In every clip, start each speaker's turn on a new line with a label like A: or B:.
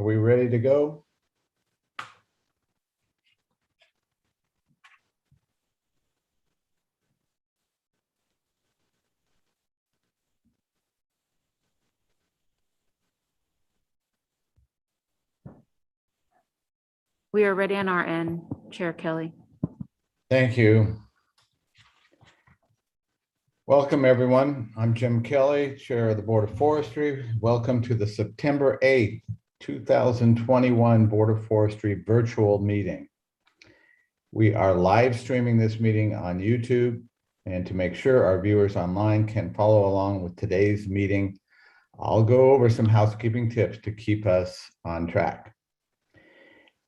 A: Are we ready to go?
B: We are ready on our end, Chair Kelly.
A: Thank you. Welcome, everyone. I'm Jim Kelly, Chair of the Board of Forestry. Welcome to the September 8th, 2021 Board of Forestry virtual meeting. We are live streaming this meeting on YouTube, and to make sure our viewers online can follow along with today's meeting, I'll go over some housekeeping tips to keep us on track.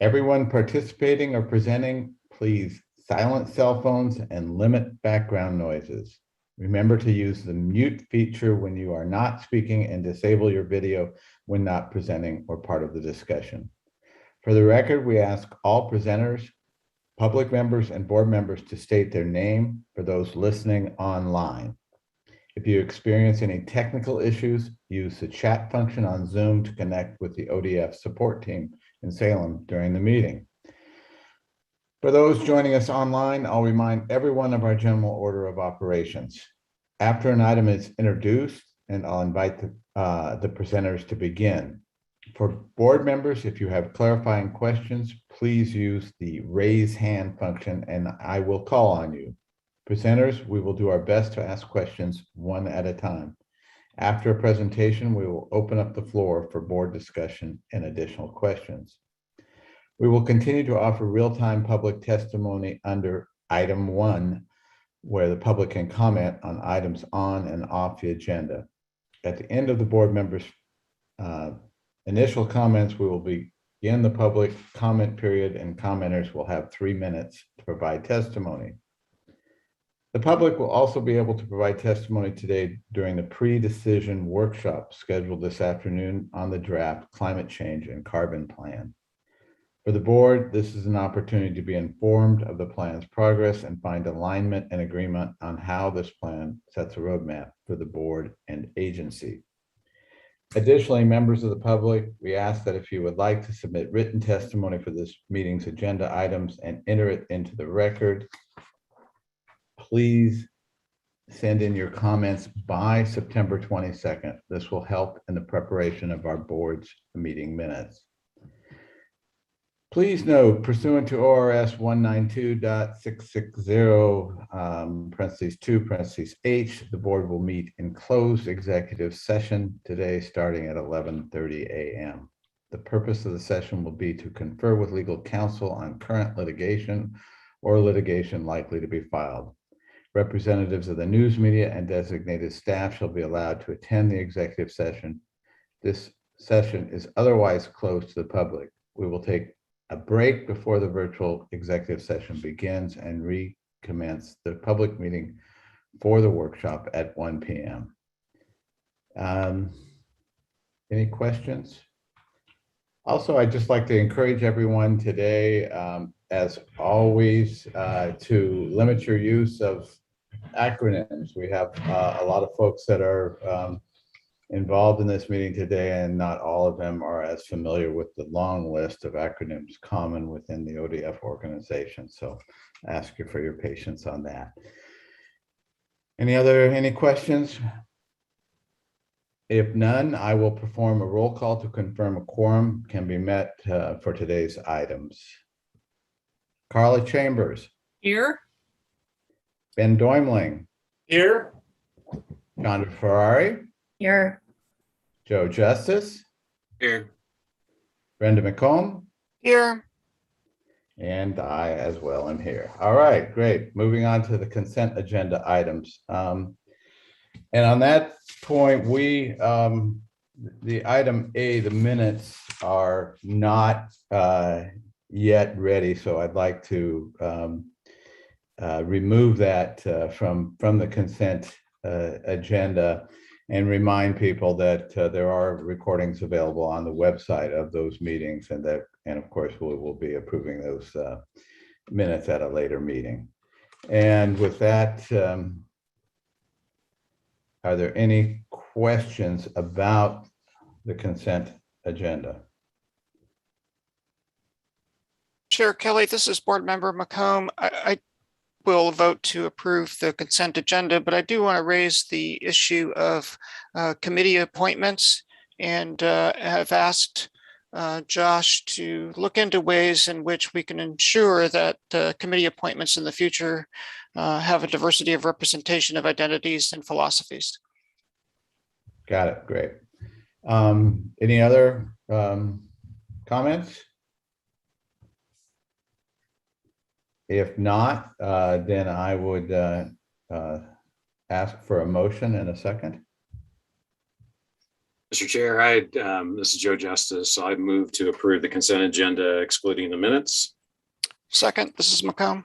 A: Everyone participating or presenting, please silence cell phones and limit background noises. Remember to use the mute feature when you are not speaking and disable your video when not presenting or part of the discussion. For the record, we ask all presenters, public members, and board members to state their name for those listening online. If you experience any technical issues, use the chat function on Zoom to connect with the ODF support team in Salem during the meeting. For those joining us online, I'll remind everyone of our general order of operations. After an item is introduced, and I'll invite the presenters to begin. For board members, if you have clarifying questions, please use the raise hand function and I will call on you. Presenters, we will do our best to ask questions one at a time. After a presentation, we will open up the floor for board discussion and additional questions. We will continue to offer real-time public testimony under item 1, where the public can comment on items on and off the agenda. At the end of the board members' initial comments, we will begin the public comment period, and commenters will have 3 minutes to provide testimony. The public will also be able to provide testimony today during the pre-decision workshop scheduled this afternoon on the draft climate change and carbon plan. For the board, this is an opportunity to be informed of the plan's progress and find alignment and agreement on how this plan sets a roadmap for the board and agency. Additionally, members of the public, we ask that if you would like to submit written testimony for this meeting's agenda items and enter it into the record, please send in your comments by September 22nd. This will help in the preparation of our board's meeting minutes. Please note, pursuant to ORS 192.660, (2), the board will meet in closed executive session today starting at 11:30 a.m. The purpose of the session will be to confer with legal counsel on current litigation or litigation likely to be filed. Representatives of the news media and designated staff shall be allowed to attend the executive session. This session is otherwise closed to the public. We will take a break before the virtual executive session begins and recommence the public meeting for the workshop at 1 p.m. Any questions? Also, I'd just like to encourage everyone today, as always, to limit your use of acronyms. We have a lot of folks that are involved in this meeting today, and not all of them are as familiar with the long list of acronyms common within the ODF organization. So I ask you for your patience on that. Any questions? If none, I will perform a roll call to confirm a quorum can be met for today's items. Carla Chambers.
C: Here.
A: Ben Doimling.
C: Here.
A: Chandra Ferrari.
B: Here.
A: Joe Justice.
C: Here.
A: Brenda McComb.
C: Here.
A: And I as well am here. All right, great. Moving on to the consent agenda items. And on that point, the item A, the minutes are not yet ready. So I'd like to remove that from the consent agenda and remind people that there are recordings available on the website of those meetings, and of course we will be approving those minutes at a later meeting. And with that, are there any questions about the consent agenda?
C: Chair Kelly, this is Board Member McComb. I will vote to approve the consent agenda, but I do want to raise the issue of committee appointments and have asked Josh to look into ways in which we can ensure that committee appointments in the future have a diversity of representation of identities and philosophies.
A: Got it. Great. Any other comments? If not, then I would ask for a motion in a second.
D: Mr. Chair, this is Joe Justice. So I move to approve the consent agenda excluding the minutes.
C: Second, this is McComb.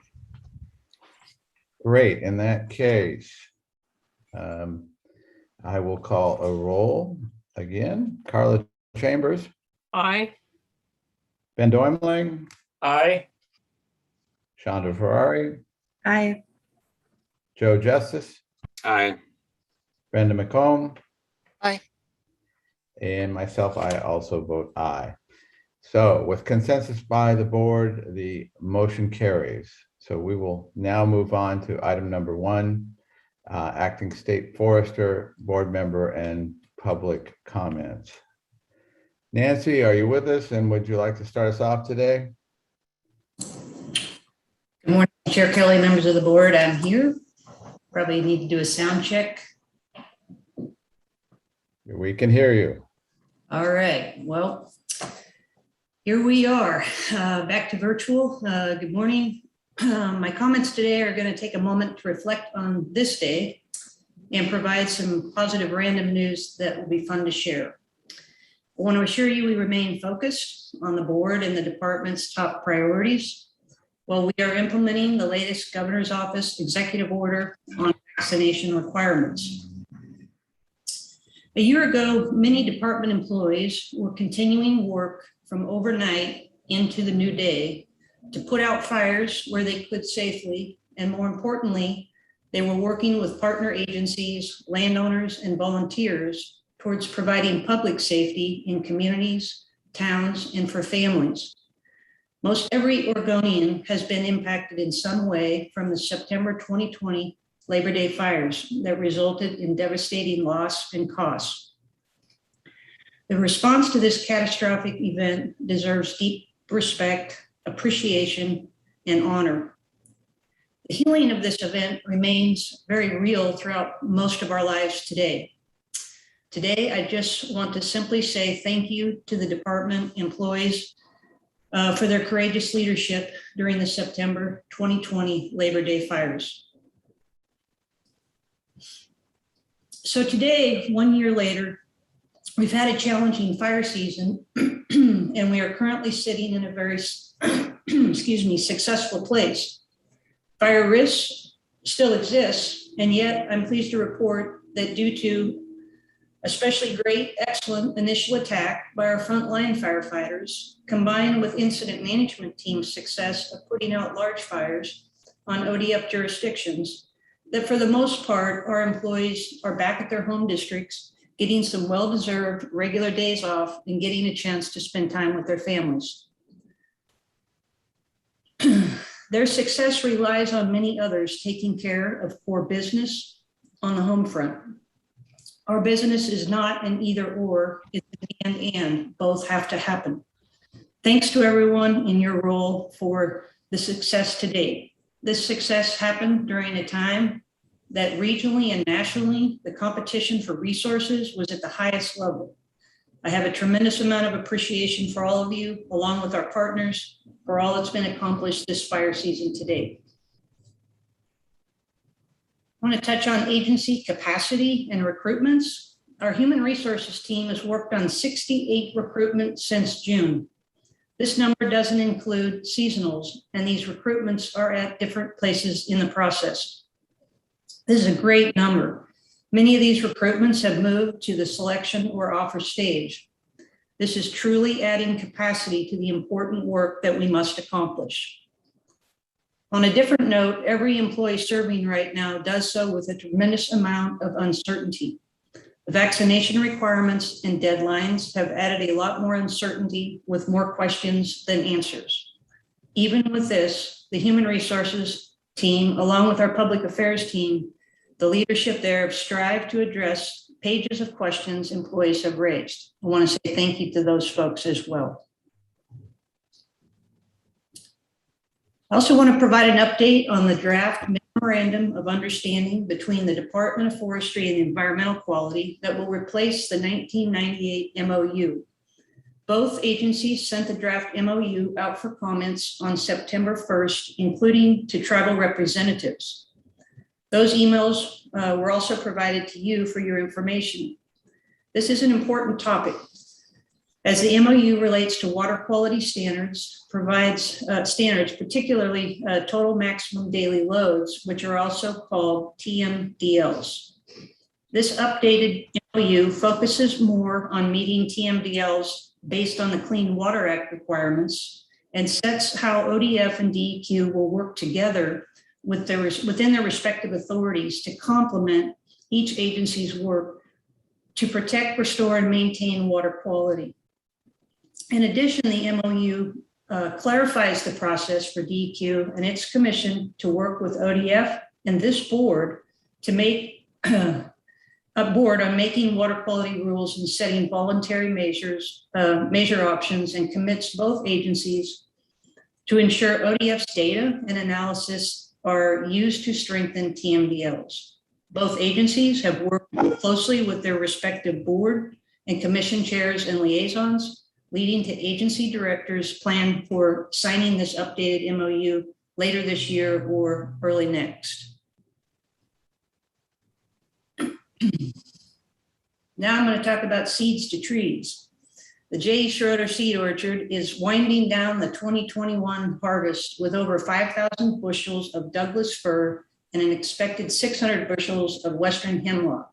A: Great. In that case, I will call a roll again. Carla Chambers,
E: Aye.
A: Ben Doimling,
C: Aye.
A: Chandra Ferrari,
B: Aye.
A: Joe Justice,
D: Aye.
A: Brenda McComb.
C: Aye.
A: And myself, I also vote aye. So with consensus by the board, the motion carries. So we will now move on to item number 1, acting state forester, board member, and public comments. Nancy, are you with us, and would you like to start us off today?
E: Good morning, Chair Kelly, members of the board. I'm here. Probably need to do a sound check.
A: We can hear you.
E: All right, well, here we are, back to virtual. Good morning. My comments today are going to take a moment to reflect on this day and provide some positive random news that will be fun to share. I want to assure you we remain focused on the board and the department's top priorities while we are implementing the latest Governor's Office executive order on vaccination requirements. A year ago, many department employees were continuing work from overnight into the new day to put out fires where they could safely, and more importantly, they were working with partner agencies, landowners, and volunteers towards providing public safety in communities, towns, and for families. Most every Oregonian has been impacted in some way from the September 2020 Labor Day fires that resulted in devastating loss and costs. The response to this catastrophic event deserves deep respect, appreciation, and honor. The healing of this event remains very real throughout most of our lives today. Today, I just want to simply say thank you to the department employees for their courageous leadership during the September 2020 Labor Day fires. So today, 1 year later, we've had a challenging fire season and we are currently sitting in a very, successful place. Fire risks still exist, and yet I'm pleased to report that due to especially great, excellent initial attack by our frontline firefighters, combined with incident management team's success of putting out large fires on ODF jurisdictions, that for the most part, our employees are back at their home districts, getting some well-deserved regular days off and getting a chance to spend time with their families. Their success relies on many others taking care of core business on the home front. Our business is not an either or, it's an and, both have to happen. Thanks to everyone in your role for the success to date. This success happened during a time that regionally and nationally, the competition for resources was at the highest level. I have a tremendous amount of appreciation for all of you, along with our partners, for all that's been accomplished this fire season to date. I want to touch on agency capacity and recruitments. Our human resources team has worked on 68 recruitments since June. This number doesn't include seasonals, and these recruitments are at different places in the process. This is a great number. Many of these recruitments have moved to the selection or offer stage. This is truly adding capacity to the important work that we must accomplish. On a different note, every employee serving right now does so with a tremendous amount of uncertainty. The vaccination requirements and deadlines have added a lot more uncertainty with more questions than answers. Even with this, the human resources team, along with our public affairs team, the leadership there have strived to address pages of questions employees have raised. I want to say thank you to those folks as well. I also want to provide an update on the draft memorandum of understanding between the Department of Forestry and Environmental Quality that will replace the 1998 MOU. Both agencies sent the draft MOU out for comments on September 1st, including to tribal representatives. Those emails were also provided to you for your information. This is an important topic, as the MOU relates to water quality standards, provides standards, particularly total maximum daily loads, which are also called TMDLs. This updated MOU focuses more on meeting TMDLs based on the Clean Water Act requirements and sets how ODF and DEQ will work together within their respective authorities to complement each agency's work to protect, restore, and maintain water quality. In addition, the MOU clarifies the process for DEQ and its commission to work with ODF and this board to make a board on making water quality rules and setting voluntary measure options, and commits both agencies to ensure ODF's data and analysis are used to strengthen TMDLs. Both agencies have worked closely with their respective board and commission chairs and liaisons, leading to agency directors plan for signing this updated MOU later this year or early next. Now I'm going to talk about seeds to trees. The J. Schroeder Seed Orchard is winding down the 2021 harvest with over 5,000 bushels of Douglas fir and an expected 600 bushels of Western hemlock.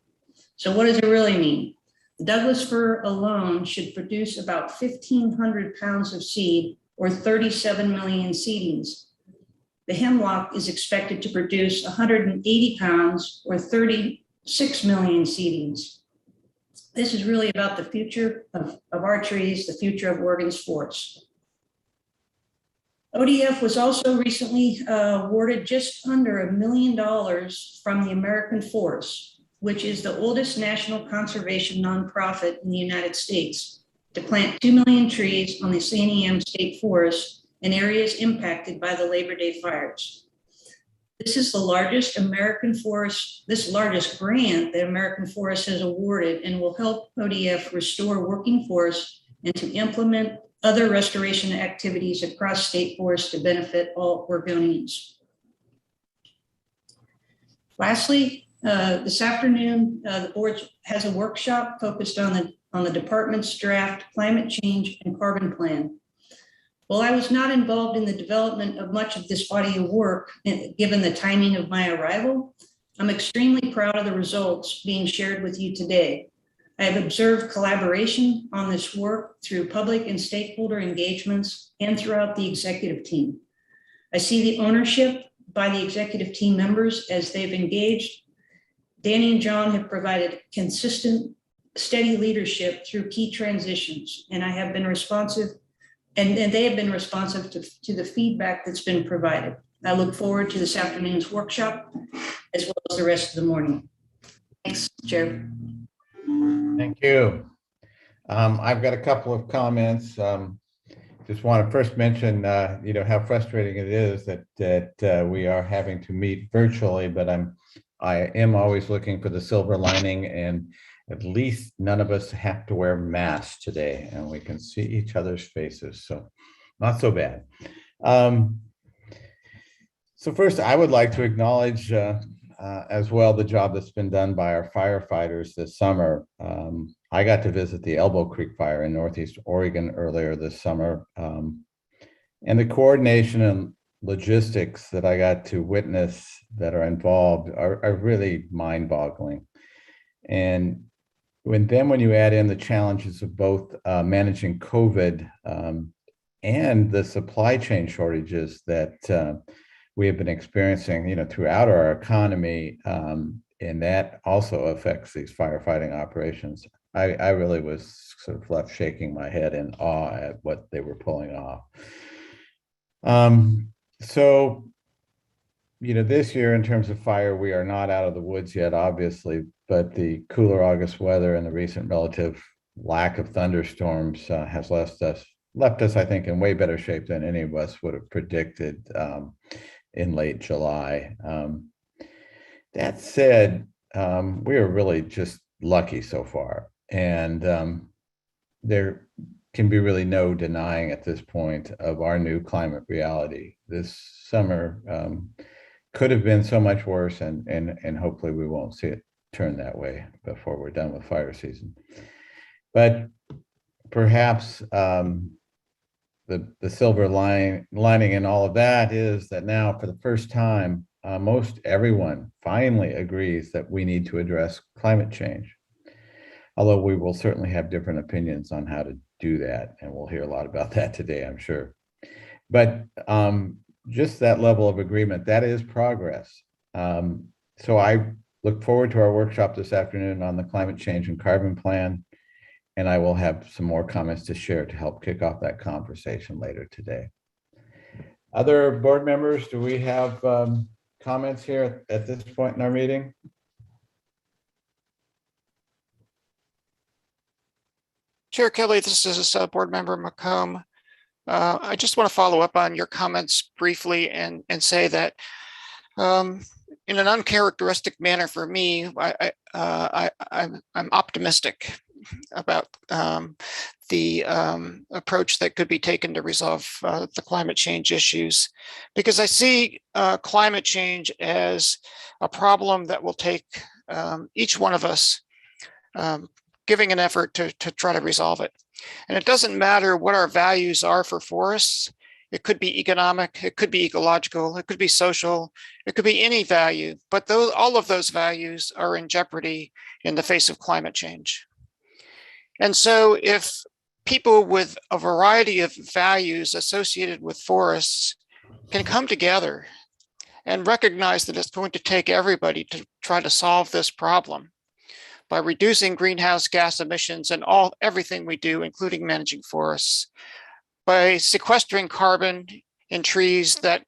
E: So what does it really mean? The Douglas fir alone should produce about 1,500 pounds of seed or 37 million seedings. The hemlock is expected to produce 180 pounds or 36 million seedings. This is really about the future of our trees, the future of Oregon's forests. ODF was also recently awarded just under $1 million from the American Forest, which is the oldest national conservation nonprofit in the United States, to plant 2 million trees on the San Em State Forest in areas impacted by the Labor Day fires. This is the largest largest grant that American Forest has awarded, and will help ODF restore working forests and to implement other restoration activities across state forests to benefit all Oregonians. Lastly, this afternoon, the board has a workshop focused on the department's draft climate change and carbon plan. While I was not involved in the development of much of this body of work, given the timing of my arrival, I'm extremely proud of the results being shared with you today. I have observed collaboration on this work through public and stakeholder engagements and throughout the executive team. I see the ownership by the executive team members as they've engaged. Danny and John have provided consistent, steady leadership through key transitions, and I have been responsive, and they have been responsive to the feedback that's been provided. I look forward to this afternoon's workshop as well as the rest of the morning. Thanks, Chair.
A: Thank you. I've got a couple of comments. Just want to first mention, how frustrating it is that we are having to meet virtually, but I am always looking for the silver lining, and at least none of us have to wear masks today, and we can see each other's faces, so not so bad. So first, I would like to acknowledge as well the job that's been done by our firefighters this summer. I got to visit the Elbow Creek Fire in Northeast Oregon earlier this summer, and the coordination and logistics that I got to witness that are involved are really mind-boggling. And when you add in the challenges of both managing COVID and the supply chain shortages that we have been experiencing, throughout our economy, and that also affects these firefighting operations, I really was sort of left shaking my head in awe at what they were pulling off. So, this year in terms of fire, we are not out of the woods yet, obviously, but the cooler August weather and the recent relative lack of thunderstorms has left us, I think, in way better shape than any of us would have predicted in late July. That said, we are really just lucky so far, and there can be really no denying at this point of our new climate reality. This summer could have been so much worse, and hopefully we won't see it turn that way before we're done with fire season. But perhaps the silver lining in all of that is that now, for the first time, most everyone finally agrees that we need to address climate change. Although we will certainly have different opinions on how to do that, and we'll hear a lot about that today, I'm sure. But just that level of agreement, that is progress. So I look forward to our workshop this afternoon on the climate change and carbon plan, and I will have some more comments to share to help kick off that conversation later today. Other board members, do we have comments here at this point in our meeting?
C: Chair Kelly, this is Board Member McComb. I just want to follow up on your comments briefly and say that in an uncharacteristic manner for me, I'm optimistic about the approach that could be taken to resolve the climate change issues, because I see climate change as a problem that will take each one of us giving an effort to try to resolve it. And it doesn't matter what our values are for forests. It could be economic, it could be ecological, it could be social, it could be any value, but all of those values are in jeopardy in the face of climate change. And so if people with a variety of values associated with forests can come together and recognize that it's going to take everybody to try to solve this problem by reducing greenhouse gas emissions and everything we do, including managing forests, by sequestering carbon in trees that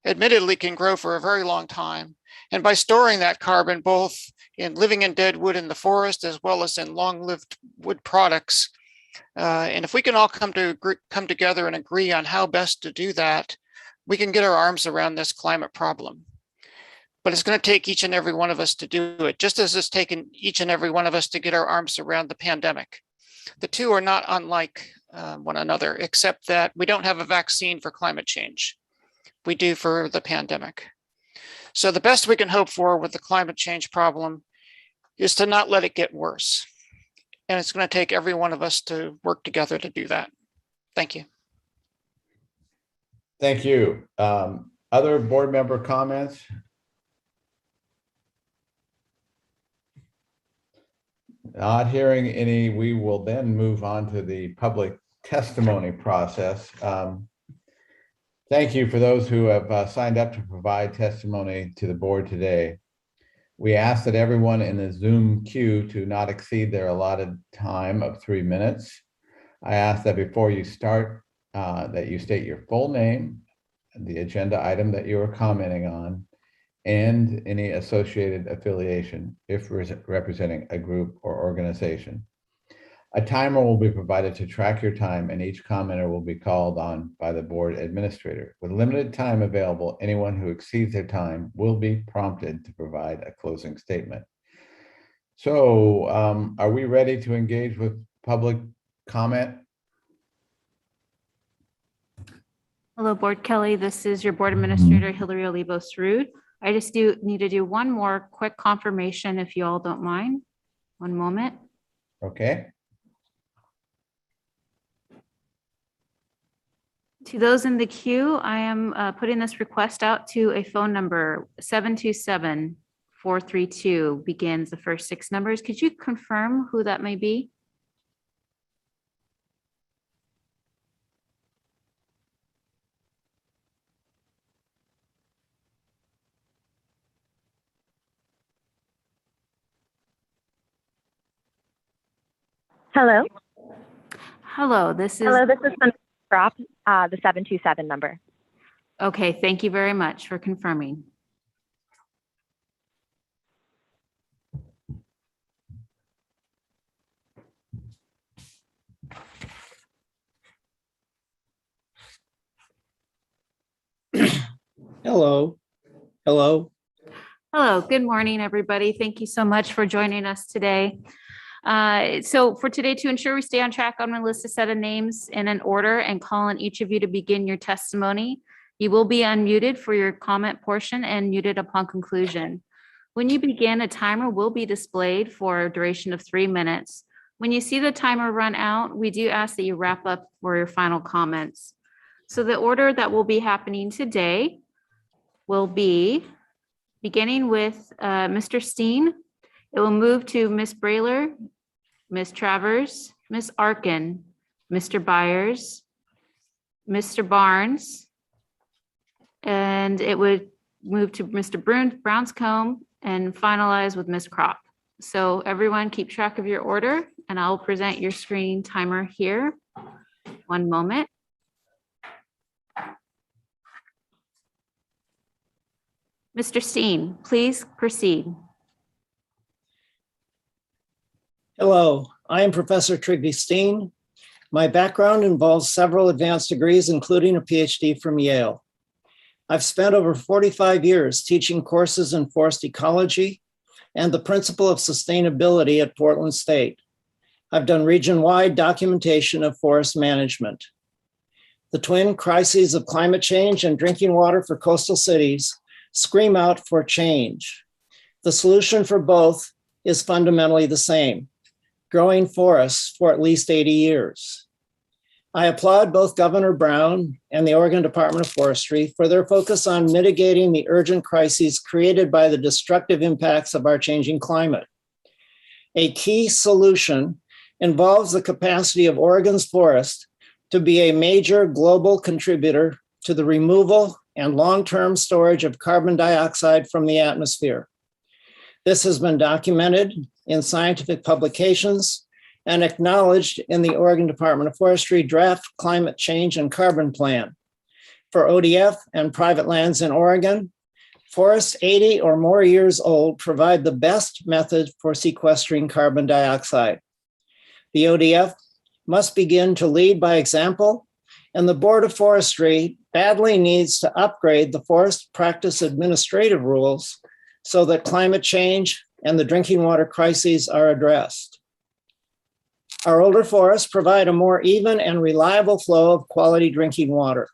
C: admittedly can grow for a very long time, and by storing that carbon both in living and dead wood in the forest as well as in long-lived wood products. And if we can all come together and agree on how best to do that, we can get our arms around this climate problem. But it's going to take each and every one of us to do it, just as it's taken each and every one of us to get our arms around the pandemic. The two are not unlike one another, except that we don't have a vaccine for climate change. We do for the pandemic. So the best we can hope for with the climate change problem is to not let it get worse. And it's going to take every one of us to work together to do that. Thank you.
A: Thank you. Other board member comments? Not hearing any, we will then move on to the public testimony process. Thank you for those who have signed up to provide testimony to the board today. We ask that everyone in the Zoom queue to not exceed their allotted time of 3 minutes. I ask that before you start, that you state your full name, the agenda item that you are commenting on, and any associated affiliation if representing a group or organization. A timer will be provided to track your time, and each commenter will be called on by the board administrator. With limited time available, anyone who exceeds their time will be prompted to provide a closing statement. So are we ready to engage with public comment?
B: Hello, Board Kelly. This is your Board Administrator, Hillary Olivos-Rude. I just need to do one more quick confirmation if you all don't mind. One moment.
A: Okay.
B: To those in the queue, I am putting this request out to a phone number 727-432 begins the first 6 numbers. Could you confirm who that may be?
F: Hello.
B: Hello, this is
F: Hello, this is Crop, the 727 number.
B: Okay, thank you very much for confirming.
F: Hello. Hello.
B: Hello, good morning, everybody. Thank you so much for joining us today. So for today, to ensure we stay on track, I'm going to list a set of names in an order and call on each of you to begin your testimony. You will be unmuted for your comment portion and muted upon conclusion. When you begin, a timer will be displayed for a duration of 3 minutes. When you see the timer run out, we do ask that you wrap up for your final comments. So the order that will be happening today will be beginning with Mr. Steen. It will move to Ms. Brailer, Ms. Travers, Ms. Arkin, Mr. Byers, Mr. Barnes, and it would move to Mr. Brownscombe and finalize with Ms. Crop. So everyone keep track of your order, and I'll present your screening timer here. One moment. Mr. Steen, please proceed.
F: Hello. I am Professor Trygve Steen. My background involves several advanced degrees, including a PhD from Yale. I've spent over 45 years teaching courses in forest ecology and the principle of sustainability at Portland State. I've done region-wide documentation of forest management. The twin crises of climate change and drinking water for coastal cities scream out for change. The solution for both is fundamentally the same: growing forests for at least 80 years. I applaud both Governor Brown and the Oregon Department of Forestry for their focus on mitigating the urgent crises created by the destructive impacts of our changing climate. A key solution involves the capacity of Oregon's forest to be a major global contributor to the removal and long-term storage of carbon dioxide from the atmosphere. This has been documented in scientific publications and acknowledged in the Oregon Department of Forestry draft climate change and carbon plan. For ODF and private lands in Oregon, forests 80 or more years old provide the best method for sequestering carbon dioxide. The ODF must begin to lead by example, and the Board of Forestry badly needs to upgrade the forest practice administrative rules so that climate change and the drinking water crises are addressed. Our older forests provide a more even and reliable flow of quality drinking water.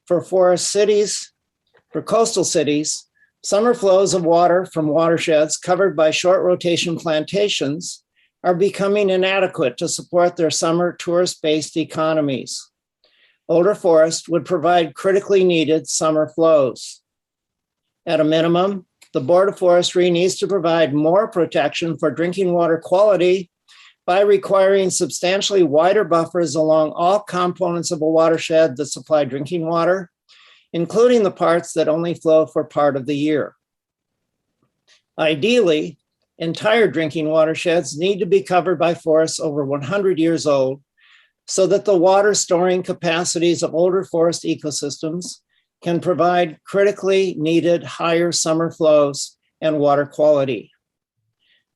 F: For coastal cities, summer flows of water from watersheds covered by short rotation plantations are becoming inadequate to support their summer tourist-based economies. Older forests would provide critically needed summer flows. At a minimum, the Board of Forestry needs to provide more protection for drinking water quality by requiring substantially wider buffers along all components of a watershed that supply drinking water, including the parts that only flow for part of the year. Ideally, entire drinking watersheds need to be covered by forests over 100 years old, so that the water storing capacities of older forest ecosystems can provide critically needed higher summer flows and water quality.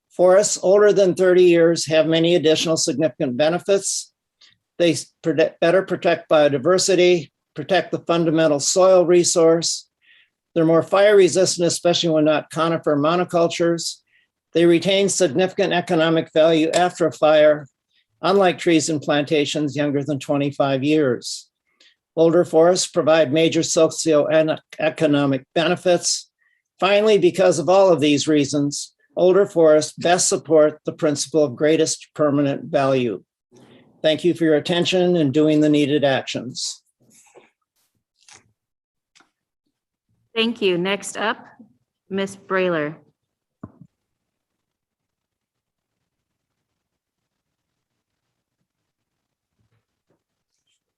F: Forests older than 30 years have many additional significant benefits. They better protect biodiversity, protect the fundamental soil resource. They're more fire resistant, especially when not conifer monocultures. They retain significant economic value after a fire, unlike trees and plantations younger than 25 years. Older forests provide major socioeconomic benefits. Finally, because of all of these reasons, older forests best support the principle of greatest permanent value. Thank you for your attention and doing the needed actions.
B: Thank you. Next up, Ms. Brailer.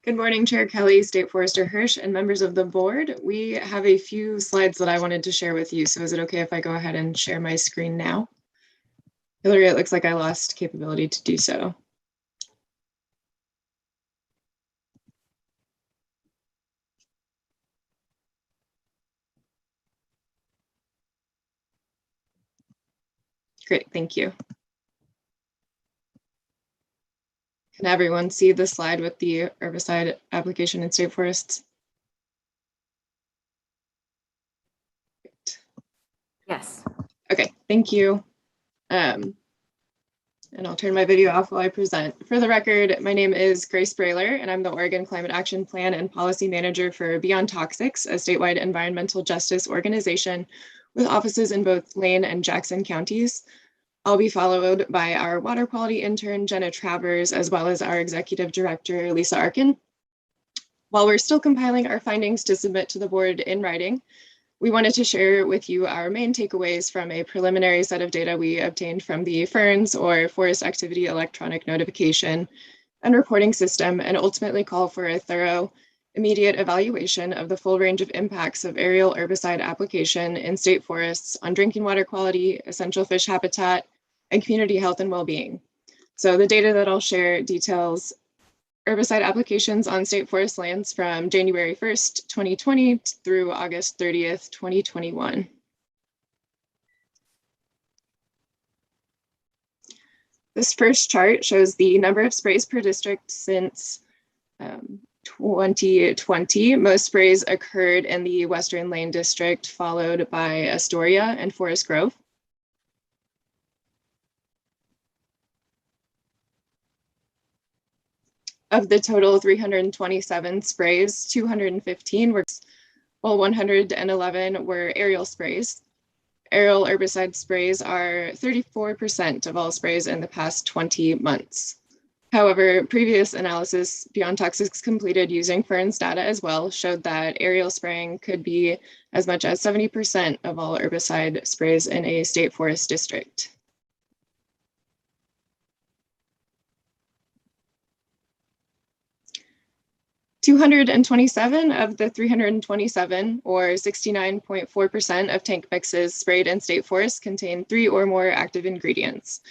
G: Good morning, Chair Kelly, State Forester Hirsch, and members of the board. We have a few slides that I wanted to share with you. So is it okay if I go ahead and share my screen now? Hillary, it looks like I lost capability to do so. Great, thank you. Can everyone see the slide with the herbicide application in state forests?
B: Yes.
G: Okay, thank you. And I'll turn my video off while I present. For the record, my name is Grace Brailer, and I'm the Oregon Climate Action Plan and Policy Manager for Beyond Toxics, a statewide environmental justice organization with offices in both Lane and Jackson counties. I'll be followed by our water quality intern, Jenna Travers, as well as our executive director, Lisa Arkin. While we're still compiling our findings to submit to the board in writing, we wanted to share with you our main takeaways from a preliminary set of data we obtained from the FERNS, or Forest Activity Electronic Notification and Reporting System, and ultimately call for a thorough, immediate evaluation of the full range of impacts of aerial herbicide application in state forests on drinking water quality, essential fish habitat, and community health and well-being. So the data that I'll share details herbicide applications on state forest lands from January 1st, 2020 through August 30th, 2021. This first chart shows the number of sprays per district since 2020. Most sprays occurred in the Western Lane District, followed by Astoria and Forest Grove. Of the total 327 sprays, 215 were, while 111 were aerial sprays. Aerial herbicide sprays are 34% of all sprays in the past 20 months. However, previous analysis Beyond Toxics completed using FERNS data as well showed that aerial spraying could be as much as 70% of all herbicide sprays in a state forest district. "227 of the 327, or 69.4% of tank mixes sprayed in state forests contain 3 or more active ingredients.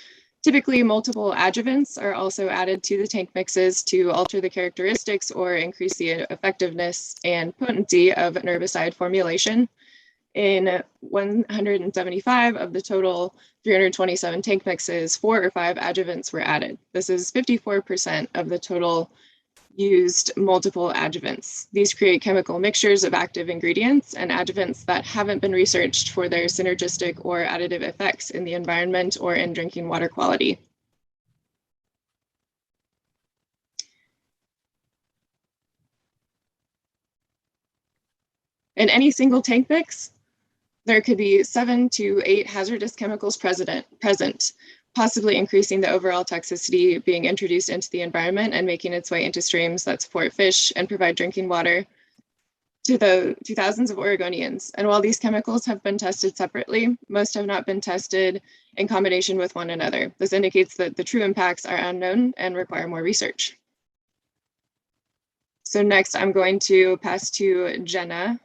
G: Typically, multiple adjuvants are also added to the tank mixes to alter the characteristics or increase the effectiveness and potency of an herbicide formulation. In 175 of the total 327 tank mixes, 4 or 5 adjuvants were added. This is 54% of the total used multiple adjuvants. These create chemical mixtures of active ingredients and adjuvants that haven't been researched for their synergistic or additive effects in the environment or in drinking water quality. In any single tank mix, there could be 7 to 8 hazardous chemicals present, possibly increasing the overall toxicity being introduced into the environment and making its way into streams that support fish and provide drinking water to thousands of Oregonians. And while these chemicals have been tested separately, most have not been tested in combination with one another. This indicates that the true impacts are unknown and require more research. So next, I'm going to pass to Jenna,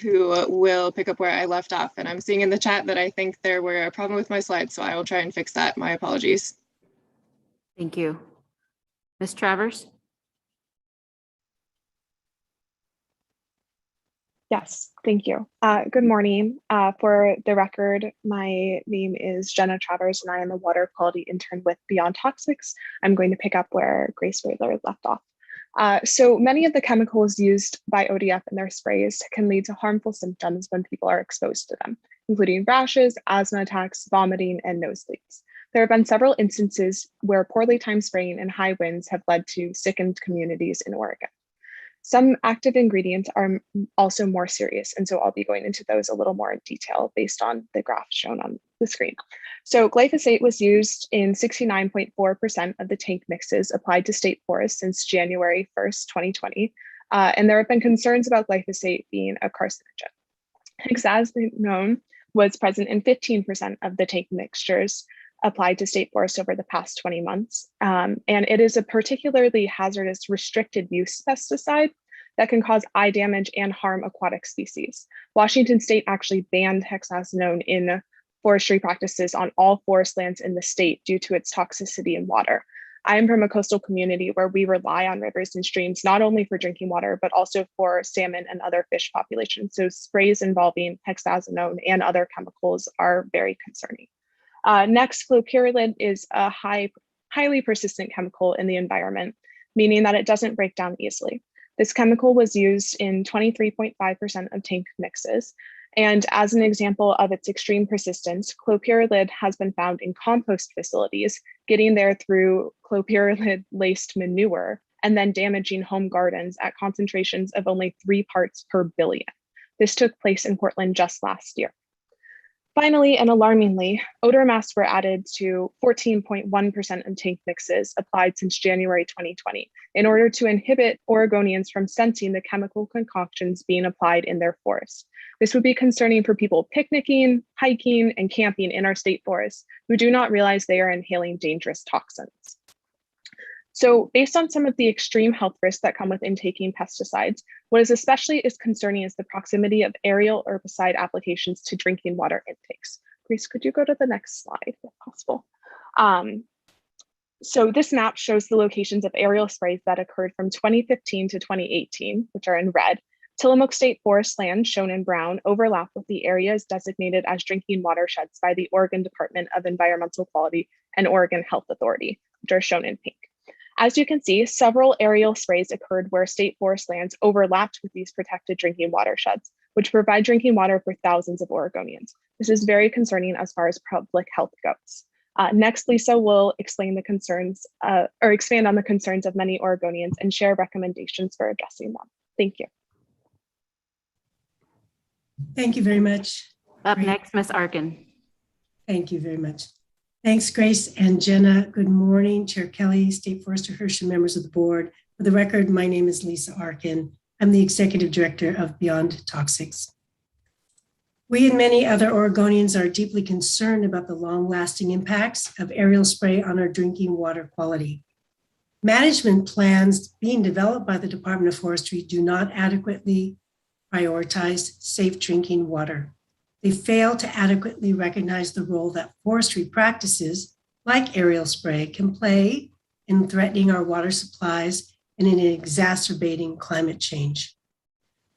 G: who will pick up where I left off. And I'm seeing in the chat that I think there were a problem with my slides, so I will try and fix that. My apologies.
B: Thank you. Ms. Travers?
H: Yes, thank you. Good morning. For the record, my name is Jenna Travers, and I am a water quality intern with Beyond Toxics. I'm going to pick up where Grace Wailer left off. So many of the chemicals used by ODF in their sprays can lead to harmful symptoms when people are exposed to them, including rashes, asthma attacks, vomiting, and nosebleeds. There have been several instances where poorly timed spraying and high winds have led to sickened communities in Oregon. Some active ingredients are also more serious, and so I'll be going into those a little more in detail based on the graph shown on the screen. So glyphosate was used in 69.4% of the tank mixes applied to state forests since January 1st, 2020, and there have been concerns about glyphosate being a carcinogen. Hexazinone was present in 15% of the tank mixtures applied to state forests over the past 20 months. And it is a particularly hazardous restricted use pesticide that can cause eye damage and harm aquatic species. Washington State actually banned hexazinone in forestry practices on all forest lands in the state due to its toxicity in water. I am from a coastal community where we rely on rivers and streams, not only for drinking water, but also for salmon and other fish populations. So sprays involving hexazenone and other chemicals are very concerning. Next, clopyralid is a highly persistent chemical in the environment, meaning that it doesn't break down easily. This chemical was used in 23.5% of tank mixes. And as an example of its extreme persistence, clopyralid has been found in compost facilities, getting there through clopyralid-laced manure, and then damaging home gardens at concentrations of only 3 parts per billion. This took place in Portland just last year. Finally, and alarmingly, odor masks were added to 14.1% of tank mixes applied since January 2020 in order to inhibit Oregonians from sensing the chemical concoctions being applied in their forests. This would be concerning for people picnicking, hiking, and camping in our state forests who do not realize they are inhaling dangerous toxins. So based on some of the extreme health risks that come with intaking pesticides, what is especially concerning is the proximity of aerial herbicide applications to drinking water intakes. Grace, could you go to the next slide if possible? So this map shows the locations of aerial sprays that occurred from 2015 to 2018, which are in red. Tillamook State Forest land, shown in brown, overlap with the areas designated as drinking watersheds by the Oregon Department of Environmental Quality and Oregon Health Authority, which are shown in pink. As you can see, several aerial sprays occurred where state forest lands overlapped with these protected drinking watersheds, which provide drinking water for thousands of Oregonians. This is very concerning as far as public health goes. Next, Lisa will explain the concerns or expand on the concerns of many Oregonians and share recommendations for addressing them. Thank you.
I: Thank you very much.
B: Up
I: Great.
B: next, Ms. Arkin.
I: Thank you very much. Thanks, Grace and Jenna. Good morning, Chair Kelly, State Forester Hirsch, and members of the board. For the record, my name is Lisa Arkin. I'm the Executive Director of Beyond Toxics. We and many other Oregonians are deeply concerned about the long-lasting impacts of aerial spray on our drinking water quality. Management plans being developed by the Department of Forestry do not adequately prioritize safe drinking water. They fail to adequately recognize the role that forestry practices, like aerial spray, can play in threatening our water supplies and in exacerbating climate change.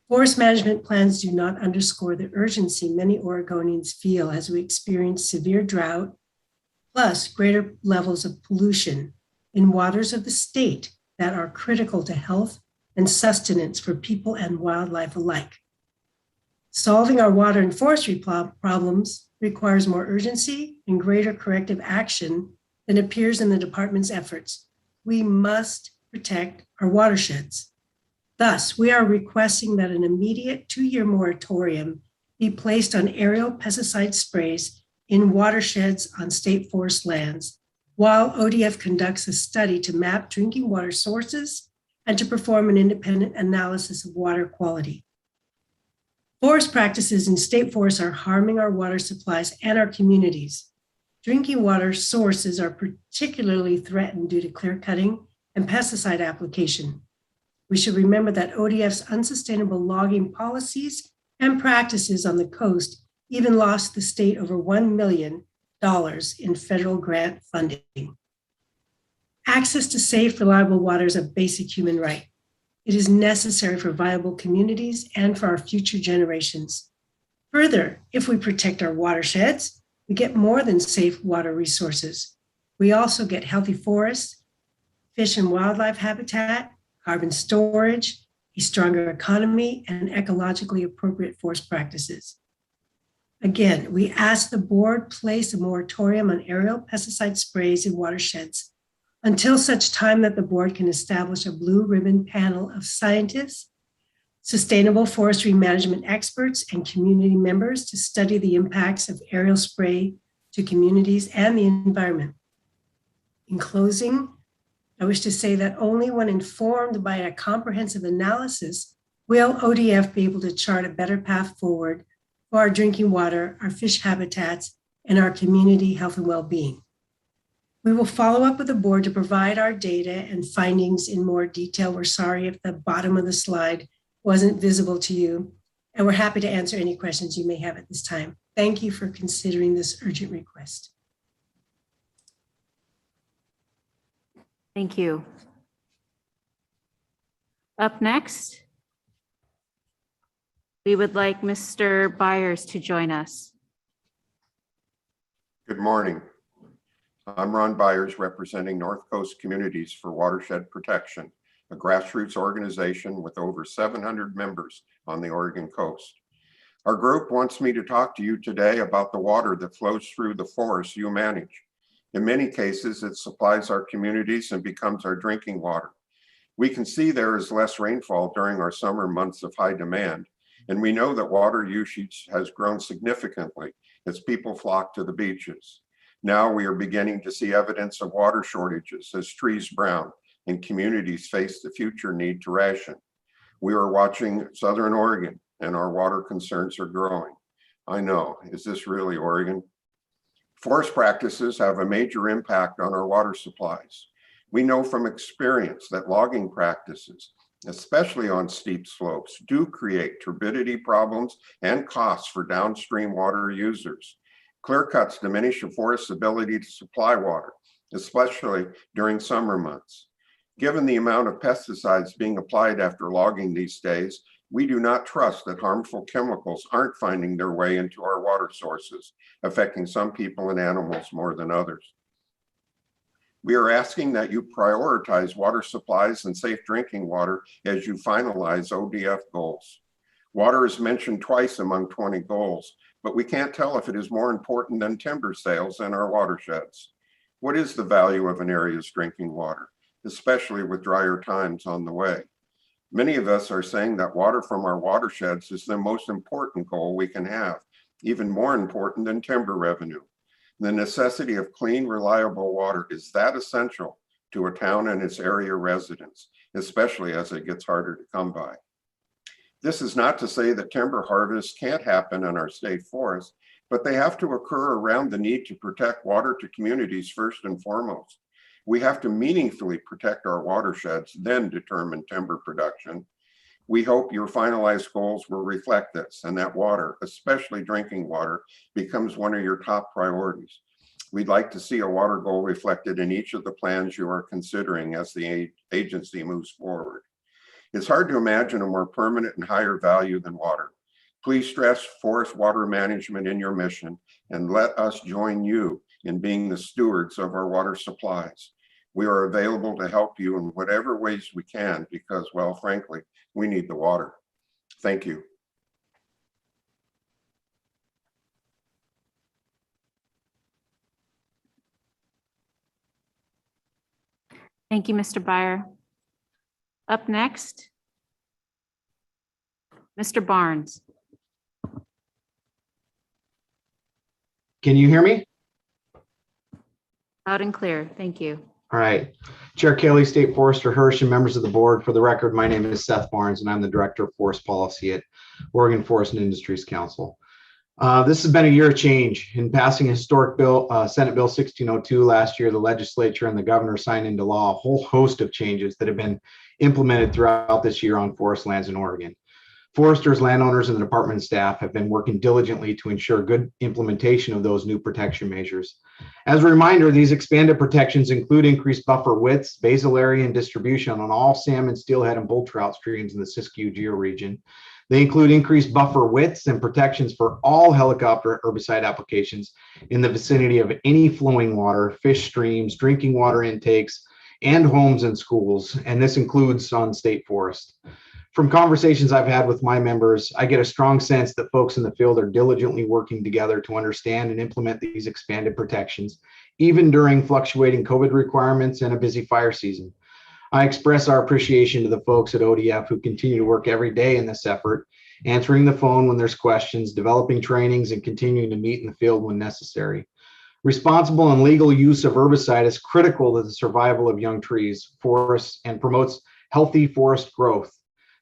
I: Forest management plans do not underscore the urgency many Oregonians feel as we experience severe drought, plus greater levels of pollution in waters of the state that are critical to health and sustenance for people and wildlife alike. Solving our water and forestry problems requires more urgency and greater corrective action than appears in the department's efforts. We must protect our watersheds. Thus, we are requesting that an immediate 2-year moratorium be placed on aerial pesticide sprays in watersheds on state forest lands, while ODF conducts a study to map drinking water sources and to perform an independent analysis of water quality. Forest practices in state forests are harming our water supplies and our communities. Drinking water sources are particularly threatened due to clear cutting and pesticide application. We should remember that ODF's unsustainable logging policies and practices on the coast even lost the state over $1 million in federal grant funding. Access to safe, reliable water is a basic human right. It is necessary for viable communities and for our future generations. Further, if we protect our watersheds, we get more than safe water resources. We also get healthy forests, fish and wildlife habitat, carbon storage, a stronger economy, and ecologically appropriate forest practices. Again, we ask the board place a moratorium on aerial pesticide sprays in watersheds until such time that the board can establish a blue ribbon panel of scientists, sustainable forestry management experts, and community members to study the impacts of aerial spray to communities and the environment. In closing, I wish to say that only when informed by a comprehensive analysis will ODF be able to chart a better path forward for our drinking water, our fish habitats, and our community health and well-being. We will follow up with the board to provide our data and findings in more detail. We're sorry if the bottom of the slide wasn't visible to you, and we're happy to answer any questions you may have at this time. Thank you for considering this urgent request.
B: Thank you. Up next, we would like Mr. Byers to join us.
J: Good morning. I'm Ron Byers, representing North Coast Communities for Watershed Protection, a grassroots organization with over 700 members on the Oregon coast. Our group wants me to talk to you today about the water that flows through the forests you manage. In many cases, it supplies our communities and becomes our drinking water. We can see there is less rainfall during our summer months of high demand, and we know that water usage has grown significantly as people flock to the beaches. Now we are beginning to see evidence of water shortages as trees brown and communities face the future need to ration. We are watching Southern Oregon and our water concerns are growing. I know, is this really Oregon? Forest practices have a major impact on our water supplies. We know from experience that logging practices, especially on steep slopes, do create turbidity problems and costs for downstream water users. Clear cuts diminish a forest's ability to supply water, especially during summer months. Given the amount of pesticides being applied after logging these days, we do not trust that harmful chemicals aren't finding their way into our water sources, affecting some people and animals more than others. We are asking that you prioritize water supplies and safe drinking water as you finalize ODF goals. Water is mentioned twice among 20 goals, but we can't tell if it is more important than timber sales in our watersheds. What is the value of an area's drinking water, especially with drier times on the way? Many of us are saying that water from our watersheds is the most important goal we can have, even more important than timber revenue. The necessity of clean, reliable water is that essential to a town and its area residents, especially as it gets harder to come by. This is not to say that timber harvests can't happen in our state forests, but they have to occur around the need to protect water to communities first and foremost. We have to meaningfully protect our watersheds, then determine timber production. We hope your finalized goals will reflect this and that water, especially drinking water, becomes one of your top priorities. We'd like to see a water goal reflected in each of the plans you are considering as the agency moves forward. It's hard to imagine a more permanent and higher value than water. Please stress forest water management in your mission and let us join you in being the stewards of our water supplies. We are available to help you in whatever ways we can because, well, frankly, we need the water. Thank you.
B: Thank you, Mr. Byer. Up next, Mr. Barnes.
K: Can you hear me?
B: Loud and clear. Thank you.
K: All right. Chair Kelly, State Forester Hirsch, and members of the board, for the record, my name is Seth Barnes, and I'm the Director of Forest Policy at Oregon Forest and Industries Council. This has been a year of change. In passing a historic bill, Senate Bill 1602 last year, the legislature and the governor signed into law a whole host of changes that have been implemented throughout this year on forest lands in Oregon. Foresters, landowners, and the department staff have been working diligently to ensure good implementation of those new protection measures. As a reminder, these expanded protections include increased buffer widths, basal area, and distribution on all salmon, steelhead, and bull trout streams in the Siskiyou georegion. They include increased buffer widths and protections for all helicopter herbicide applications in the vicinity of any flowing water, fish streams, drinking water intakes, and homes and schools, and this includes on state forest. From conversations I've had with my members, I get a strong sense that folks in the field are diligently working together to understand and implement these expanded protections, even during fluctuating COVID requirements and a busy fire season. I express our appreciation to the folks at ODF who continue to work every day in this effort, answering the phone when there's questions, developing trainings, and continuing to meet in the field when necessary. Responsible and legal use of herbicide is critical to the survival of young trees, forests, and promotes healthy forest growth.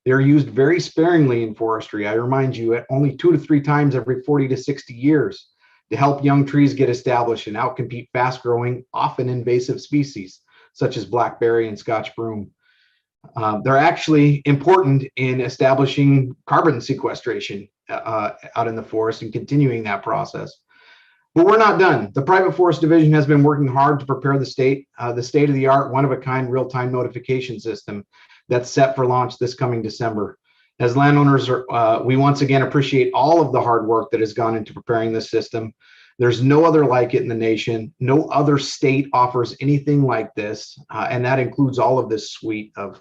K: They are used very sparingly in forestry. I remind you, at only 2 to 3 times every 40 to 60 years to help young trees get established and outcompete fast-growing, often invasive species, such as blackberry and Scotch broom. They're actually important in establishing carbon sequestration out in the forest and continuing that process. But we're not done. The Private Forest Division has been working hard to prepare the state-of-the-art, one-of-a-kind real-time notification system that's set for launch this coming December. As landowners, we once again appreciate all of the hard work that has gone into preparing this system. There's no other like it in the nation. No other state offers anything like this, and that includes all of this suite of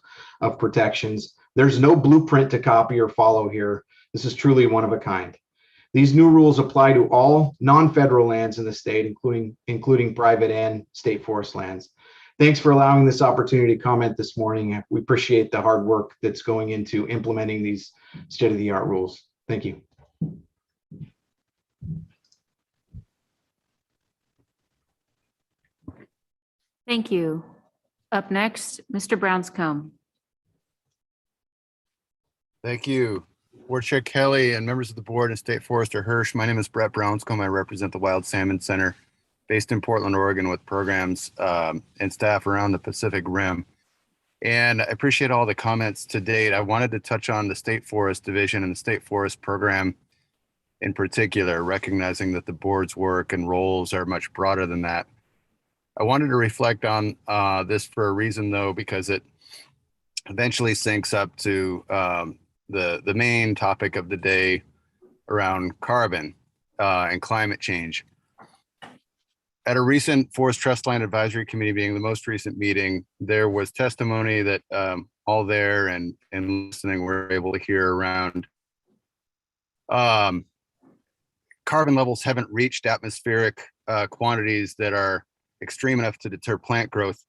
K: protections. There's no blueprint to copy or follow here. This is truly one of a kind. These new rules apply to all non-federal lands in the state, including private and state forest lands. Thanks for allowing this opportunity to comment this morning. We appreciate the hard work that's going into implementing these state-of-the-art rules. Thank you.
B: Thank you. Up next, Mr. Brownscombe.
L: Thank you. Board Chair Kelly and members of the board and State Forester Hirsch. My name is Brett Brownscombe. I represent the Wild Salmon Center based in Portland, Oregon, with programs and staff around the Pacific Rim. And I appreciate all the comments to date. I wanted to touch on the State Forest Division and the State Forest Program in particular, recognizing that the board's work and roles are much broader than that. I wanted to reflect on this for a reason, though, because it eventually syncs up to the main topic of the day around carbon and climate change. At a recent Forest Trust Line Advisory Committee meeting, the most recent meeting, there was testimony that all there and listening were able to hear around carbon levels haven't reached atmospheric quantities that are extreme enough to deter plant growth.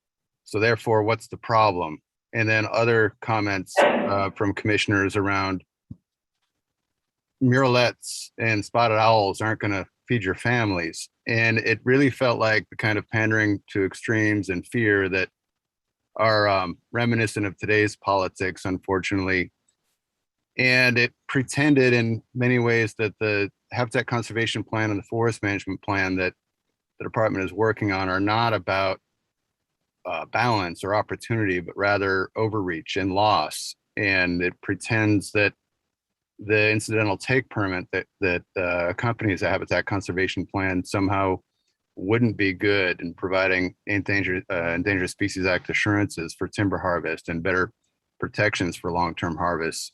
L: So therefore, what's the problem? And then other comments from commissioners around murrelets and spotted owls aren't going to feed your families. And it really felt like the kind of pandering to extremes and fear that are reminiscent of today's politics, unfortunately. And it pretended in many ways that the Habitat Conservation Plan and the Forest Management Plan that the department is working on are not about balance or opportunity, but rather overreach and loss. And it pretends that the incidental take permit that accompanies a habitat conservation plan somehow wouldn't be good in providing Endangered Species Act assurances for timber harvest and better protections for long-term harvests.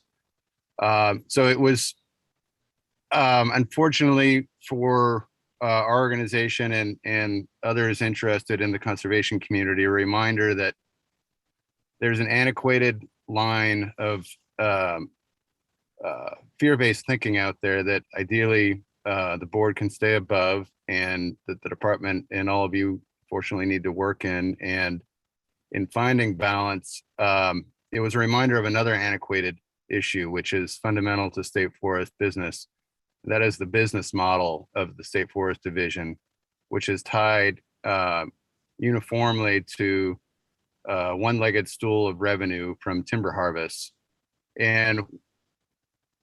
L: So it was, unfortunately for our organization and others interested in the conservation community, a reminder that there's an antiquated line of fear-based thinking out there that ideally the board can stay above, and that the department and all of you fortunately need to work in. And in finding balance, it was a reminder of another antiquated issue, which is fundamental to state forest business. That is the business model of the State Forest Division, which is tied uniformly to one-legged stool of revenue from timber harvests. And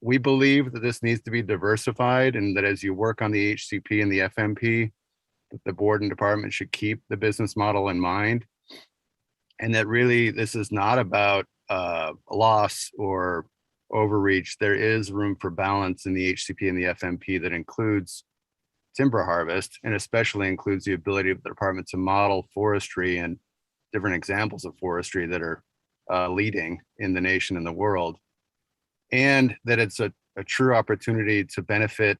L: we believe that this needs to be diversified, and that as you work on the HCP and the FMP, that the board and department should keep the business model in mind. And that really this is not about loss or overreach. There is room for balance in the HCP and the FMP that includes timber harvest, and especially includes the ability of the department to model forestry and different examples of forestry that are leading in the nation and the world. And that it's a true opportunity to benefit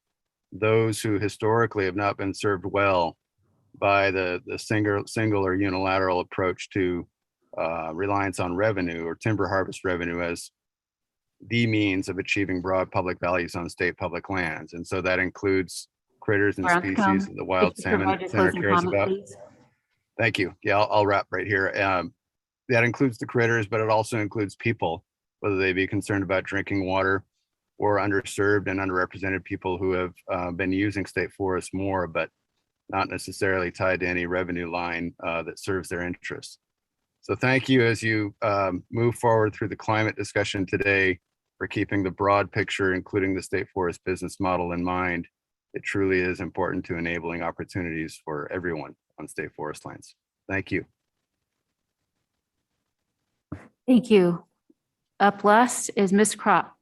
L: those who historically have not been served well by the single or unilateral approach to reliance on revenue or timber harvest revenue as the means of achieving broad public values on state public lands. And so that includes critters and species that the Wild Salmon Center cares about. Thank you. Yeah, I'll wrap right here. That includes the critters, but it also includes people, whether they be concerned about drinking water or underserved and underrepresented people who have been using state forests more, but not necessarily tied to any revenue line that serves their interests. So thank you as you move forward through the climate discussion today for keeping the broad picture, including the state forest business model in mind. It truly is important to enabling opportunities for everyone on state forest lands. Thank you.
B: Thank you. Up last is Ms. Crop.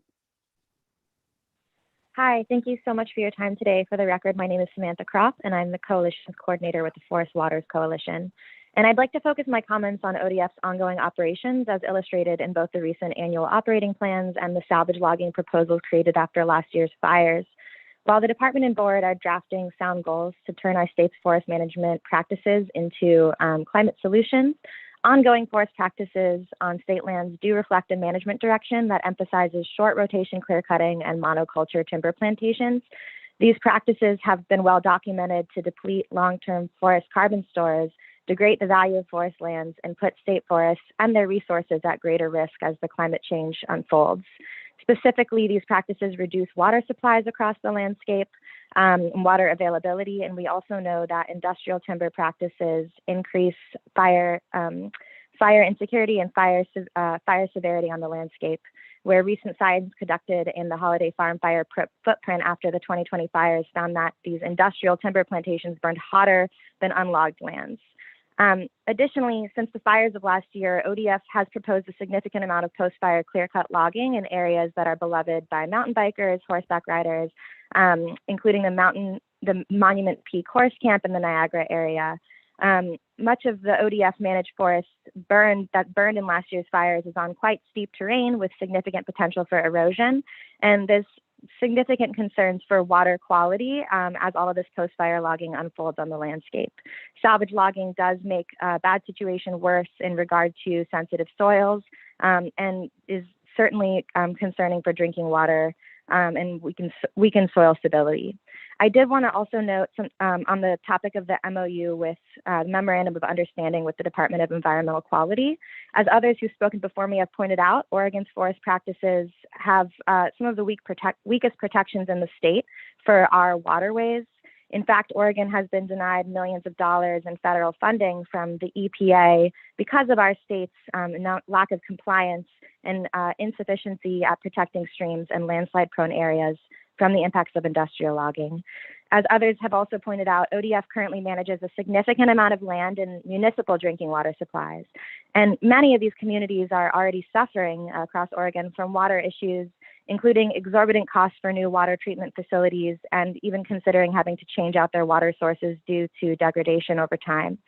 M: Hi, thank you so much for your time today. For the record, my name is Samantha Kropp, and I'm the Coalitions Coordinator with the Forest Waters Coalition. And I'd like to focus my comments on ODF's ongoing operations as illustrated in both the recent annual operating plans and the salvage logging proposals created after last year's fires. While the department and board are drafting sound goals to turn our state's forest management practices into climate solutions, ongoing forest practices on state lands do reflect a management direction that emphasizes short rotation clear cutting and monoculture timber plantations. These practices have been well documented to deplete long-term forest carbon stores, degrade the value of forest lands, and put state forests and their resources at greater risk as the climate change unfolds. Specifically, these practices reduce water supplies across the landscape, water availability, and we also know that industrial timber practices increase fire insecurity and fire severity on the landscape, where recent science conducted in the Holiday Farm fire footprint after the 2020 fires found that these industrial timber plantations burned hotter than unlogged lands. Additionally, since the fires of last year, ODF has proposed a significant amount of post-fire clear-cut logging in areas that are beloved by mountain bikers, horseback riders, including the Monument Peak Horse Camp in the Niagara area. Much of the ODF managed forests that burned in last year's fires is on quite steep terrain with significant potential for erosion, and this significant concerns for water quality as all of this post-fire logging unfolds on the landscape. Salvage logging does make a bad situation worse in regard to sensitive soils and is certainly concerning for drinking water and weaken soil stability. I did want to also note on the topic of the MOU with Memorandum of Understanding with the Department of Environmental Quality. As others who've spoken before me have pointed out, Oregon's forest practices have some of the weakest protections in the state for our waterways. In fact, Oregon has been denied millions of dollars in federal funding from the EPA because of our state's lack of compliance and insufficiency at protecting streams and landslide-prone areas from the impacts of industrial logging. As others have also pointed out, ODF currently manages a significant amount of land and municipal drinking water supplies. And many of these communities are already suffering across Oregon from water issues, including exorbitant costs for new water treatment facilities and even considering having to change out their water sources due to degradation over time.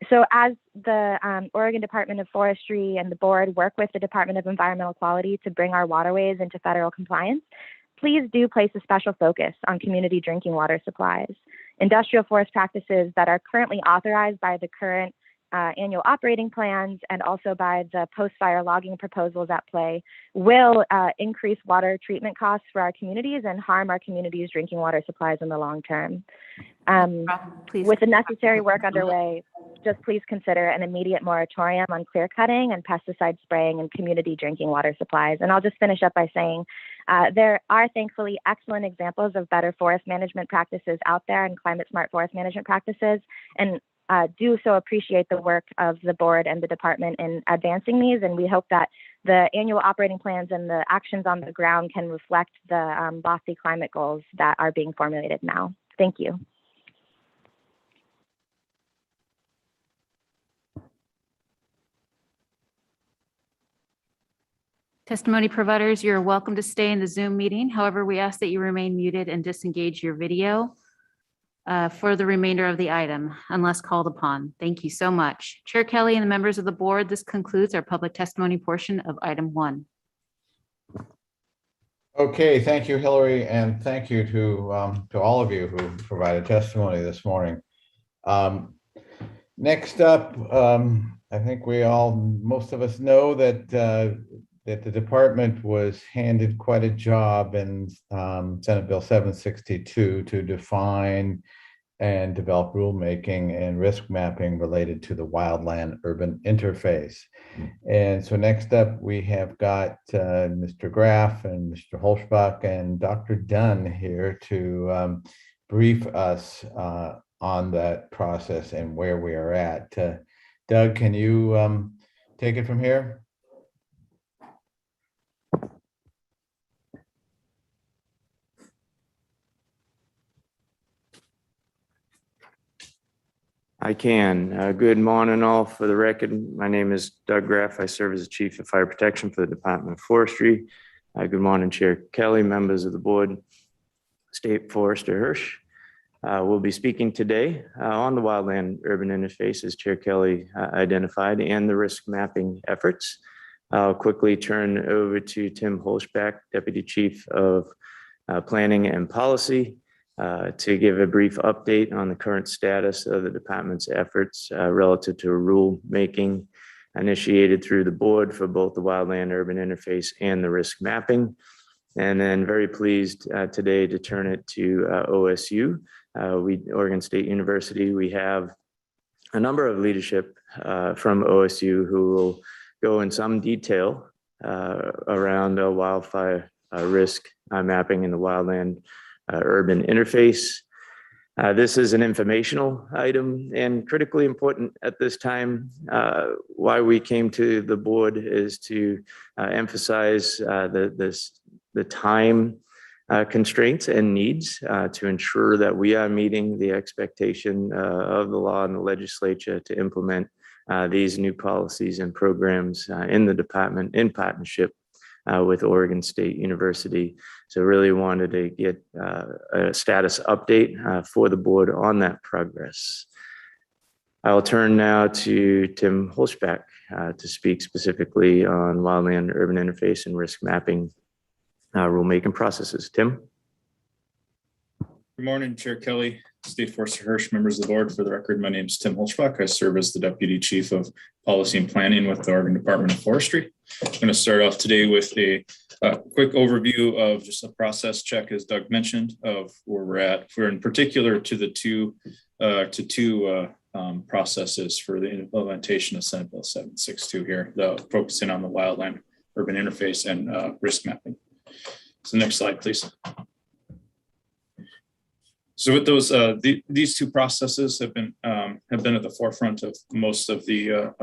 M: So as the Oregon Department of Forestry and the board work with the Department of Environmental Quality to bring our waterways into federal compliance, please do place a special focus on community drinking water supplies. Industrial forest practices that are currently authorized by the current annual operating plans and also by the post-fire logging proposals at play will increase water treatment costs for our communities and harm our communities' drinking water supplies in the long term. With the necessary work underway, just please consider an immediate moratorium on clear cutting and pesticide spraying in community drinking water supplies. And I'll just finish up by saying there are thankfully excellent examples of better forest management practices out there and climate smart forest management practices, and do so appreciate the work of the board and the department in advancing these. And we hope that the annual operating plans and the actions on the ground can reflect the lofty climate goals that are being formulated now. Thank you.
B: Testimony providers, you're welcome to stay in the Zoom meeting. However, we ask that you remain muted and disengage your video for the remainder of the item unless called upon. Thank you so much. Chair Kelly and the members of the board, this concludes our public testimony portion of item 1.
A: Okay, thank you, Hillary, and thank you to all of you who provided testimony this morning. Next up, I think most of us know that the department was handed quite a job in Senate Bill 762 to define and develop rulemaking and risk mapping related to the wildland urban interface. And so next up, we have got Mr. Graff and Mr. Holzbach and Dr. Dunn here to brief us on that process and where we are at. Doug, can you take it from here?
N: I can. Good morning, all. For the record, my name is Doug Graff. I serve as the Chief of Fire Protection for the Department of Forestry. Good morning, Chair Kelly, members of the board. State Forester Hirsch. We'll be speaking today on the wildland urban interface, as Chair Kelly identified, and the risk mapping efforts. I'll quickly turn over to Tim Holschbach, Deputy Chief of Planning and Policy, to give a brief update on the current status of the department's efforts relative to rulemaking initiated through the board for both the wildland urban interface and the risk mapping. And then very pleased today to turn it to OSU, Oregon State University. We have a number of leadership from OSU who will go in some detail around wildfire risk mapping in the wildland urban interface. This is an informational item and critically important at this time. Why we came to the board is to emphasize the time constraints and needs to ensure that we are meeting the expectation of the law and the legislature to implement these new policies and programs in the department in partnership with Oregon State University. So really wanted to get a status update for the board on that progress. I'll turn now to Tim Holschbach to speak specifically on wildland urban interface and risk mapping rulemaking processes. Tim?
O: Good morning, Chair Kelly, State Forester Hirsch, members of the board. For the record, my name is Tim Holschbach. I serve as the Deputy Chief of Policy and Planning with the Oregon Department of Forestry. I'm going to start off today with a quick overview of just a process check, as Doug mentioned, of where we're at. For in particular to the two processes for the implementation of Senate Bill 762 here, focusing on the wildland urban interface and risk mapping. So next slide, please. So with those, these two processes have been at the forefront of most of the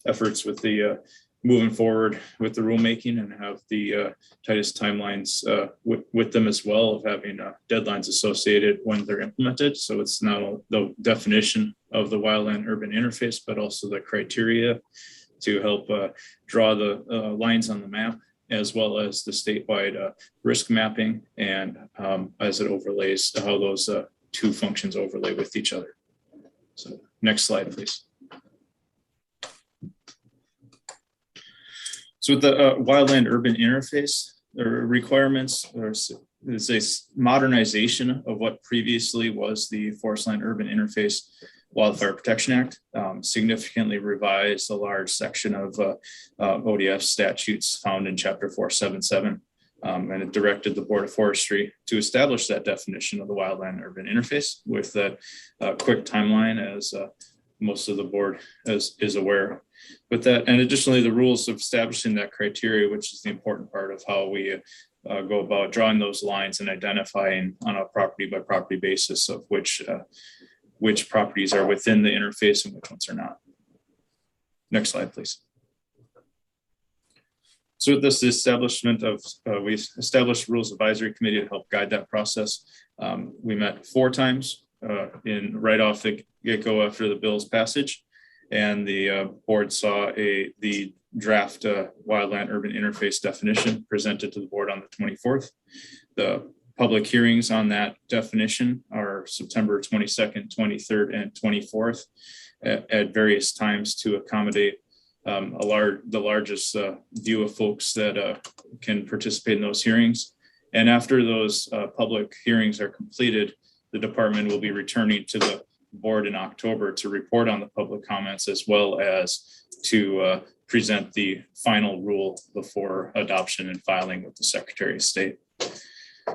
O: efforts with the moving forward with the rulemaking, and have the tightest timelines with them as well, of having deadlines associated when they're implemented. So it's not only the definition of the wildland urban interface, but also the criteria to help draw the lines on the map, as well as the statewide risk mapping, and as it overlays how those two functions overlay with each other. So next slide, please. So with the wildland urban interface, the requirements is a modernization of what previously was the Forestland Urban Interface Wildfire Protection Act, significantly revised a large section of ODF statutes found in Chapter 477, and it directed the Board of Forestry to establish that definition of the wildland urban interface with that quick timeline, as most of the board is aware. With that, and additionally, the rules of establishing that criteria, which is the important part of how we go about drawing those lines and identifying on a property by property basis of which properties are within the interface and which ones are not. Next slide, please. So with this establishment of, we established Rules Advisory Committee to help guide that process. We met 4 times right off the get-go after the bill's passage, and the board saw the draft wildland urban interface definition presented to the board on the 24th. The public hearings on that definition are September 22nd, 23rd, and 24th at various times to accommodate the largest view of folks that can participate in those hearings. And after those public hearings are completed, the department will be returning to the board in October to report on the public comments, as well as to present the final rule before adoption and filing with the Secretary of State.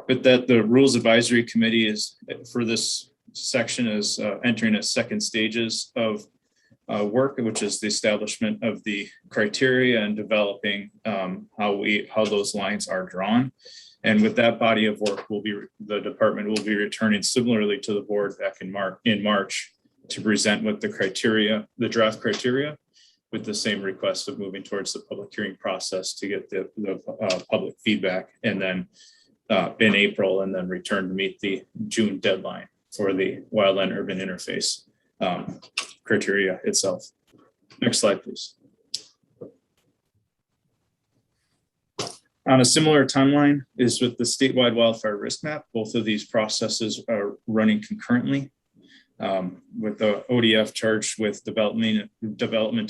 O: But that the Rules Advisory Committee is, for this section, is entering its second stages of work, which is the establishment of the criteria and developing how those lines are drawn. And with that body of work, the department will be returning similarly to the board back in March to present with the criteria, the draft criteria, with the same request of moving towards the public hearing process to get the public feedback, and then in April, and then return to meet the June deadline for the wildland urban interface criteria itself. Next slide, please. On a similar timeline is with the statewide wildfire risk map. Both of these processes are running concurrently, with the ODF charged with development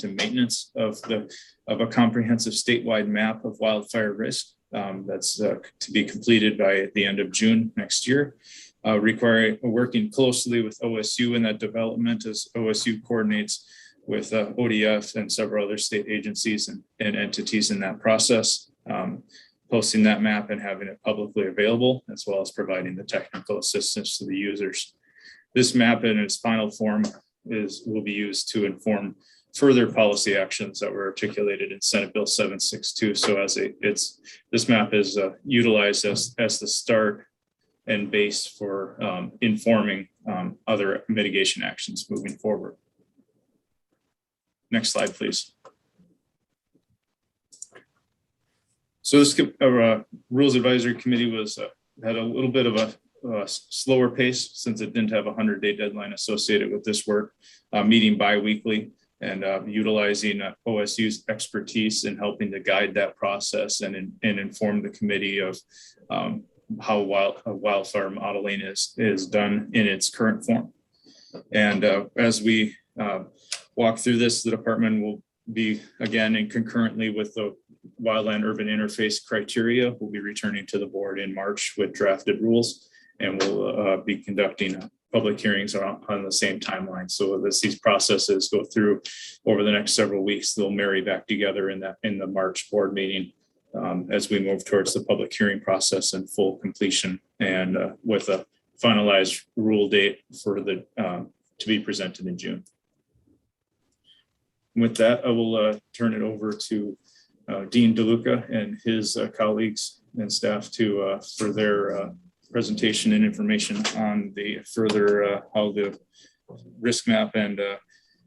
O: and maintenance of a comprehensive statewide map of wildfire risk. That's to be completed by the end of June next year, working closely with OSU in that development as OSU coordinates with ODF and several other state agencies and entities in that process, posting that map and having it publicly available, as well as providing the technical assistance to the users. This map in its final form will be used to inform further policy actions that were articulated in Senate Bill 762. So this map is utilized as the start and base for informing other mitigation actions moving forward. Next slide, please. So this Rules Advisory Committee had a little bit of a slower pace since it didn't have a 100-day deadline associated with this work, meeting bi-weekly and utilizing OSU's expertise in helping to guide that process and inform the committee of how wildfire modeling is done in its current form. And as we walk through this, the department will be, again, and concurrently with the Wildland Urban Interface criteria, we'll be returning to the board in March with drafted rules, and we'll be conducting public hearings on the same timeline. So as these processes go through over the next several weeks, they'll marry back together in the March board meeting as we move towards the public hearing process and full completion, and with a finalized rule date for to be presented in June. With that, I will turn it over to Dean DeLuca and his colleagues and staff for their presentation and information on the further how the risk map and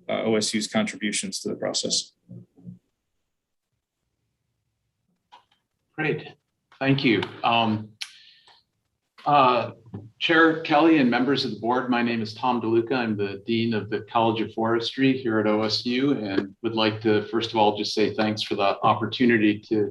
O: OSU's contributions to the process.
P: Great, thank you. Chair Kelly and members of the board, my name is Tom DeLuca. I'm the Dean of the College of Forestry here at OSU, and would like to first of all just say thanks for the opportunity to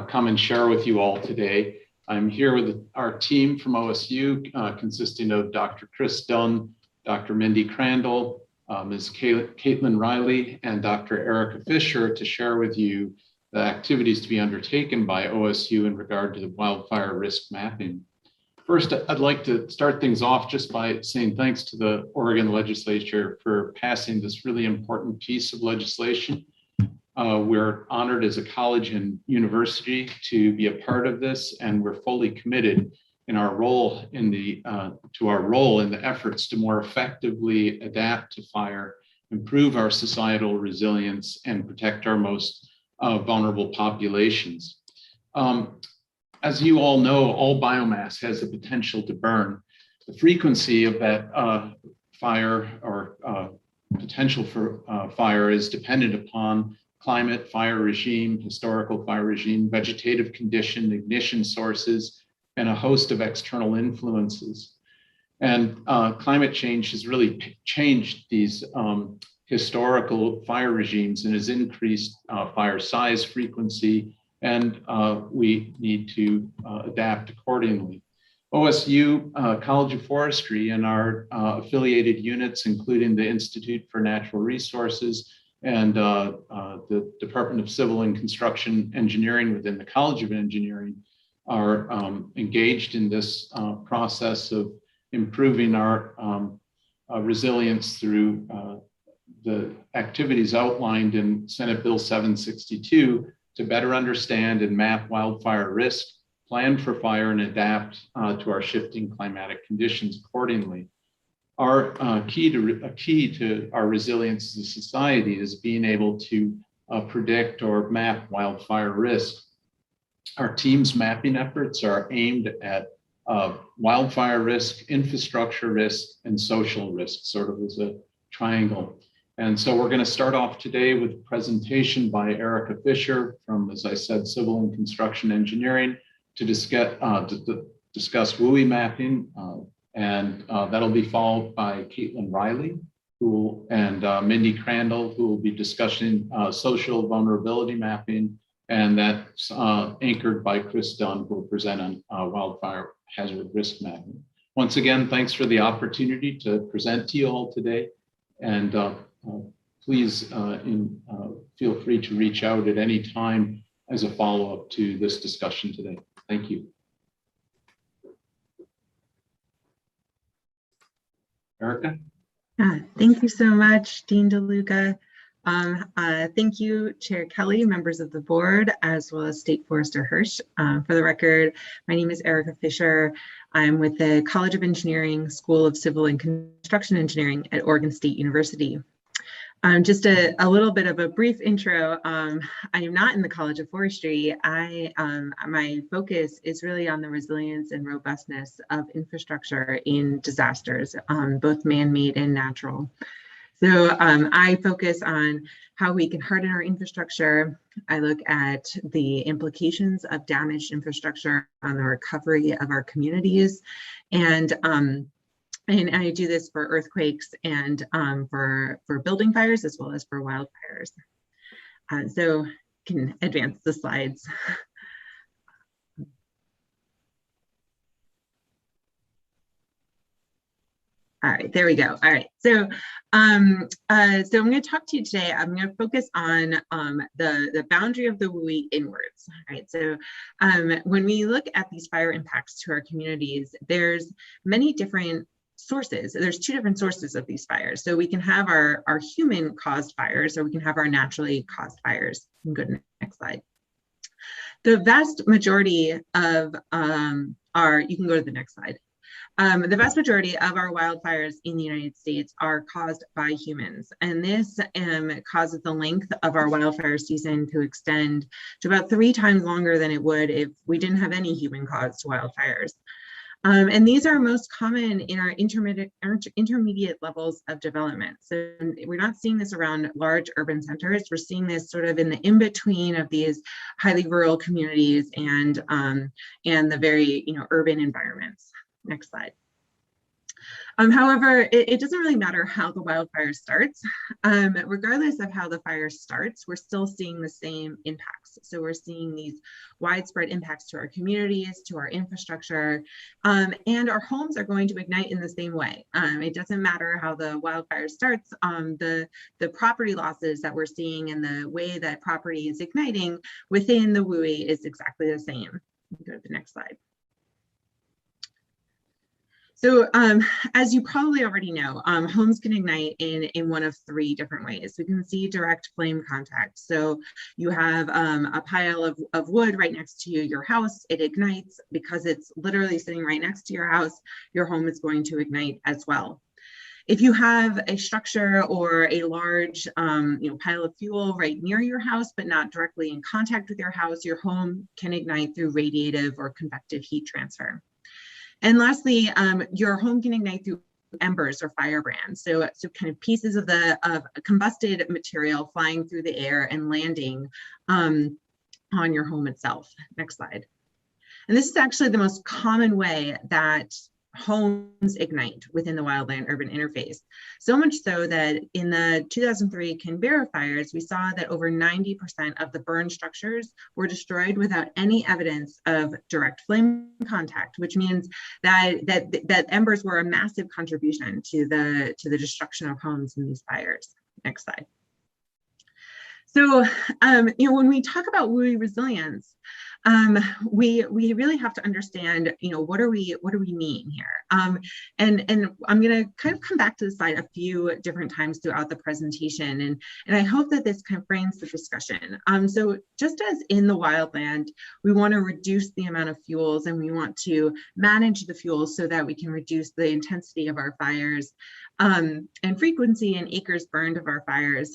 P: come and share with you all today. I'm here with our team from OSU, consisting of Dr. Chris Dunn, Dr. Mindy Crandall, Ms. Caitlin Riley, and Dr. Erica Fisher to share with you the activities to be undertaken by OSU in regard to the wildfire risk mapping. First, I'd like to start things off just by saying thanks to the Oregon legislature for passing this really important piece of legislation. We're honored as a college and university to be a part of this, and we're fully committed in our role in the efforts to more effectively adapt to fire, improve our societal resilience, and protect our most vulnerable populations. As you all know, all biomass has the potential to burn. The frequency of that fire or potential for fire is dependent upon climate, fire regime, historical fire regime, vegetative condition, ignition sources, and a host of external influences. And climate change has really changed these historical fire regimes and has increased fire size, frequency, and we need to adapt accordingly. OSU College of Forestry and our affiliated units, including the Institute for Natural Resources and the Department of Civil and Construction Engineering within the College of Engineering, are engaged in this process of improving our resilience through the activities outlined in Senate Bill 762 to better understand and map wildfire risk, plan for fire, and adapt to our shifting climatic conditions accordingly. Our key to our resilience as a society is being able to predict or map wildfire risk. Our team's mapping efforts are aimed at wildfire risk, infrastructure risk, and social risk, sort of as a triangle. And so we're going to start off today with a presentation by Erica Fisher from, as I said, Civil and Construction Engineering to discuss WUI mapping, and that'll be followed by Caitlin Riley and Mindy Crandall, who will be discussing social vulnerability mapping, And that's anchored by Chris Dunn, who will present on wildfire hazard risk mapping. Once again, thanks for the opportunity to present to you all today. And please feel free to reach out at any time as a follow-up to this discussion today. Thank you. Erica?
Q: Thank you so much, Dean DeLuca. Thank you, Chair Kelly, members of the board, as well as State Forester Hirsch. For the record, my name is Erica Fisher. I'm with the College of Engineering, School of Civil and Construction Engineering at Oregon State University. Just a little bit of a brief intro. I am not in the College of Forestry. My focus is really on the resilience and robustness of infrastructure in disasters, both man-made and natural. So I focus on how we can harden our infrastructure. I look at the implications of damaged infrastructure on the recovery of our communities, and I do this for earthquakes and for building fires as well as for wildfires. So can advance the slides. All right, there we go. All right, so I'm going to talk to you today. I'm going to focus on the boundary of the WUI inwards. All right, so when we look at these fire impacts to our communities, there's many different sources. There's two different sources of these fires. So we can have our human caused fires, or we can have our naturally caused fires. You can go to the next slide. The vast majority of you can go to the next slide. The vast majority of our wildfires in the United States are caused by humans, and this causes the length of our wildfire season to extend to about 3 times longer than it would if we didn't have any human-caused wildfires. And these are most common in our intermediate levels of development. So we're not seeing this around large urban centers. We're seeing this sort of in the in-between of these highly rural communities and the very urban environments. Next slide. However, it doesn't really matter how the wildfire starts. Regardless of how the fire starts, we're still seeing the same impacts. So we're seeing these widespread impacts to our communities, to our infrastructure, and our homes are going to ignite in the same way. It doesn't matter how the wildfire starts. The property losses that we're seeing and the way that property is igniting within the WUI is exactly the same. Go to the next slide. So as you probably already know, homes can ignite in one of 3 different ways. We can see direct flame contact. So you have a pile of wood right next to your house. It ignites because it's literally sitting right next to your house. Your home is going to ignite as well. If you have a structure or a large pile of fuel right near your house, but not directly in contact with your house, your home can ignite through radiative or convective heat transfer. And lastly, your home can ignite through embers or firebrands. So kind of pieces of combusted material flying through the air and landing on your home itself. Next slide. And this is actually the most common way that homes ignite within the wildland urban interface. So much so that in the 2003 Canberra fires, we saw that over 90% of the burned structures were destroyed without any evidence of direct flame contact, which means that embers were a massive contribution to the destruction of homes in these fires. Next slide. So, when we talk about WUI resilience, we really have to understand, what do we mean here? And I'm going to kind of come back to the slide a few different times throughout the presentation, and I hope that this kind of frames the discussion. So just as in the wildland, we want to reduce the amount of fuels and we want to manage the fuels so that we can reduce the intensity of our fires and frequency and acres burned of our fires,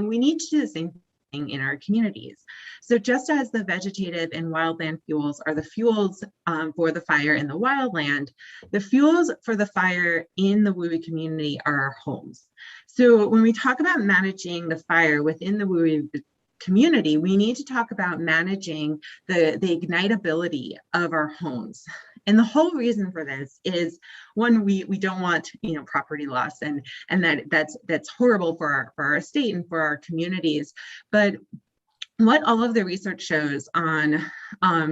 Q: we need to do the same thing in our communities. So just as the vegetative and wildland fuels are the fuels for the fire in the wildland, the fuels for the fire in the WUI community are our homes. So when we talk about managing the fire within the WUI community, we need to talk about managing the ignitability of our homes. And the whole reason for this is, one, we don't want property loss, and that's horrible for our state and for our communities. But what all of the research shows on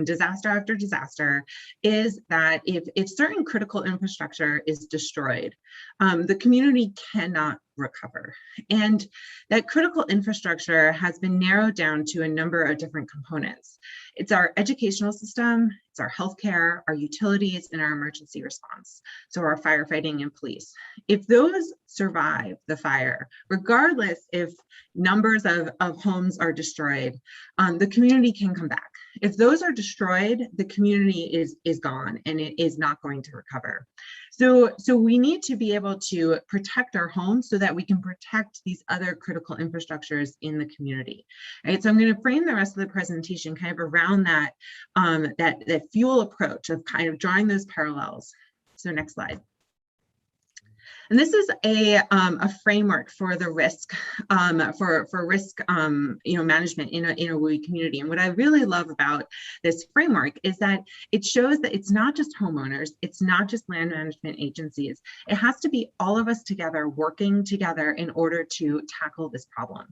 Q: disaster after disaster is that if certain critical infrastructure is destroyed, the community cannot recover. And that critical infrastructure has been narrowed down to a number of different components. It's our educational system, it's our healthcare, our utilities, and our emergency response. So our firefighting and police. If those survive the fire, regardless if numbers of homes are destroyed, the community can come back. If those are destroyed, the community is gone and it is not going to recover. So we need to be able to protect our homes so that we can protect these other critical infrastructures in the community. Right? So I'm going to frame the rest of the presentation kind of around that, that fuel approach of kind of drawing those parallels. So next slide. And this is a framework for the risk, for risk management in a WUI community. And what I really love about this framework is that it shows that it's not just homeowners, it's not just land management agencies. It has to be all of us together working together in order to tackle this problem.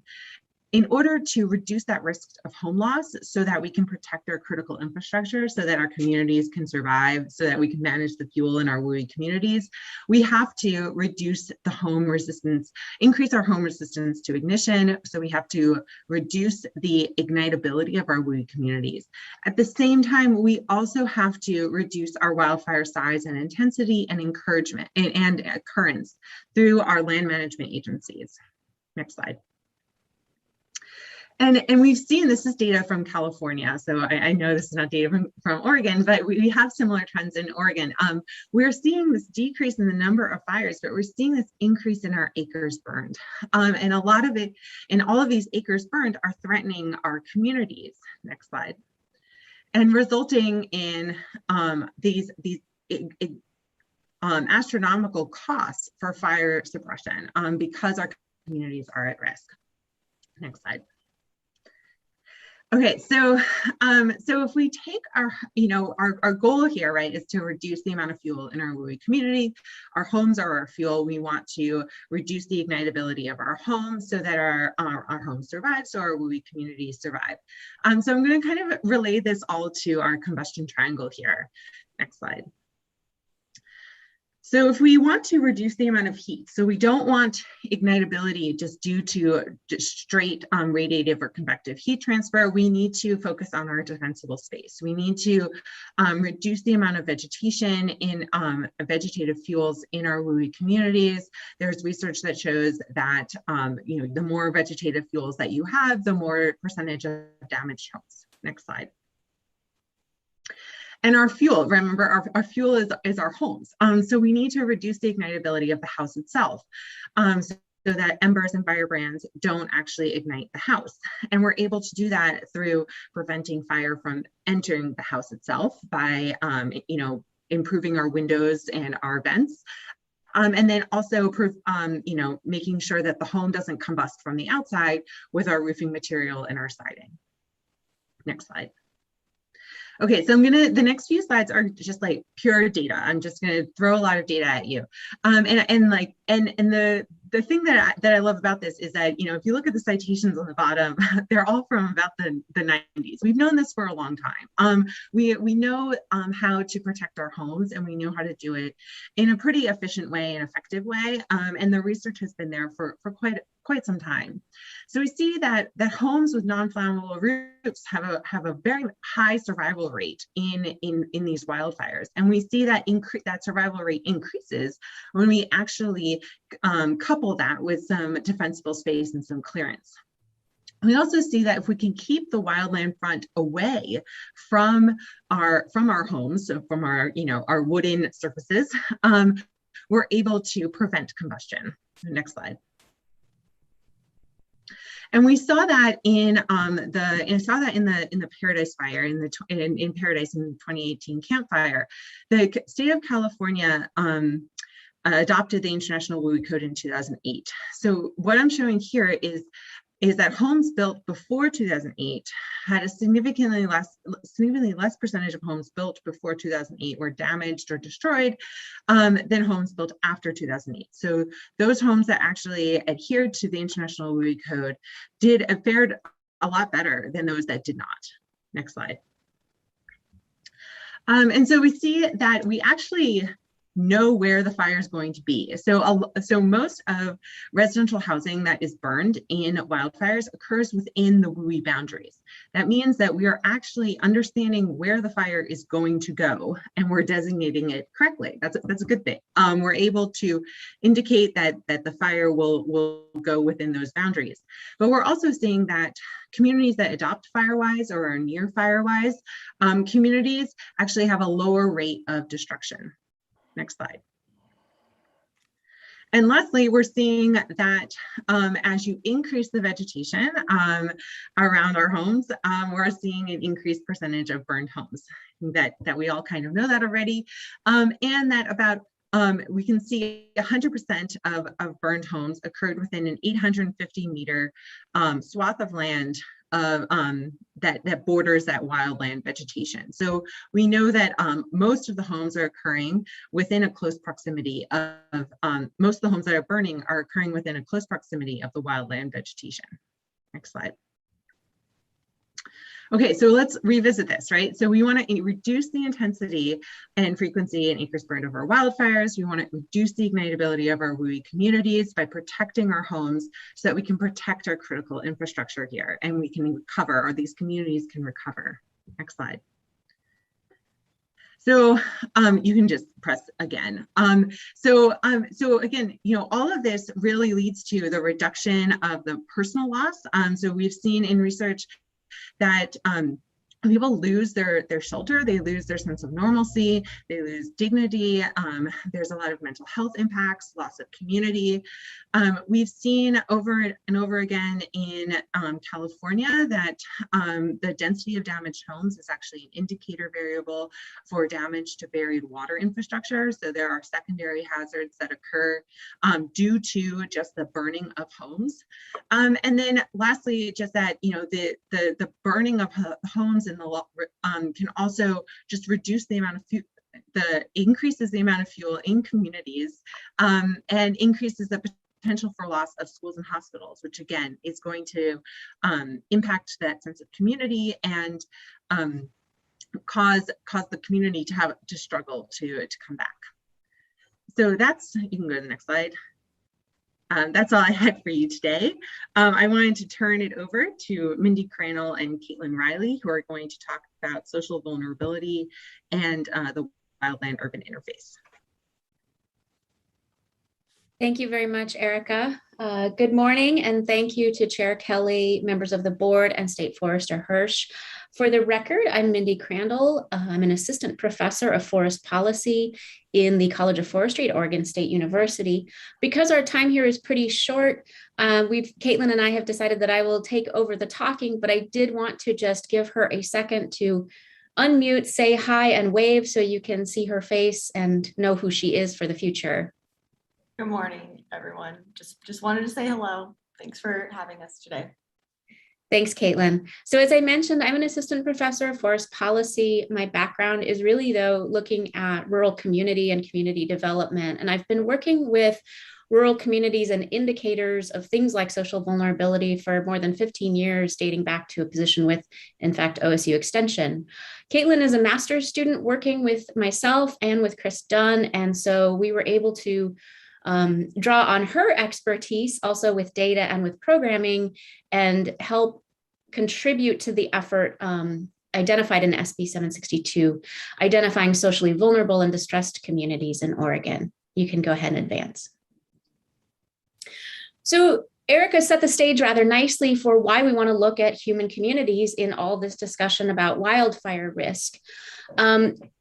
Q: In order to reduce that risk of home loss so that we can protect our critical infrastructure, so that our communities can survive, so that we can manage the fuel in our WUI communities, we have to reduce the home resistance, increase our home resistance to ignition. So we have to reduce the ignitability of our WUI communities. At the same time, we also have to reduce our wildfire size and intensity and encouragement and occurrence through our land management agencies. Next slide. And we've seen, this is data from California, so I know this is not data from Oregon, but we have similar trends in Oregon. We're seeing this decrease in the number of fires, but we're seeing this increase in our acres burned. And a lot of it, and all of these acres burned are threatening our communities. Next slide. And resulting in these astronomical costs for fire suppression because our communities are at risk. Next slide. Okay, so if we take our goal here, right, is to reduce the amount of fuel in our WUI community. Our homes are our fuel. We want to reduce the ignitability of our homes so that our homes survive, so our WUI communities survive. So I'm going to kind of relay this all to our combustion triangle here. Next slide. So if we want to reduce the amount of heat, so we don't want ignitability just due to just straight radiative or convective heat transfer, we need to focus on our defensible space. We need to reduce the amount of vegetation in vegetative fuels in our WUI communities. There's research that shows that the more vegetative fuels that you have, the more percentage of damaged homes. Next slide. And our fuel, remember, our fuel is our homes. So we need to reduce the ignitability of the house itself so that embers and firebrands don't actually ignite the house. And we're able to do that through preventing fire from entering the house itself by, improving our windows and our vents. And then also, making sure that the home doesn't combust from the outside with our roofing material and our siding. Next slide. Okay, so the next few slides are just like pure data. I'm just gonna throw a lot of data at you. The thing that I love about this is that, if you look at the citations on the bottom, they're all from about the 90s. We've known this for a long time. We know how to protect our homes, and we know how to do it in a pretty efficient way and effective way. And the research has been there for quite some time. So we see that homes with non-flammable roofs have a very high survival rate in these wildfires, and we see that that survival rate increases when we actually couple that with some defensible space and some clearance. We also see that if we can keep the wildland front away from our homes, so from our wooden surfaces, we're able to prevent combustion. Next slide. And we saw that in the Paradise Fire, in Paradise in 2018 Camp Fire. The state of California adopted the International WUI Code in 2008. So what I'm showing here is that homes built before 2008 had a significantly less percentage of homes built before 2008 were damaged or destroyed than homes built after 2008. So those homes that actually adhered to the International WUI Code fared a lot better than those that did not. Next slide. And so we see that we actually know where the fire is going to be. So most of residential housing that is burned in wildfires occurs within the WUI boundaries. That means that we are actually understanding where the fire is going to go, and we're designating it correctly. That's a good thing. We're able to indicate that the fire will go within those boundaries. But we're also seeing that communities that adopt FireWise or are near FireWise communities actually have a lower rate of destruction. Next slide. And lastly, we're seeing that as you increase the vegetation around our homes, we're seeing an increased percentage of burned homes. That we all kind of know that already, and that about we can see 100% of burned homes occurred within an 850-meter swath of land that borders that wildland vegetation. So we know that most of the homes are occurring within a close proximity of, most of the homes that are burning are occurring within a close proximity of the wildland vegetation. Next slide. Okay, so let's revisit this, right? So we want to reduce the intensity and frequency in acres burned over wildfires. We want to reduce the ignitability of our WUI communities by protecting our homes so that we can protect our critical infrastructure here and we can recover, or these communities can recover. Next slide. So you can just press again. So again, all of this really leads to the reduction of the personal loss. So we've seen in research that people lose their shelter, they lose their sense of normalcy, they lose dignity. There's a lot of mental health impacts, loss of community. We've seen over and over again in California that the density of damaged homes is actually an indicator variable for damage to buried water infrastructure. So there are secondary hazards that occur due to just the burning of homes. And then lastly, just that, the burning of homes in the can also just reduce the amount of fuel, increases the amount of fuel in communities and increases the potential for loss of schools and hospitals, which again is going to impact that sense of community and cause the community to struggle to come back. So that's, you can go to the next slide. That's all I had for you today. I wanted to turn it over to Mindy Crandall and Caitlin Riley, who are going to talk about social vulnerability and the wildland urban interface.
B: Thank you very much, Erica. Good morning, and thank you to Chair Kelly, members of the board, and State Forester Hirsch. For the record, I'm Mindy Crandall. I'm an assistant professor of forest policy in the College of Forestry at Oregon State University. Because our time here is pretty short, Caitlin and I have decided that I will take over the talking, but I did want to just give her a second to unmute, say hi, and wave so you can see her face and know who she is for the future.
R: Good morning, everyone. Just wanted to say hello. Thanks for having us today.
B: Thanks, Caitlin. So as I mentioned, I'm an assistant professor of forest policy. My background is really, though, looking at rural community and community development. And I've been working with rural communities and indicators of things like social vulnerability for more than 15 years, dating back to a position with, in fact, OSU Extension. Caitlin is a master's student working with myself and with Chris Dunn. And so we were able to draw on her expertise also with data and with programming and help contribute to the effort identified in SB 762, identifying socially vulnerable and distressed communities in Oregon. You can go ahead and advance. So Erica set the stage rather nicely for why we want to look at human communities in all this discussion about wildfire risk.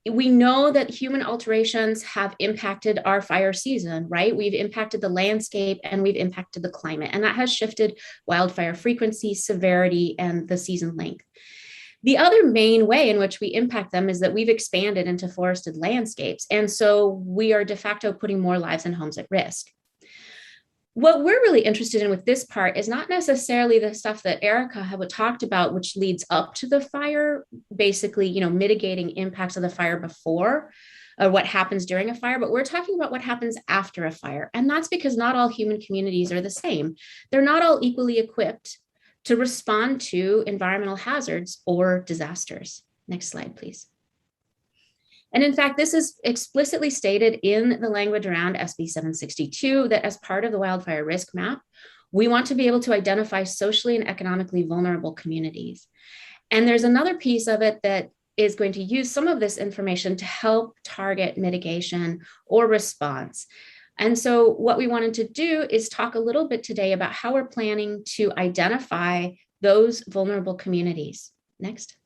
B: We know that human alterations have impacted our fire season, right? We've impacted the landscape and we've impacted the climate, and that has shifted wildfire frequency, severity, and the season length. The other main way in which we impact them is that we've expanded into forested landscapes, and so we are de facto putting more lives and homes at risk. What we're really interested in with this part is not necessarily the stuff that Erica had talked about, which leads up to the fire, basically, mitigating impacts of the fire before or what happens during a fire, but we're talking about what happens after a fire. And that's because not all human communities are the same. They're not all equally equipped
S: to respond to environmental hazards or disasters. Next slide, please. And in fact, this is explicitly stated in the language around SB 762 that as part of the wildfire risk map, we want to be able to identify socially and economically vulnerable communities. And there's another piece of it that is going to use some of this information to help target mitigation or response. And so what we wanted to do is talk a little bit today about how we're planning to identify those vulnerable communities. Next.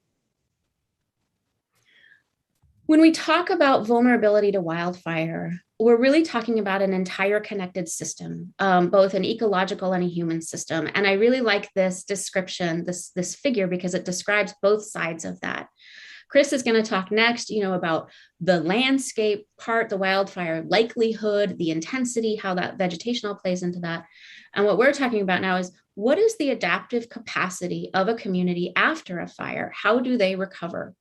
S: When we talk about vulnerability to wildfire, we're really talking about an entire connected system, both an ecological and a human system. And I really like this description, this figure, because it describes both sides of that. Chris is going to talk next, about the landscape part, the wildfire likelihood, the intensity, how that vegetation all plays into that. And what we're talking about now is what is the adaptive capacity of a community after a fire? How do they recover?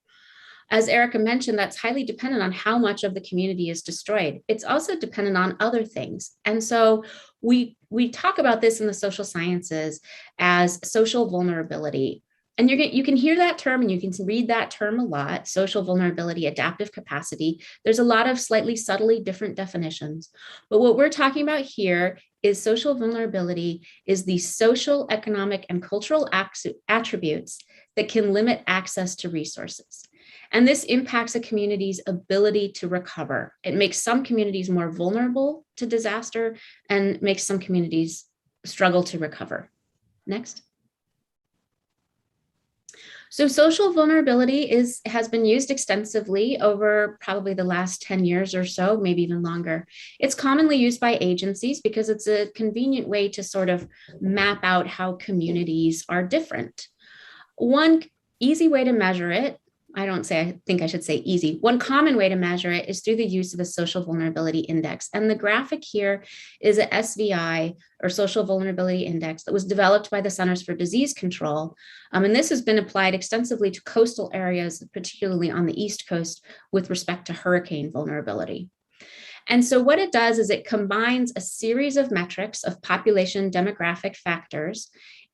S: As Erica mentioned, that's highly dependent on how much of the community is destroyed. It's also dependent on other things. And so we talk about this in the social sciences as social vulnerability. And you can hear that term and you can read that term a lot, social vulnerability, adaptive capacity. There's a lot of slightly subtly different definitions. But what we're talking about here is social vulnerability is the social, economic, and cultural attributes that can limit access to resources. And this impacts a community's ability to recover. It makes some communities more vulnerable to disaster and makes some communities struggle to recover. Next. So social vulnerability has been used extensively over probably the last 10 years or so, maybe even longer. It's commonly used by agencies because it's a convenient way to sort of map out how communities are different. One easy way to measure it, I think I should say easy. One common way to measure it is through the use of a social vulnerability index. And the graphic here is a SVI, or social vulnerability index, that was developed by the Centers for Disease Control. And this has been applied extensively to coastal areas, particularly on the East Coast, with respect to hurricane vulnerability. And so what it does is it combines a series of metrics of population demographic factors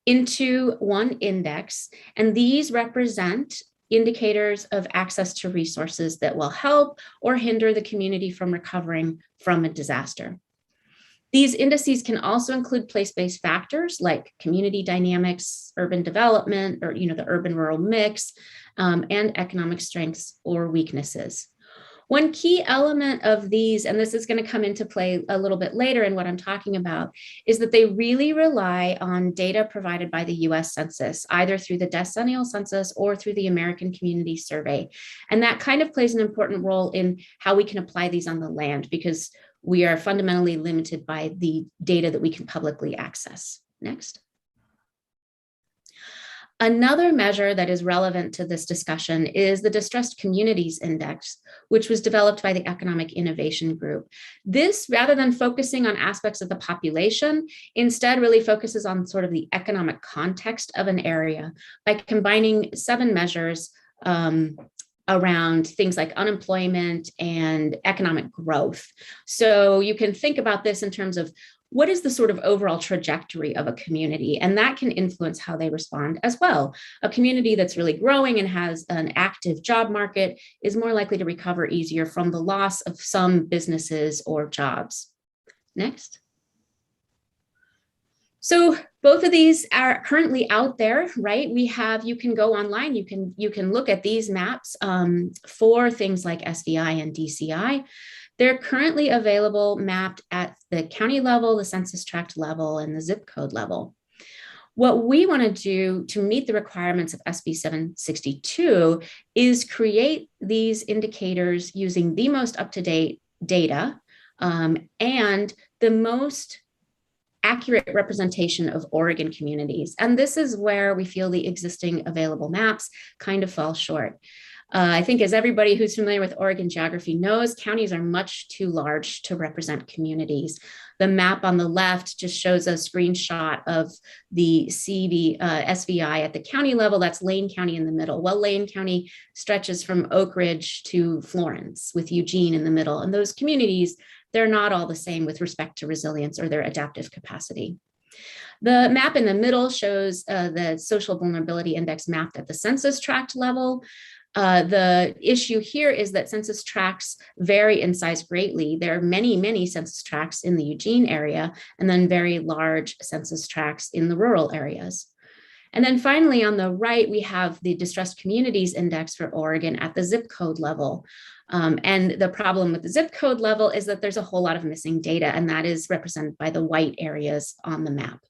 S: into one index, and these represent indicators of access to resources that will help or hinder the community from recovering from a disaster. These indices can also include place-based factors like community dynamics, urban development, or the urban-rural mix, and economic strengths or weaknesses. One key element of these, and this is going to come into play a little bit later in what I'm talking about, is that they really rely on data provided by the US Census, either through the decennial census or through the American Community Survey. And that kind of plays an important role in how we can apply these on the land, because we are fundamentally limited by the data that we can publicly access. Next. Another measure that is relevant to this discussion is the Distressed Communities Index, which was developed by the Economic Innovation Group. This, rather than focusing on aspects of the population, instead really focuses on sort of the economic context of an area by combining 7 measures around things like unemployment and economic growth. So you can think about this in terms of what is the sort of overall trajectory of a community, and that can influence how they respond as well. A community that's really growing and has an active job market is more likely to recover easier from the loss of some businesses or jobs. Next. So both of these are currently out there, right? You can go online, you can look at these maps for things like SVI and DCI. They're currently available mapped at the county level, the census tract level, and the zip code level. What we want to do to meet the requirements of SB 762 is create these indicators using the most up-to-date data and the most accurate representation of Oregon communities. And this is where we feel the existing available maps kind of fall short. I think as everybody who's familiar with Oregon geography knows, counties are much too large to represent communities. The map on the left just shows a screenshot of the SVI at the county level. That's Lane County in the middle. Well, Lane County stretches from Oak Ridge to Florence with Eugene in the middle. And those communities, they're not all the same with respect to resilience or their adaptive capacity. The map in the middle shows the social vulnerability index mapped at the census tract level. The issue here is that census tracts vary in size greatly. There are many, many census tracts in the Eugene area, and then very large census tracts in the rural areas. And then finally, on the right, we have the distressed communities index for Oregon at the zip code level. And the problem with the zip code level is that there's a whole lot of missing data, and that is represented by the white areas on the map.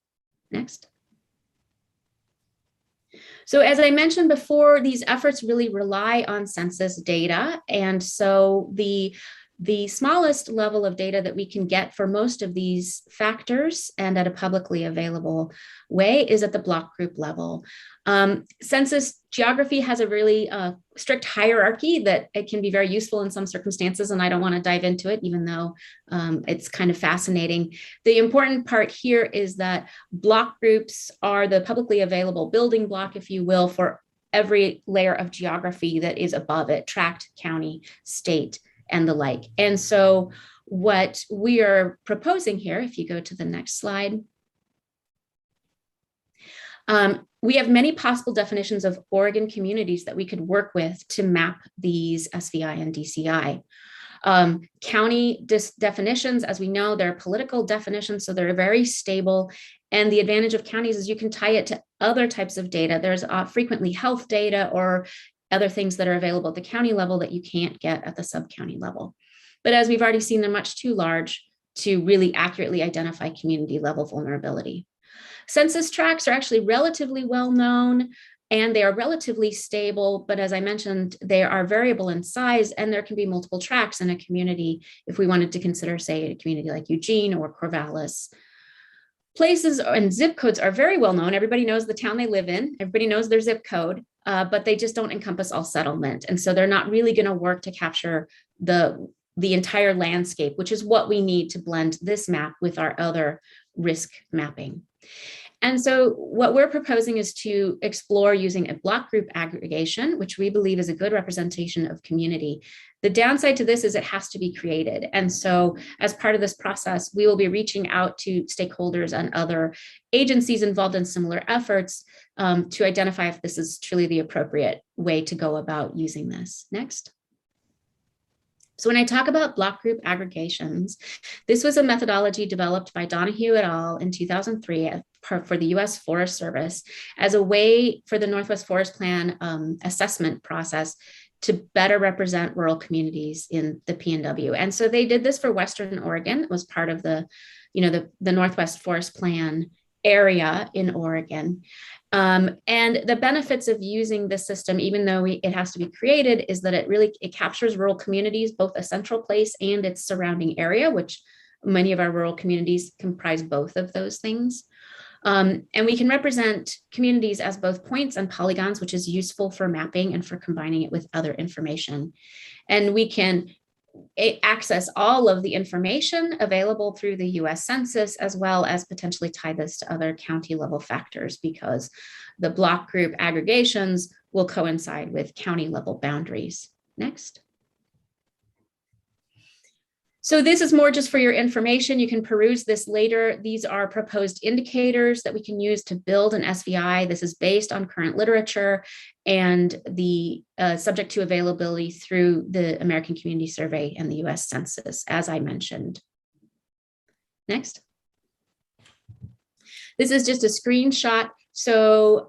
S: Next. So as I mentioned before, these efforts really rely on census data. And so the smallest level of data that we can get for most of these factors and at a publicly available way is at the block group level. Census geography has a really strict hierarchy that it can be very useful in some circumstances, and I don't want to dive into it, even though it's kind of fascinating. The important part here is that block groups are the publicly available building block, if you will, for every layer of geography that is above it, tract, county, state, and the like. And so what we are proposing here, if you go to the next slide, we have many possible definitions of Oregon communities that we could work with to map these SVI and DCI. County definitions, as we know, they're political definitions, so they're very stable. And the advantage of counties is you can tie it to other types of data. There's frequently health data or other things that are available at the county level that you can't get at the sub-county level. But as we've already seen, they're much too large to really accurately identify community level vulnerability. Census tracts are actually relatively well known and they are relatively stable, but as I mentioned, they are variable in size and there can be multiple tracts in a community if we wanted to consider, say, a community like Eugene or Corvallis. Places and zip codes are very well known. Everybody knows the town they live in, everybody knows their zip code, but they just don't encompass all settlement. And so they're not really going to work to capture the entire landscape, which is what we need to blend this map with our other risk mapping. And so what we're proposing is to explore using a block group aggregation, which we believe is a good representation of community. The downside to this is it has to be created. And so as part of this process, we will be reaching out to stakeholders and other agencies involved in similar efforts to identify if this is truly the appropriate way to go about using this. Next. So when I talk about block group aggregations, this was a methodology developed by Donahue et al. In 2003 for the US Forest Service as a way for the Northwest Forest Plan assessment process to better represent rural communities in the PNW. And so they did this for Western Oregon. It was part of the Northwest Forest Plan area in Oregon. And the benefits of using this system, even though it has to be created, is that it captures rural communities, both a central place and its surrounding area, which many of our rural communities comprise both of those things. And we can represent communities as both points and polygons, which is useful for mapping and for combining it with other information. And we can access all of the information available through the US Census, as well as potentially tie this to other county level factors, because the block group aggregations will coincide with county level boundaries. Next. So this is more just for your information. You can peruse this later. These are proposed indicators that we can use to build an SVI. This is based on current literature and the subject to availability through the American Community Survey and the US Census, as I mentioned. Next. This is just a screenshot. So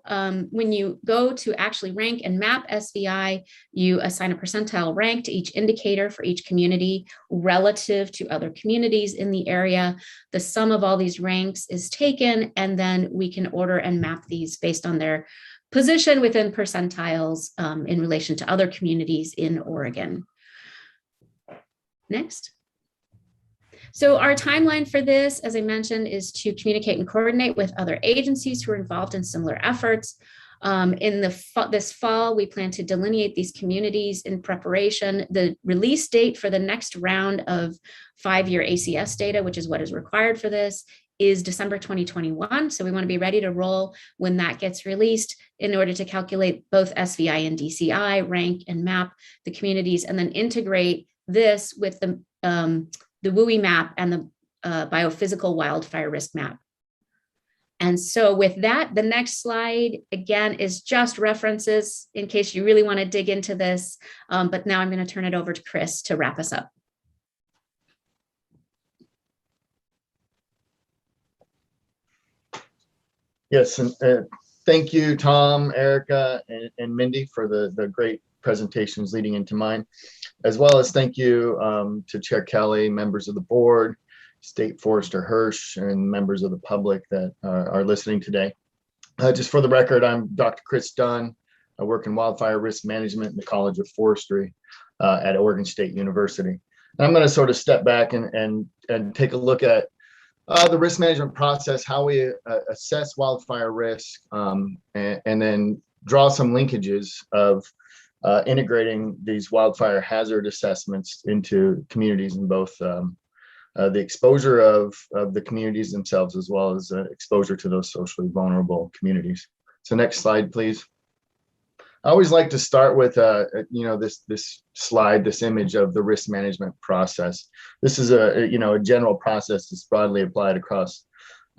S: when you go to actually rank and map SVI, you assign a percentile rank to each indicator for each community relative to other communities in the area. The sum of all these ranks is taken, and then we can order and map these based on their position within percentiles in relation to other communities in Oregon. Next. So our timeline for this, as I mentioned, is to communicate and coordinate with other agencies who are involved in similar efforts. This fall, we plan to delineate these communities in preparation. The release date for the next round of 5-year ACS data, which is what is required for this, is December 2021. So we want to be ready to roll when that gets released in order to calculate both SVI and DCI, rank and map the communities, and then integrate this with the WUI map and the biophysical wildfire risk map. And so with that, the next slide, again, is just references in case you really want to dig into this. But now I'm going to turn it over to Chris to wrap us up.
T: Yes, and thank you, Tom, Erica, and Mindy for the great presentations leading into mine, as well as thank you to Chair Kelly, members of the board, State Forester Hirsch, and members of the public that are listening today. Just for the record, I'm Dr. Chris Dunn. I work in wildfire risk management in the College of Forestry at Oregon State University. And I'm going to sort of step back and take a look at the risk management process, how we assess wildfire risk, and then draw some linkages of integrating these wildfire hazard assessments into communities in both the exposure of the communities themselves, as well as exposure to those socially vulnerable communities. So next slide, please. I always like to start with, this slide, this image of the risk management process. This is a general process that's broadly applied across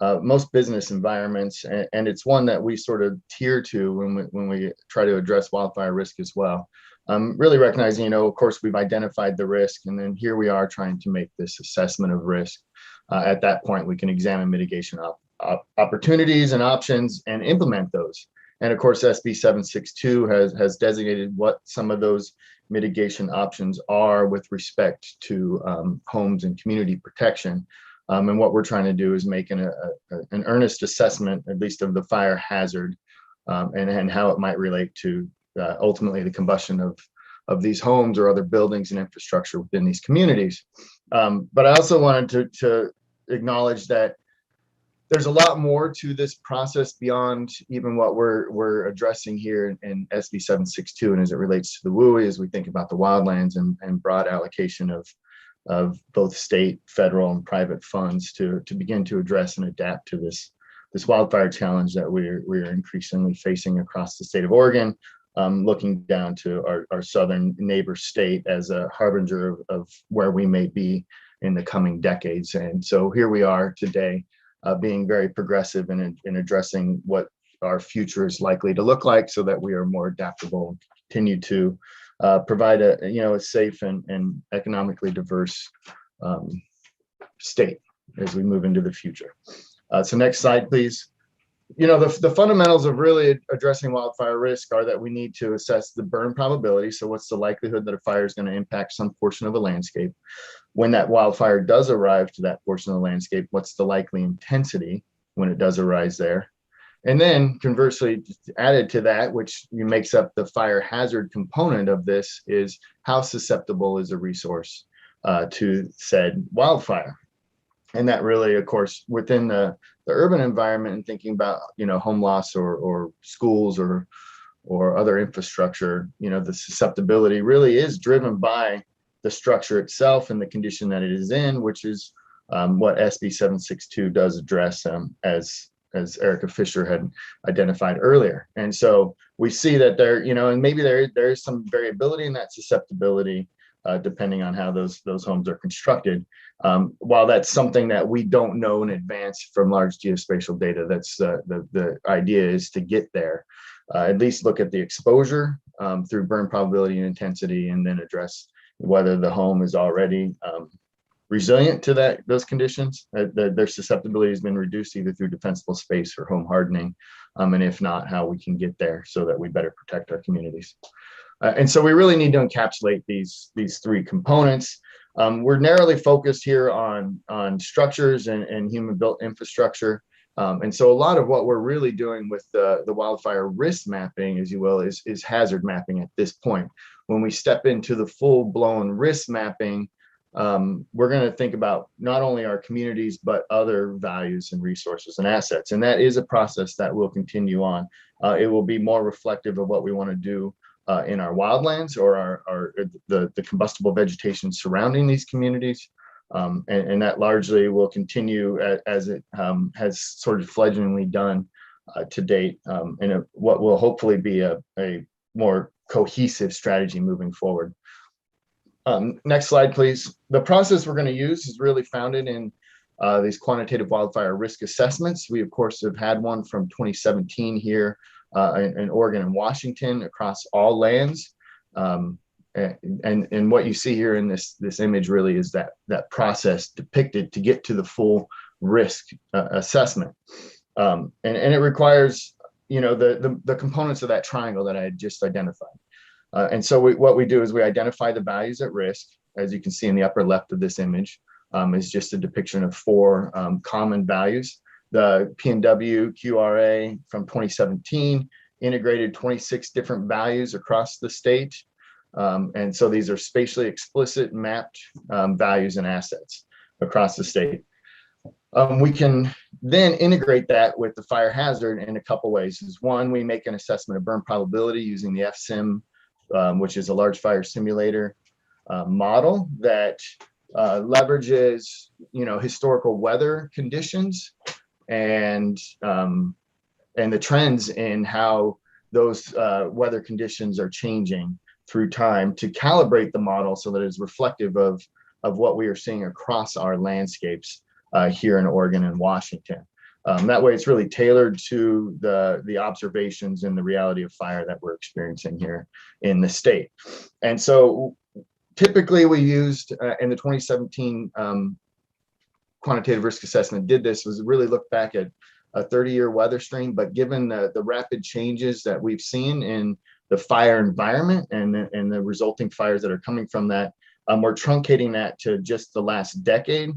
T: most business environments, and it's one that we sort of tier to when we try to address wildfire risk as well. Really recognizing, of course, we've identified the risk, and then here we are trying to make this assessment of risk. At that point, we can examine mitigation opportunities and options and implement those. And of course, SB 762 has designated what some of those mitigation options are with respect to homes and community protection. And what we're trying to do is make an earnest assessment, at least of the fire hazard and how it might relate to ultimately the combustion of these homes or other buildings and infrastructure within these communities. But I also wanted to acknowledge that there's a lot more to this process beyond even what we're addressing here in SB 762, and as it relates to the WUI, as we think about the wildlands and broad allocation of both state, federal, and private funds to begin to address and adapt to this wildfire challenge that we're increasingly facing across the state of Oregon, looking down to our southern neighbor state as a harbinger of where we may be in the coming decades. And so here we are today, being very progressive in addressing what our future is likely to look like, so that we are more adaptable and continue to provide a safe and economically diverse state as we move into the future. So next slide, please. The fundamentals of really addressing wildfire risk are that we need to assess the burn probability. So what's the likelihood that a fire is going to impact some portion of a landscape? When that wildfire does arrive to that portion of the landscape, what's the likely intensity when it does arise there? And then conversely, added to that, which makes up the fire hazard component of this, is how susceptible is a resource to said wildfire? And that really, of course, within the urban environment and thinking about, home loss or schools or other infrastructure, the susceptibility really is driven by the structure itself and the condition that it is in, which is what SB 762 does address, as Erica Fisher had identified earlier. And so we see that there, and maybe there is some variability in that susceptibility, depending on how those homes are constructed. While that's something that we don't know in advance from large geospatial data, that's the idea is to get there, at least look at the exposure through burn probability and intensity, and then address whether the home is already resilient to those conditions. Their susceptibility has been reduced either through defensible space or home hardening, and if not, how we can get there so that we better protect our communities. And so we really need to encapsulate these three components. We're narrowly focused here on structures and human-built infrastructure. And so a lot of what we're really doing with the wildfire risk mapping, as you will, is hazard mapping at this point. When we step into the full-blown risk mapping, we're going to think about not only our communities, but other values and resources and assets. And that is a process that will continue on. It will be more reflective of what we want to do in our wildlands or the combustible vegetation surrounding these communities. And that largely will continue as it has sort of fledglingly done to date, in what will hopefully be a more cohesive strategy moving forward. Next slide, please. The process we're going to use is really founded in these quantitative wildfire risk assessments. We, of course, have had one from 2017 here in Oregon and Washington across all lands. And what you see here in this image really is that process depicted to get to the full risk assessment. And it requires, the components of that triangle that I had just identified. And so what we do is we identify the values at risk. As you can see in the upper left of this image, is just a depiction of 4 common values. The P&W QRA from 2017 integrated 26 different values across the state. And so these are spatially explicit mapped values and assets across the state. We can then integrate that with the fire hazard in a couple ways. One, we make an assessment of burn probability using the FSIM, which is a large fire simulator model that leverages, historical weather conditions and the trends in how those weather conditions are changing through time to calibrate the model so that it's reflective of what we are seeing across our landscapes here in Oregon and Washington. That way it's really tailored to the observations and the reality of fire that we're experiencing here in the state. And so typically we used in the 2017 quantitative risk assessment did this was really look back at a 30-year weather stream, but given the rapid changes that we've seen in the fire environment and the resulting fires that are coming from that, we're truncating that to just the last decade.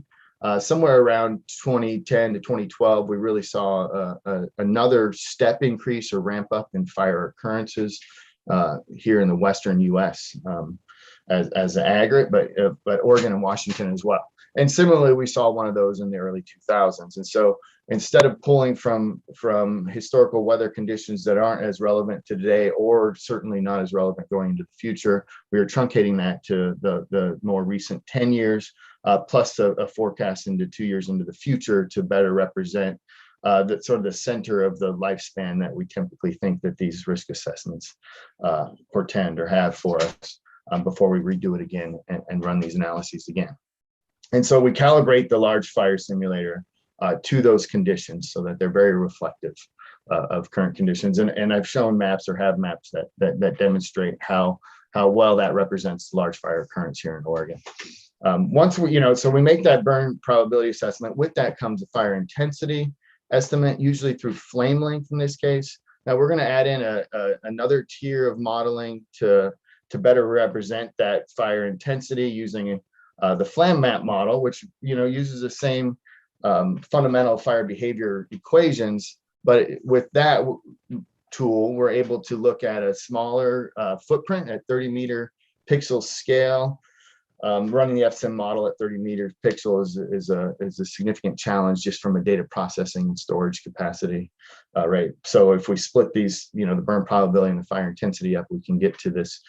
T: Somewhere around 2010 to 2012, we really saw another step increase or ramp up in fire occurrences here in the Western U.S. As an aggregate, but Oregon and Washington as well. And similarly, we saw one of those in the early 2000s. And so instead of pulling from historical weather conditions that aren't as relevant to today, or certainly not as relevant going into the future, we are truncating that to the more recent 10 years, plus a forecast into 2 years into the future to better represent the sort of the center of the lifespan that we typically think that these risk assessments portend or have for us before we redo it again and run these analyses again. And so we calibrate the large fire simulator to those conditions so that they're very reflective of current conditions. And I've shown maps or have maps that demonstrate how well that represents large fire occurrence here in Oregon. Once we, so we make that burn probability assessment. With that comes a fire intensity estimate, usually through flame length in this case. Now we're going to add in another tier of modeling to better represent that fire intensity using the FLAM map model, which uses the same fundamental fire behavior equations, but with that tool, we're able to look at a smaller footprint at 30-meter pixel scale. Running the FSIM model at 30 meters pixel is a significant challenge just from a data processing and storage capacity, right? So if we split these, the burn probability and the fire intensity up, we can get to this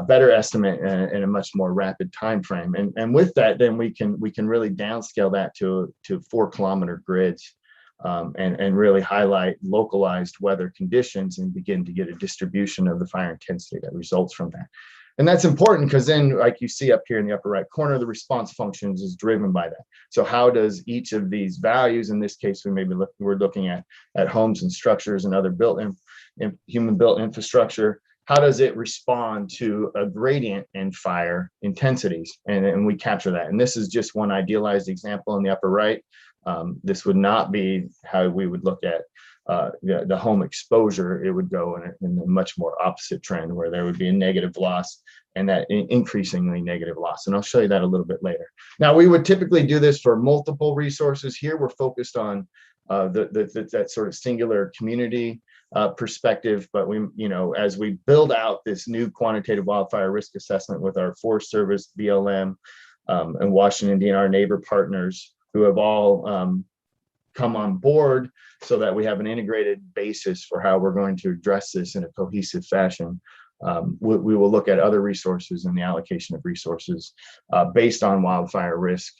T: better estimate in a much more rapid time frame. And with that, then we can really downscale that to 4-kilometer grids and really highlight localized weather conditions and begin to get a distribution of the fire intensity that results from that. And that's important because then, like you see up here in the upper right corner, the response functions is driven by that. So how does each of these values, in this case, we're looking at homes and structures and other human built infrastructure, how does it respond to a gradient in fire intensities? And we capture that. And this is just one idealized example in the upper right. This would not be how we would look at the home exposure. It would go in a much more opposite trend where there would be a negative loss and that increasingly negative loss. And I'll show you that a little bit later. Now, we would typically do this for multiple resources. Here, we're focused on that sort of singular community perspective. But as we build out this new quantitative wildfire risk assessment with our Forest Service, BLM, and Washington DNR neighbor partners who have all come on board so that we have an integrated basis for how we're going to address this in a cohesive fashion. We will look at other resources and the allocation of resources based on wildfire risk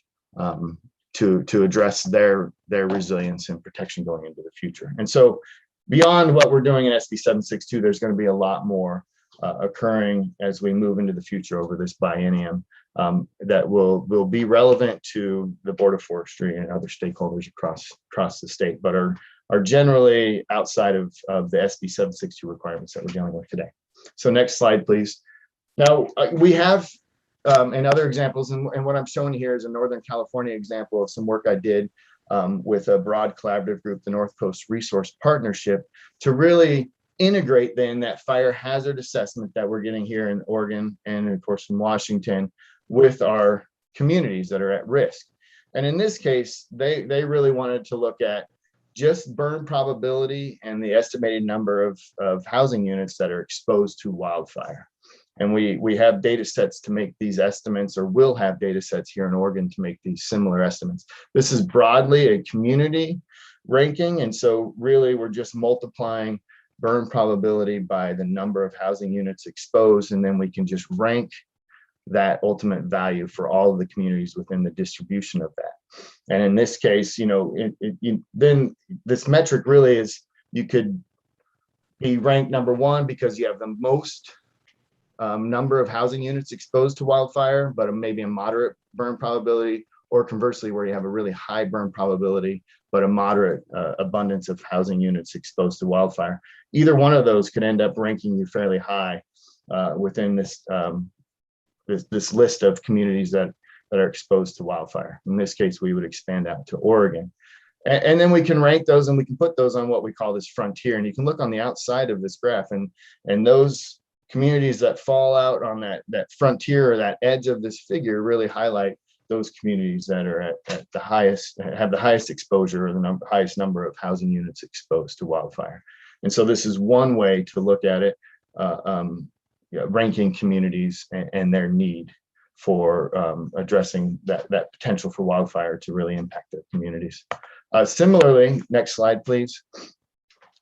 T: to address their resilience and protection going into the future. And so beyond what we're doing in SB 762, there's going to be a lot more occurring as we move into the future over this biennium that will be relevant to the Board of Forestry and other stakeholders across the state, but are generally outside of the SB 762 requirements that we're dealing with today. So next slide, please. Now we have and other examples, and what I'm showing here is a Northern California example of some work I did with a broad collaborative group, the North Coast Resource Partnership, to really integrate then that fire hazard assessment that we're getting here in Oregon and of course in Washington with our communities that are at risk. And in this case, they really wanted to look at just burn probability and the estimated number of housing units that are exposed to wildfire. And we have data sets to make these estimates, or will have data sets here in Oregon to make these similar estimates. This is broadly a community ranking. And so really we're just multiplying burn probability by the number of housing units exposed, and then we can just rank that ultimate value for all of the communities within the distribution of that. And in this case, then this metric really is, you could be ranked number one because you have the most number of housing units exposed to wildfire, but maybe a moderate burn probability, or conversely, where you have a really high burn probability, but a moderate abundance of housing units exposed to wildfire. Either one of those could end up ranking you fairly high within this this list of communities that are exposed to wildfire. In this case, we would expand out to Oregon. And then we can rank those, and we can put those on what we call this frontier. And you can look on the outside of this graph, and those communities that fall out on that frontier, or that edge of this figure, really highlight those communities that are at the highest, have the highest exposure, or the highest number of housing units exposed to wildfire. And so this is one way to look at it, ranking communities and their need for addressing that potential for wildfire to really impact their communities. Similarly, next slide, please.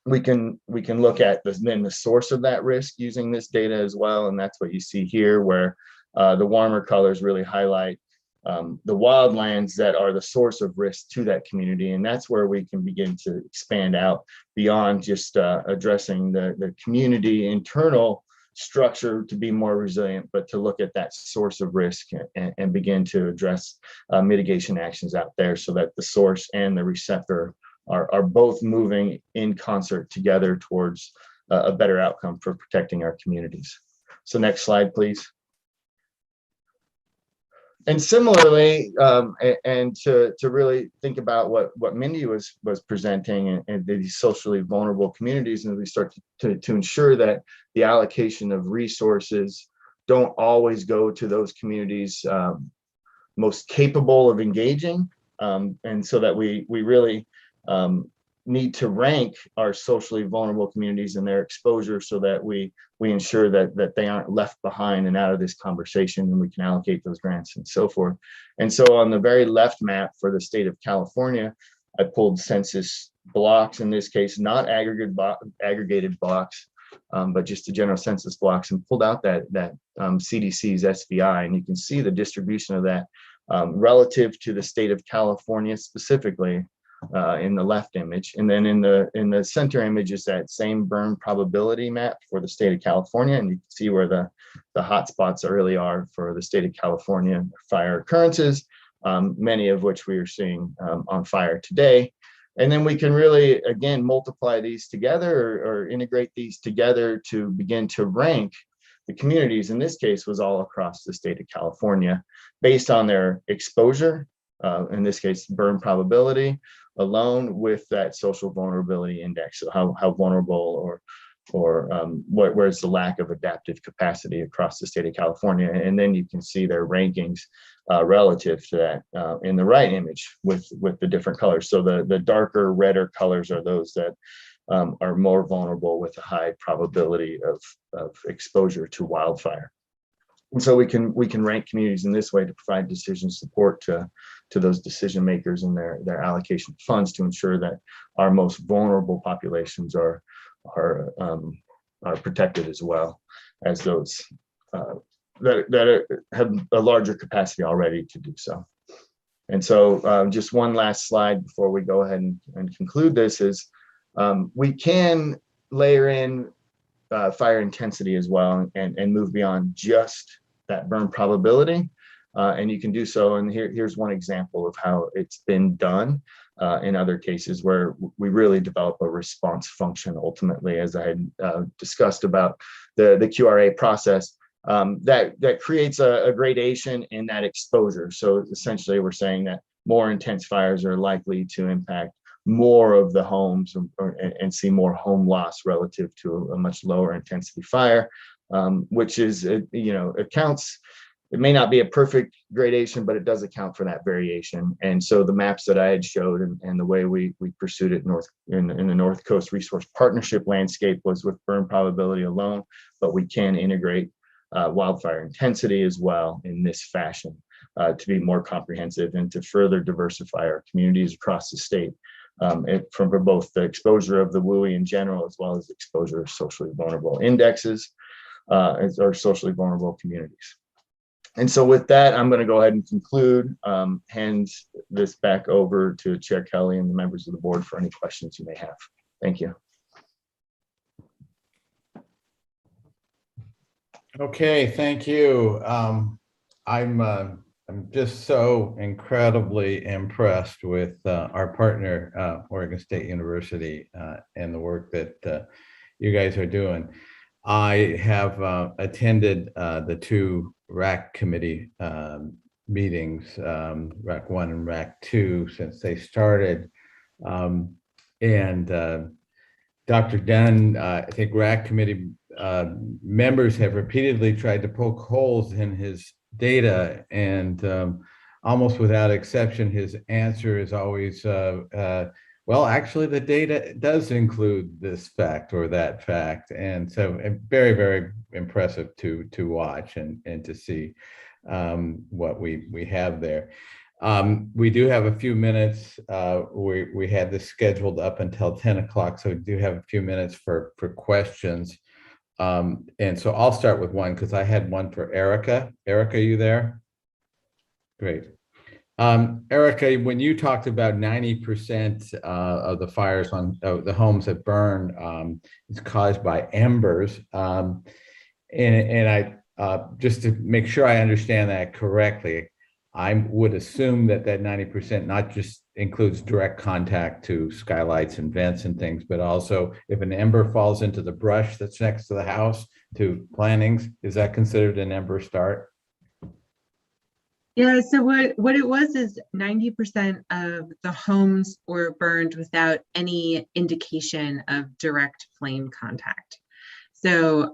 T: We can look at the source of that risk using this data as well, and that's what you see here, where the warmer colors really highlight the wildlands that are the source of risk to that community. And that's where we can begin to expand out beyond just addressing the community internal structure to be more resilient, but to look at that source of risk and begin to address mitigation actions out there, so that the source and the receptor are both moving in concert together towards a better outcome for protecting our communities. So next slide, please. And similarly, and to really think about what Mindy was presenting, and these socially vulnerable communities, and we start to ensure that the allocation of resources don't always go to those communities most capable of engaging, and so that we really need to rank our socially vulnerable communities and their exposure, so that we ensure that they aren't left behind and out of this conversation, and we can allocate those grants and so forth. And so on the very left map for the state of California, I pulled census blocks, in this case, not aggregated blocks, but just the general census blocks, and pulled out that CDC's SVI, and you can see the distribution of that relative to the state of California specifically, in the left image. And then in the center image is that same burn probability map for the state of California, and you can see where the hot spots really are for the state of California fire occurrences, many of which we are seeing on fire today. And then we can really, again, multiply these together, or integrate these together to begin to rank the communities. In this case, was all across the state of California based on their exposure, in this case, burn probability, alone with that social vulnerability index. So how vulnerable or where's the lack of adaptive capacity across the state of California. And then you can see their rankings relative to that in the right image with the different colors. So the darker, redder colors are those that are more vulnerable with a high probability of exposure to wildfire. And so we can rank communities in this way to provide decision support to those decision makers and their allocation of funds, to ensure that our most vulnerable populations are protected, as well as those that have a larger capacity already to do so. And so just one last slide before we go ahead and conclude this is, we can layer in fire intensity as well, and move beyond just that burn probability And you can do so. And here's one example of how it's been done in other cases where we really develop a response function ultimately, as I had discussed about the QRA process. That creates a gradation in that exposure. So essentially, we're saying that more intense fires are likely to impact more of the homes and see more home loss relative to a much lower intensity fire, which is, accounts. It may not be a perfect gradation, but it does account for that variation. And so the maps that I had showed and the way we pursued it in the North Coast Resource Partnership landscape was with burn probability alone, but we can integrate wildfire intensity as well in this fashion to be more comprehensive and to further diversify our communities across the state from both the exposure of the WUI in general, as well as exposure of socially vulnerable indexes or socially vulnerable communities. And so with that, I'm going to go ahead and conclude, hand this back over to Chair Kelly and the members of the board for any questions you may have. Thank you.
A: Okay, thank you. I'm just so incredibly impressed with our partner, Oregon State University, and the work that you guys are doing. I have attended the two RAC committee meetings, RAC 1 and RAC 2, since they started. And Dr. Dunn, I think RAC committee members have repeatedly tried to poke holes in his data, and almost without exception, his answer is always, well, actually, the data does include this fact or that fact. And so very, very impressive to watch and to see what we have there. We do have a few minutes. We had this scheduled up until 10 o'clock, so we do have a few minutes for questions. And so I'll start with one because I had one for Erica. Erica, are you there? Great. Erica, when you talked about 90% of the fires on the homes that burn is caused by embers, and I just to make sure I understand that correctly, I would assume that 90% not just includes direct contact to skylights and vents and things, but also if an ember falls into the brush that's next to the house, to plantings, is that considered an ember start?
Q: Yeah, so what it was is 90% of the homes were burned without any indication of direct flame contact. So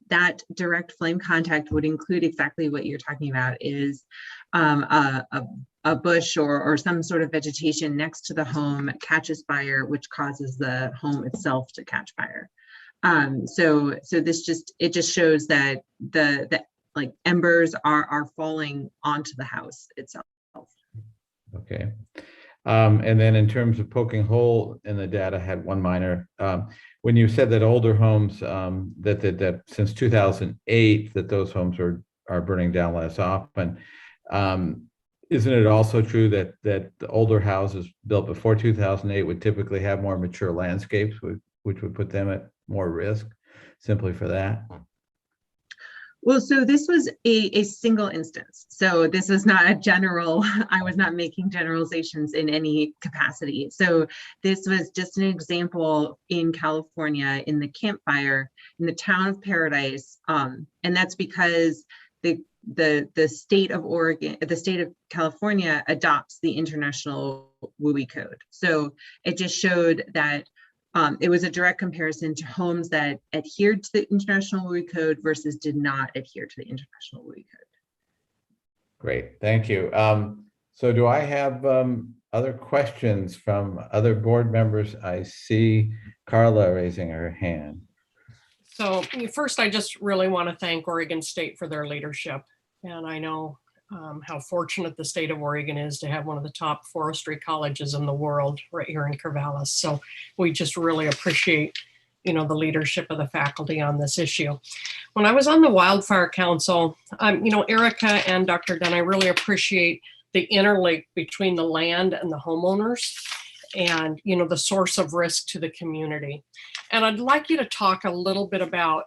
Q: that direct flame contact would include exactly what you're talking about, is a bush or some sort of vegetation next to the home catches fire, which causes the home itself to catch fire. So this just shows that the like embers are falling onto the house itself.
A: Okay. And then in terms of poking hole in the data, had one minor. When you said that older homes, that since 2008, that those homes are burning down less often, isn't it also true that the older houses built before 2008 would typically have more mature landscapes, which would put them at more risk simply for that?
Q: Well, so this was a single instance. So this is not a general, I was not making generalizations in any capacity. So this was just an example in California in the Camp Fire in the town of Paradise. And that's because the state of Oregon, the state of California adopts the international WUI code. So it just showed that it was a direct comparison to homes that adhered to the international WUI code versus did not adhere to the international WUI code.
A: Great, thank you. So do I have other questions from other board members? I see Carla raising her hand.
U: So first, I just really want to thank Oregon State for their leadership. And I know how fortunate the state of Oregon is to have one of the top forestry colleges in the world right here in Corvallis. So we just really appreciate, the leadership of the faculty on this issue. When I was on the Wildfire Council, Erica and Dr. Dunn, I really appreciate the interlink between the land and the homeowners and, the source of risk to the community. And I'd like you to talk a little bit about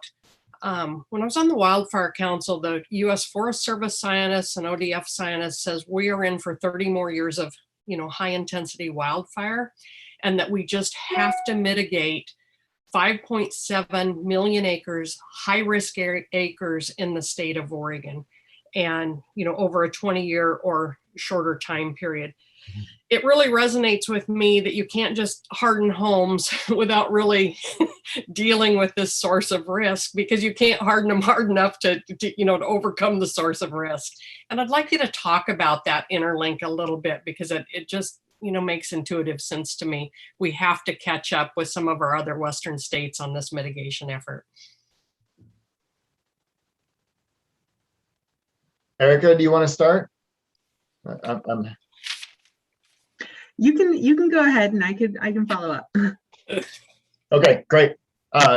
U: When I was on the Wildfire Council, the U.S. Forest Service scientists and ODF scientists says we are in for 30 more years of, high intensity wildfire, and that we just have to mitigate 5.7 million acres, high risk acres in the state of Oregon, and, over a 20-year or shorter time period. It really resonates with me that you can't just harden homes without really dealing with this source of risk, because you can't harden them hard enough to overcome the source of risk. And I'd like you to talk about that interlink a little bit, because it just, makes intuitive sense to me. We have to catch up with some of our other Western states on this mitigation effort.
T: Erica, do you want to start?
Q: You can go ahead, and I can follow up.
T: Okay, great.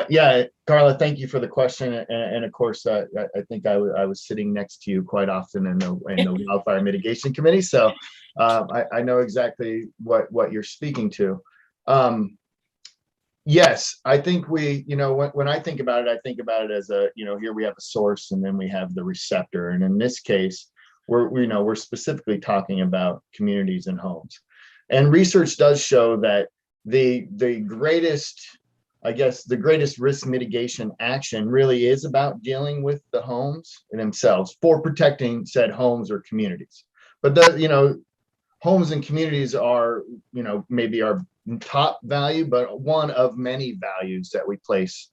T: Yeah, Carla, thank you for the question. And of course, I think I was sitting next to you quite often in the Wildfire Mitigation Committee, so I know exactly what you're speaking to. Yes, I think when I think about it as here we have a source, and then we have the receptor, and in this case, we're specifically talking about communities and homes. And research does show that the greatest risk mitigation action really is about dealing with the homes themselves for protecting said homes or communities. But homes and communities are, maybe our top value, but one of many values that we place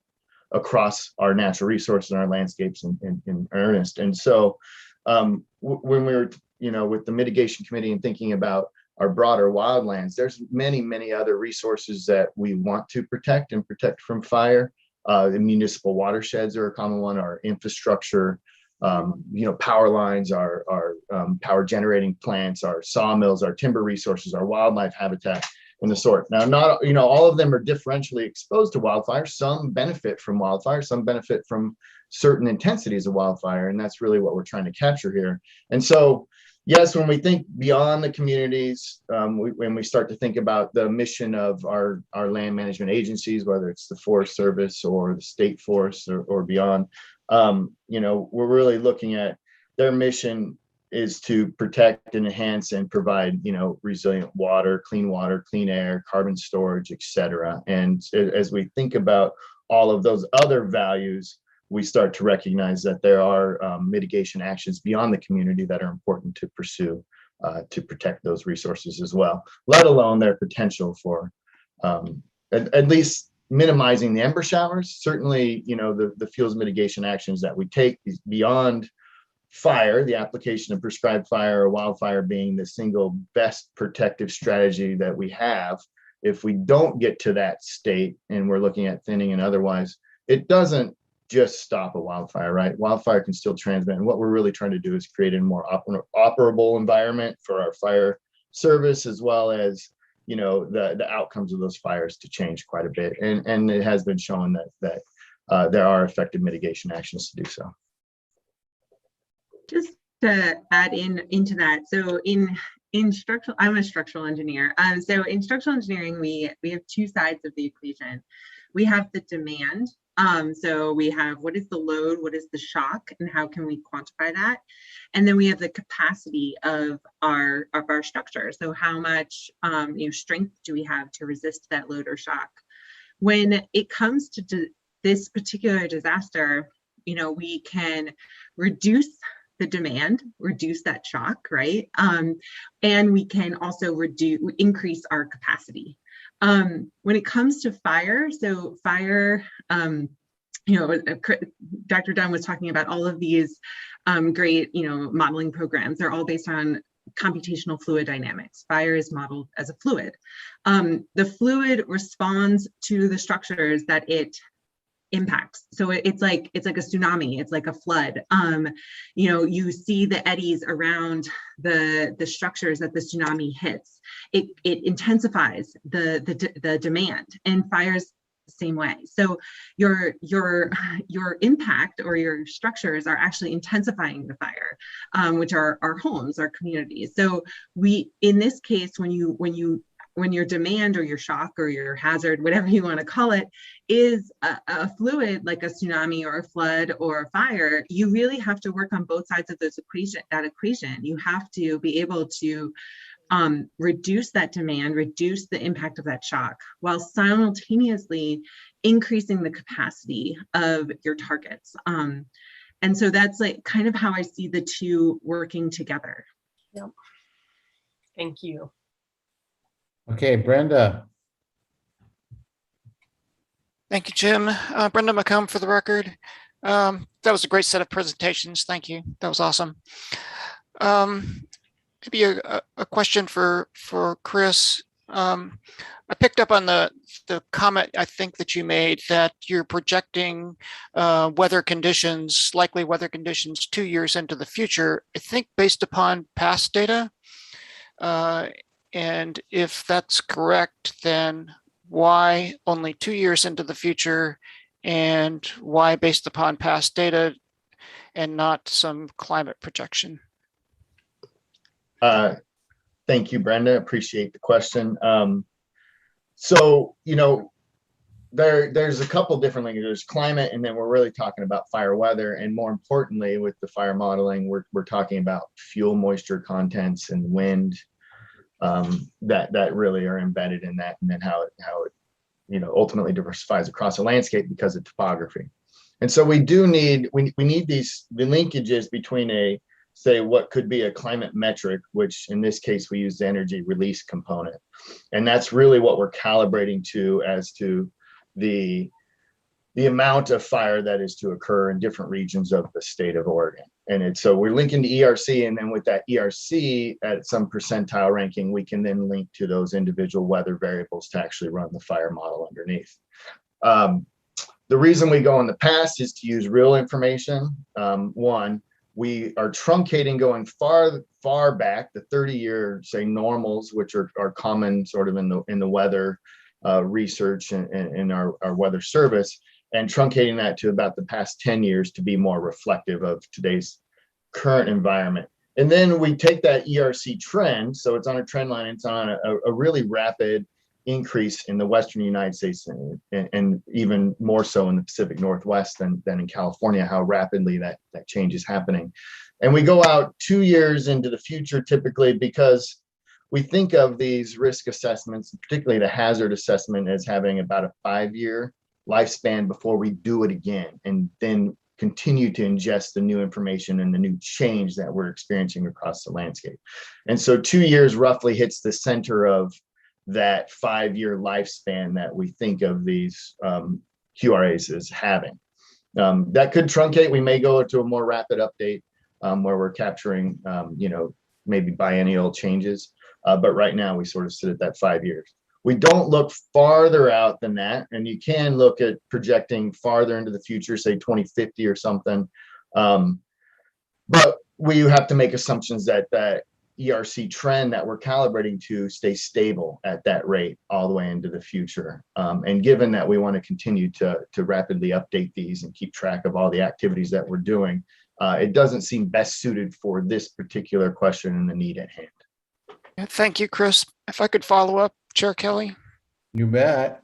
T: across our natural resources and our landscapes in earnest. And so when we were, with the mitigation committee and thinking about our broader wildlands, there's many other resources that we want to protect and protect from fire. The municipal watersheds are a common one, our infrastructure, power lines, our power generating plants, our sawmills, our timber resources, our wildlife habitat, and the sort. Now, not all of them are differentially exposed to wildfire. Some benefit from wildfire, some benefit from certain intensities of wildfire, and that's really what we're trying to capture here. And so, yes, when we think beyond the communities, when we start to think about the mission of our land management agencies, whether it's the Forest Service or the state forests or beyond, we're really looking at their mission is to protect and enhance and provide, resilient water, clean air, carbon storage, et cetera. And as we think about all of those other values, we start to recognize that there are mitigation actions beyond the community that are important to pursue to protect those resources as well, let alone their potential for at least minimizing the ember showers. Certainly, the fuels mitigation actions that we take is beyond fire, the application of prescribed fire or wildfire being the single best protective strategy that we have. If we don't get to that state and we're looking at thinning and otherwise, it doesn't just stop a wildfire, right? Wildfire can still transmit. And what we're really trying to do is create a more operable environment for our fire service, as well as, the outcomes of those fires to change quite a bit. And it has been shown that there are effective mitigation actions to do so.
Q: Just to add into that, so in structural, I'm a structural engineer. So in structural engineering, we have two sides of the equation. We have the demand. So we have what is the load, what is the shock, and how can we quantify that? And then we have the capacity of our structure. So how much strength do we have to resist that load or shock? When it comes to this particular disaster, we can reduce the demand, reduce that shock, right? And we can also increase our capacity. When it comes to fire, so fire, Dr. Dunn was talking about all of these great, modeling programs. They're all based on computational fluid dynamics. Fire is modeled as a fluid. The fluid responds to the structures that it impacts. So it's like a tsunami, it's like a flood. You see the eddies around the structures that the tsunami hits. It intensifies the demand, and fires the same way. So your impact or your structures are actually intensifying the fire, which are our homes, our communities. So in this case, when you when your demand or your shock or your hazard, whatever you want to call it, is a fluid like a tsunami or a flood or a fire, you really have to work on both sides of that equation. You have to be able to reduce that demand, reduce the impact of that shock, while simultaneously increasing the capacity of your targets. And so that's like kind of how I see the two working together.
U: Yep. Thank you.
A: Okay, Brenda.
C: Thank you, Jim. Brenda McComb for the record. That was a great set of presentations. Thank you. That was awesome. Maybe a question for Chris. I picked up on the comment, I think, that you made that you're projecting weather conditions, likely weather conditions 2 years into the future, I think based upon past data. And if that's correct, then why only 2 years into the future, and why based upon past data and not some climate projection?
T: Thank you, Brenda. Appreciate the question. So, you know, there's a couple different things. There's climate, and then we're really talking about fire weather. And more importantly, with the fire modeling, we're talking about fuel moisture contents and wind that really are embedded in that, and then how it you know ultimately diversifies across the landscape because of topography. And so we need the linkages between say what could be a climate metric, which in this case we use the energy release component, and that's really what we're calibrating to as to the amount of fire that is to occur in different regions of the state of Oregon. And so we're linking to ERC, and then with that ERC at some percentile ranking, we can then link to those individual weather variables to actually run the fire model underneath. The reason we go in the past is to use real information. One, we are truncating going far back, the 30-year, say, normals, which are common sort of in the weather research and in our weather service, and truncating that to about the past 10 years to be more reflective of today's current environment. And then we take that ERC trend, so it's on a trend line, it's on a really rapid increase in the Western United States and even more so in the Pacific Northwest than in California, how rapidly that change is happening. And we go out 2 years into the future typically because we think of these risk assessments, particularly the hazard assessment, as having about a 5-year lifespan before we do it again, and then continue to ingest the new information and the new change that we're experiencing across the landscape. And so 2 years roughly hits the center of that 5-year lifespan that we think of these QRAs as having. That could truncate. We may go to a more rapid update where we're capturing, maybe biennial changes. But right now we sort of sit at that 5 years. We don't look farther out than that. And you can look at projecting farther into the future, say 2050 or something. But we have to make assumptions that that ERC trend that we're calibrating to stay stable at that rate all the way into the future. And given that we want to continue to rapidly update these and keep track of all the activities that we're doing, it doesn't seem best suited for this particular question and the need at hand.
C: Thank you, Chris. If I could follow up, Chair Kelly.
A: You bet.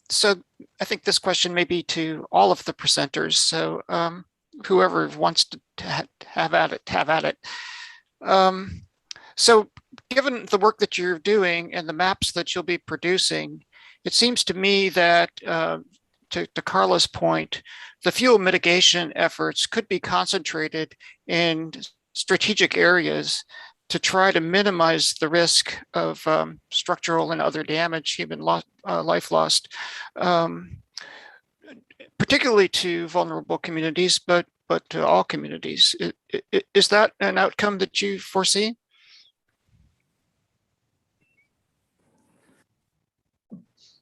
C: So I think this question may be to all of the presenters. So whoever wants to have at it. So given the work that you're doing and the maps that you'll be producing, it seems to me that to Carla's point, the fuel mitigation efforts could be concentrated in strategic areas to try to minimize the risk of structural and other damage, human life lost, particularly to vulnerable communities, but to all communities. Is that an outcome that you foresee?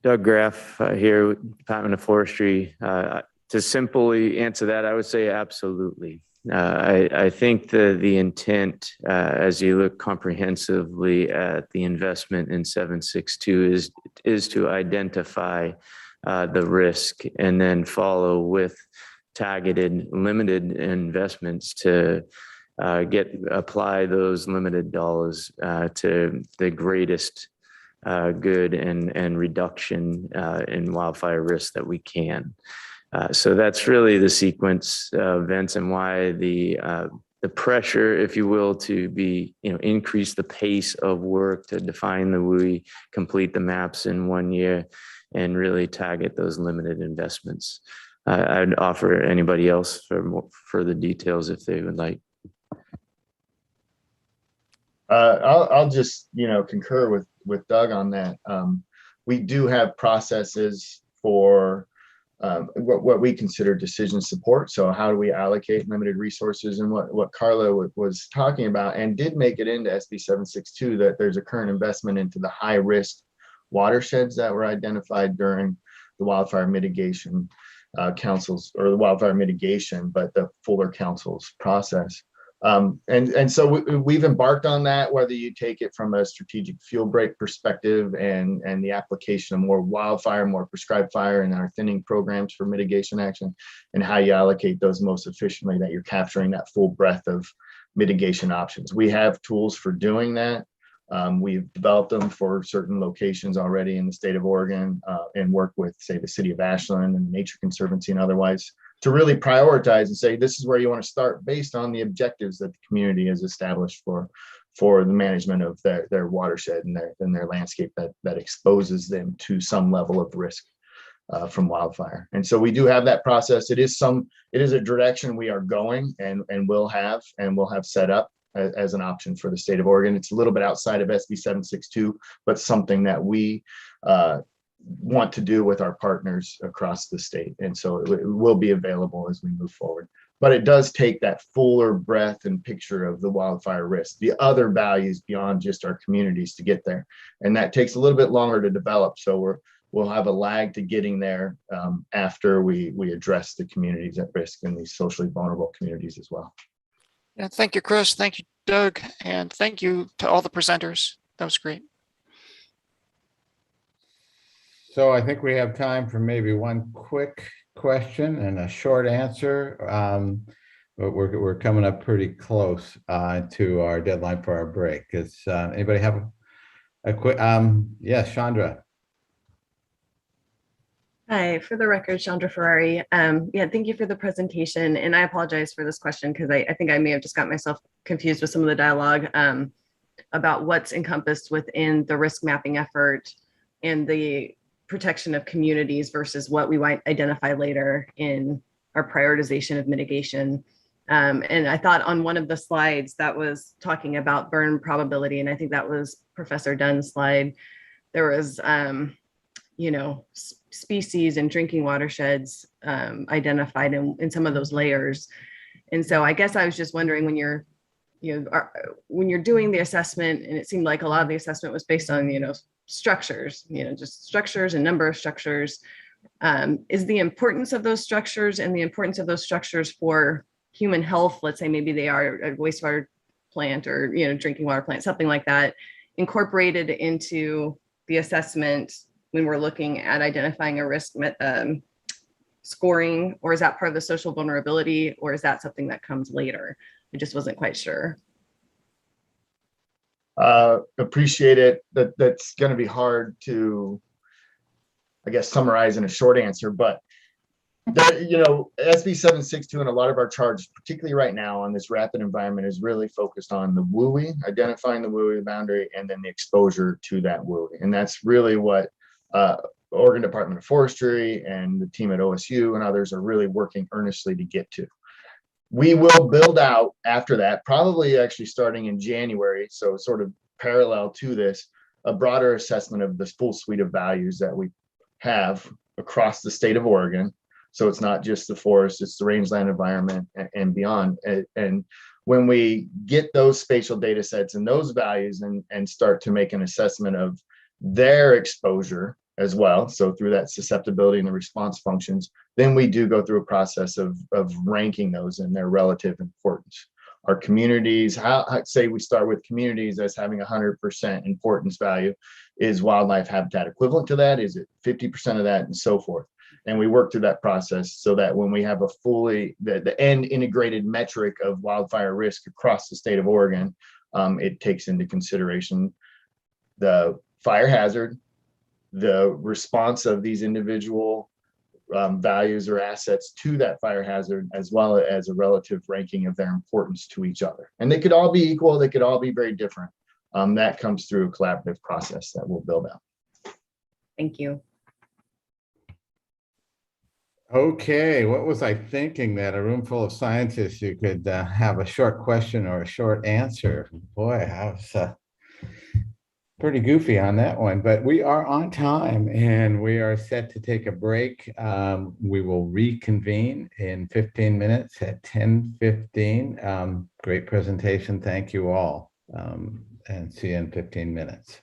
N: Doug Graff here, Department of Forestry. To simply answer that, I would say absolutely. I think the intent, as you look comprehensively at the investment in 762, is to identify the risk and then follow with targeted, limited investments to apply those limited dollars to the greatest good and reduction in wildfire risk that we can. So that's really the sequence of events and why the pressure, if you will, to increase the pace of work to define the WUI, complete the maps in 1 year, and really target those limited investments. I'd offer anybody else for more further details if they would like.
T: I'll just concur with Doug on that. We do have processes for what we consider decision support. So how do we allocate limited resources, and what Carla was talking about, and did make it into SB 762, that there's a current investment into the high risk watersheds that were identified during the wildfire mitigation councils, or the wildfire mitigation, but the Fuller Council's process. And so we've embarked on that, whether you take it from a strategic fuel break perspective and the application of more wildfire, more prescribed fire, and our thinning programs for mitigation action, and how you allocate those most efficiently, that you're capturing that full breadth of mitigation options. We have tools for doing that. We've developed them for certain locations already in the state of Oregon, and work with, say, the city of Ashland and Nature Conservancy and otherwise, to really prioritize and say, this is where you want to start based on the objectives that the community has established for the management of their watershed and their landscape that exposes them to some level of risk from wildfire. And so we do have that process. It is a direction we are going and will have set up as an option for the state of Oregon. It's a little bit outside of SB 762, but something that we want to do with our partners across the state. And so it will be available as we move forward. But it does take that fuller breadth and picture of the wildfire risk, the other values beyond just our communities to get there. And that takes a little bit longer to develop. So we'll have a lag to getting there after we address the communities at risk and these socially vulnerable communities as well.
C: Yeah, thank you, Chris. Thank you, Doug. And thank you to all the presenters. That was great.
A: So I think we have time for maybe one quick question and a short answer. But we're coming up pretty close to our deadline for our break. Does anybody have a quick? Yes, Chandra.
R: Hi, for the record, Chandra Ferrari. Yeah, thank you for the presentation. And I apologize for this question because I think I may have just got myself confused with some of the dialogue about what's encompassed within the risk mapping effort and the protection of communities versus what we might identify later in our prioritization of mitigation. And I thought on one of the slides that was talking about burn probability, and I think that was Professor Dunn's slide, there was, species and drinking watersheds identified in some of those layers. And so I guess I was just wondering, when you're doing the assessment, and it seemed like a lot of the assessment was based on, structures, just structures and number of structures, is the importance of those structures and the importance of those structures for human health, let's say maybe they are a wastewater plant or, drinking water plant, something like that, incorporated into the assessment when we're looking at identifying a risk scoring, or is that part of the social vulnerability, or is that something that comes later? I just wasn't quite sure.
T: Appreciate it. That's going to be hard to, I guess, summarize in a short answer, but SB 762 and a lot of our charges, particularly right now on this rapid environment, is really focused on the WUI, identifying the WUI boundary, and then the exposure to that WUI. And that's really what Oregon Department of Forestry and the team at OSU and others are really working earnestly to get to. We will build out after that, probably actually starting in January, so sort of parallel to this, a broader assessment of this full suite of values that we have across the state of Oregon. So it's not just the forest, it's the rangeland environment and beyond. And when we get those spatial data sets and those values and start to make an assessment of their exposure as well, so through that susceptibility and the response functions, then we do go through a process of ranking those in their relative importance. Our communities, say we start with communities as having 100% importance value. Is wildlife habitat equivalent to that? Is it 50% of that, and so forth? And we work through that process so that when we have a fully, the end integrated metric of wildfire risk across the state of Oregon, it takes into consideration the fire hazard, the response of these individual values or assets to that fire hazard, as well as a relative ranking of their importance to each other. And they could all be equal, they could all be very different. That comes through a collaborative process that we'll build out.
R: Thank you.
A: Okay, what was I thinking that a room full of scientists, you could have a short question or a short answer? Boy, I was pretty goofy on that one, but we are on time and we are set to take a break. We will reconvene in 15 minutes at 10:15. Great presentation. Thank you all. And see you in 15 minutes.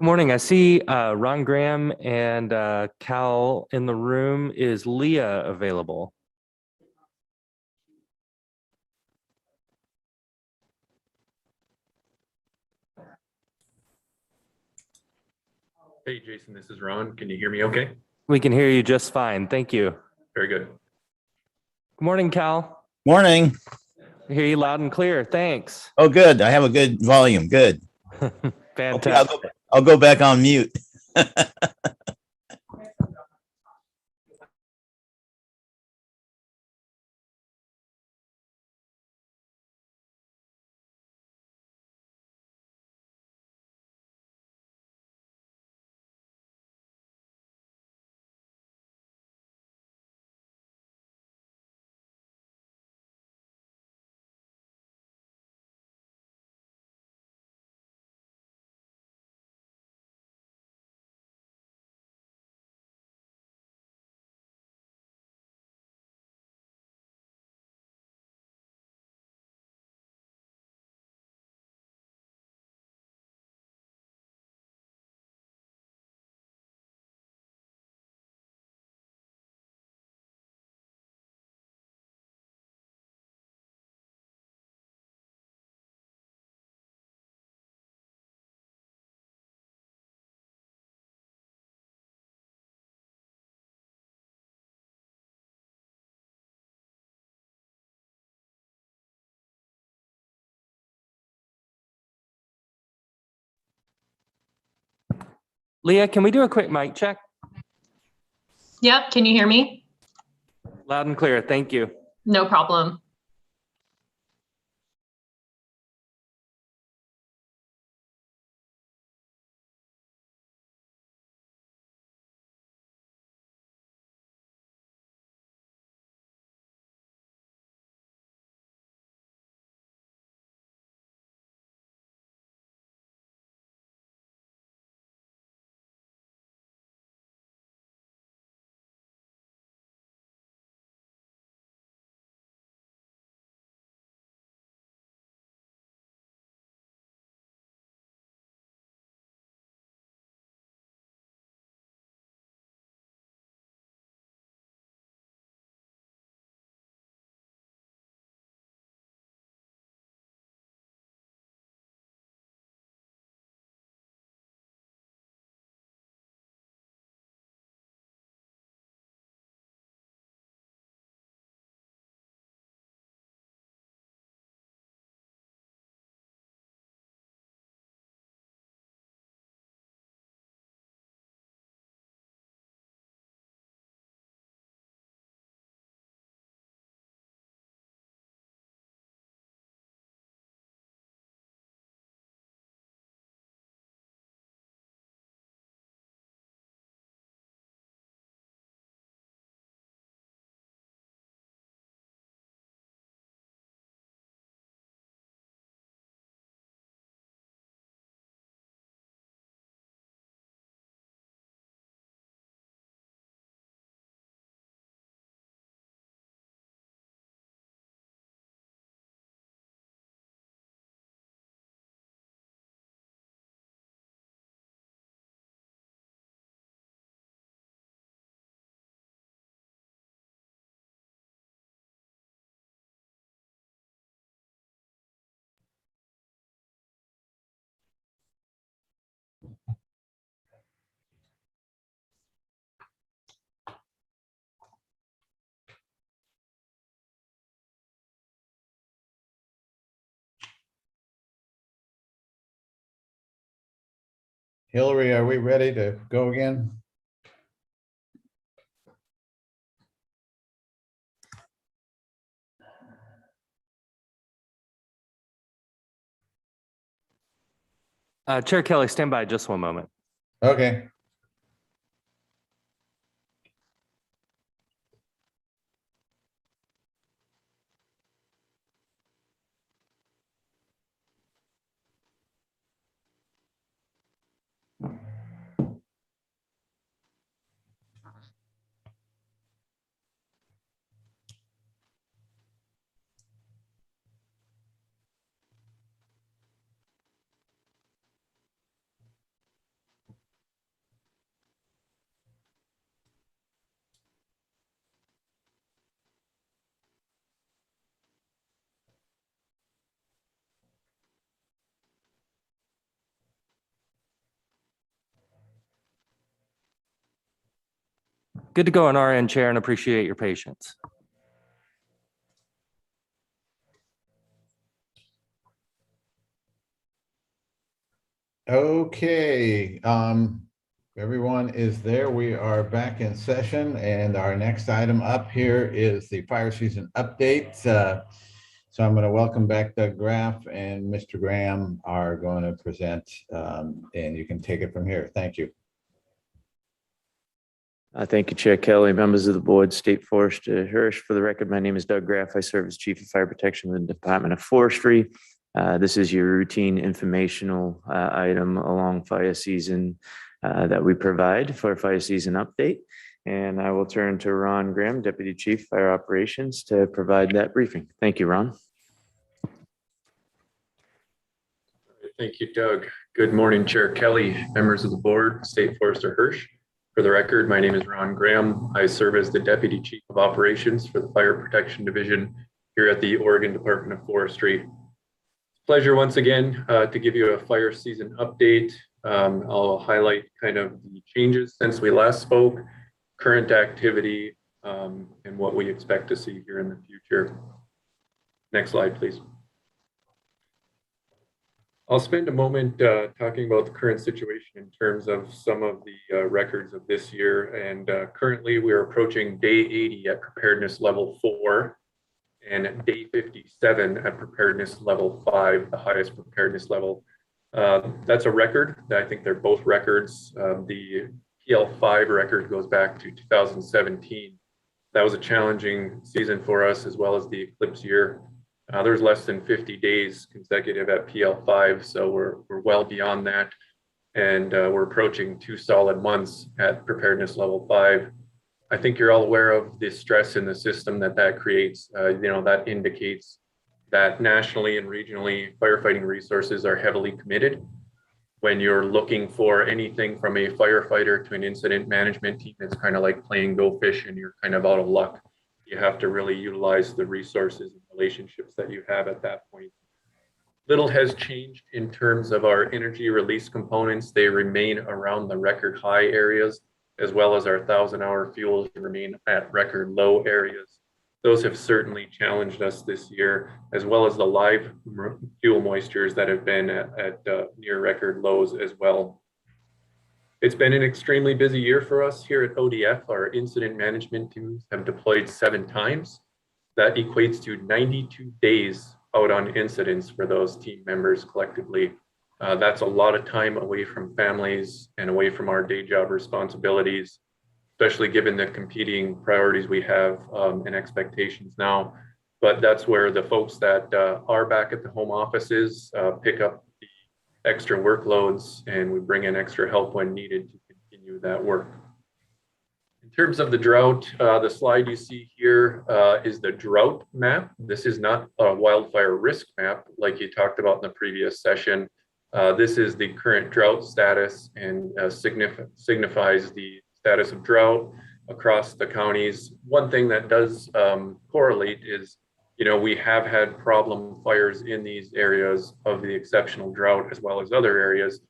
D: Good morning. I see Ron Graham and Cal in the room. Is Leah available?
V: Hey, Jason, this is Ron. Can you hear me okay?
D: We can hear you just fine. Thank you.
V: Very good.
D: Good morning, Cal.
W: Morning.
D: I hear you loud and clear. Thanks.
W: Oh, good. I have a good volume. Good.
D: Fantastic.
W: Okay, I'll go back on mute.
D: Leah, can we do a quick mic check?
X: Yep, can you hear me?
D: Loud and clear. Thank you.
X: No problem.
A: Hillary, are we ready to go again?
D: Chair Kelly, stand by just one moment.
A: Okay.
D: Good to go on our end, Chair, and appreciate your patience.
A: Okay, everyone is there. We are back in session, and our next item up here is the fire season update. So I'm going to welcome back Doug Graff, and Mr. Graham are going to present, and you can take it from here. Thank you.
N: Thank you, Chair Kelly, members of the board, State Forester Hirsch. For the record, my name is Doug Graff. I serve as Chief of Fire Protection in the Department of Forestry. This is your routine informational item along fire season that we provide for a fire season update. And I will turn to Ron Graham, Deputy Chief Fire Operations, to provide that briefing. Thank you, Ron.
E: Thank you, Doug. Good morning, Chair Kelly, members of the board, State Forester Hirsch. For the record, my name is Ron Graham. I serve as the Deputy Chief of Operations for the Fire Protection Division here at the Oregon Department of Forestry. Pleasure once again to give you a fire season update. I'll highlight kind of the changes since we last spoke, current activity, and what we expect to see here in the future. Next slide, please. I'll spend a moment talking about the current situation in terms of some of the records of this year. And currently we're approaching day 80 at preparedness level 4 and day 57 at preparedness level 5, the highest preparedness level. That's a record. I think they're both records. The PL5 record goes back to 2017. That was a challenging season for us, as well as the eclipse year. There's less than 50 days consecutive at PL5, so we're well beyond that. And we're approaching 2 solid months at preparedness level 5. I think you're all aware of the stress in the system that creates. That indicates that nationally and regionally, firefighting resources are heavily committed. When you're looking for anything from a firefighter to an incident management team, it's kind of like playing go fish and you're kind of out of luck. You have to really utilize the resources and relationships that you have at that point. Little has changed in terms of our energy release components. They remain around the record high areas, as well as our 1,000-hour fuels remain at record low areas. Those have certainly challenged us this year, as well as the live fuel moistures that have been at near record lows as well. It's been an extremely busy year for us here at ODF. Our incident management teams have deployed 7 times. That equates to 92 days out on incidents for those team members collectively. That's a lot of time away from families and away from our day job responsibilities, especially given the competing priorities we have and expectations now. But that's where the folks that are back at the home offices pick up the extra workloads, and we bring in extra help when needed to continue that work. In terms of the drought, the slide you see here is the drought map. This is not a wildfire risk map like you talked about in the previous session. This is the current drought status and signifies the status of drought across the counties. One thing that does correlate is, we have had problem fires in these areas of the exceptional drought, as well as other areas.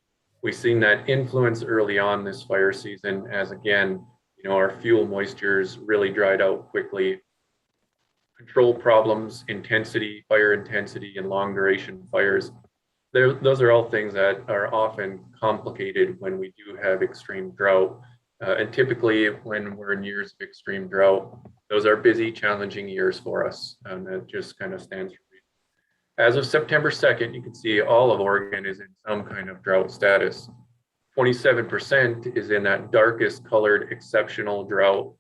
E: We've seen that influence early on this fire season, as again, our fuel moistures really dried out quickly. Control problems, intensity, fire intensity, and long duration fires. Those are all things that are often complicated when we do have extreme drought. And typically when we're in years of extreme drought, those are busy, challenging years for us. That just kind of stands for reason. As of September 2nd, you can see all of Oregon is in some kind of drought status. 27% is in that darkest colored exceptional drought,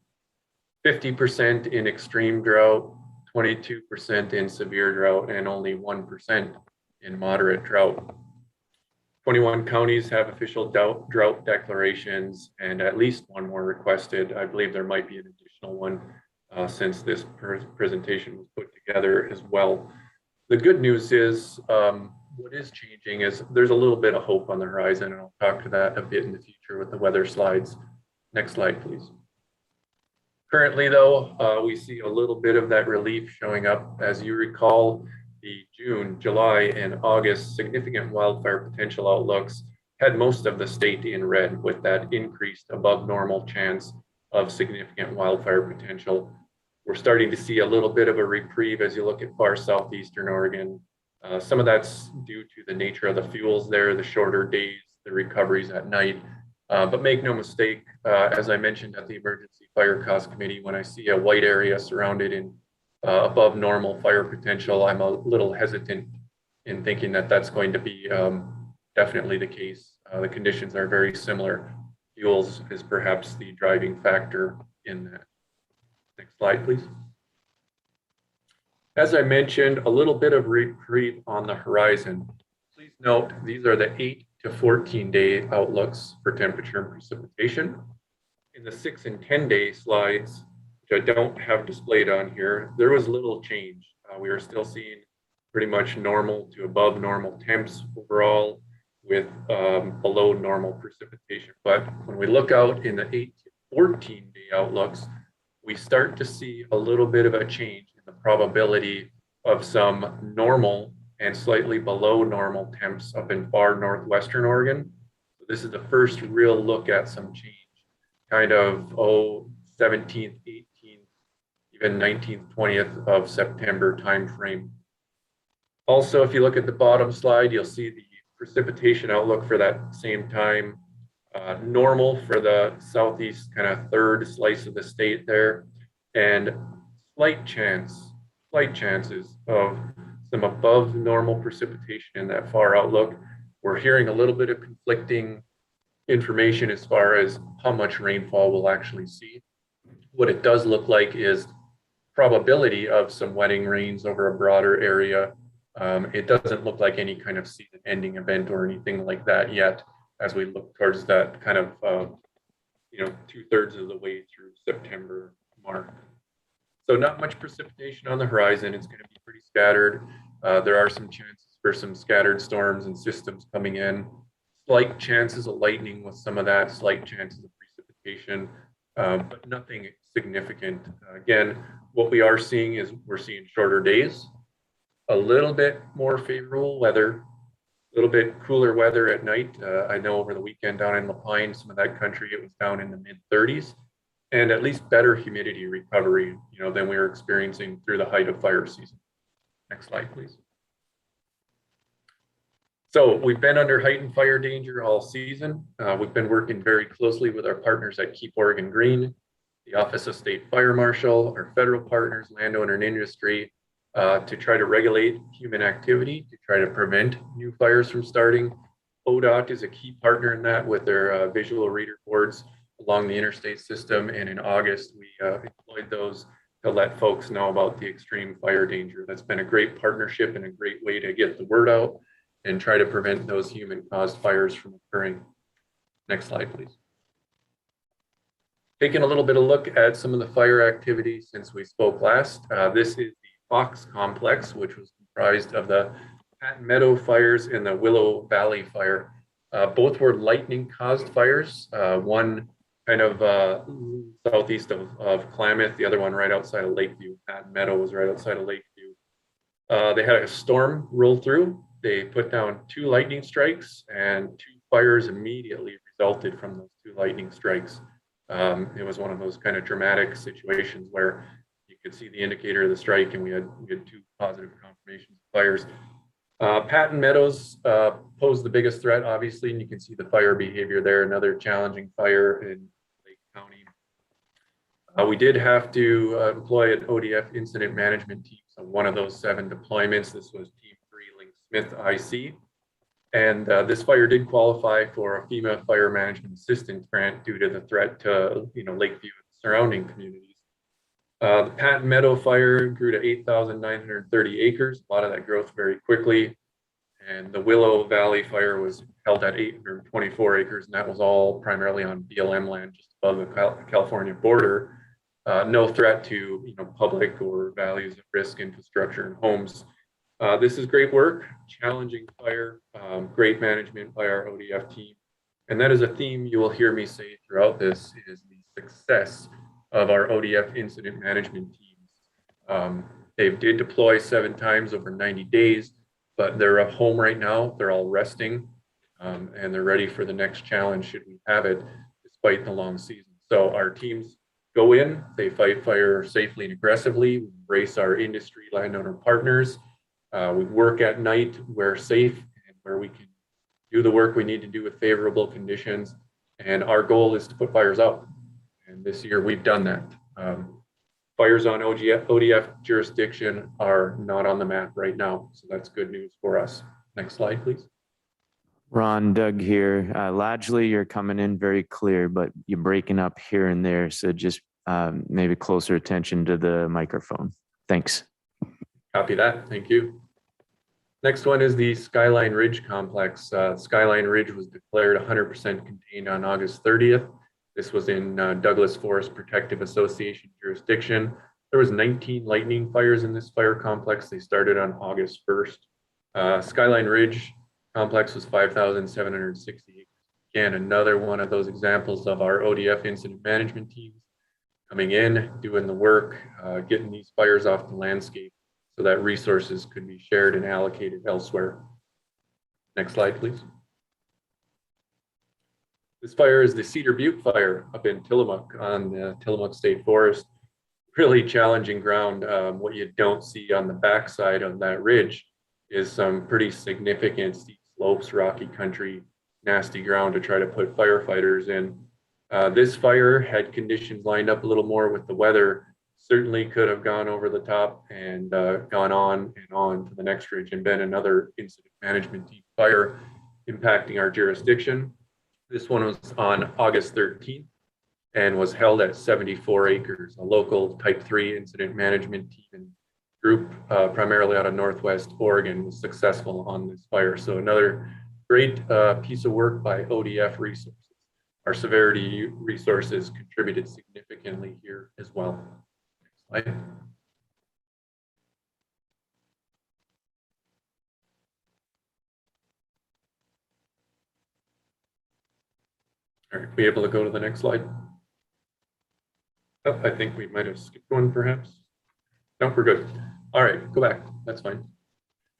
E: 50% in extreme drought, 22% in severe drought, and only 1% in moderate drought. 21 counties have official drought declarations, and at least one more requested. I believe there might be an additional one since this presentation was put together as well. The good news is what is changing is there's a little bit of hope on the horizon, and I'll talk to that a bit in the future with the weather slides. Next slide, please. Currently, though, we see a little bit of that relief showing up. As you recall, the June, July, and August significant wildfire potential outlooks had most of the state in red with that increased above normal chance of significant wildfire potential. We're starting to see a little bit of a reprieve as you look at far southeastern Oregon. Some of that's due to the nature of the fuels there, the shorter days, the recoveries at night. But make no mistake, as I mentioned at the Emergency Fire Cost Committee, when I see a white area surrounded in above normal fire potential, I'm a little hesitant in thinking that that's going to be definitely the case. The conditions are very similar. Fuels is perhaps the driving factor in that. Next slide, please. As I mentioned, a little bit of reprieve on the horizon. Please note, these are the 8 to 14-day outlooks for temperature and precipitation. In the 6 and 10-day slides, which I don't have displayed on here, there was little change. We are still seeing pretty much normal to above normal temps overall with below normal precipitation. But when we look out in the 8 to 14-day outlooks, we start to see a little bit of a change in the probability of some normal and slightly below normal temps up in far northwestern Oregon. So this is the first real look at some change, kind of 17th, 18th, even 19th, 20th of September timeframe. Also, if you look at the bottom slide, you'll see the precipitation outlook for that same time. Normal for the southeast kind of third slice of the state there, and slight chances of some above normal precipitation in that far outlook. We're hearing a little bit of conflicting information as far as how much rainfall we'll actually see. What it does look like is probability of some wetting rains over a broader area. It doesn't look like any kind of season-ending event or anything like that yet, as we look towards that kind of, 2/3 of the way through September mark. So not much precipitation on the horizon. It's going to be pretty scattered. There are some chances for some scattered storms and systems coming in. Slight chances of lightning with some of that, slight chances of precipitation, but nothing significant. Again, what we are seeing is we're seeing shorter days, a little bit more favorable weather, a little bit cooler weather at night. I know over the weekend down in La Pine, some of that country, it was down in the mid-30s, and at least better humidity recovery, than we were experiencing through the height of fire season. Next slide, please. So we've been under heightened fire danger all season. We've been working very closely with our partners at Keep Oregon Green, the Office of State Fire Marshal, our federal partners, landowner and industry, to try to regulate human activity, to try to prevent new fires from starting. ODOT is a key partner in that with their visual reader boards along the interstate system. And in August, we employed those to let folks know about the extreme fire danger. That's been a great partnership and a great way to get the word out and try to prevent those human-caused fires from occurring. Next slide, please. Taking a little bit of look at some of the fire activity since we spoke last. This is the Fox Complex, which was comprised of the Patton Meadow fires and the Willow Valley fire. Both were lightning-caused fires. One kind of southeast of Klamath, the other one right outside of Lakeview. Patton Meadow was right outside of Lakeview. They had a storm roll through. They put down 2 lightning strikes, and 2 fires immediately resulted from those 2 lightning strikes. It was one of those kind of dramatic situations where you could see the indicator of the strike, and we had 2 positive confirmations of fires. Patton Meadows posed the biggest threat, obviously, and you can see the fire behavior there. Another challenging fire in Lake County. We did have to employ an ODF incident management team. So one of those 7 deployments, this was Team 3 Link Smith IC. And this fire did qualify for a FEMA Fire Management Assistance Grant due to the threat to Lakeview and surrounding communities. The Patton Meadow fire grew to 8,930 acres. A lot of that growth very quickly. And the Willow Valley fire was held at 824 acres, and that was all primarily on BLM land just above the California border. No threat to public or values at risk infrastructure and homes. This is great work, challenging fire, great management by our ODF team. And that is a theme you will hear me say throughout this, is the success of our ODF incident management teams. They did deploy 7 times over 90 days, but they're at home right now. They're all resting, and they're ready for the next challenge should we have it, despite the long season. So our teams go in, they fight fire safely and aggressively, we embrace our industry landowner partners. We work at night where safe and where we can do the work we need to do with favorable conditions. And our goal is to put fires out. And this year we've done that. Fires on ODF jurisdiction are not on the map right now. So that's good news for us. Next slide, please.
N: Ron, Doug here. Largely, you're coming in very clear, but you're breaking up here and there. So just maybe closer attention to the microphone. Thanks.
E: Copy that. Thank you. Next one is the Skyline Ridge Complex. Skyline Ridge was declared 100% contained on August 30th. This was in Douglas Forest Protective Association jurisdiction. There was 19 lightning fires in this fire complex. They started on August 1st. Skyline Ridge Complex was 5,760 acres. Again, another one of those examples of our ODF incident management teams coming in, doing the work, getting these fires off the landscape so that resources could be shared and allocated elsewhere. Next slide, please. This fire is the Cedar Butte fire up in Tillamook on the Tillamook State Forest. Really challenging ground. What you don't see on the backside of that ridge is some pretty significant steep slopes, rocky country, nasty ground to try to put firefighters in. This fire had conditions lined up a little more with the weather, certainly could have gone over the top and gone on and on to the next ridge and been another incident management team fire impacting our jurisdiction. This one was on August 13th and was held at 74 acres. A local type 3 incident management team and group primarily out of Northwest Oregon was successful on this fire. So another great piece of work by ODF resources. Our severity resources contributed significantly here as well. Next slide. All right, be able to go to the next slide. Oh, I think we might have skipped one perhaps. No, we're good. All right, go back. That's fine.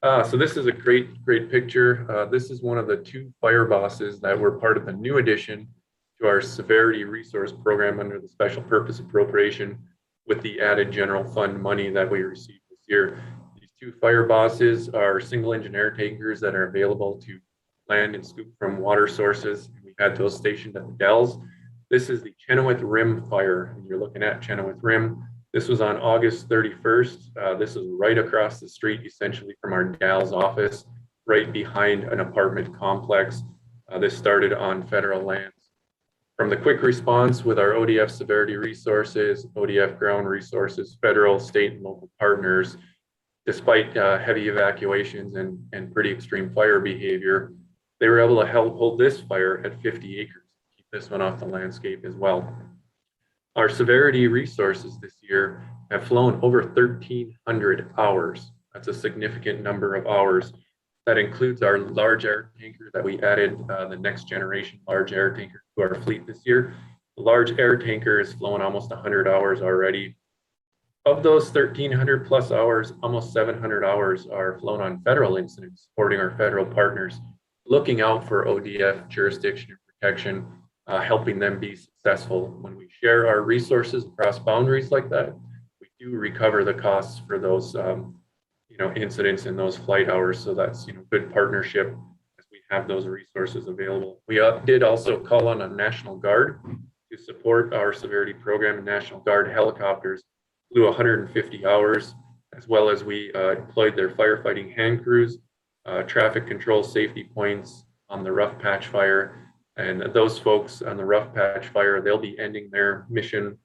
E: So this is a great picture. This is one of the 2 fire bosses that were part of the new addition to our severity resource program under the special purpose appropriation with the added general fund money that we received this year. These 2 fire bosses are single engine air tankers that are available to land and scoop from water sources. We had those stationed at the Dells. This is the Chenoweth Rim fire, and you're looking at Chenoweth Rim. This was on August 31st. This is right across the street, essentially from our gal's office, right behind an apartment complex. This started on federal lands. From the quick response with our ODF severity resources, ODF ground resources, federal, state, and local partners, despite heavy evacuations and pretty extreme fire behavior, they were able to help hold this fire at 50 acres, keep this one off the landscape as well. Our severity resources this year have flown over 1,300 hours. That's a significant number of hours. That includes our large air tanker that we added, the next generation large air tanker to our fleet this year. The large air tanker has flown almost 100 hours already. Of those 1,300 plus hours, almost 700 hours are flown on federal incidents, supporting our federal partners, looking out for ODF jurisdiction and protection, helping them be successful. When we share our resources across boundaries like that, we do recover the costs for those incidents and those flight hours. So that's good partnership as we have those resources available. We did also call on a National Guard to support our severity program, and National Guard helicopters flew 150 hours, as well as we employed their firefighting hand crews, traffic control safety points on the Rough Patch Fire. And those folks on the Rough Patch Fire, they'll be ending their mission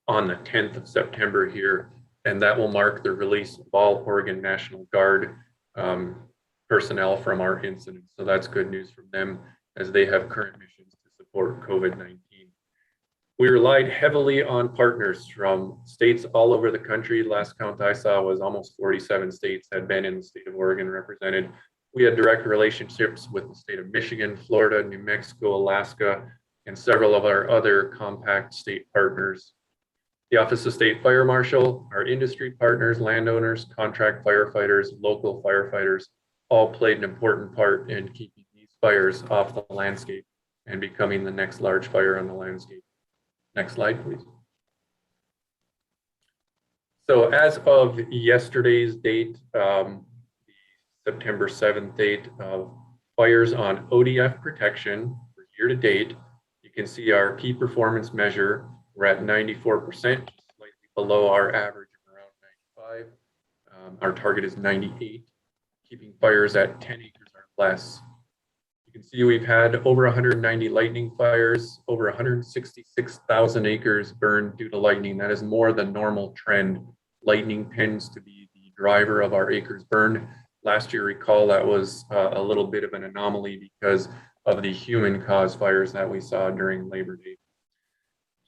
E: on the 10th of September here. And that will mark the release of all Oregon National Guard personnel from our incident. So that's good news from them as they have current missions to support COVID-19. We relied heavily on partners from states all over the country. Last count I saw was almost 47 states had been in the state of Oregon represented. We had direct relationships with the state of Michigan, Florida, New Mexico, Alaska, and several of our other compact state partners. The Office of State Fire Marshal, our industry partners, landowners, contract firefighters, local firefighters, all played an important part in keeping these fires off the landscape and becoming the next large fire on the landscape. Next slide, please. So as of yesterday's date, the September 7th date, fires on ODF protection for year to date, you can see our key performance measure. We're at 94%, slightly below our average of around 95. Our target is 98, keeping fires at 10 acres or less. You can see we've had over 190 lightning fires, over 166,000 acres burned due to lightning. That is more than normal trend. Lightning tends to be the driver of our acres burned. Last year, recall that was a little bit of an anomaly because of the human-caused fires that we saw during Labor Day.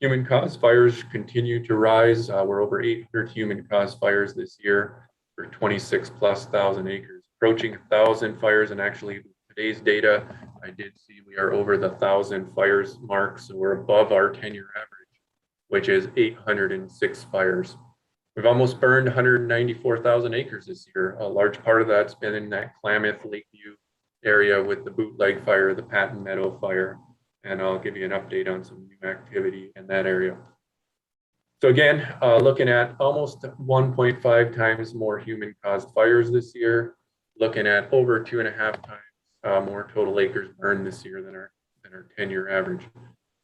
E: Human-caused fires continue to rise. We're over 800 human-caused fires this year for 26,000+ acres, approaching 1,000 fires. And actually, today's data, I did see we are over the 1,000 fires mark, so we're above our 10-year average, which is 806 fires. We've almost burned 194,000 acres this year. A large part of that's been in that Klamath Lakeview area with the bootleg fire, the Patton Meadow fire, and I'll give you an update on some new activity in that area. So again, looking at almost 1.5 times more human-caused fires this year, looking at over 2.5 times more total acres burned this year than our 10-year average.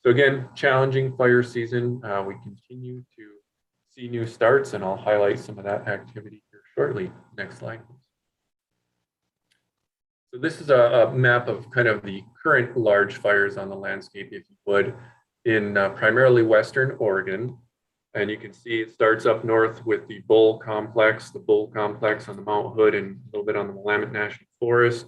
E: So again, challenging fire season. We continue to see new starts, and I'll highlight some of that activity here shortly. Next slide, please. So this is a map of kind of the current large fires on the landscape, if you would, in primarily Western Oregon. And you can see it starts up north with the Bull Complex on the Mount Hood and a little bit on the Willamette National Forest.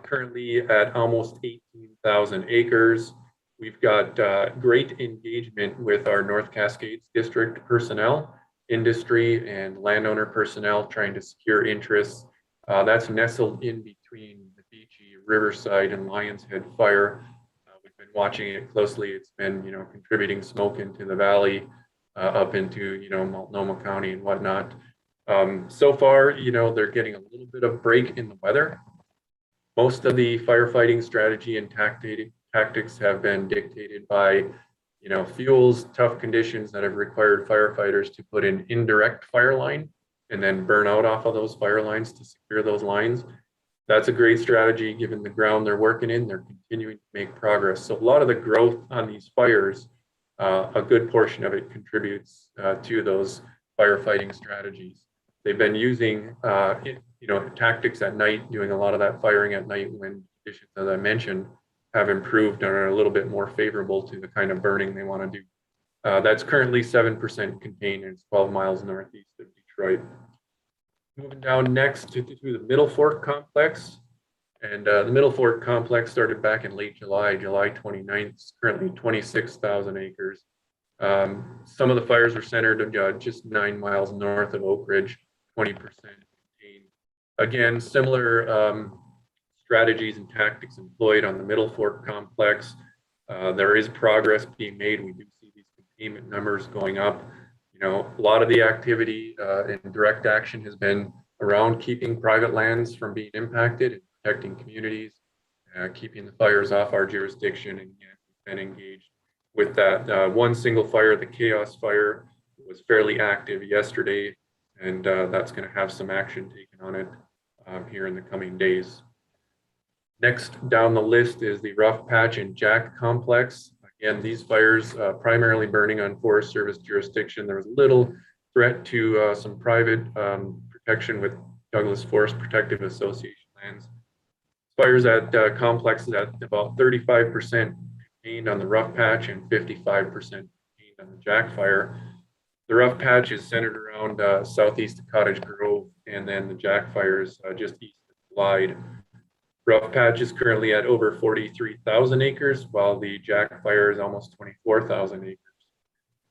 E: Currently at almost 18,000 acres. We've got great engagement with our North Cascades District personnel, industry, and landowner personnel trying to secure interests. That's nestled in between the Beachy, Riverside, and Lions Head fire. We've been watching it closely. It's been, contributing smoke into the valley, up into, Multnomah County and whatnot. So far, they're getting a little bit of break in the weather. Most of the firefighting strategy and tactics have been dictated by, fuels, tough conditions that have required firefighters to put in indirect fire line and then burn out off of those fire lines to secure those lines. That's a great strategy given the ground they're working in. They're continuing to make progress. So a lot of the growth on these fires, a good portion of it contributes to those firefighting strategies. They've been using, tactics at night, doing a lot of that firing at night when conditions, as I mentioned, have improved and are a little bit more favorable to the kind of burning they want to do. That's currently 7% contained, and it's 12 miles northeast of Detroit. Moving down next to the Middle Fork Complex. And the Middle Fork Complex started back in late July 29th. It's currently 26,000 acres. Some of the fires were centered just 9 miles north of Oak Ridge, 20% contained. Again, similar strategies and tactics employed on the Middle Fork Complex. There is progress being made. We do see these containment numbers going up. A lot of the activity in direct action has been around keeping private lands from being impacted and protecting communities, keeping the fires off our jurisdiction, and been engaged with that. One single fire, the Chaos Fire, was fairly active yesterday, and that's going to have some action taken on it here in the coming days. Next down the list is the Rough Patch and Jack Complex. Again, these fires primarily burning on Forest Service jurisdiction. There was little threat to some private protection with Douglas Forest Protective Association lands. Fires at complexes at about 35% contained on the Rough Patch and 55% contained on the Jack Fire. The Rough Patch is centered around southeast of Cottage Grove, and then the Jack Fire is just east of Glide. Rough Patch is currently at over 43,000 acres, while the Jack Fire is almost 24,000 acres.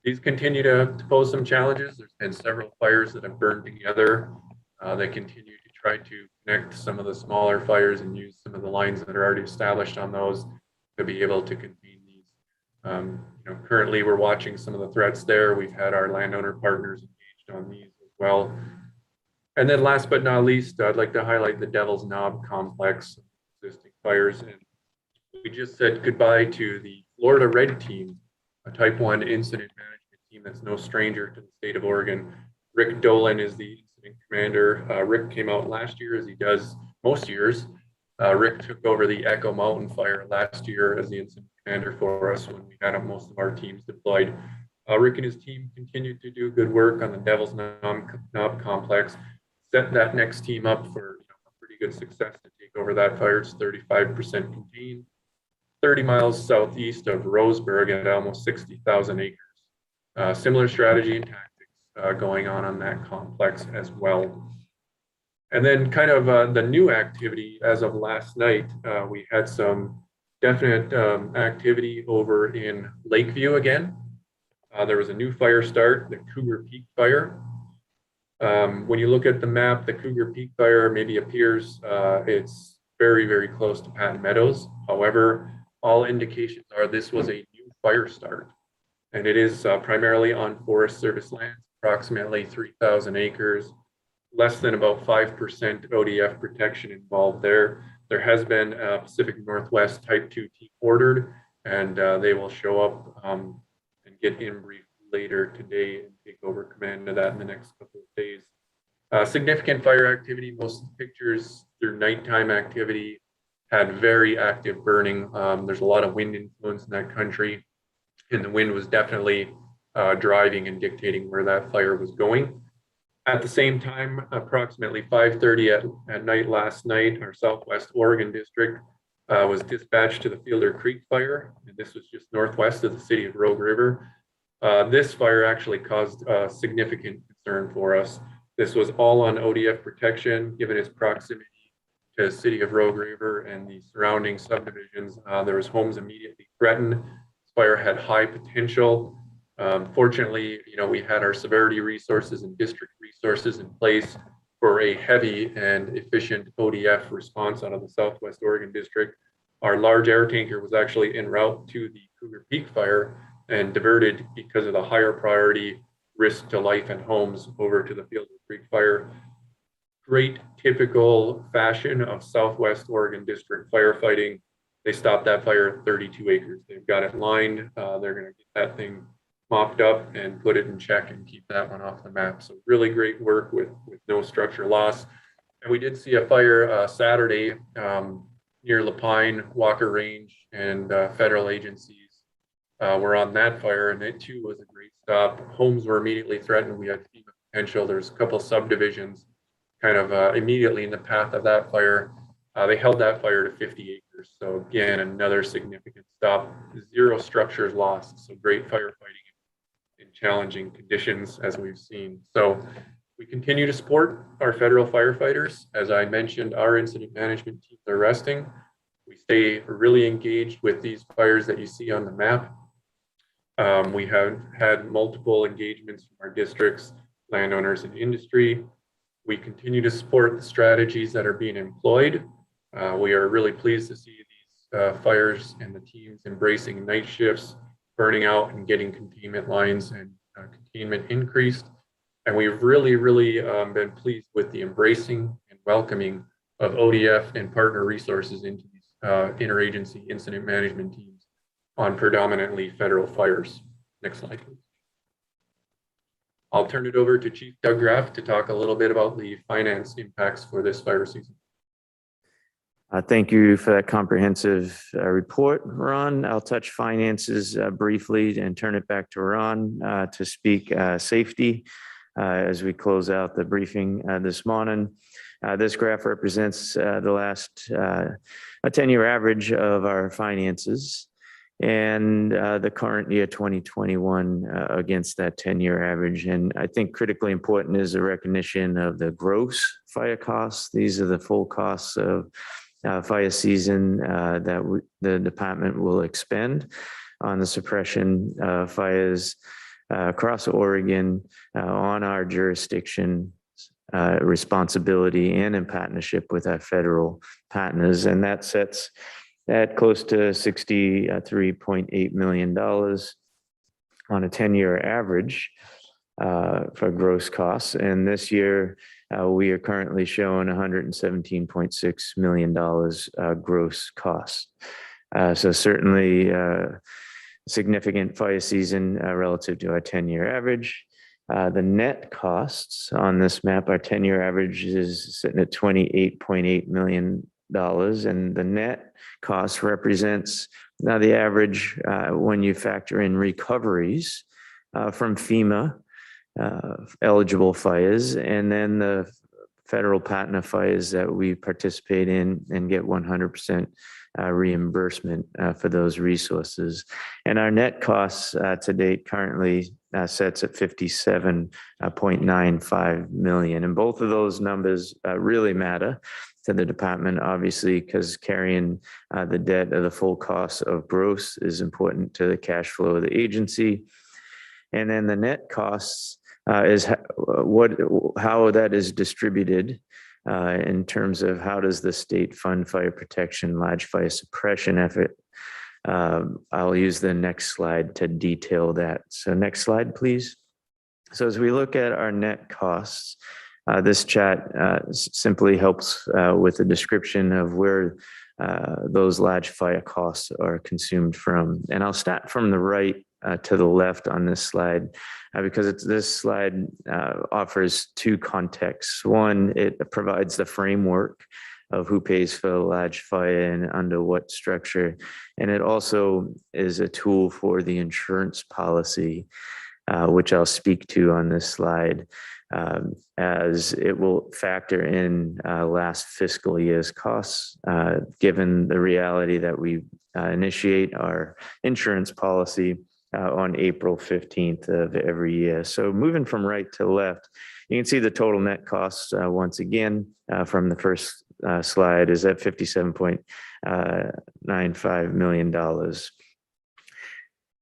E: These continue to pose some challenges. There's been several fires that have burned together. They continue to try to connect some of the smaller fires and use some of the lines that are already established on those to be able to contain these. Currently we're watching some of the threats there. We've had our landowner partners engaged on these as well. And then last but not least, I'd like to highlight the Devil's Knob Complex existing fires. And we just said goodbye to the Florida Red Team, a Type 1 incident management team that's no stranger to the state of Oregon. Rick Dolan is the incident commander. Rick came out last year, as he does most years. Rick took over the Echo Mountain fire last year as the incident commander for us when we had most of our teams deployed. Rick and his team continued to do good work on the Devil's Knob complex, set that next team up for pretty good success to take over that fire. It's 35% contained, 30 miles southeast of Roseburg at almost 60,000 acres. Similar strategy and tactics going on that complex as well. And then kind of the new activity as of last night, we had some definite activity over in Lakeview again. There was a new fire start, the Cougar Peak Fire. When you look at the map, the Cougar Peak Fire maybe appears it's very, very close to Patton Meadows. However, all indications are this was a new fire start. And it is primarily on Forest Service lands, approximately 3,000 acres, less than about 5% ODF protection involved there. There has been a Pacific Northwest Type 2 team ordered, and they will show up and get in brief later today and take over command of that in the next couple of days. Significant fire activity. Most of the pictures through nighttime activity had very active burning. There's a lot of wind influence in that country, and the wind was definitely driving and dictating where that fire was going. At the same time, approximately 5:30 at night last night, our Southwest Oregon district was dispatched to the Fielder Creek fire. And this was just northwest of the city of Rogue River. This fire actually caused significant concern for us. This was all on ODF protection, given its proximity to the city of Rogue River and the surrounding subdivisions. There was homes immediately threatened. This fire had high potential. Fortunately, we had our severity resources and district resources in place for a heavy and efficient ODF response out of the Southwest Oregon district. Our large air tanker was actually en route to the Cougar Peak fire and diverted because of the higher priority risk to life and homes over to the Fielder Creek fire. Great typical fashion of Southwest Oregon district firefighting. They stopped that fire at 32 acres. They've got it lined. They're going to get that thing mopped up and put it in check and keep that one off the map. So really great work with no structure loss. And we did see a fire Saturday near Lapine, Walker Range, and federal agencies were on that fire, and it too was a great stop. Homes were immediately threatened. We had FEMA potential. There's a couple subdivisions kind of immediately in the path of that fire. They held that fire to 50 acres. So again, another significant stop. 0 structures lost. So great firefighting in challenging conditions, as we've seen. So we continue to support our federal firefighters. As I mentioned, our incident management teams are resting. We stay really engaged with these fires that you see on the map. We have had multiple engagements from our districts, landowners, and industry. We continue to support the strategies that are being employed. We are really pleased to see these fires and the teams embracing night shifts, burning out and getting containment lines and containment increased. And we've really, really been pleased with the embracing and welcoming of ODF and partner resources into these interagency incident management teams on predominantly federal fires. Next slide, please. I'll turn it over to Chief Doug Graff to talk a little bit about the finance impacts for this fire season.
N: Thank you for that comprehensive report, Ron. I'll touch finances briefly and turn it back to Ron to speak safety as we close out the briefing this morning. This graph represents the last a 10-year average of our finances and the current year 2021 against that 10-year average. And I think critically important is the recognition of the gross fire costs. These are the full costs of fire season that the department will expend on the suppression of fires across Oregon on our jurisdiction responsibility and in partnership with our federal partners. And that sets at close to $63.8 million on a 10-year average for gross costs. And this year, we are currently showing $117.6 million gross costs. So certainly significant fire season relative to our 10-year average. The net costs on this map, our 10-year average is sitting at $28.8 million. And the net cost represents now the average when you factor in recoveries from FEMA eligible fires, and then the federal PATNA fires that we participate in and get 100% reimbursement for those resources. And our net costs to date currently sets at $57.95 million. And both of those numbers really matter to the department, obviously, because carrying the debt of the full cost of gross is important to the cash flow of the agency. And then the net costs is how that is distributed in terms of how does the state fund fire protection, large fire suppression effort. I'll use the next slide to detail that. So next slide, please. So as we look at our net costs, this chart simply helps with a description of where those large fire costs are consumed from. And I'll start from the right to the left on this slide because this slide offers two contexts. One, it provides the framework of who pays for a large fire and under what structure. And it also is a tool for the insurance policy, which I'll speak to on this slide, as it will factor in last fiscal year's costs, given the reality that we initiate our insurance policy on April 15th of every year. So moving from right to left, you can see the total net costs once again from the first slide is at $57.95 million.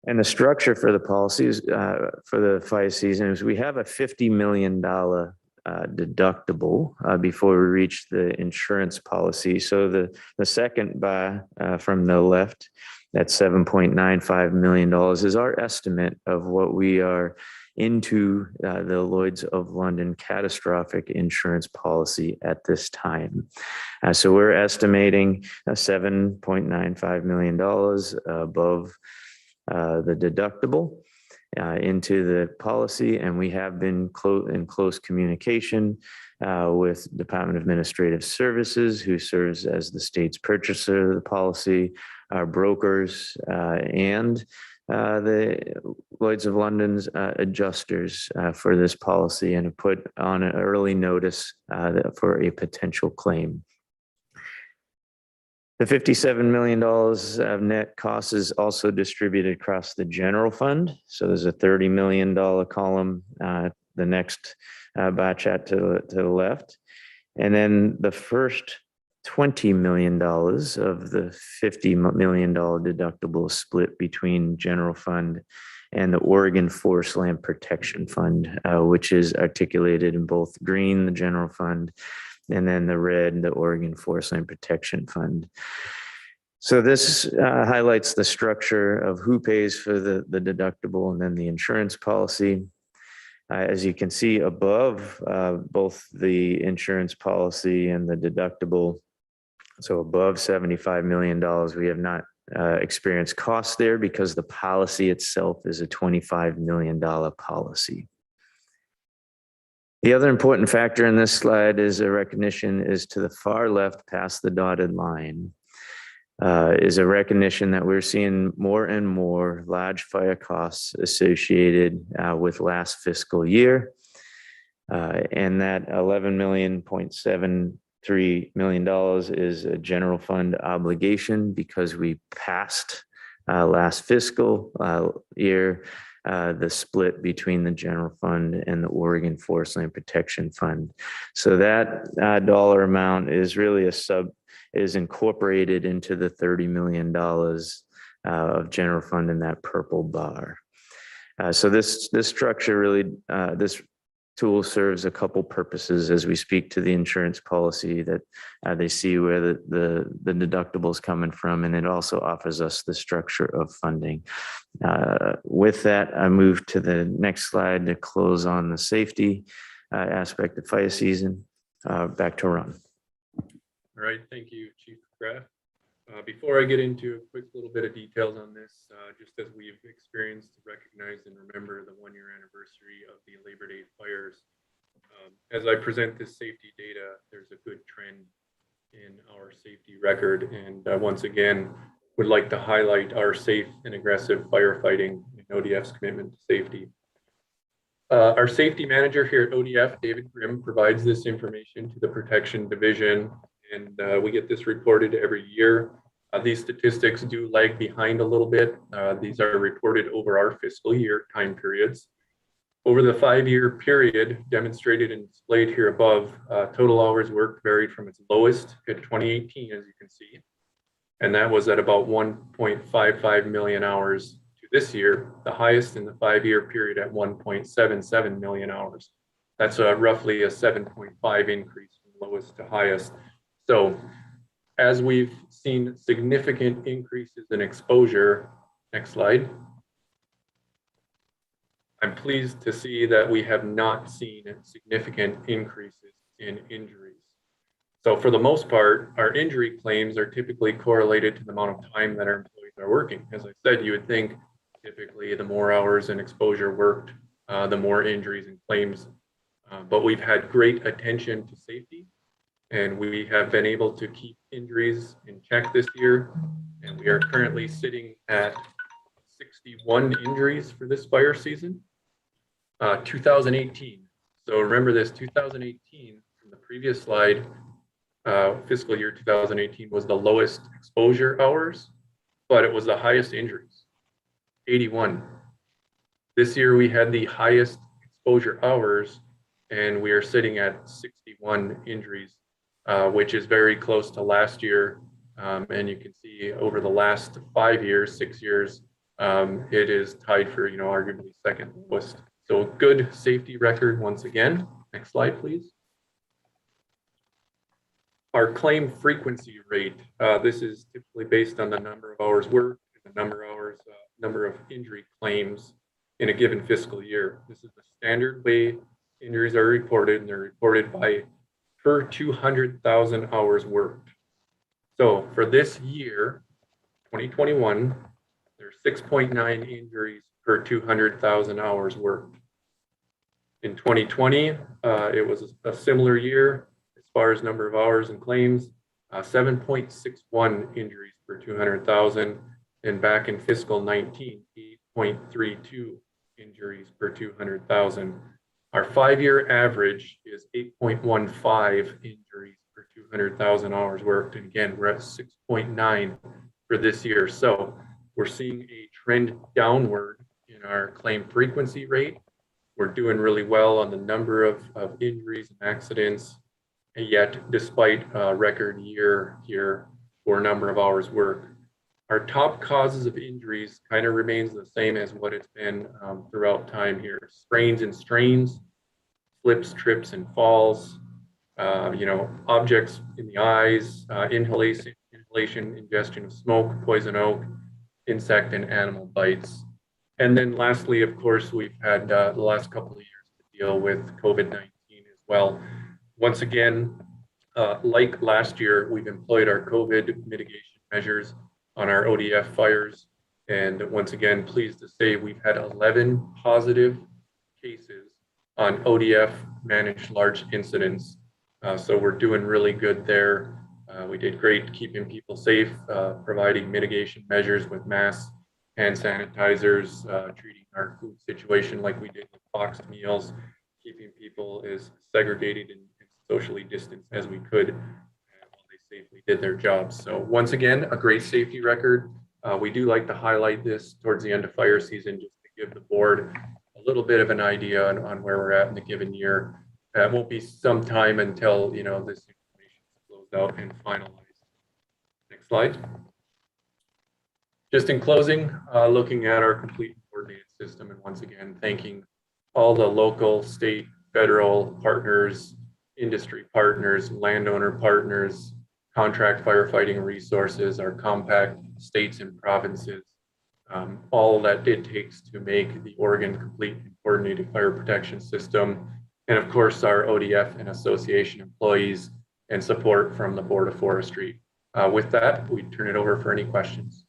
N: And the structure for the policies for the fire season is we have a $50 million deductible before we reach the insurance policy. So the second bar from the left, that $7.95 million is our estimate of what we are into the Lloyd's of London catastrophic insurance policy at this time. So we're estimating $7.95 million above the deductible into the policy, and we have been in close communication with Department of Administrative Services, who serves as the state's purchaser of the policy, our brokers, and the Lloyd's of London's adjusters for this policy, and have put on an early notice for a potential claim. The $57 million of net costs is also distributed across the general fund. So there's a $30 million column, the next bar chart to the left. And then the first $20 million of the $50 million deductible is split between general fund and the Oregon Forest Land Protection Fund, which is articulated in both green, the general fund, and then the red, the Oregon Forest Land Protection Fund. So this highlights the structure of who pays for the deductible and then the insurance policy. As you can see above both the insurance policy and the deductible, so above $75 million, we have not experienced costs there because the policy itself is a $25 million policy. The other important factor in this slide is a recognition is to the far left past the dotted line, is a recognition that we're seeing more and more large fire costs associated with last fiscal year. And that $11.73 million is a general fund obligation because we passed last fiscal year the split between the general fund and the Oregon Forest Land Protection Fund. So that dollar amount is really is incorporated into the $30 million of general fund in that purple bar. So this structure really, this tool serves a couple purposes as we speak to the insurance policy, that they see where the deductible is coming from, and it also offers us the structure of funding. With that, I move to the next slide to close on the safety aspect of fire season. Back to Ron.
E: All right, thank you, Chief Graff. Before I get into a quick little bit of details on this, just as we've experienced, recognized, and remember the 1-year anniversary of the Labor Day fires, as I present this safety data, there's a good trend in our safety record. And once again, would like to highlight our safe and aggressive firefighting and ODF's commitment to safety. Our safety manager here at ODF, David Grimm, provides this information to the Protection Division, and we get this reported every year. These statistics do lag behind a little bit. These are reported over our fiscal year time periods. Over the 5-year period demonstrated and displayed here above, total hours worked varied from its lowest at 2018, as you can see, and that was at about 1.55 million hours, to this year, the highest in the 5-year period at 1.77 million hours. That's roughly a 7.5 increase from lowest to highest. So as we've seen significant increases in exposure, next slide, I'm pleased to see that we have not seen significant increases in injuries. So for the most part, our injury claims are typically correlated to the amount of time that our employees are working. As I said, you would think typically the more hours and exposure worked, the more injuries and claims. But we've had great attention to safety, and we have been able to keep injuries in check this year. And we are currently sitting at 61 injuries for this fire season. 2018. So remember this, 2018 from the previous slide, fiscal year 2018 was the lowest exposure hours, but it was the highest injuries, 81. This year we had the highest exposure hours, and we are sitting at 61 injuries, which is very close to last year. And you can see over the last 5 years, 6 years, it is tied for, arguably second lowest. So good safety record once again. Next slide, please. Our claim frequency rate. This is typically based on the number of hours worked and the number of injury claims in a given fiscal year. This is the standard way injuries are reported, and they're reported by per 200,000 hours worked. So for this year, 2021, there's 6.9 injuries per 200,000 hours worked. In 2020, it was a similar year as far as number of hours and claims, 7.61 injuries per 200,000. And back in fiscal 19, 8.32 injuries per 200,000. Our 5-year average is 8.15 injuries per 200,000 hours worked. And again, we're at 6.9 for this year. So we're seeing a trend downward in our claim frequency rate. We're doing really well on the number of injuries and accidents, and yet despite a record year here for number of hours worked. Our top causes of injuries kind of remains the same as what it's been throughout time here. Sprains and strains, slips, trips, and falls, objects in the eyes, inhalation, ingestion of smoke, poison oak, insect and animal bites. And then lastly, of course, we've had the last couple of years to deal with COVID-19 as well. Once again, like last year, we've employed our COVID mitigation measures on our ODF fires. And once again, pleased to say we've had 11 positive cases on ODF managed large incidents. So we're doing really good there. We did great keeping people safe, providing mitigation measures with masks, hand sanitizers, treating our food situation like we did with boxed meals, keeping people as segregated and socially distanced as we could while they safely did their jobs. So once again, a great safety record. We do like to highlight this towards the end of fire season just to give the board a little bit of an idea on where we're at in the given year. It won't be some time until this information is closed out and finalized. Next slide. Just in closing, looking at our complete coordinated system, and once again, thanking all the local, state, federal partners, industry partners, landowner partners, contract firefighting resources, our compact states and provinces, all that it takes to make the Oregon complete and coordinated fire protection system. And of course, our ODF and association employees and support from the Board of Forestry. With that, we turn it over for any questions.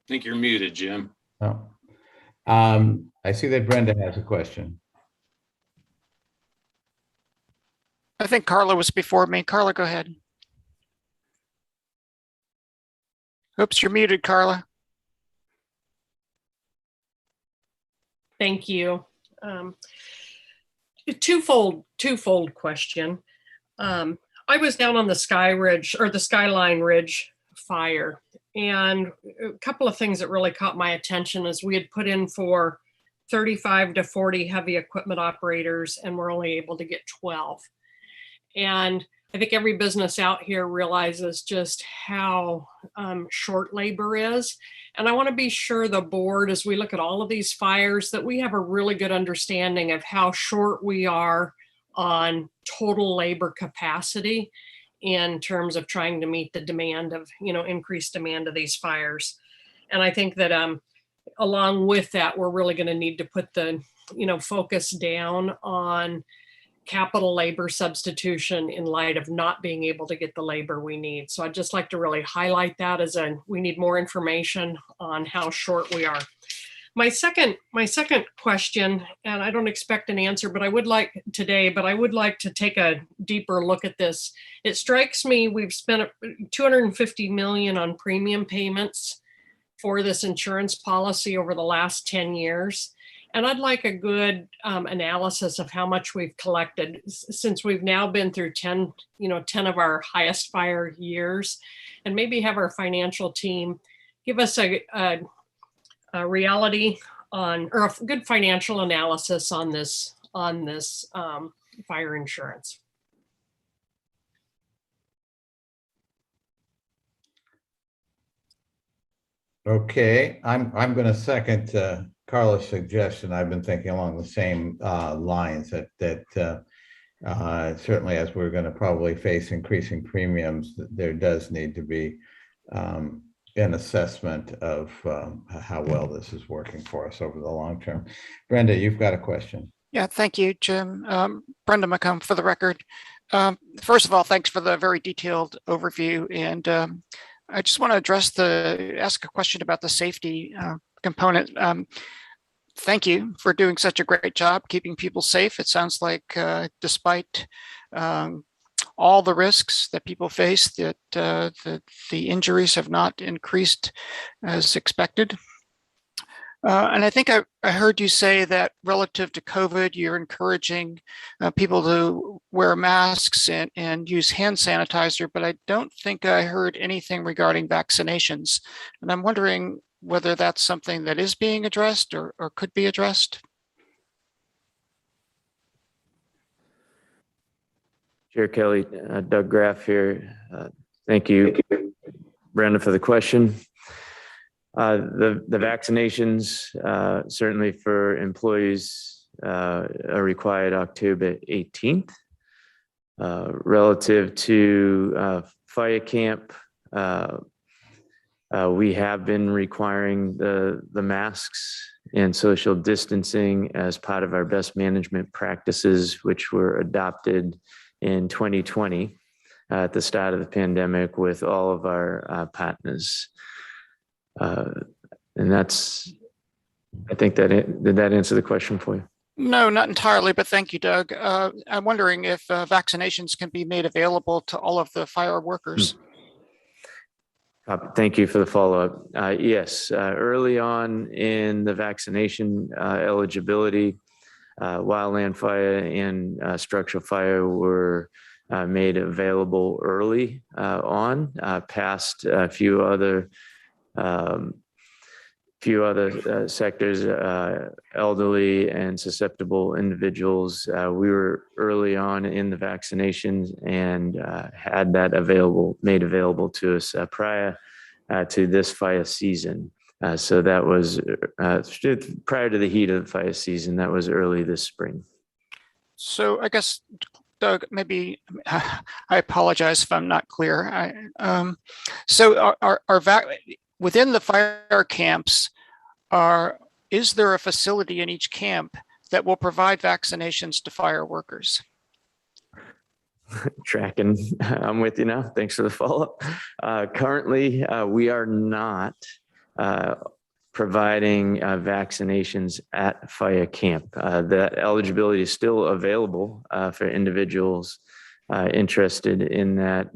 L: I think you're muted, Jim.
A: Oh. I see that Brenda has a question.
C: I think Carla was before me. Carla, go ahead. Oops, you're muted, Carla.
U: Thank you. Twofold question. I was down on the Skyline Ridge fire, and a couple of things that really caught my attention is we had put in for 35 to 40 heavy equipment operators, and we're only able to get 12. And I think every business out here realizes just how short labor is. And I want to be sure the board, as we look at all of these fires, that we have a really good understanding of how short we are on total labor capacity in terms of trying to meet the demand of, increased demand of these fires. And I think that along with that, we're really going to need to put the, focus down on capital labor substitution in light of not being able to get the labor we need. So I'd just like to really highlight that we need more information on how short we are. My second question, and I don't expect an answer, but I would like to take a deeper look at this. It strikes me we've spent $250 million on premium payments for this insurance policy over the last 10 years. And I'd like a good analysis of how much we've collected since we've now been through 10 of our highest fire years, and maybe have our financial team give us a reality on, or a good financial analysis on this fire insurance.
A: Okay, I'm going to second Carla's suggestion. I've been thinking along the same lines that certainly as we're going to probably face increasing premiums, there does need to be an assessment of how well this is working for us over the long term. Brenda, you've got a question.
C: Yeah, thank you, Jim. Brenda McComb for the record. First of all, thanks for the very detailed overview. And I just want to ask a question about the safety component. Thank you for doing such a great job keeping people safe. It sounds like despite all the risks that people face, that the injuries have not increased as expected. And I think I heard you say that relative to COVID, you're encouraging people to wear masks and use hand sanitizer, but I don't think I heard anything regarding vaccinations. And I'm wondering whether that's something that is being addressed or could be addressed.
N: Chair Kelly, Doug Graff here. Thank you, Brenda, for the question. The vaccinations, certainly for employees, are required October 18th. Relative to fire camp, we have been requiring the masks and social distancing as part of our best management practices, which were adopted in 2020 at the start of the pandemic with all of our partners. And that's, I think did that answer the question for you?
C: No, not entirely, but thank you, Doug. I'm wondering if vaccinations can be made available to all of the fire workers.
N: Thank you for the follow-up. Yes, early on in the vaccination eligibility, wildland fire and structural fire were made available early on, past a few other sectors, elderly and susceptible individuals. We were early on in the vaccinations and had that made available to us prior to this fire season. So that was prior to the heat of the fire season. That was early this spring.
C: So I guess Doug, maybe I apologize if I'm not clear. So within the fire camps, is there a facility in each camp that will provide vaccinations to fire workers?
N: Tracking, I'm with you now. Thanks for the follow-up. Currently, we are not providing vaccinations at fire camp. The eligibility is still available for individuals interested in that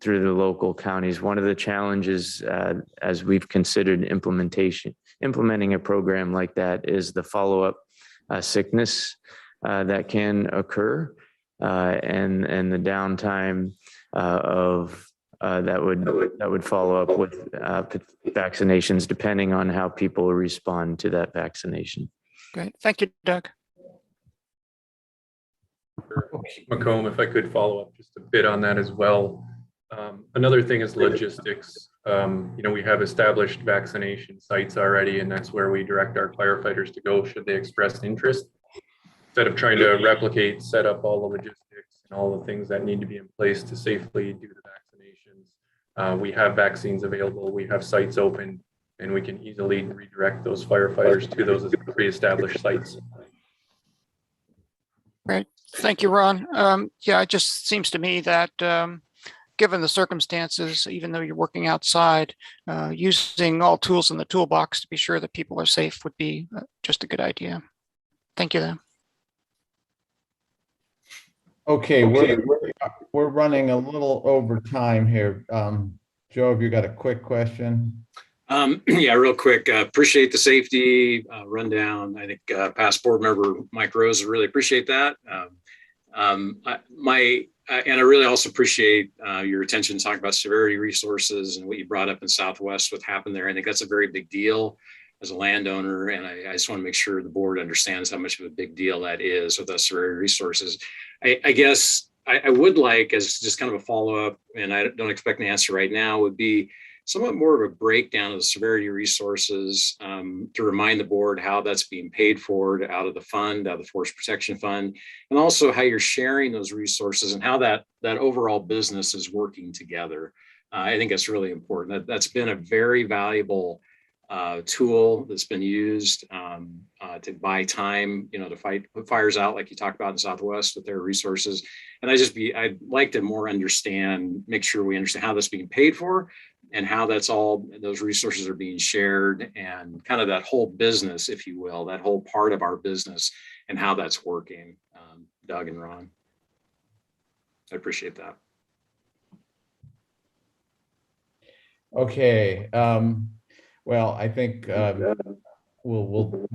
N: through the local counties. One of the challenges as we've considered implementing a program like that is the follow-up sickness that can occur and the downtime of that would follow up with vaccinations depending on how people respond to that vaccination.
C: Great, thank you, Doug.
E: Macomb, if I could follow up just a bit on that as well. Another thing is logistics. We have established vaccination sites already, and that's where we direct our firefighters to go should they express interest. Instead of trying to replicate, set up all the logistics and all the things that need to be in place to safely do the vaccinations. We have vaccines available, we have sites open, and we can easily redirect those firefighters to those pre-established sites.
C: Great, thank you, Ron. Yeah, it just seems to me that given the circumstances, even though you're working outside, using all tools in the toolbox to be sure that people are safe would be just a good idea. Thank you, then.
A: Okay, we're running a little over time here. Joe, have you got a quick question?
F: Yeah, real quick. Appreciate the safety rundown. I think past board member Mike Rose, really appreciate that. And I really also appreciate your attention to talking about severity resources and what you brought up in Southwest, what happened there. I think that's a very big deal as a landowner. And I just want to make sure the board understands how much of a big deal that is with those severity resources. I guess I would like, as just kind of a follow-up, and I don't expect an answer right now, would be somewhat more of a breakdown of the severity resources to remind the board how that's being paid for out of the fund, out of the Forest Protection Fund, and also how you're sharing those resources and how that overall business is working together. I think that's really important. That's been a very valuable tool that's been used to buy time, to put fires out like you talked about in Southwest with their resources. And I'd like to more make sure we understand how that's being paid for and how those resources are being shared and kind of that whole business, if you will, that whole part of our business and how that's working. Doug and Ron, I appreciate that.
A: Okay. Well, I think we'll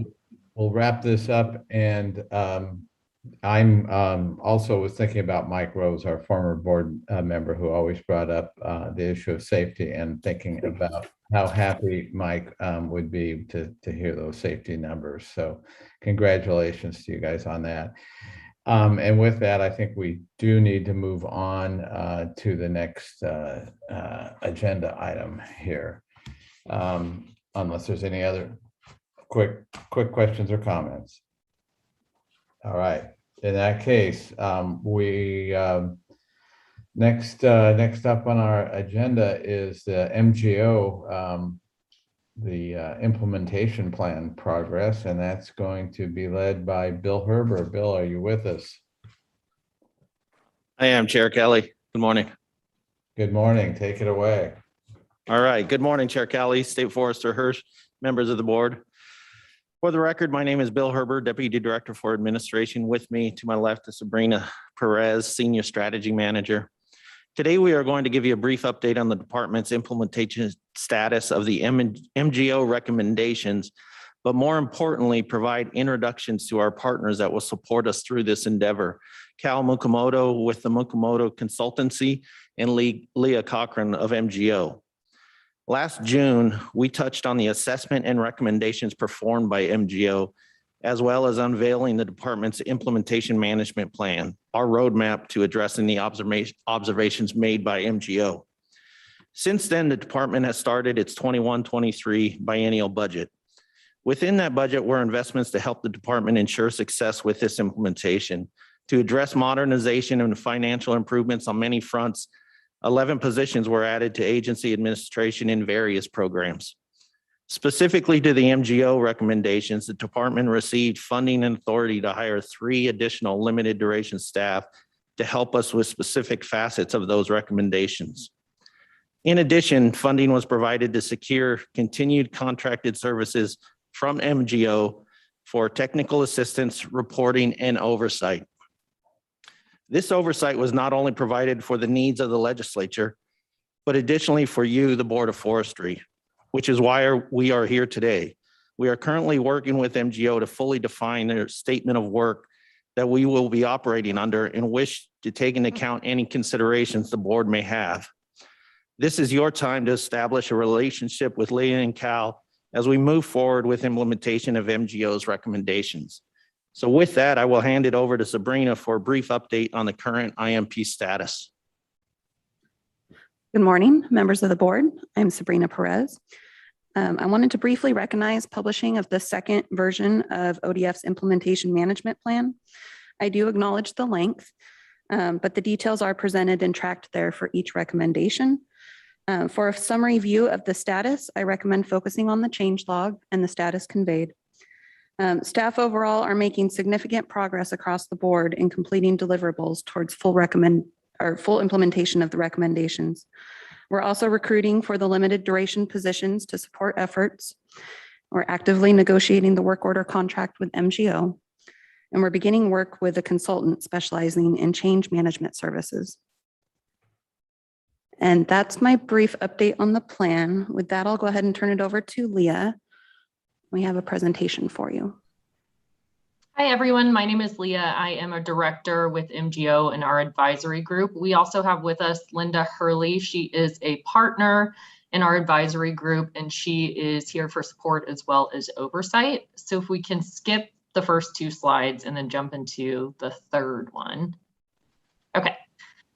A: wrap this up, and I'm also was thinking about Mike Rose, our former board member, who always brought up the issue of safety, and thinking about how happy Mike would be to hear those safety numbers. So congratulations to you guys on that. And with that, I think we do need to move on to the next agenda item here. Unless there's any other quick questions or comments. All right. In that case, we next up on our agenda is the MGO, the implementation plan progress, and that's going to be led by Bill Herber. Bill, are you with us?
G: I am, Chair Kelly. Good morning.
A: Good morning. Take it away.
G: All right. Good morning, Chair Kelly, State Forester Hirsch, members of the board. For the record, my name is Bill Herber, Deputy Director for Administration. With me to my left is Sabrina Perez, Senior Strategy Manager. Today, we are going to give you a brief update on the department's implementation status of the MGO recommendations, but more importantly, provide introductions to our partners that will support us through this endeavor. Cal Mukamoto with the Mukamoto Consultancy and Leah Cochran of MGO. Last June, we touched on the assessment and recommendations performed by MGO, as well as unveiling the department's implementation management plan, our roadmap to addressing the observations made by MGO. Since then, the department has started its 21-23 biennial budget. Within that budget were investments to help the department ensure success with this implementation. To address modernization and financial improvements on many fronts, 11 positions were added to agency administration in various programs. Specifically to the MGO recommendations, the department received funding and authority to hire 3 additional limited duration staff to help us with specific facets of those recommendations. In addition, funding was provided to secure continued contracted services from MGO for technical assistance, reporting, and oversight. This oversight was not only provided for the needs of the legislature, but additionally for you, the Board of Forestry, which is why we are here today. We are currently working with MGO to fully define their statement of work that we will be operating under and wish to take into account any considerations the board may have. This is your time to establish a relationship with Leah and Cal as we move forward with implementation of MGO's recommendations. So with that, I will hand it over to Sabrina for a brief update on the current IMP status.
H: Good morning, members of the board. I'm Sabrina Perez. I wanted to briefly recognize publishing of the second version of ODF's implementation management plan. I do acknowledge the length, but the details are presented and tracked there for each recommendation. For a summary view of the status, I recommend focusing on the change log and the status conveyed. Staff overall are making significant progress across the board in completing deliverables towards full implementation of the recommendations. We're also recruiting for the limited duration positions to support efforts. We're actively negotiating the work order contract with MGO, and we're beginning work with a consultant specializing in change management services. And that's my brief update on the plan. With that, I'll go ahead and turn it over to Leah. We have a presentation for you.
X: Hi, everyone. My name is Leah. I am a director with MGO in our advisory group. We also have with us Linda Hurley. She is a partner in our advisory group, and she is here for support as well as oversight. So if we can skip the first 2 slides and then jump into the third one. Okay.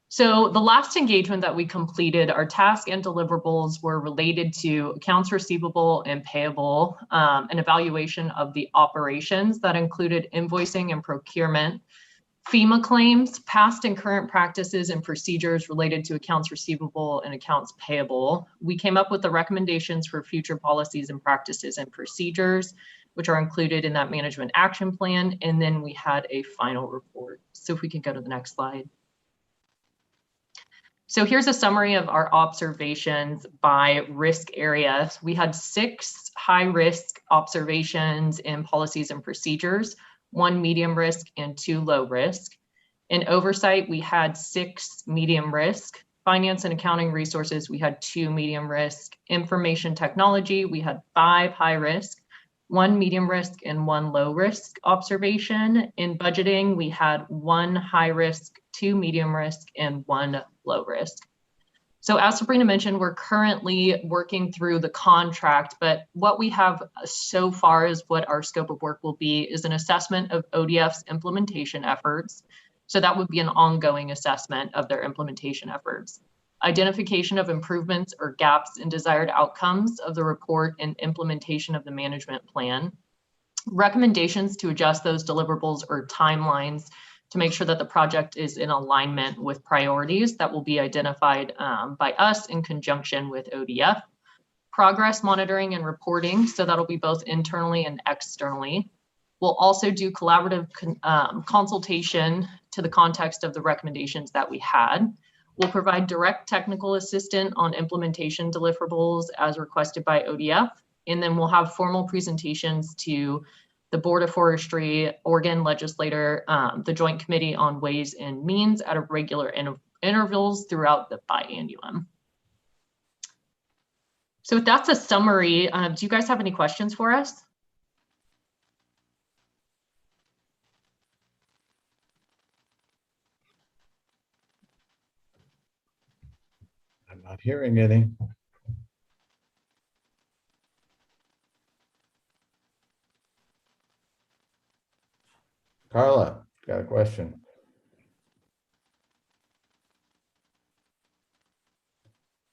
X: So the last engagement that we completed, our task and deliverables were related to accounts receivable and payable, an evaluation of the operations that included invoicing and procurement, FEMA claims, past and current practices and procedures related to accounts receivable and accounts payable. We came up with the recommendations for future policies and practices and procedures, which are included in that management action plan. And then we had a final report. So if we can go to the next slide. So here's a summary of our observations by risk area. We had 6 high risk observations in policies and procedures, 1 medium risk and 2 low risk. In oversight, we had 6 medium risk. Finance and accounting resources, we had 2 medium risk. Information technology, we had 5 high risk, 1 medium risk and 1 low risk observation. In budgeting, we had 1 high risk, 2 medium risk, and 1 low risk. So as Sabrina mentioned, we're currently working through the contract, but what we have so far is what our scope of work will be is an assessment of ODF's implementation efforts. So that would be an ongoing assessment of their implementation efforts. Identification of improvements or gaps in desired outcomes of the report and implementation of the management plan. Recommendations to adjust those deliverables or timelines to make sure that the project is in alignment with priorities that will be identified by us in conjunction with ODF. Progress monitoring and reporting, so that'll be both internally and externally. We'll also do collaborative consultation to the context of the recommendations that we had. We'll provide direct technical assistance on implementation deliverables as requested by ODF. And then we'll have formal presentations to the Board of Forestry, Oregon legislator, the Joint Committee on Ways and Means at regular intervals throughout the biennium. So that's a summary. Do you guys have any questions for us?
A: I'm not hearing any. Carla, got a question?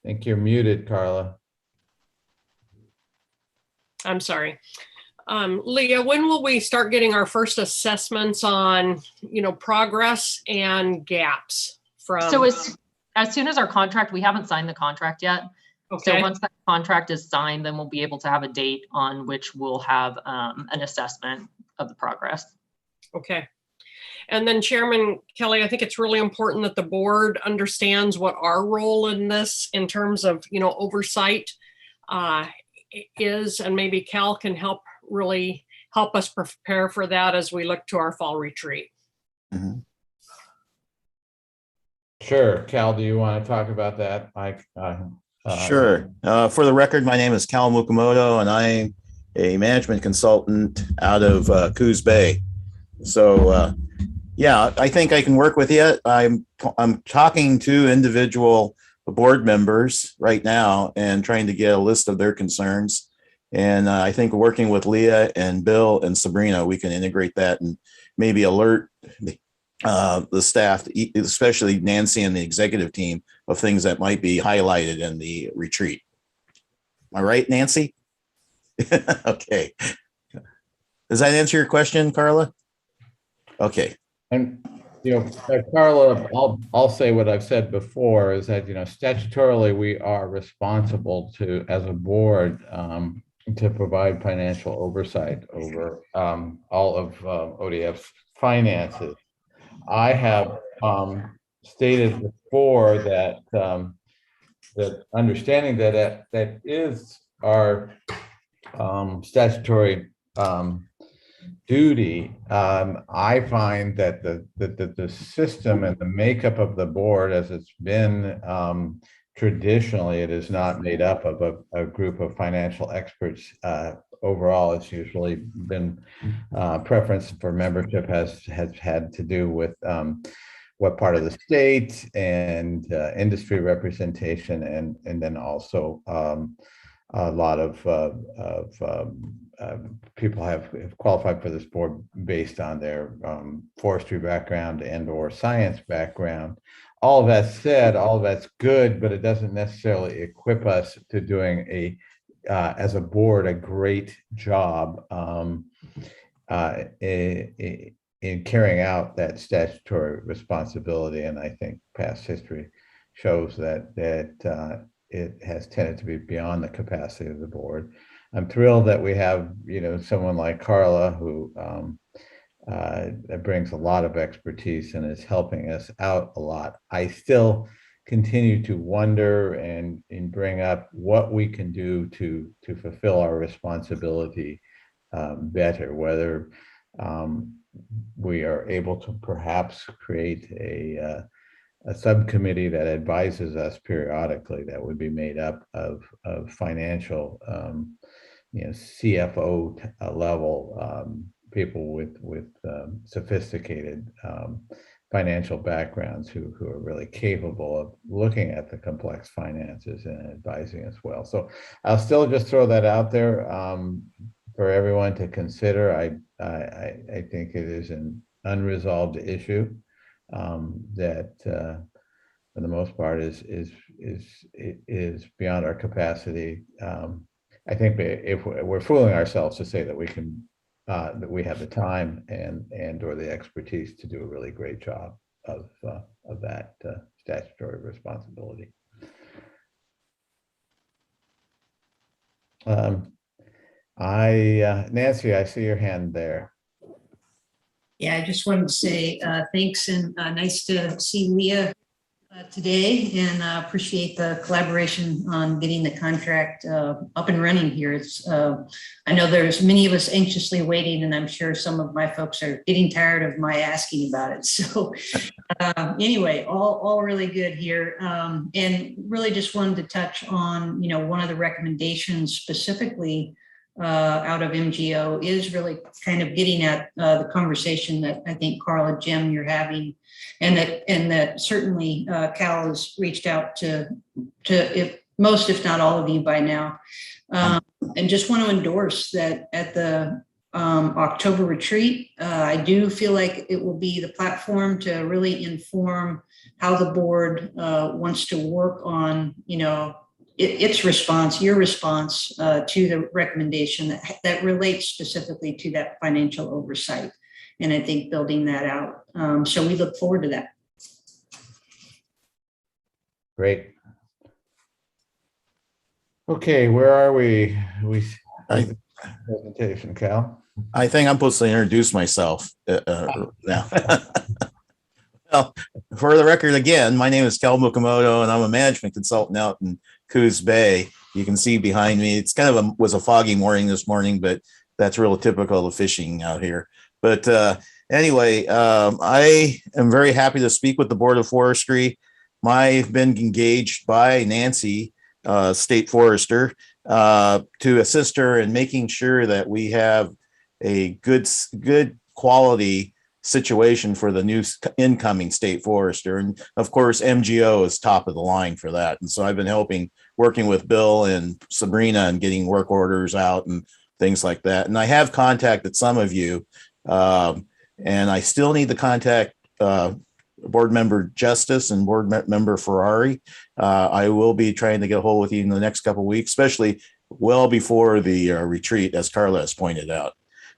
A: I think you're muted, Carla.
U: I'm sorry. Leah, when will we start getting our first assessments on, progress and gaps from?
X: So as soon as our contract, we haven't signed the contract yet. So
U: Okay.
X: once that contract is signed, then we'll be able to have a date on which we'll have an assessment of the progress.
U: Okay. And then Chairman Kelly, I think it's really important that the board understands what our role in this in terms of, oversight is, and maybe Cal can really help us prepare for that as we look to our fall retreat.
W: Mm-hmm.
A: Sure. Cal, do you want to talk about that?
W: Sure. For the record, my name is Cal Mukamoto, and I'm a management consultant out of Coos Bay. So, yeah, I think I can work with you. I'm talking to individual board members right now and trying to get a list of their concerns. And I think working with Leah and Bill and Sabrina, we can integrate that and maybe alert the staff, especially Nancy and the executive team, of things that might be highlighted in the retreat. Am I right, Nancy? Okay. Does that answer your question, Carla? Okay.
A: And, Carla, I'll say what I've said before is that, statutorily, we are responsible to, as a board, to provide financial oversight over all of ODF's finances. I have stated before that that understanding that is our statutory duty. I find that the system and the makeup of the board, as it's been traditionally, it is not made up of a group of financial experts. Overall, it's usually been preference for membership has had to do with what part of the state and industry representation, and then also a lot of people have qualified for this board based on their forestry background and or science background. All of that said, all of that's good, but it doesn't necessarily equip us to doing as a board, a great job in carrying out that statutory responsibility. And I think past history shows that it has tended to be beyond the capacity of the board. I'm thrilled that we have, someone like Carla who brings a lot of expertise and is helping us out a lot. I still continue to wonder and bring up what we can do to fulfill our responsibility better, whether we are able to perhaps create a subcommittee that advises us periodically that would be made up of financial, CFO level people with sophisticated financial backgrounds who are really capable of looking at the complex finances and advising as well. So I'll still just throw that out there for everyone to consider. I think it is an unresolved issue that for the most part is beyond our capacity. I think if we're fooling ourselves to say that we can that we have the time and or the expertise to do a really great job of that statutory responsibility. Nancy, I see your hand there.
I: Yeah, I just wanted to say thanks and nice to see Leah today, and appreciate the collaboration on getting the contract up and running here. It's I know there's many of us anxiously waiting, and I'm sure some of my folks are getting tired of my asking about it. So anyway, all really good here, and really just wanted to touch on one of the recommendations specifically out of MGO is really kind of getting at the conversation that I think Carla, Jim, you're having, and that certainly Cal has reached out to most, if not all of you by now, and just want to endorse that at the October retreat, I do feel like it will be the platform to really inform how the board wants to work on its response, your response to the recommendation that relates specifically to that financial oversight. And I think building that out. So we look forward to that.
A: Great. Okay, where are we? Presentation, Cal.
W: I think I'm supposed to introduce myself now. Well, for the record, again, my name is Cal Mukamoto, and I'm a management consultant out in Coos Bay. You can see behind me, it's kind of was a foggy morning this morning, but that's real typical of fishing out here. But anyway, I am very happy to speak with the Board of Forestry. I've been engaged by Nancy, State Forester, to assist her in making sure that we have a good quality situation for the new incoming State Forester. And of course, MGO is top of the line for that. And so I've been working with Bill and Sabrina and getting work orders out and things like that. And I have contacted some of you, and I still need to contact Board Member Justice and Board Member Ferrari. I will be trying to get a hold with you in the next couple of weeks, especially well before the retreat, as Carla has pointed out.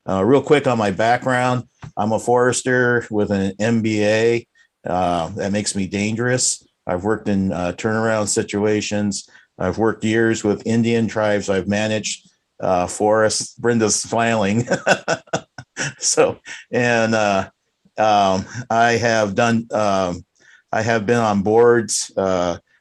W: Real quick on my background, I'm a forester with an MBA. That makes me dangerous. I've worked in turnaround situations. I've worked years with Indian tribes. I've managed forests. Brenda's smiling. So, and I have been on boards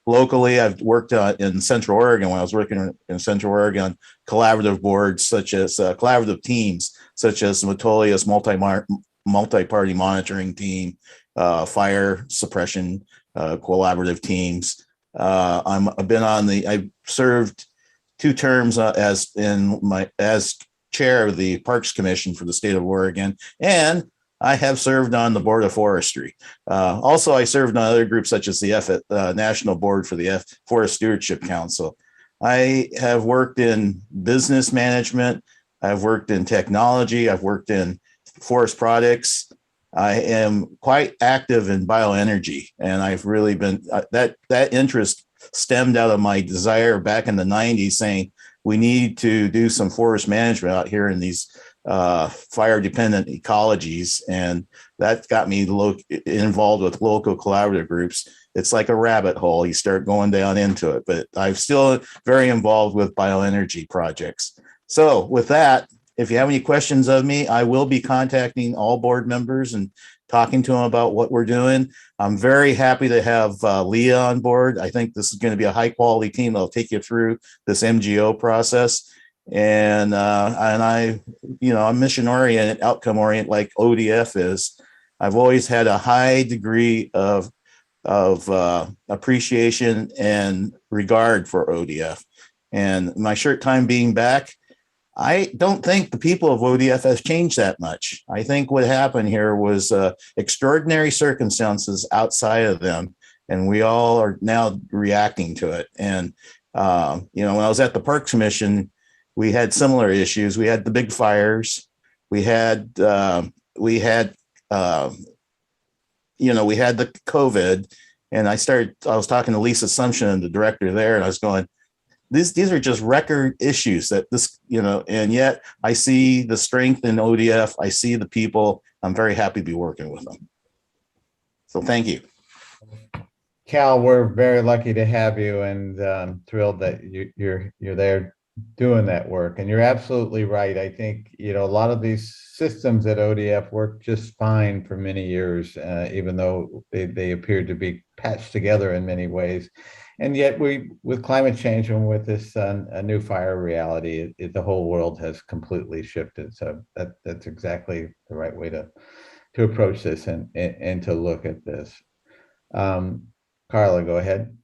W: locally. I've worked in Central Oregon when I was working in Central Oregon, collaborative boards such as collaborative teams, such as Metolia's multi-party monitoring team, fire suppression collaborative teams. I've served 2 terms as chair of the Parks Commission for the state of Oregon, and I have served on the Board of Forestry. Also, I served on other groups such as the National Board for the Forest Stewardship Council. I have worked in business management. I've worked in technology. I've worked in forest products. I am quite active in bioenergy, and I've really been that interest stemmed out of my desire back in the 90s saying we need to do some forest management out here in these fire dependent ecologies. And that got me involved with local collaborative groups. It's like a rabbit hole. You start going down into it, but I'm still very involved with bioenergy projects. So with that, if you have any questions of me, I will be contacting all board members and talking to them about what we're doing. I'm very happy to have Leah on board. I think this is going to be a high quality team that'll take you through this MGO process. And I'm mission oriented, outcome oriented, like ODF is. I've always had a high degree of appreciation and regard for ODF. And my short time being back, I don't think the people of ODF has changed that much. I think what happened here was extraordinary circumstances outside of them, and we all are now reacting to it. And when I was at the Parks Commission, we had similar issues. We had the big fires. We had the COVID, and I was talking to Lisa Sumption, the director there, and I was going, these are just record issues and yet I see the strength in ODF. I see the people. I'm very happy to be working with them. So thank you.
A: Cal, we're very lucky to have you, and thrilled that you're there doing that work. And you're absolutely right. I think, a lot of these systems at ODF work just fine for many years, even though they appeared to be patched together in many ways. And yet with climate change and with this a new fire reality, the whole world has completely shifted. So that's exactly the right way to approach this and to look at this. Carla, go ahead.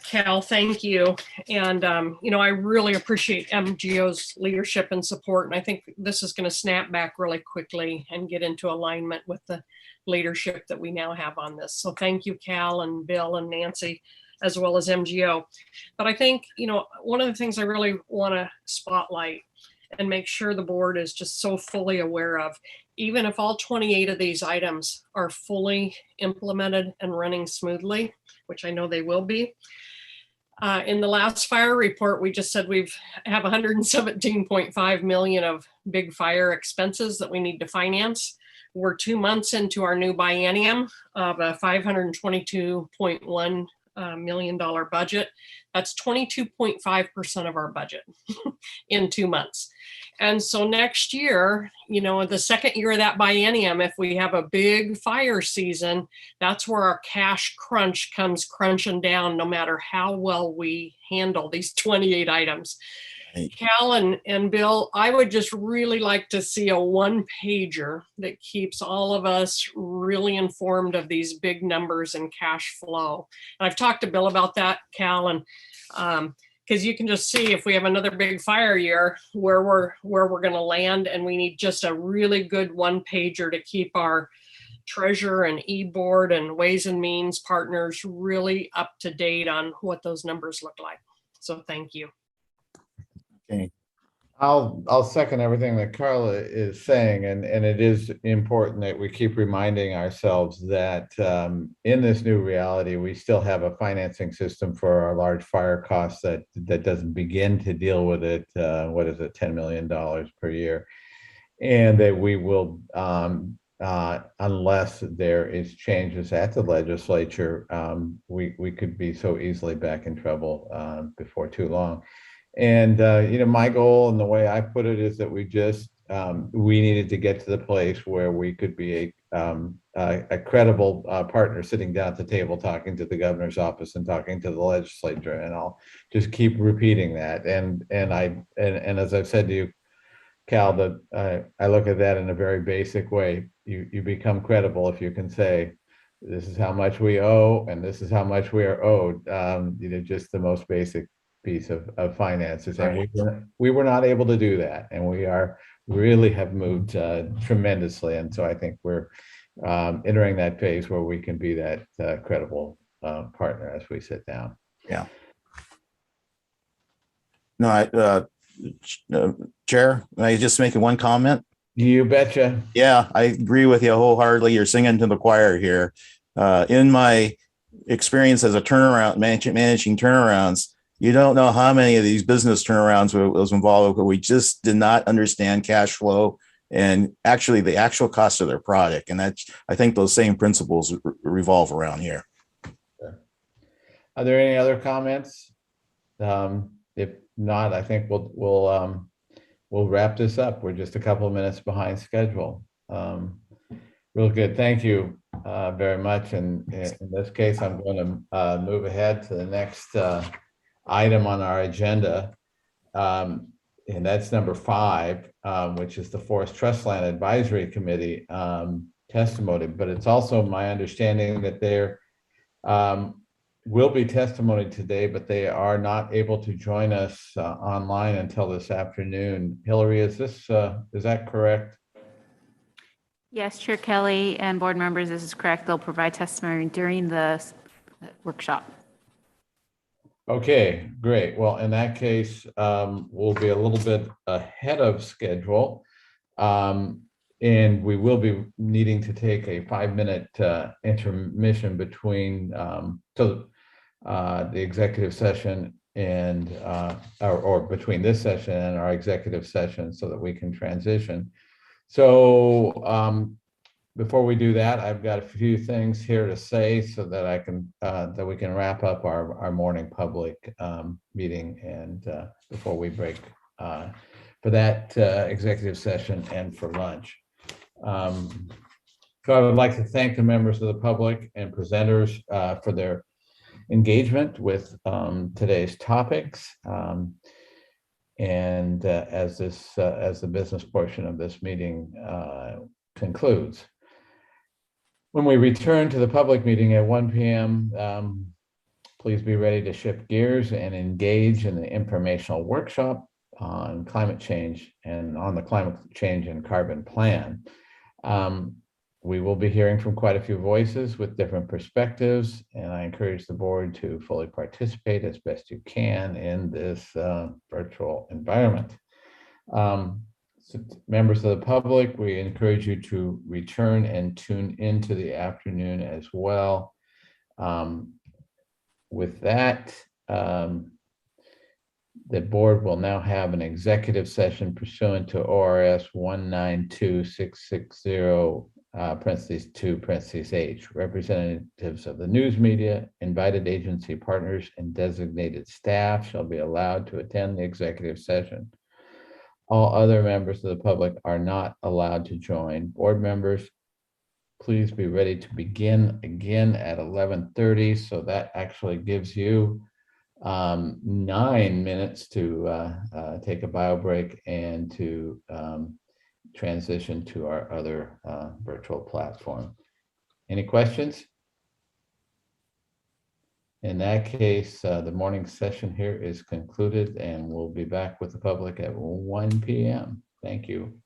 U: Cal, thank you. And, I really appreciate MGO's leadership and support. And I think this is going to snap back really quickly and get into alignment with the leadership that we now have on this. So thank you, Cal and Bill and Nancy, as well as MGO. But I think, one of the things I really want to spotlight and make sure the board is just so fully aware of even if all 28 of these items are fully implemented and running smoothly, which I know they will be. In the last fire report, we just said we have 117.5 million of big fire expenses that we need to finance. We're 2 months into our new biennium of a $522.1 million budget. That's 22.5% of our budget in 2 months. And so next year, you know, the second year of that biennium, if we have a big fire season, that's where our cash crunch comes crunching down, no matter how well we handle these 28 items. Cal and Bill, I would just really like to see a one-pager that keeps all of us really informed of these big numbers and cash flow. And I've talked to Bill about that, Cal, and because you can just see if we have another big fire year where we're going to land, and we need just a really good one-pager to keep our treasurer and e-board and Ways and Means partners really up to date on what those numbers look like. So thank you.
A: Okay. I'll second everything that Carla is saying, and it is important that we keep reminding ourselves that in this new reality, we still have a financing system for our large fire costs that doesn't begin to deal with it. What is it, $10 million per year, and that we will, unless there is changes at the legislature, we could be so easily back in trouble before too long. And, you know, my goal and the way I put it is that we needed to get to the place where we could be a credible partner sitting down at the table, talking to the governor's office and talking to the legislature. And I'll just keep repeating that. And as I've said to you, Cal, that I look at that in a very basic way. You become credible if you can say, this is how much we owe, and this is how much we are owed. You know, just the most basic piece of finances, and we were not able to do that, and we really have moved tremendously, and so I think we're entering that phase where we can be that credible partner as we sit down.
W: Yeah. No, Chair, may I just make one comment?
A: You betcha.
W: Yeah, I agree with you wholeheartedly. You're singing to the choir here. In my experience as a turnaround managing turnarounds, you don't know how many of these business turnarounds was involved where we just did not understand cash flow and actually the actual cost of their product. And that's, I think those same principles revolve around here.
A: Are there any other comments? If not, I think we'll wrap this up. We're just a couple of minutes behind schedule. Real good. Thank you very much. And in this case, I'm going to move ahead to the next item on our agenda, and that's number 5, which is the Forest Trust Land Advisory Committee testimony. But it's also my understanding that there will be testimony today, but they are not able to join us online until this afternoon. Hillary, is that correct?
B: Yes, Chair Kelly and board members, this is correct. They'll provide testimony during the workshop.
A: Okay, great. Well, in that case, we'll be a little bit ahead of schedule. And we will be needing to take a 5-minute intermission between the executive session and or between this session and our executive session so that we can transition. So before we do that, I've got a few things here to say so that I can that we can wrap up our morning public meeting, and before we break for that executive session and for lunch. So I would like to thank the members of the public and presenters for their engagement with today's topics. And as the business portion of this meeting concludes. When we return to the public meeting at 1 p.m., please be ready to shift gears and engage in the informational workshop on climate change and on the climate change and carbon plan. We will be hearing from quite a few voices with different perspectives, and I encourage the board to fully participate as best you can in this virtual environment. Members of the public, we encourage you to return and tune into the afternoon as well. With that, the board will now have an executive session pursuant to ORS 192-660, parentheses 2, parentheses H. Representatives of the news media, invited agency partners, and designated staff shall be allowed to attend the executive session. All other members of the public are not allowed to join. Board members, please be ready to begin again at 11:30. So that actually gives you 9 minutes to take a bio break and to transition to our other virtual platform. Any questions? In that case, the morning session here is concluded and we'll be back with the public at 1 p.m. Thank you.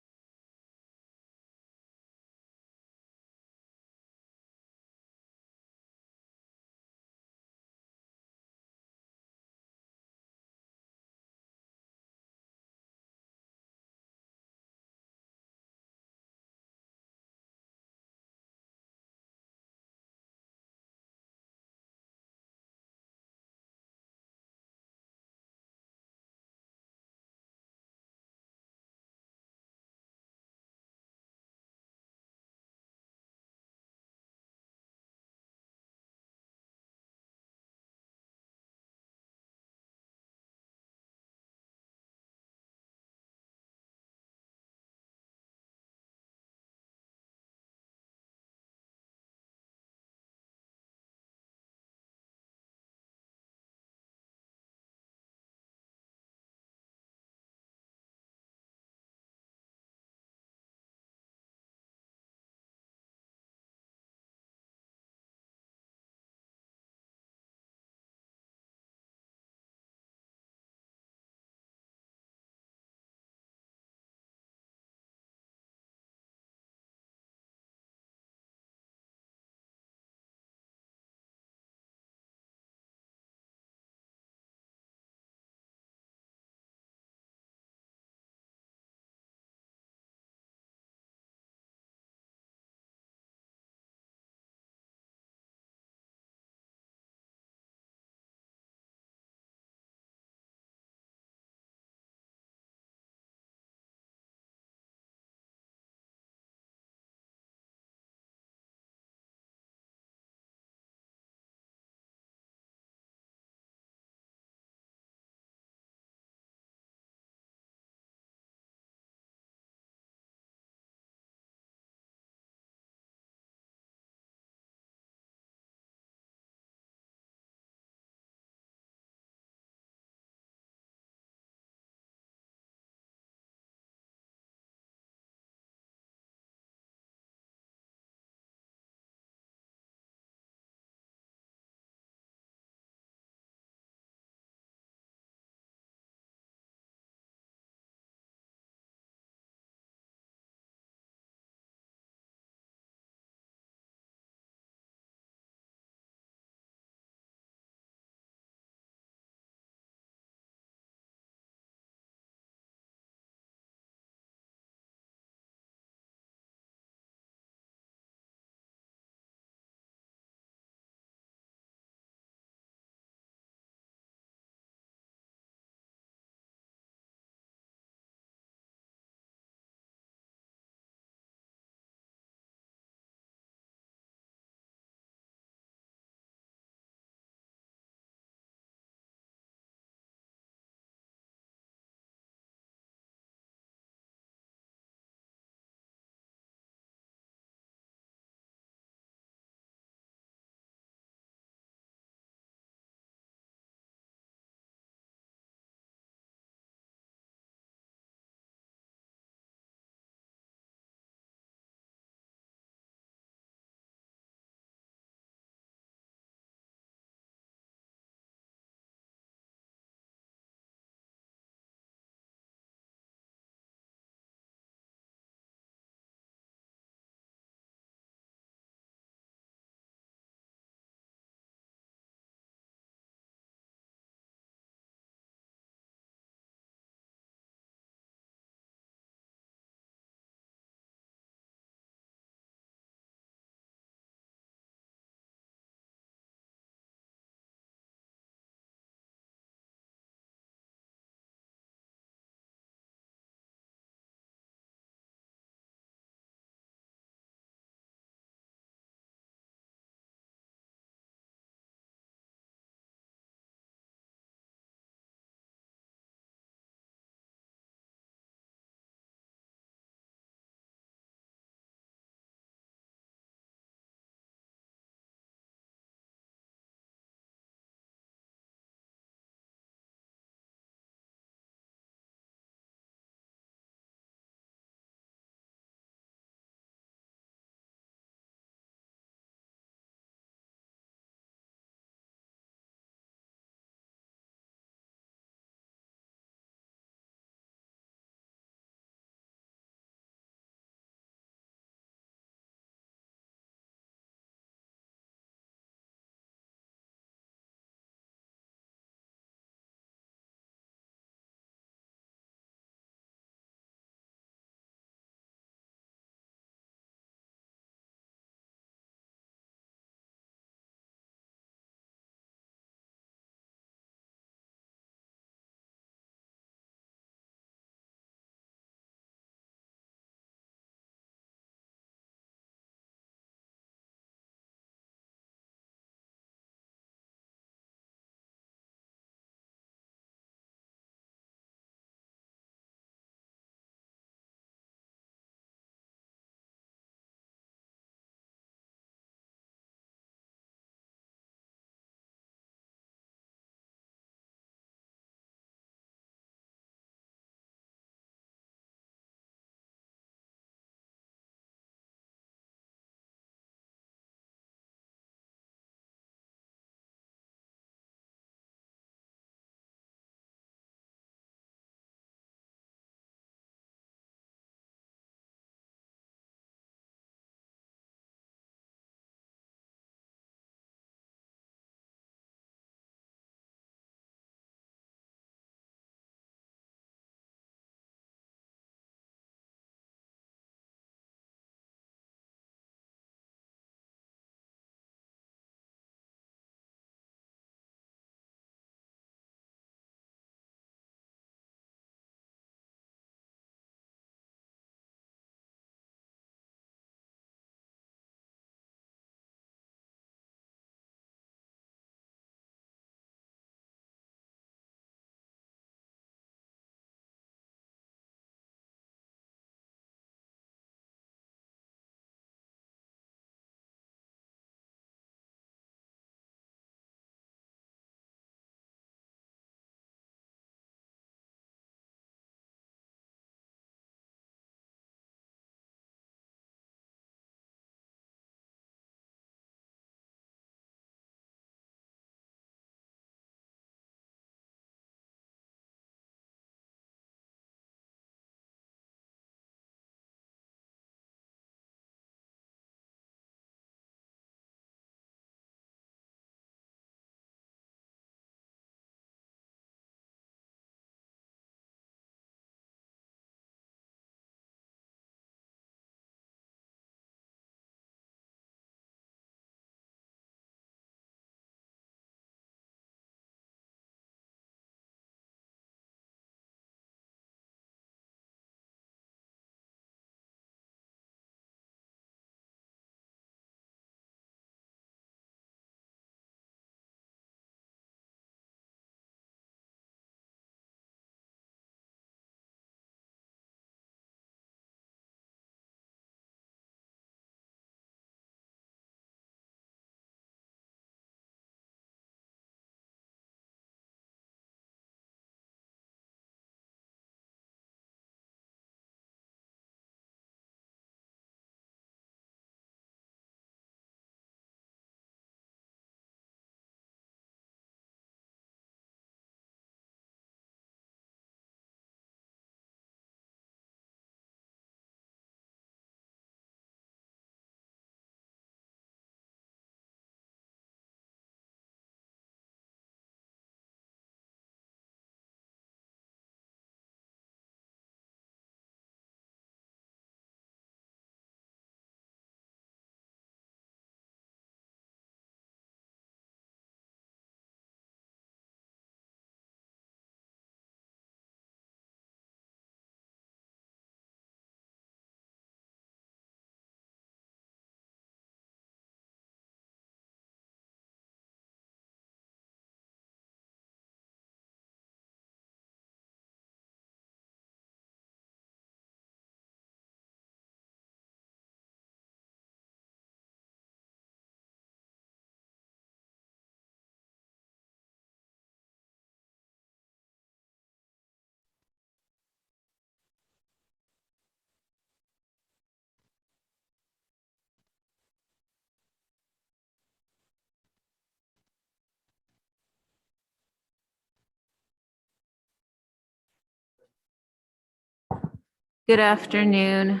B: Good afternoon.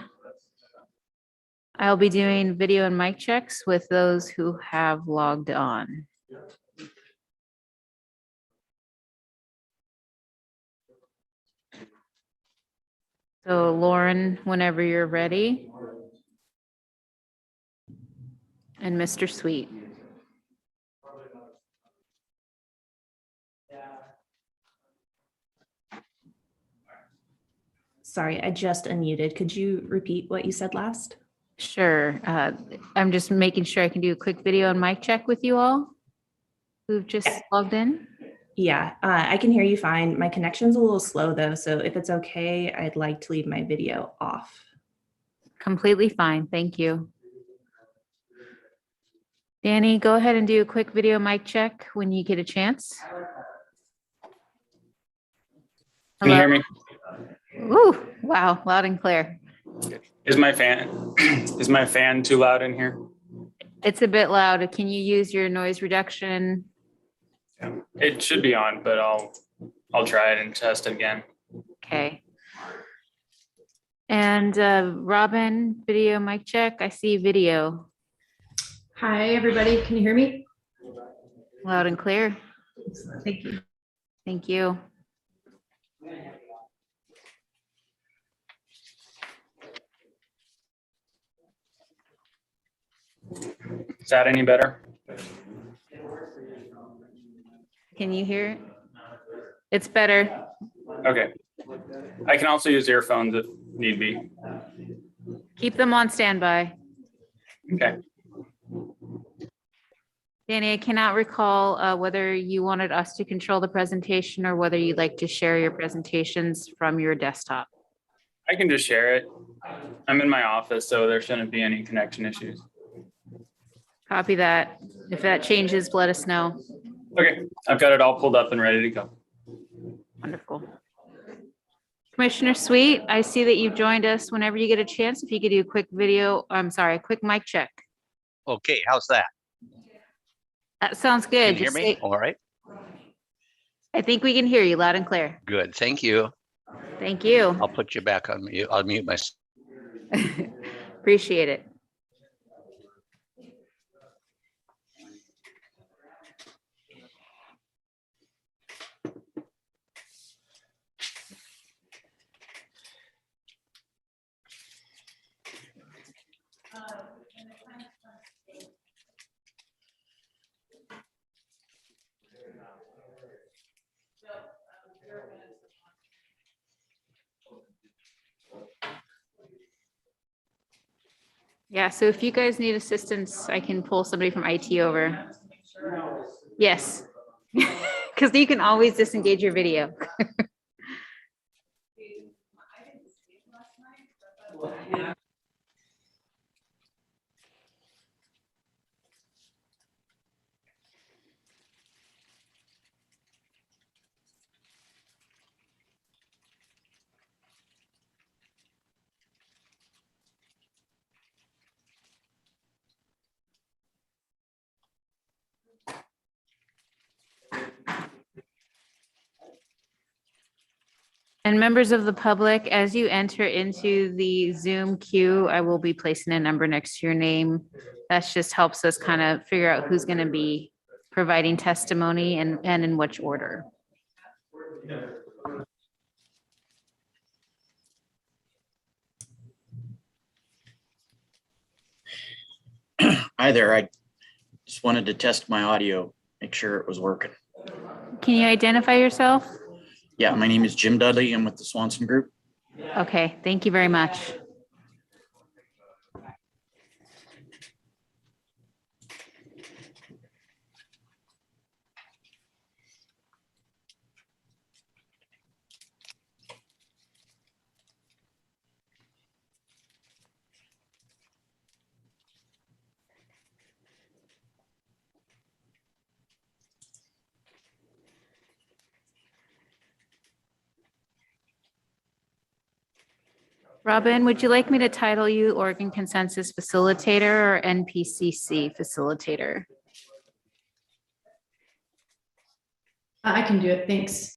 B: I'll be doing video and mic checks with those who have logged on. So Lauren, whenever you're ready. And Mr. Sweet.
J: Sorry, I just unmuted. Could you repeat what you said last?
B: Sure. I'm just making sure I can do a quick video and mic check with you all who've just logged in.
J: Yeah, I can hear you fine. My connection's a little slow though, so if it's okay, I'd like to leave my video off.
B: Completely fine. Thank you. Danny, go ahead and do a quick video mic check when you get a chance.
K: Can you hear me?
B: Ooh, wow, loud and clear.
K: Is my fan too loud in here?
B: It's a bit loud. Can you use your noise reduction?
K: It should be on, but I'll try it and test it again.
B: Okay. And Robin, video mic check. I see video.
M: Hi, everybody. Can you hear me?
B: Loud and clear.
M: Thank you.
B: Thank you.
K: Is that any better?
B: Can you hear it? It's better.
K: Okay. I can also use earphones if need be.
B: Keep them on standby.
K: Okay.
B: Danny, I cannot recall whether you wanted us to control the presentation or whether you'd like to share your presentations from your desktop.
K: I can just share it. I'm in my office, so there shouldn't be any connection issues.
B: Copy that. If that changes, let us know.
K: Okay, I've got it all pulled up and ready to go.
B: Wonderful. Commissioner Sweet, I see that you've joined us. Whenever you get a chance, if you could do a quick video, a quick mic check.
O: Okay, how's that?
B: That sounds good.
O: Can you hear me? All right.
B: I think we can hear you loud and clear.
O: Good, thank you.
B: Thank you.
O: I'll put you back on mute. I'll mute myself.
B: Appreciate it. Yeah, so if you guys need assistance, I can pull somebody from IT over. Yes, because you can always disengage your video. And members of the public, as you enter into the Zoom queue, I will be placing a number next to your name. That just helps us kind of figure out who's going to be providing testimony and in which order.
Y: Hi there. I just wanted to test my audio, make sure it was working.
B: Can you identify yourself?
Y: Yeah, my name is Jim Dudley. I'm with the Swanson Group.
B: Okay, thank you very much. Robin, would you like me to title you Oregon Consensus Facilitator or NPCC Facilitator?
M: I can do it. Thanks.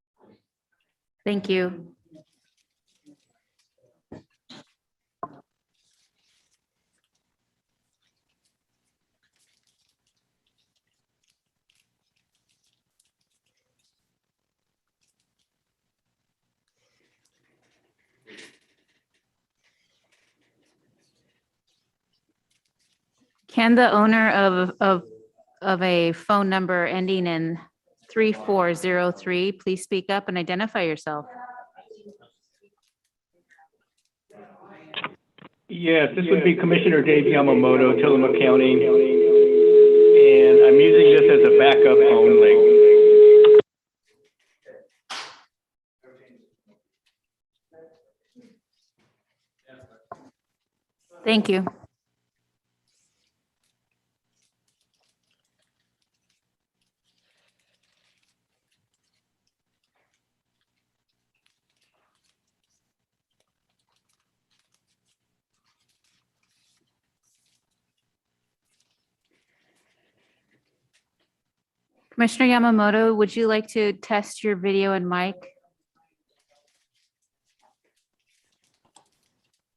B: Thank you. Can the owner of a phone number ending in 3403 please speak up and identify yourself?
P: Yes, this would be Commissioner Dave Yamamoto, Tillamook County. And I'm using this as a backup only.
B: Thank you. Commissioner Yamamoto, would you like to test your video and mic?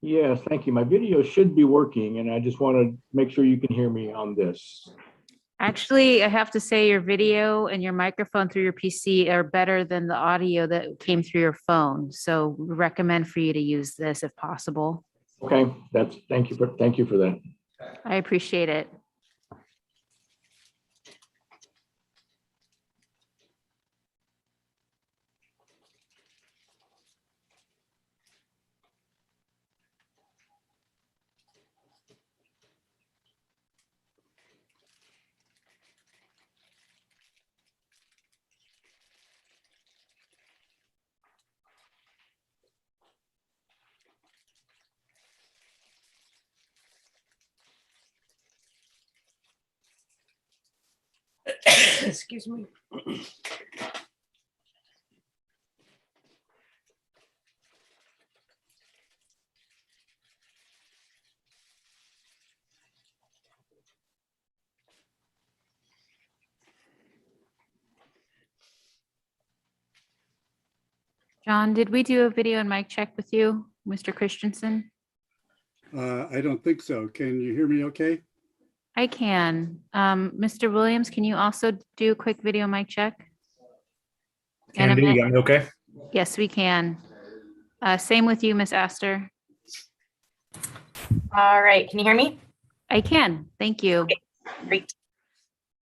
P: Yes, thank you. My video should be working, and I just want to make sure you can hear me on this.
B: Actually, I have to say your video and your microphone through your PC are better than the audio that came through your phone. So we recommend for you to use this if possible.
P: Okay, thank you for that.
B: I appreciate it.
U: Excuse me.
B: John, did we do a video and mic check with you, Mr. Christensen?
Q: I don't think so. Can you hear me okay?
B: I can. Mr. Williams, can you also do a quick video mic check?
R: Can do. You got me okay?
B: Yes, we can. Same with you, Miss Astor.
J: All right, can you hear me?
B: I can. Thank you.
J: Okay, great.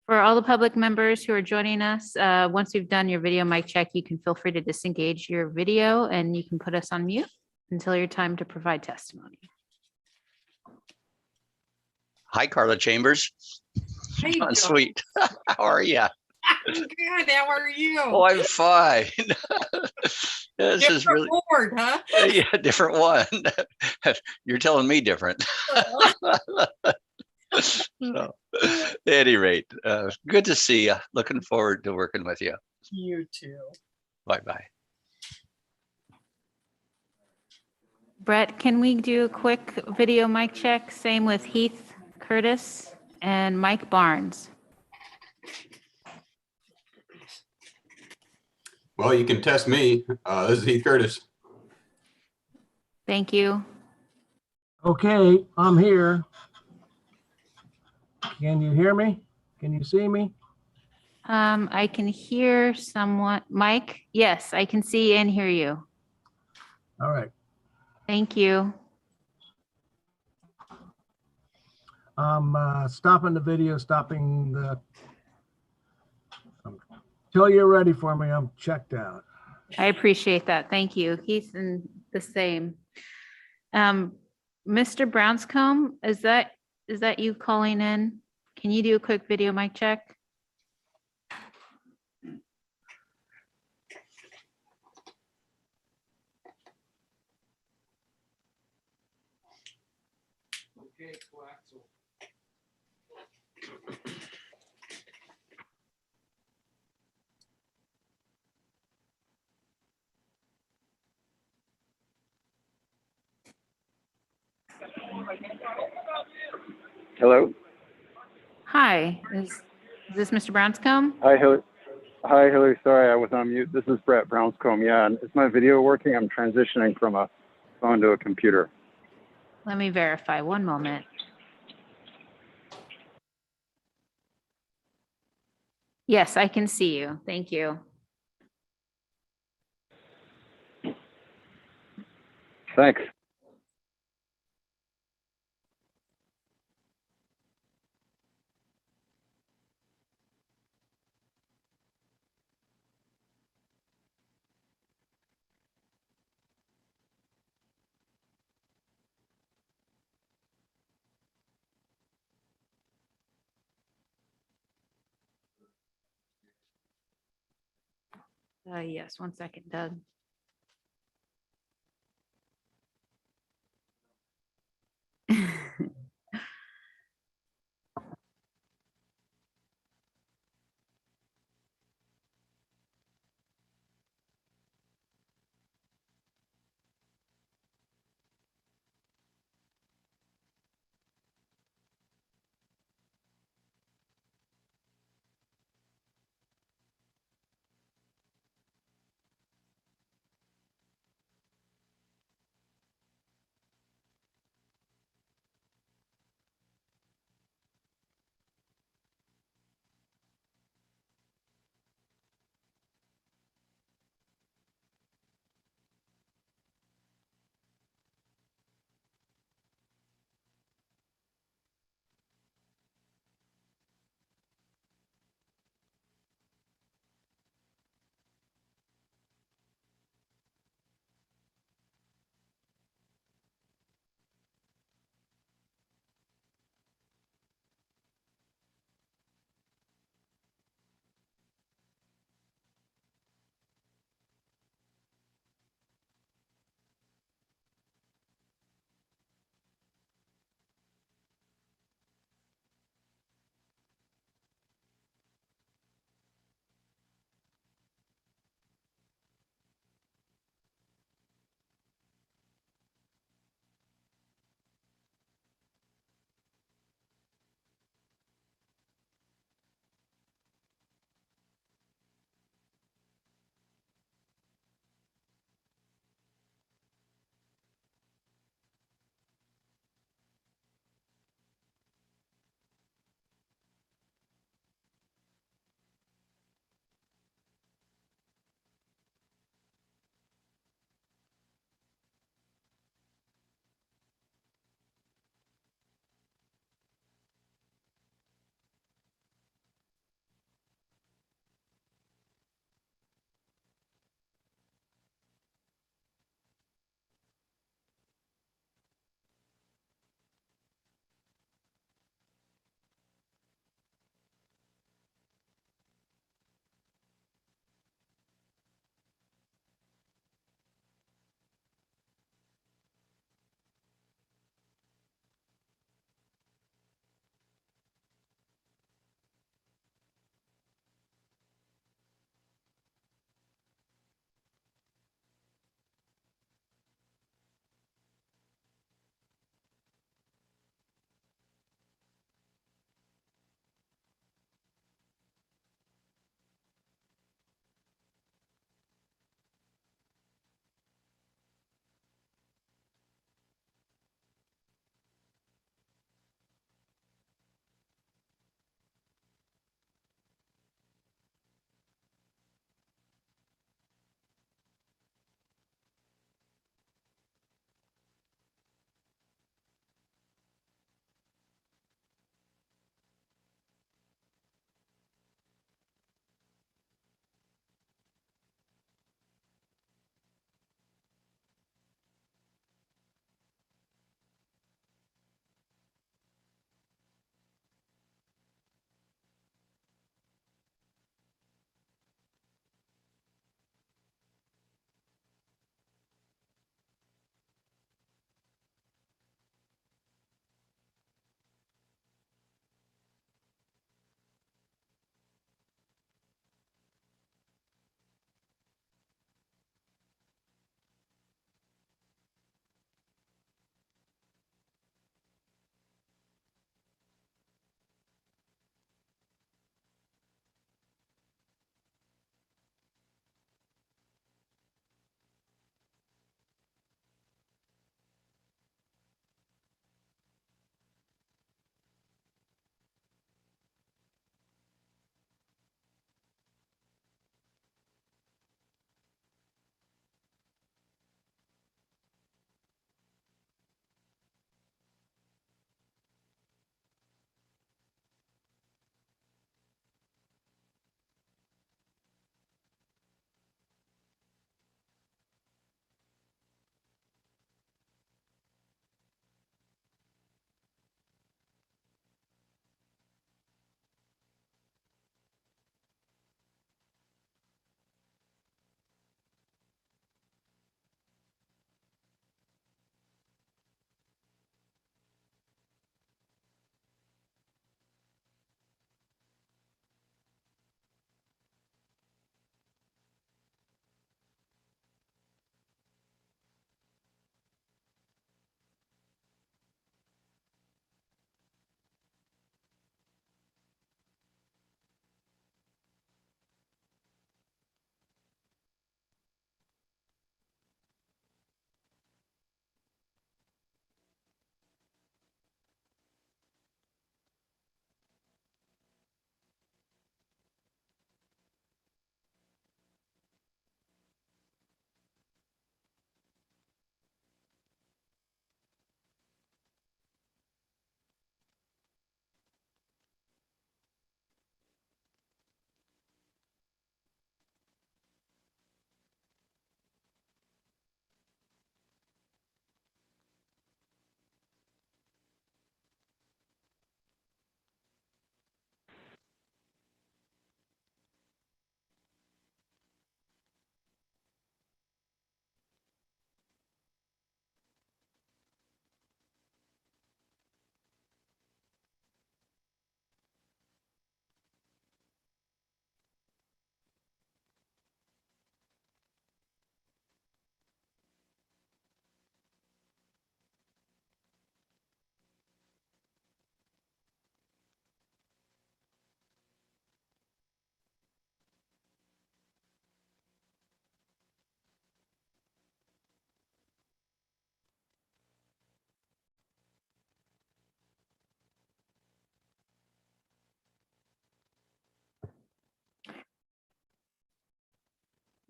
B: For all the public members who are joining us, once we've done your video mic check, you can feel free to disengage your video and you can put us on mute until your time to provide testimony.
O: Hi, Carla Chambers.
U: Hey,
O: John
U: Joe.
O: Sweet. How are you?
U: I'm good. How are you?
O: Oh, I'm fine. This is
U: Different
O: really,
U: board, huh?
O: yeah, different one. You're telling me different. So, at any rate, good to see you. Looking forward to working with you.
U: You too.
O: Bye-bye.
B: Brett, can we do a quick video mic check? Same with Heath Curtis and Mike Barnes.
S: Well, you can test me. This is Heath Curtis.
B: Thank you.
T: Okay, I'm here. Can you hear me? Can you see me?
B: I can hear somewhat. Mike, yes, I can see and hear you.
T: All right.
B: Thank you.
T: I'm stopping the video, stopping the. Till you're ready for me, I'm checked out.
B: I appreciate that. Thank you. He's in the same. Mr. Brownscombe, is that you calling in? Can you do a quick video mic check?
S: Okay, coaxial.
Z: Hello.
B: Hi, is this Mr. Brownscombe?
Z: Hi, Hillary. Hi, Hillary. Sorry, I was on mute. This is Brett Brownscombe. Yeah, and is my video working? I'm transitioning from a phone to a computer.
B: Let me verify. One moment. Yes, I can see you. Thank you.
Z: Thanks.
B: Yes, 1 second, Doug.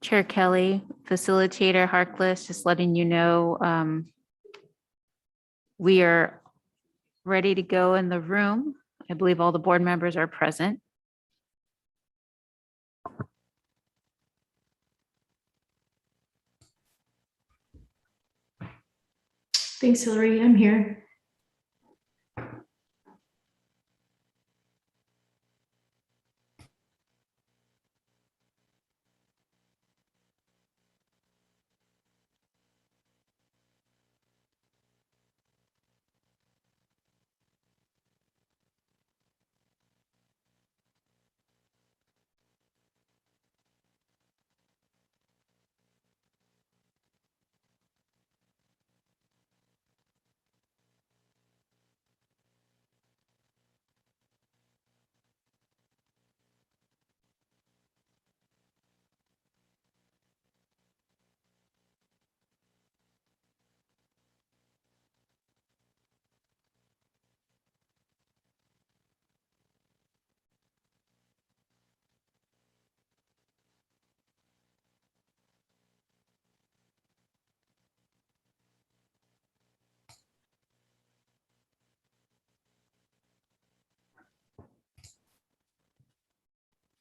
B: Chair Kelly, Facilitator Harkless, just letting you know, we are ready to go in the room. I believe all the board members are present.
M: Thanks, Hillary. I'm here.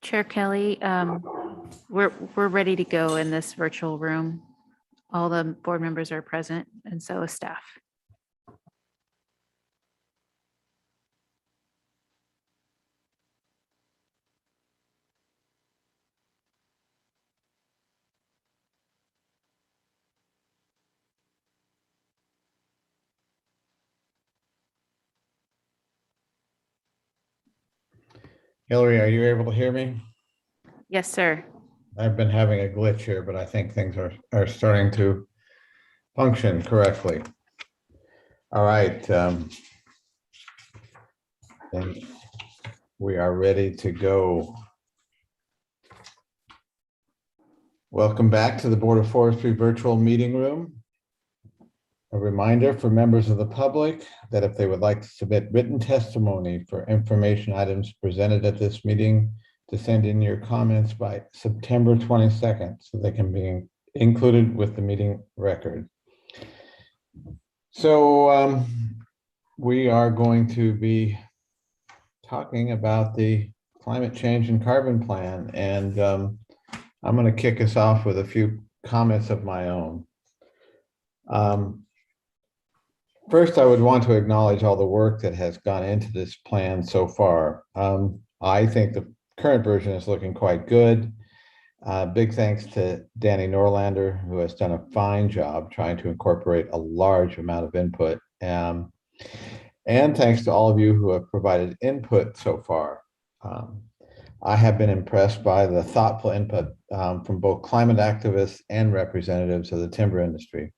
B: Chair Kelly, we're ready to go in this virtual room. All the board members are present and so is staff.
A: Hillary, are you able to hear me?
B: Yes, sir.
A: I've been having a glitch here, but I think things are starting to function correctly. All right. And we are ready to go. Welcome back to the Board of Forestry virtual meeting room. A reminder for members of the public that if they would like to submit written testimony for information items presented at this meeting, to send in your comments by September 22nd so they can be included with the meeting record. So we are going to be talking about the climate change and carbon plan, and I'm going to kick us off with a few comments of my own. First, I would want to acknowledge all the work that has gone into this plan so far. I think the current version is looking quite good. Big thanks to Danny Norlander, who has done a fine job trying to incorporate a large amount of input. And thanks to all of you who have provided input so far. I have been impressed by the thoughtful input from both climate activists and representatives of the timber industry.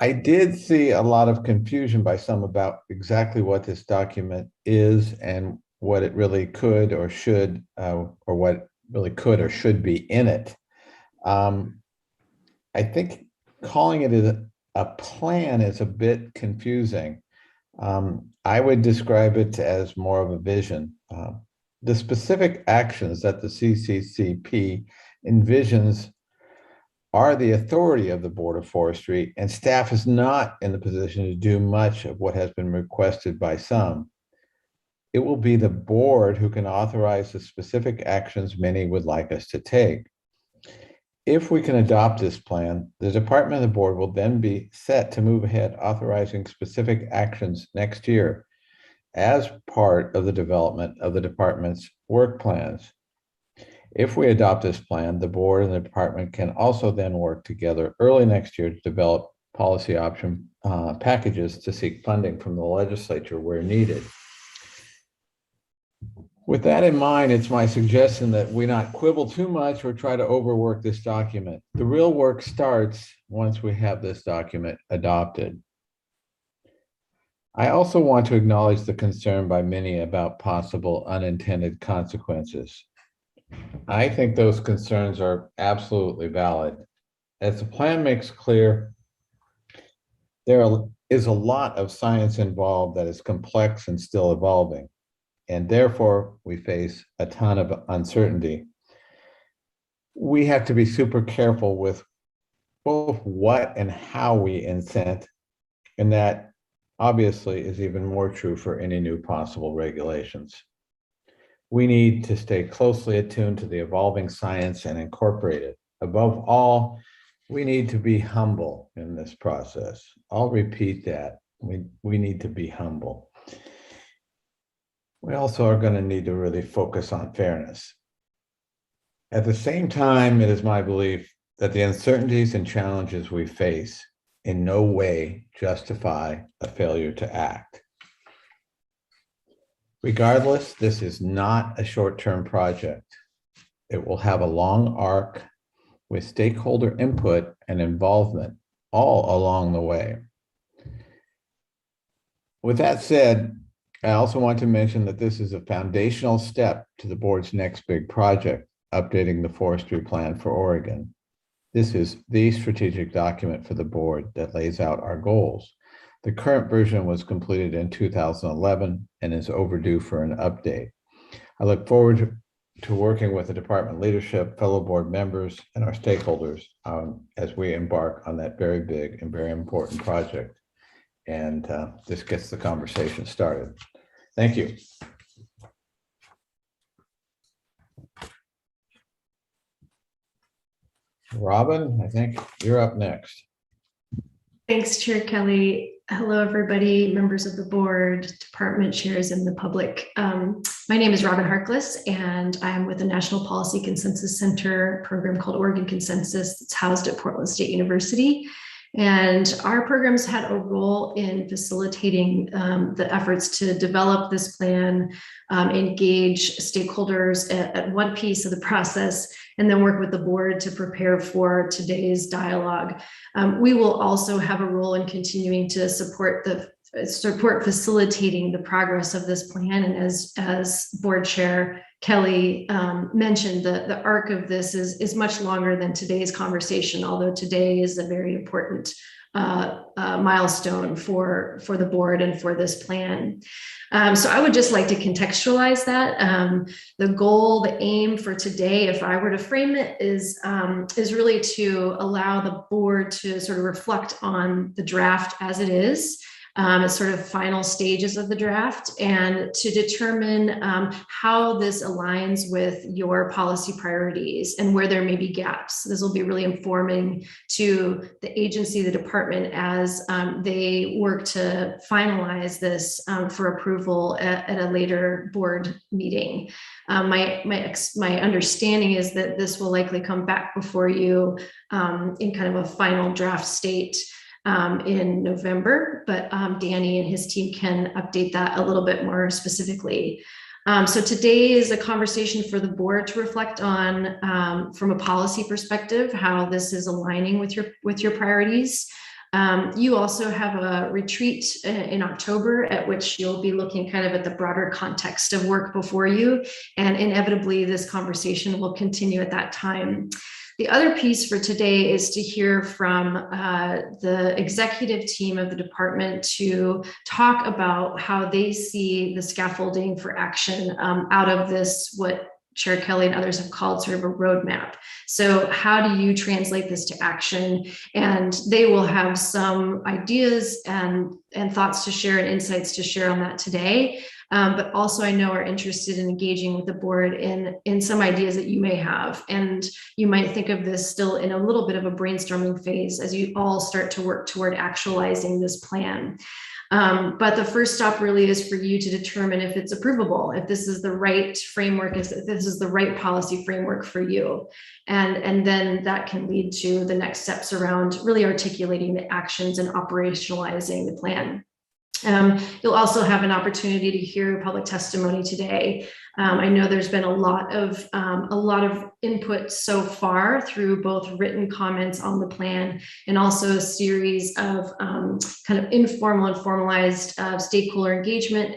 A: I did see a lot of confusion by some about exactly what this document is and what it really could or should, or what really could or should be in it. I think calling it a plan is a bit confusing. I would describe it as more of a vision. The specific actions that the CCCP envisions are the authority of the Board of Forestry, and staff is not in the position to do much of what has been requested by some. It will be the board who can authorize the specific actions many would like us to take. If we can adopt this plan, the department and the board will then be set to move ahead authorizing specific actions next year as part of the development of the department's work plans. If we adopt this plan, the board and the department can also then work together early next year to develop policy option packages to seek funding from the legislature where needed. With that in mind, it's my suggestion that we not quibble too much or try to overwork this document. The real work starts once we have this document adopted. I also want to acknowledge the concern by many about possible unintended consequences. I think those concerns are absolutely valid. As the plan makes clear, there is a lot of science involved that is complex and still evolving, and therefore we face a ton of uncertainty. we have to be super careful with both what and how we incent, and that obviously is even more true for any new possible regulations. We need to stay closely attuned to the evolving science and incorporate it. Above all, we need to be humble in this process. I'll repeat that. We need to be humble. We also are going to need to really focus on fairness. At the same time, it is my belief that the uncertainties and challenges we face in no way justify a failure to act. Regardless, this is not a short-term project. It will have a long arc with stakeholder input and involvement all along the way. With that said, I also want to mention that this is a foundational step to the board's next big project, updating the forestry plan for Oregon. This is the strategic document for the board that lays out our goals. The current version was completed in 2011 and is overdue for an update. I look forward to working with the department leadership, fellow board members, and our stakeholders as we embark on that very big and very important project. And this gets the conversation started. Thank you. Robin, I think you're up next.
M: Thanks, Chair Kelly. Hello, everybody, members of the board, department chairs, and the public. My name is Robin Harkless, and I'm with the National Policy Consensus Center program called Oregon Consensus. It's housed at Portland State University. And our programs had a role in facilitating the efforts to develop this plan, engage stakeholders at one piece of the process, and then work with the board to prepare for today's dialogue. We will also have a role in continuing to support facilitating the progress of this plan. And as board chair Kelly mentioned, the arc of this is much longer than today's conversation, although today is a very important milestone for the board and for this plan. So I would just like to contextualize that. The goal, the aim for today, if I were to frame it, is really to allow the board to sort of reflect on the draft as it is. It's sort of final stages of the draft, and to determine how this aligns with your policy priorities and where there may be gaps. This will be really informing to the agency, the department, as they work to finalize this for approval at a later board meeting. My understanding is that this will likely come back before you in kind of a final draft state in November, but Danny and his team can update that a little bit more specifically. So today is a conversation for the board to reflect on, from a policy perspective, how this is aligning with your priorities. You also have a retreat in October at which you'll be looking kind of at the broader context of work before you, and inevitably this conversation will continue at that time. The other piece for today is to hear from the executive team of the department to talk about how they see the scaffolding for action out of this, what Chair Kelly and others have called sort of a roadmap. So how do you translate this to action? And they will have some ideas and thoughts to share and insights to share on that today. But also I know are interested in engaging with the board in some ideas that you may have. And you might think of this still in a little bit of a brainstorming phase as you all start to work toward actualizing this plan. But the first stop really is for you to determine if it's approvable, if this is the right framework, if this is the right policy framework for you. And then that can lead to the next steps around really articulating the actions and operationalizing the plan. You'll also have an opportunity to hear public testimony today. I know there's been a lot of input so far through both written comments on the plan and also a series of kind of informal and formalized stakeholder engagement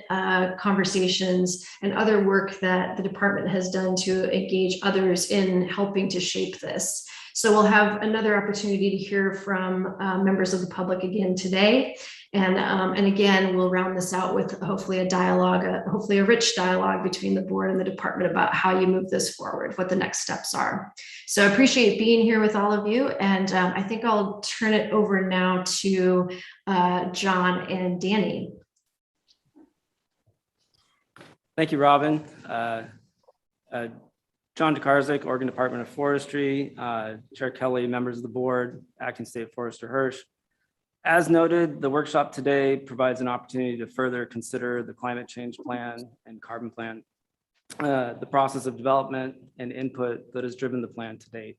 M: conversations and other work that the department has done to engage others in helping to shape this. So we'll have another opportunity to hear from members of the public again today. And again, we'll round this out with hopefully a dialogue, hopefully a rich dialogue between the board and the department about how you move this forward, what the next steps are. So I appreciate being here with all of you. And I think I'll turn it over now to John and Danny.
C: Thank you, Robin. John DeKarzik, Oregon Department of Forestry, Chair Kelly, members of the board, Acting State Forester Hirsch. As noted, the workshop today provides an opportunity to further consider the climate change plan and carbon plan, the process of development and input that has driven the plan to date.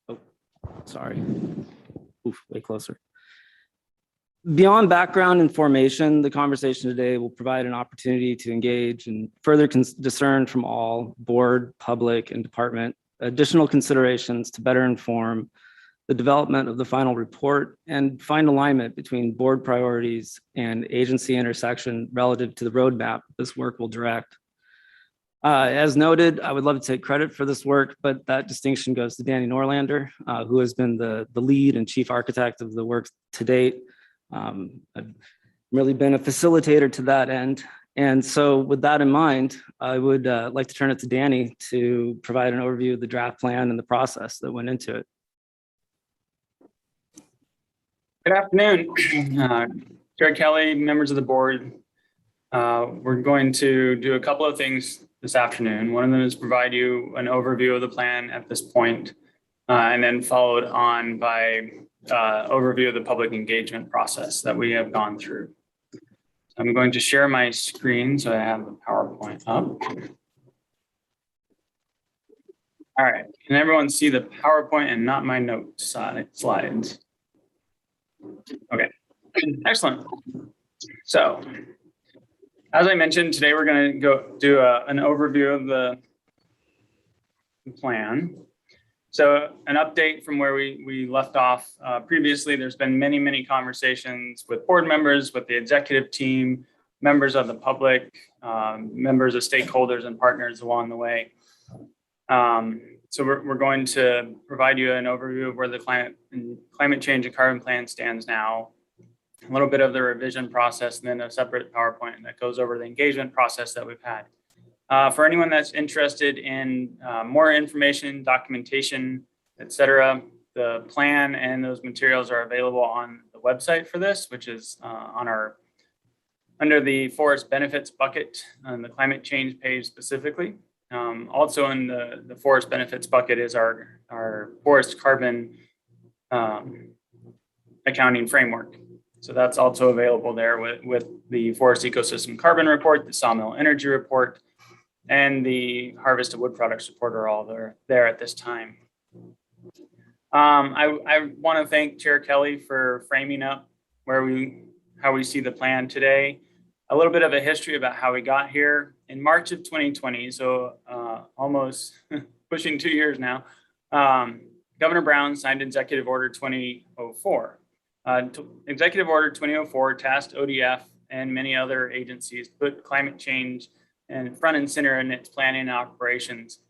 C: Oh, sorry. Oof, way closer. Beyond background and formation, the conversation today will provide an opportunity to engage and further discern from all board, public, and department additional considerations to better inform the development of the final report and find alignment between board priorities and agency intersection relative to the roadmap this work will direct. As noted, I would love to take credit for this work, but that distinction goes to Danny Norlander, who has been the lead and chief architect of the work to date. I've really been a facilitator to that end. And so with that in mind, I would like to turn it to Danny to provide an overview of the draft plan and the process that went into it.
K: Good afternoon, Chair Kelly, members of the board. We're going to do a couple of things this afternoon. One of them is provide you an overview of the plan at this point, and then followed on by overview of the public engagement process that we have gone through. I'm going to share my screen so I have the PowerPoint up. All right, can everyone see the PowerPoint and not my note slides? Okay, excellent. So, as I mentioned, today we're going to go do an overview of the plan. So, an update from where we left off previously. There's been many conversations with board members, with the executive team, members of the public, members of stakeholders and partners along the way. So we're going to provide you an overview of where the climate change and carbon plan stands now, a little bit of the revision process, and then a separate PowerPoint that goes over the engagement process that we've had. For anyone that's interested in more information, documentation, etc., the plan and those materials are available on the website for this, which is under the forest benefits bucket on the climate change page specifically. Also in the forest benefits bucket is our forest carbon accounting framework. So that's also available there with the forest ecosystem carbon report, the sawmill energy report, and the harvest of wood products report are all there at this time. I want to thank Chair Kelly for framing up how we see the plan today. A little bit of a history about how we got here. In March of 2020, so almost pushing 2 years now, Governor Brown signed Executive Order 2004. Executive Order 2004 tasked ODF and many other agencies to put climate change and front and center in its planning and operations,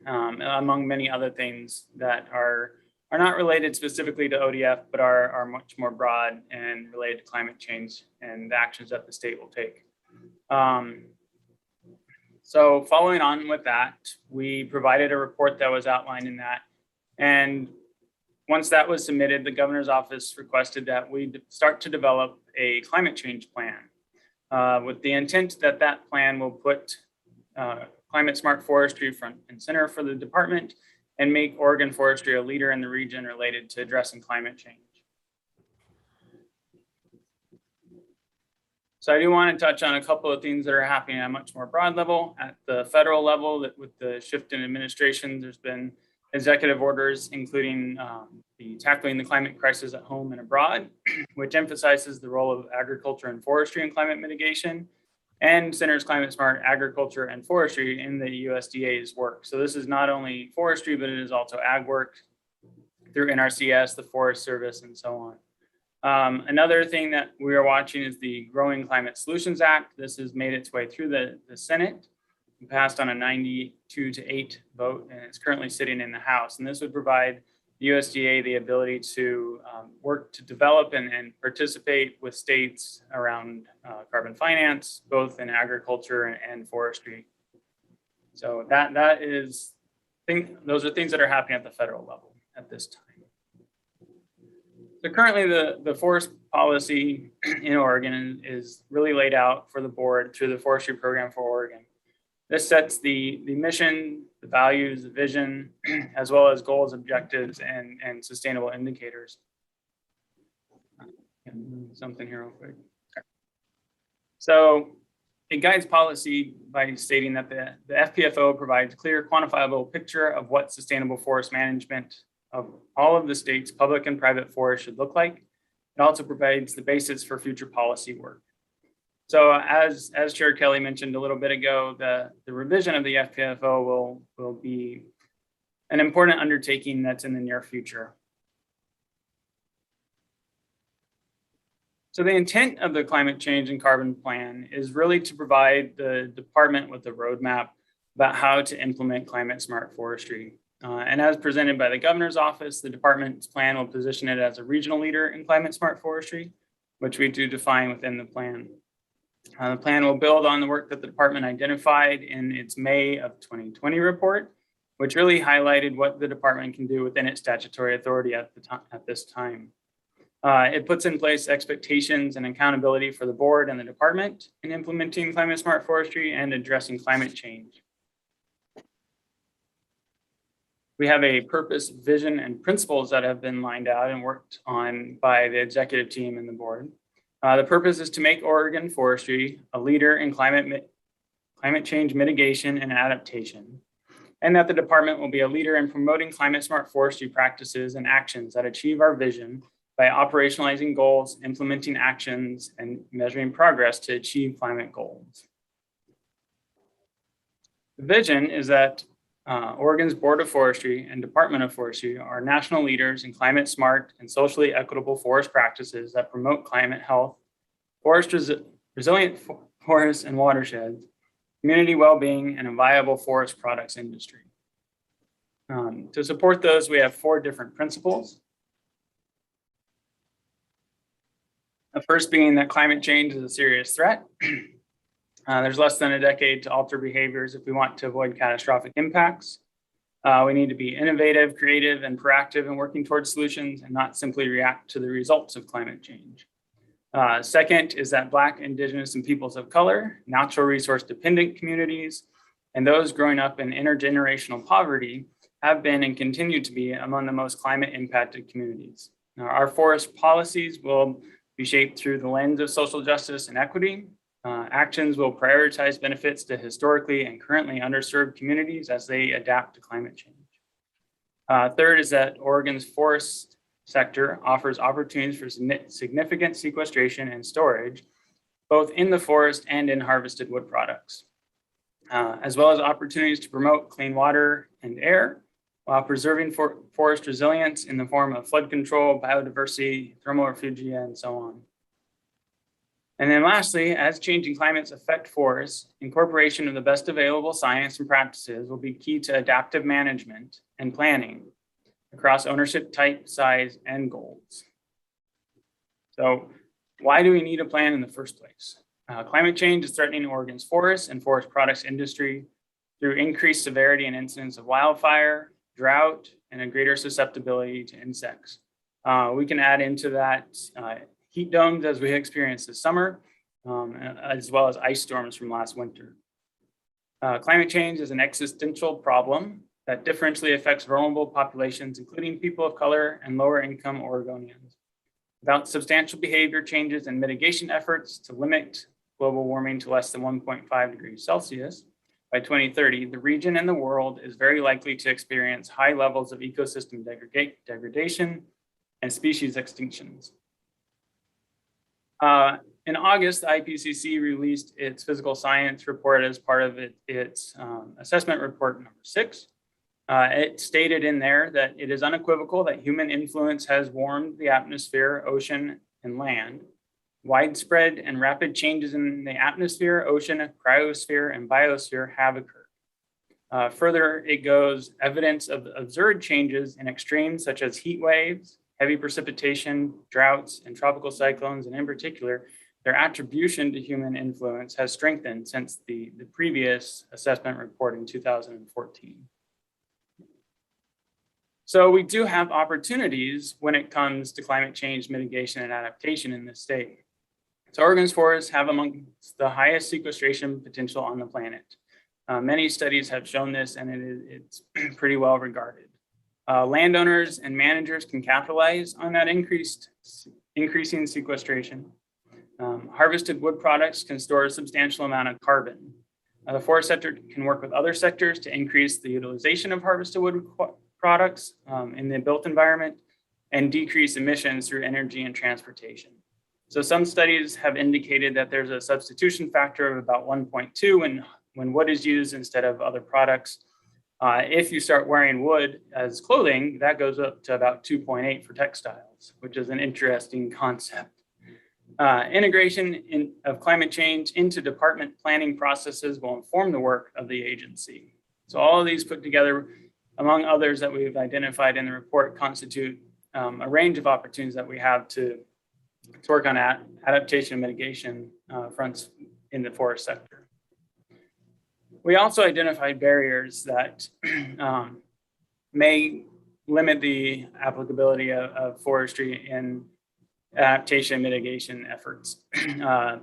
K: among many other things that are not related specifically to ODF, but are much more broad and related to climate change and the actions that the state will take. So following on with that, we provided a report that was outlined in that. And once that was submitted, the governor's office requested that we start to develop a climate change plan with the intent that that plan will put climate smart forestry front and center for the department and make Oregon forestry a leader in the region related to addressing climate change. So I do want to touch on a couple of things that are happening at a much more broad level. At the federal level, that with the shift in administration, there's been executive orders, including the Tackling the Climate Crisis at Home and Abroad, which emphasizes the role of agriculture and forestry in climate mitigation, and centers climate smart agriculture and forestry in the USDA's work. So this is not only forestry, but it is also ag work through NRCS, the Forest Service, and so on. Another thing that we are watching is the Growing Climate Solutions Act. This has made its way through the Senate. passed on a 92-8 vote, and it's currently sitting in the House. And this would provide the USDA the ability to work to develop and participate with states around carbon finance, both in agriculture and forestry. So those are things that are happening at the federal level at this time. So currently the forest policy in Oregon is really laid out for the board through the forestry program for Oregon. This sets the mission, the values, the vision, as well as goals, objectives, and sustainable indicators. Something here real quick. So it guides policy by stating that the FPFO provides a clear, quantifiable picture of what sustainable forest management of all of the state's public and private forests should look like. It also provides the basis for future policy work. So as Chair Kelly mentioned a little bit ago, the revision of the FPFO will be an important undertaking that's in the near future. So the intent of the climate change and carbon plan is really to provide the department with a roadmap about how to implement climate smart forestry. And as presented by the governor's office, the department's plan will position it as a regional leader in climate smart forestry, which we do define within the plan. The plan will build on the work that the department identified in its May of 2020 report, which really highlighted what the department can do within its statutory authority at this time. It puts in place expectations and accountability for the board and the department in implementing climate smart forestry and addressing climate change. We have a purpose, vision, and principles that have been lined out and worked on by the executive team and the board. The purpose is to make Oregon forestry a leader in climate change mitigation and adaptation, and that the department will be a leader in promoting climate smart forestry practices and actions that achieve our vision by operationalizing goals, implementing actions, and measuring progress to achieve climate goals. The vision is that Oregon's Board of Forestry and Department of Forestry are national leaders in climate smart and socially equitable forest practices that promote climate health, resilient forests and watersheds, community well-being, and a viable forest products industry. To support those, we have 4 different principles. The first being that climate change is a serious threat. There's less than a decade to alter behaviors if we want to avoid catastrophic impacts. We need to be innovative, creative, and proactive in working towards solutions and not simply react to the results of climate change. Second is that Black, Indigenous, and peoples of color, natural resource dependent communities, and those growing up in intergenerational poverty have been and continue to be among the most climate impacted communities. Now, our forest policies will be shaped through the lens of social justice and equity. Actions will prioritize benefits to historically and currently underserved communities as they adapt to climate change. Third is that Oregon's forest sector offers opportunities for significant sequestration and storage, both in the forest and in harvested wood products, as well as opportunities to promote clean water and air while preserving forest resilience in the form of flood control, biodiversity, thermal refugia, and so on. And then lastly, as changing climates affect forests, incorporation of the best available science and practices will be key to adaptive management and planning across ownership type, size, and goals. So why do we need a plan in the first place? Climate change is threatening Oregon's forests and forest products industry through increased severity and incidence of wildfire, drought, and a greater susceptibility to insects. We can add into that heat domes as we experienced this summer, as well as ice storms from last winter. Climate change is an existential problem that differentially affects vulnerable populations, including people of color and lower income Oregonians. Without substantial behavior changes and mitigation efforts to limit global warming to less than 1.5 degrees Celsius, by 2030, the region and the world is very likely to experience high levels of ecosystem degradation and species extinctions. In August, the IPCC released its physical science report as part of its assessment report number 6. It stated in there that it is unequivocal that human influence has warmed the atmosphere, ocean, and land, Widespread and rapid changes in the atmosphere, ocean, cryosphere, and biosphere have occurred. Further, it goes evidence of absurd changes in extremes such as heat waves, heavy precipitation, droughts, and tropical cyclones, and in particular, their attribution to human influence has strengthened since the previous assessment report in 2014. So we do have opportunities when it comes to climate change mitigation and adaptation in this state. So Oregon's forests have amongst the highest sequestration potential on the planet. Many studies have shown this, and it's pretty well regarded. Landowners and managers can capitalize on that increasing sequestration. Harvested wood products can store a substantial amount of carbon. The forest sector can work with other sectors to increase the utilization of harvested wood products in the built environment and decrease emissions through energy and transportation. So some studies have indicated that there's a substitution factor of about 1.2 when wood is used instead of other products. If you start wearing wood as clothing, that goes up to about 2.8 for textiles, which is an interesting concept. Integration of climate change into department planning processes will inform the work of the agency. So all of these put together, among others that we've identified in the report, constitute a range of opportunities that we have to work on adaptation and mitigation fronts in the forest sector. We also identified barriers that may limit the applicability of forestry in adaptation and mitigation efforts. The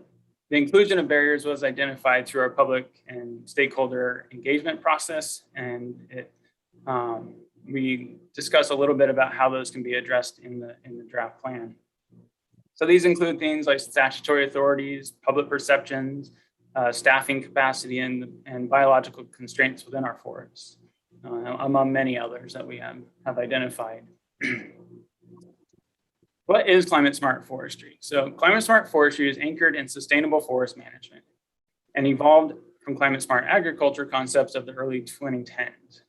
K: inclusion of barriers was identified through our public and stakeholder engagement process, and we discussed a little bit about how those can be addressed in the draft plan. So these include things like statutory authorities, public perceptions, staffing capacity, and biological constraints within our forests, among many others that we have identified. What is climate smart forestry? So climate smart forestry is anchored in sustainable forest management and evolved from climate smart agriculture concepts of the early 2010s.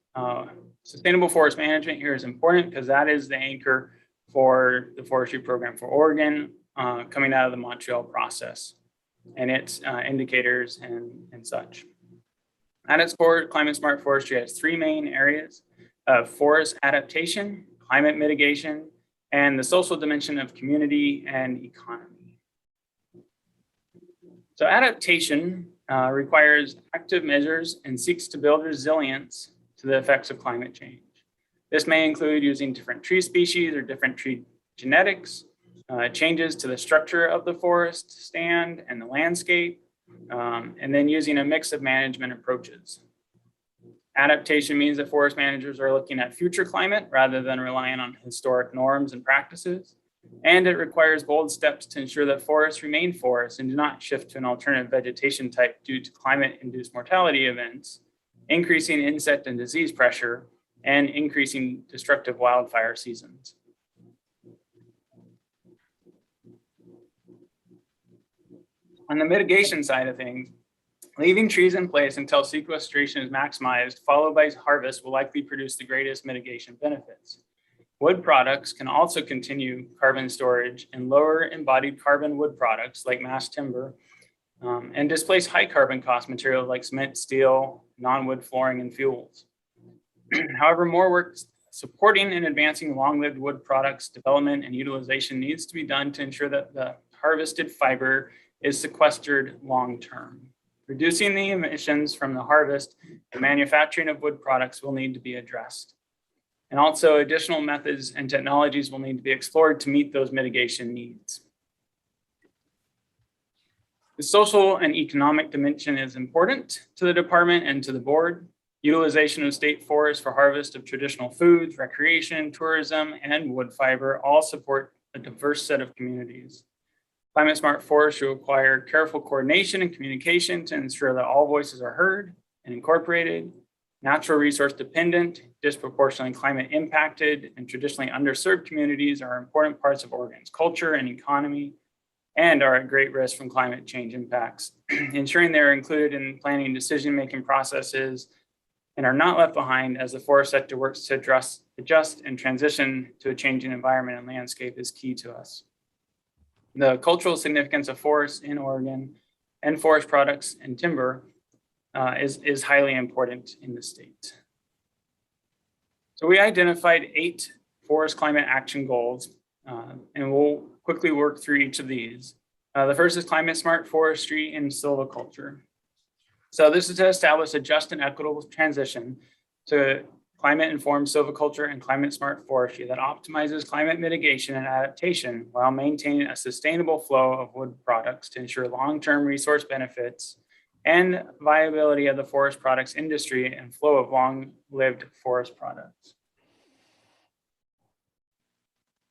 K: Sustainable forest management here is important because that is the anchor for the forestry program for Oregon coming out of the Montreal process and its indicators and such. At its core, climate smart forestry has three main areas of forest adaptation, climate mitigation, and the social dimension of community and economy. So adaptation requires active measures and seeks to build resilience to the effects of climate change. This may include using different tree species or different tree genetics, changes to the structure of the forest stand and the landscape, and then using a mix of management approaches. Adaptation means that forest managers are looking at future climate rather than relying on historic norms and practices. And it requires bold steps to ensure that forests remain forests and do not shift to an alternative vegetation type due to climate-induced mortality events, increasing insect and disease pressure, and increasing destructive wildfire seasons. On the mitigation side of things, leaving trees in place until sequestration is maximized, followed by harvest, will likely produce the greatest mitigation benefits. Wood products can also continue carbon storage in lower embodied carbon wood products like mass timber, and displace high carbon cost materials like cement, steel, non-wood flooring, and fuels. However, more work supporting and advancing long-lived wood products development and utilization needs to be done to ensure that the harvested fiber is sequestered long-term. Reducing the emissions from the harvest and manufacturing of wood products will need to be addressed. And also additional methods and technologies will need to be explored to meet those mitigation needs. The social and economic dimension is important to the department and to the board. Utilization of state forests for harvest of traditional foods, recreation, tourism, and wood fiber all support a diverse set of communities. Climate smart forestry require careful coordination and communication to ensure that all voices are heard and incorporated. Natural resource dependent, disproportionately climate impacted, and traditionally underserved communities are important parts of Oregon's culture and economy and are at great risk from climate change impacts. Ensuring they're included in planning decision-making processes and are not left behind as the forest sector works to adjust and transition to a changing environment and landscape is key to us. The cultural significance of forests in Oregon and forest products and timber is highly important in the state. So we identified 8 forest climate action goals, and we'll quickly work through each of these. The first is climate smart forestry and silviculture. So this is to establish a just and equitable transition to climate-informed silviculture and climate-smart forestry that optimizes climate mitigation and adaptation while maintaining a sustainable flow of wood products to ensure long-term resource benefits and viability of the forest products industry and flow of long-lived forest products.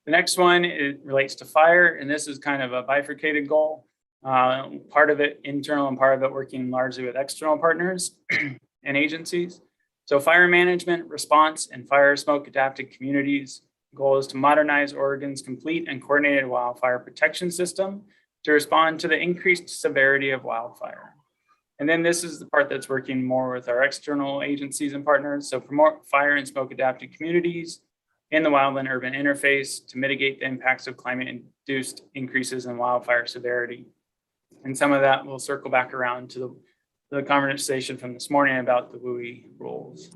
K: The next one, it relates to fire, and this is kind of a bifurcated goal. Part of it internal and part of it working largely with external partners and agencies. So fire management, response, and fire smoke adapted communities. The goal is to modernize Oregon's complete and coordinated wildfire protection system to respond to the increased severity of wildfire. And then this is the part that's working more with our external agencies and partners. So promote fire and smoke adapted communities in the wildland urban interface to mitigate the impacts of climate-induced increases in wildfire severity. And some of that will circle back around to the conversation from this morning about the WUI rules.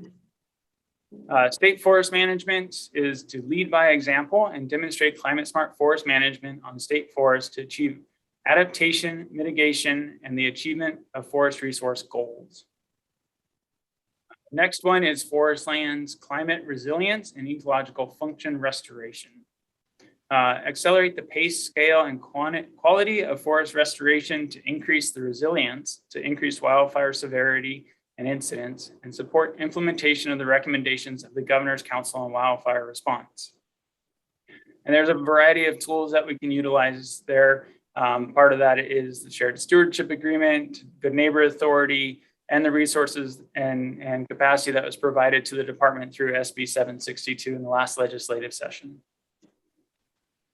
K: State forest management is to lead by example and demonstrate climate smart forest management on state forests to achieve adaptation, mitigation, and the achievement of forest resource goals. Next one is forest lands, climate resilience and ecological function restoration. Accelerate the pace, scale, and quality of forest restoration to increase the resilience, to increase wildfire severity and incidence, and support implementation of the recommendations of the Governor's Council on Wildfire Response. And there's a variety of tools that we can utilize there. Part of that is the shared stewardship agreement, good neighbor authority, and the resources and capacity that was provided to the department through SB 762 in the last legislative session.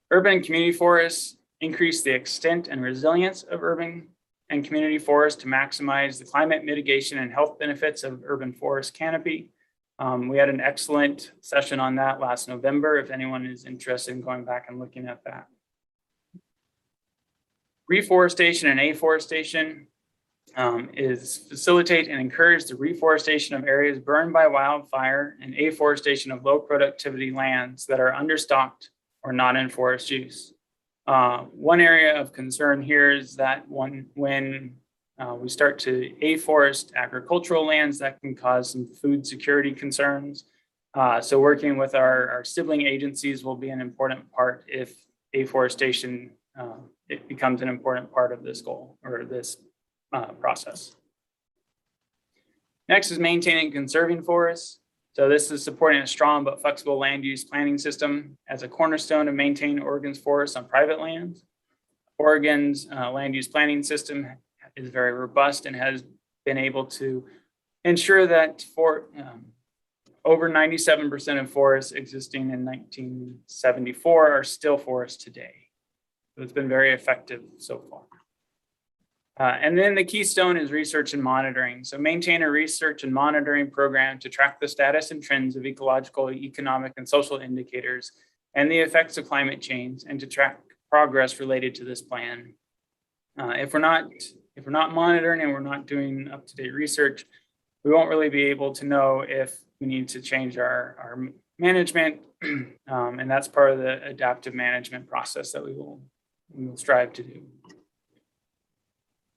K: Urban and community forests increase the extent and resilience of urban and community forests to maximize the climate mitigation and health benefits of urban forest canopy. We had an excellent session on that last November, if anyone is interested in going back and looking at that. Reforestation and afforestation is facilitate and encourage the reforestation of areas burned by wildfire and afforestation of low productivity lands that are understocked or not in forest use. One area of concern here is that when we start to afforest agricultural lands, that can cause some food security concerns. So working with our sibling agencies will be an important part if afforestation it becomes an important part of this goal or this process. Next is maintaining and conserving forests. So this is supporting a strong but flexible land use planning system as a cornerstone to maintain Oregon's forests on private lands. Oregon's land use planning system is very robust and has been able to ensure that for over 97% of forests existing in 1974 are still forests today. So it's been very effective so far. And then the keystone is research and monitoring. So maintain a research and monitoring program to track the status and trends of ecological, economic, and social indicators and the effects of climate change, and to track progress related to this plan. If we're not monitoring and we're not doing up-to-date research, we won't really be able to know if we need to change our management. And that's part of the adaptive management process that we will strive to do.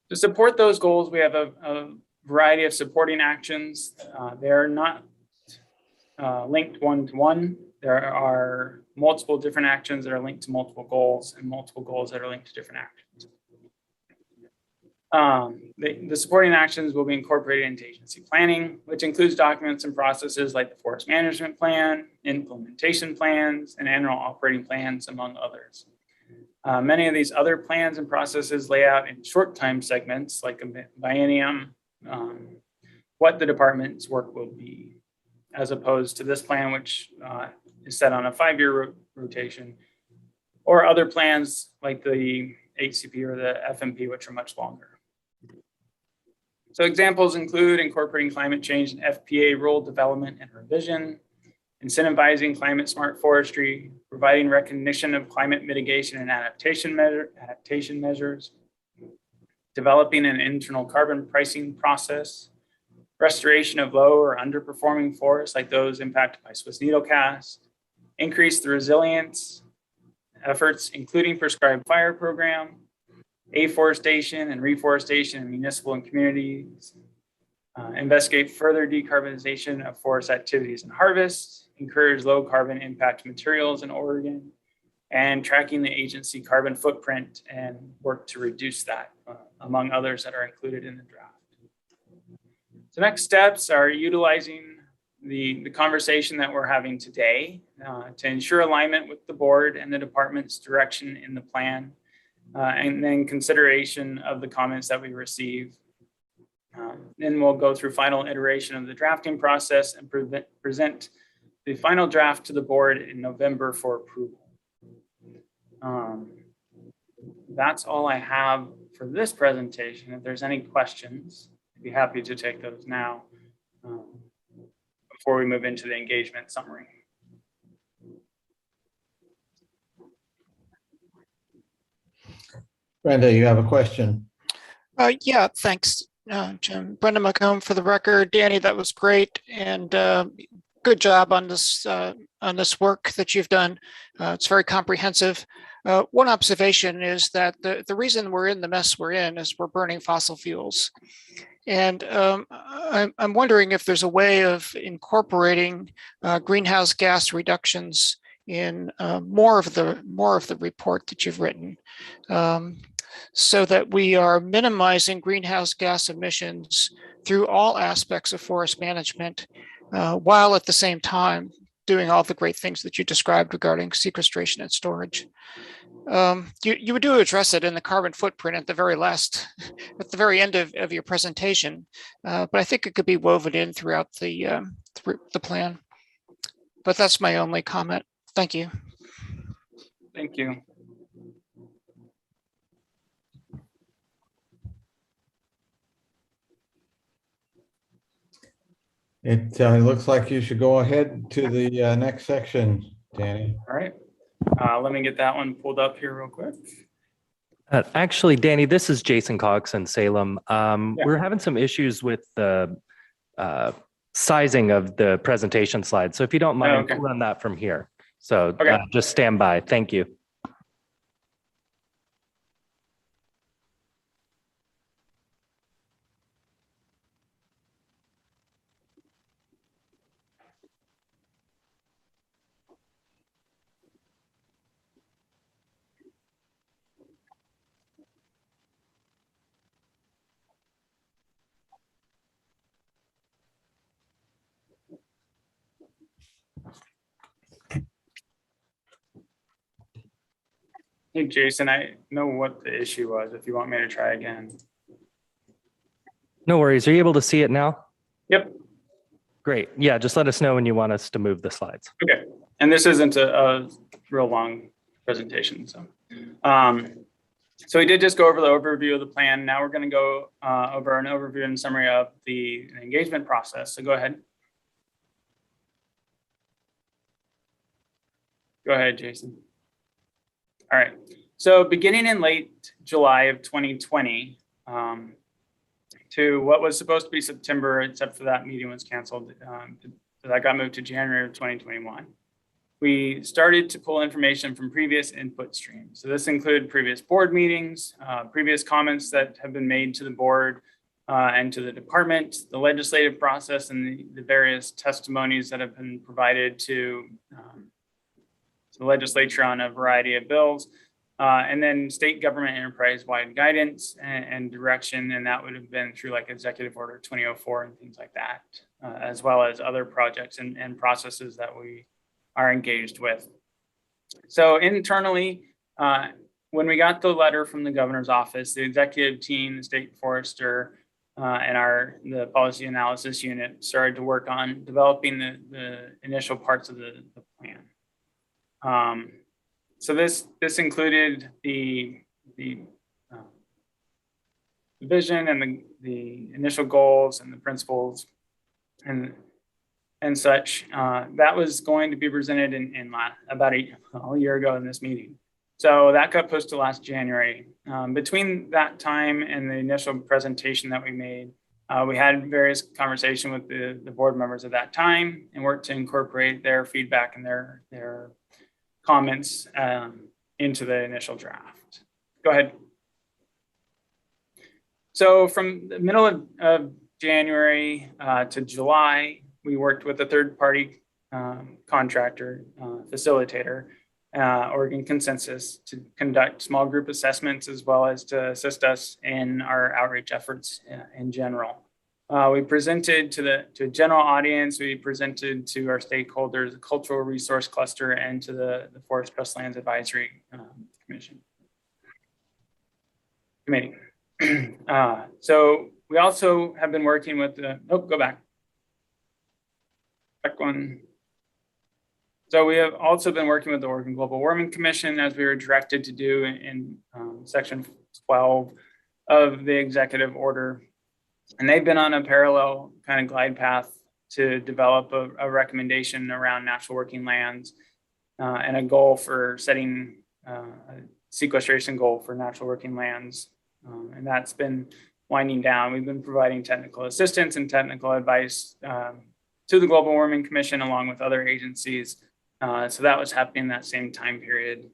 K: To support those goals, we have a variety of supporting actions. They're not linked one-to-one. There are multiple different actions that are linked to multiple goals and multiple goals that are linked to different actions. The supporting actions will be incorporated into agency planning, which includes documents and processes like the forest management plan, implementation plans, and annual operating plans, among others. Many of these other plans and processes lay out in short time segments like a biennium, what the department's work will be, as opposed to this plan, which is set on a 5-year rotation, or other plans like the HCP or the FMP, which are much longer. So examples include incorporating climate change and FPA rule development and revision, incentivizing climate smart forestry, providing recognition of climate mitigation and adaptation measures, developing an internal carbon pricing process, restoration of low or underperforming forests like those impacted by Swiss needlecast, increase the resilience efforts, including prescribed fire program, afforestation and reforestation in municipal and communities, investigate further decarbonization of forest activities and harvests, encourage low carbon impact materials in Oregon, and tracking the agency carbon footprint and work to reduce that, among others that are included in the draft. So next steps are utilizing the conversation that we're having today to ensure alignment with the board and the department's direction in the plan, and then consideration of the comments that we receive. Then we'll go through final iteration of the drafting process and present the final draft to the board in November for approval. That's all I have for this presentation. If there's any questions, I'd be happy to take those now before we move into the engagement summary.
A: Brenda, you have a question?
D: Yeah, thanks, Jim. Brenda McComb for the record. Danny, that was great, and good job on this work that you've done. It's very comprehensive. One observation is that the reason we're in the mess we're in is we're burning fossil fuels. And I'm wondering if there's a way of incorporating greenhouse gas reductions in more of the report that you've written, so that we are minimizing greenhouse gas emissions through all aspects of forest management, while at the same time doing all the great things that you described regarding sequestration and storage. You do address it in the carbon footprint at the very end of your presentation, but I think it could be woven in throughout the plan. But that's my only comment. Thank you.
K: Thank you.
A: It looks like you should go ahead to the next section, Danny.
K: All right. Let me get that one pulled up here real quick.
E: Actually, Danny, this is Jason Cox in Salem. We're having some issues with the sizing of the presentation slides. So if you don't mind, we'll run that from here. So just stand by. Thank you.
K: Hey, Jason, I know what the issue was, if you want me to try again.
E: No worries. Are you able to see it now?
K: Yep.
E: Great. Yeah, just let us know when you want us to move the slides.
K: Okay. And this isn't a real long presentation. So we did just go over the overview of the plan. Now we're going to go over an overview and summary of the engagement process. So go ahead. Go ahead, Jason. All right. So beginning in late July of 2020 to what was supposed to be September, except for that meeting was canceled, that got moved to January of 2021. We started to pull information from previous input streams. So this included previous board meetings, previous comments that have been made to the board and to the department, the legislative process, and the various testimonies that have been provided to the legislature on a variety of bills, and then state government enterprise-wide guidance and direction, and that would have been through like Executive Order 2004 and things like that, as well as other projects and processes that we are engaged with. So internally, when we got the letter from the governor's office, the executive team, the state forester, and the policy analysis unit started to work on developing the initial parts of the plan. So this included the vision and the initial goals and the principles, and and such. That was going to be presented about a year ago in this meeting. So that got posted last January. Between that time and the initial presentation that we made, we had various conversations with the board members at that time and worked to incorporate their feedback and their comments into the initial draft. Go ahead. So from the middle of January to July, we worked with a third-party contractor, facilitator, Oregon Consensus, to conduct small group assessments as well as to assist us in our outreach efforts in general. We presented to a general audience. We presented to our stakeholders, the Cultural Resource Cluster, and to the Forest Trust Lands Advisory Committee. So we also have been working with go back. Back one. So we have also been working with the Oregon Global Warming Commission, as we were directed to do in section 12 of the executive order. And they've been on a parallel kind of glide path to develop a recommendation around natural working lands and a goal for setting a sequestration goal for natural working lands. And that's been winding down. We've been providing technical assistance and technical advice to the Global Warming Commission along with other agencies. So that was happening in that same time period.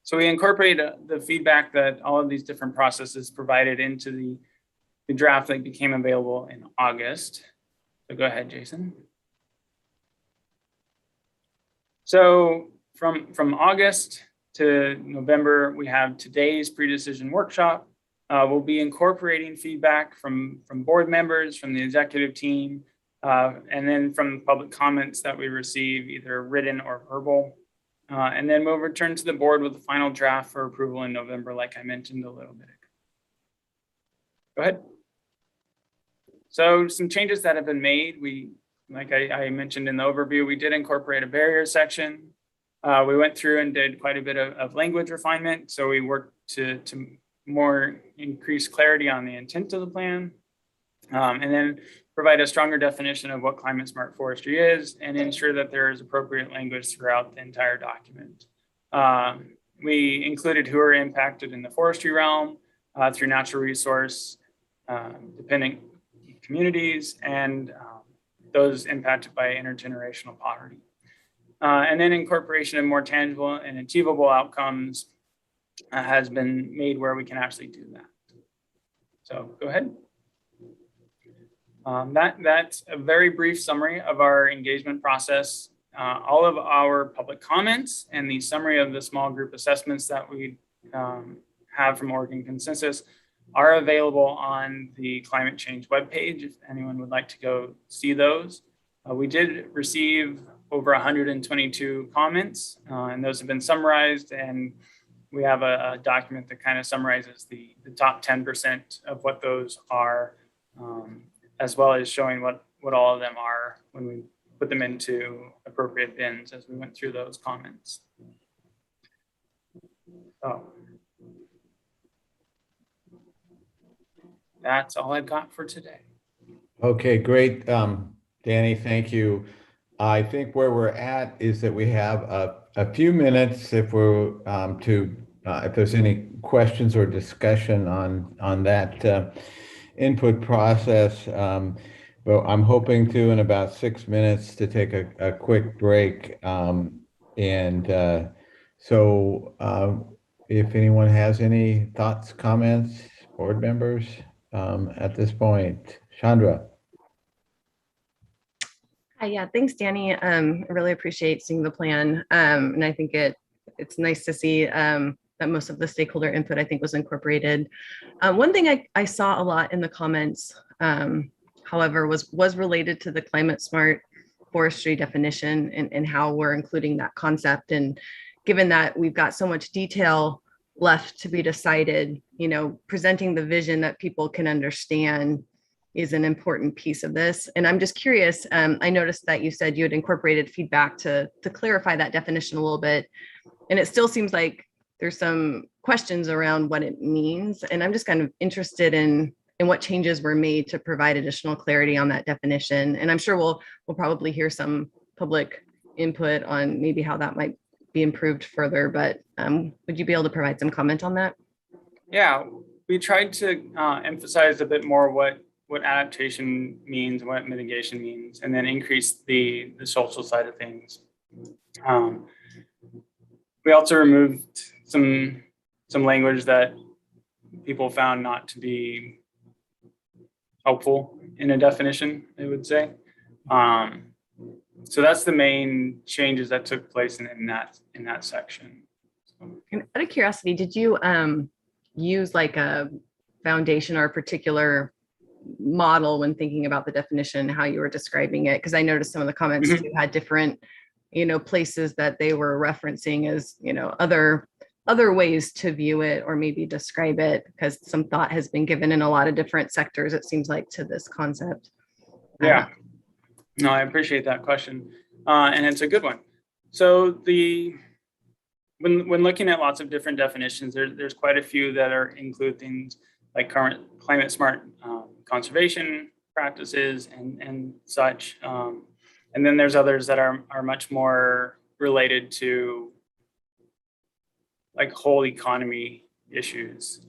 K: So we incorporated the feedback that all of these different processes provided into the draft that became available in August. So go ahead, Jason. So from August to November, we have today's pre-decision workshop. We'll be incorporating feedback from board members, from the executive team, and then from public comments that we receive, either written or verbal. And then we'll return to the board with the final draft for approval in November, like I mentioned a little bit ago. Go ahead. So some changes that have been made. Like I mentioned in the overview, we did incorporate a barrier section. We went through and did quite a bit of language refinement. So we worked to more increase clarity on the intent of the plan. And then provide a stronger definition of what climate smart forestry is and ensure that there is appropriate language throughout the entire document. We included who are impacted in the forestry realm through natural resource dependent communities and those impacted by intergenerational poverty. And then incorporation of more tangible and achievable outcomes has been made where we can actually do that. So go ahead. That's a very brief summary of our engagement process. All of our public comments and the summary of the small group assessments that we have from Oregon Consensus are available on the climate change webpage if anyone would like to go see those. We did receive over 122 comments and those have been summarized, and we have a document that kind of summarizes the top 10% of what those are, as well as showing what all of them are when we put them into appropriate bins as we went through those comments. So that's all I've got for today.
A: Okay, great. Danny, thank you. I think where we're at is that we have a few minutes if we're if there's any questions or discussion on that input process. Well, I'm hoping to in about 6 minutes to take a quick break. So if anyone has any thoughts, comments, board members at this point, Chandra.
F: Hi, yeah, thanks, Danny. I really appreciate seeing the plan. And I think it's nice to see that most of the stakeholder input, I think, was incorporated. One thing I saw a lot in the comments, however, was related to the climate smart forestry definition and how we're including that concept. And given that we've got so much detail left to be decided, presenting the vision that people can understand is an important piece of this. And I'm just curious, I noticed that you said you had incorporated feedback to clarify that definition a little bit. And it still seems like there's some questions around what it means. And I'm just kind of interested in and what changes were made to provide additional clarity on that definition. And I'm sure we'll probably hear some public input on maybe how that might be improved further, but would you be able to provide some comment on that?
K: Yeah, we tried to emphasize a bit more what adaptation means, what mitigation means, and then increase the social side of things. We also removed some language that people found not to be helpful in a definition, I would say. So that's the main changes that took place in that section.
F: And out of curiosity, did you use like a foundation or a particular model when thinking about the definition, how you were describing it? Because I noticed some of the comments too had different, places that they were referencing as, other ways to view it or maybe describe it, because some thought has been given in a lot of different sectors, it seems like, to this concept.
K: Yeah, no, I appreciate that question. And it's a good one. So when looking at lots of different definitions, there's quite a few that include things like current climate smart conservation practices and such. And then there's others that are much more related to like whole economy issues.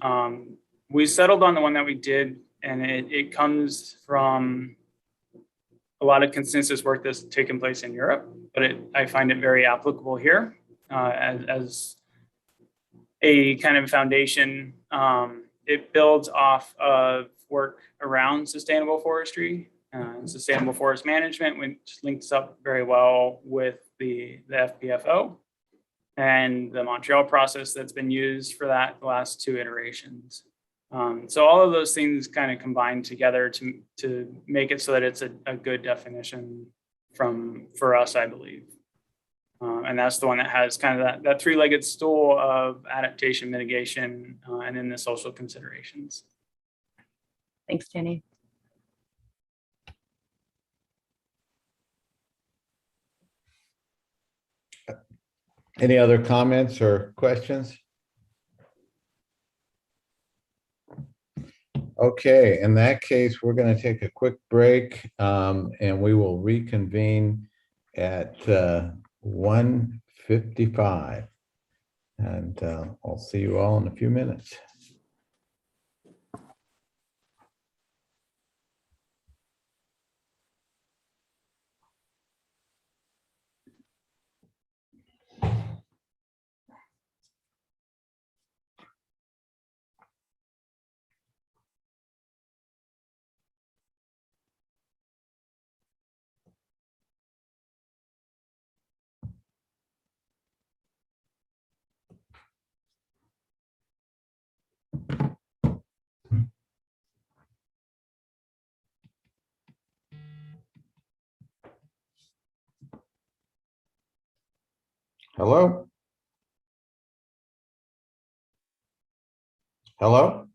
K: We settled on the one that we did, and it comes from a lot of consensus work that's taken place in Europe, but I find it very applicable here as a kind of foundation. It builds off of work around sustainable forestry and sustainable forest management, which links up very well with the FPFO and the Montreal process that's been used for that the last 2 iterations. So all of those things kind of combine together to make it so that it's a good definition for us, I believe. And that's the one that has kind of that 3-legged stool of adaptation, mitigation, and then the social considerations.
F: Thanks, Jenny.
A: Any other comments or questions? Okay, in that case, we're going to take a quick break and we will reconvene at 1:55. And I'll see you all in a few minutes. Hello? Hello?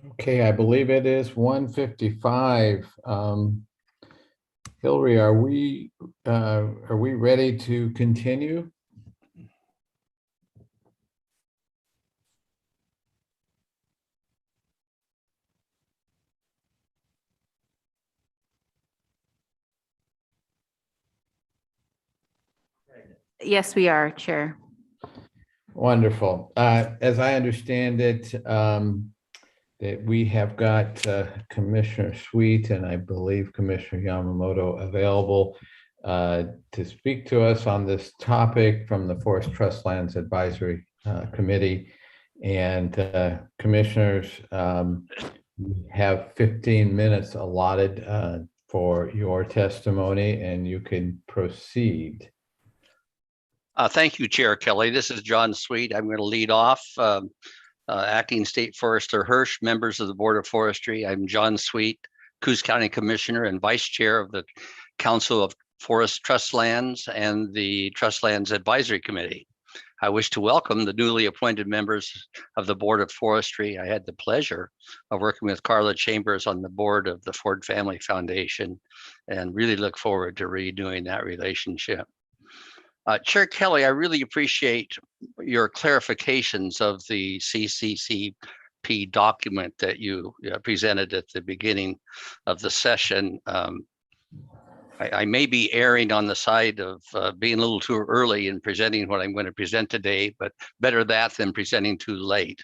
A: Okay, I believe it is 1:55. Hillary, are we ready to continue?
B: Yes, we are, Chair.
A: Wonderful. As I understand it, that we have got Commissioner Sweet and I believe Commissioner Yamamoto available to speak to us on this topic from the Forest Trust Lands Advisory Committee. And commissioners, we have 15 minutes allotted for your testimony, and you can proceed.
O: Thank you, Chair Kelly. This is John Sweet. I'm going to lead off. Acting State Forester Hirsch, members of the Board of Forestry. I'm John Sweet, Coos County Commissioner and Vice Chair of the Council of Forest Trust Lands and the Trust Lands Advisory Committee. I wish to welcome the newly appointed members of the Board of Forestry. I had the pleasure of working with Carla Chambers on the board of the Ford Family Foundation and really look forward to redoing that relationship. Chair Kelly, I really appreciate your clarifications of the CCCP document that you presented at the beginning of the session. I may be erring on the side of being a little too early in presenting what I'm going to present today, but better that than presenting too late.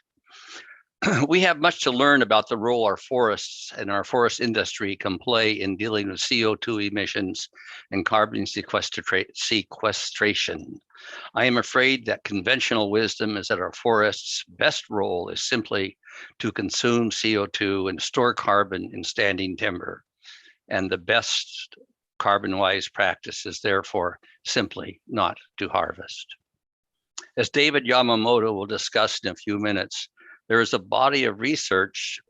O: We have much to learn about the role our forests and our forest industry can play in dealing with CO2 emissions and carbon sequestration. I am afraid that conventional wisdom is that our forests' best role is simply to consume CO2 and store carbon in standing timber. And the best carbon-wise practice is therefore simply not to harvest. As David Yamamoto will discuss in a few minutes, there is a body of research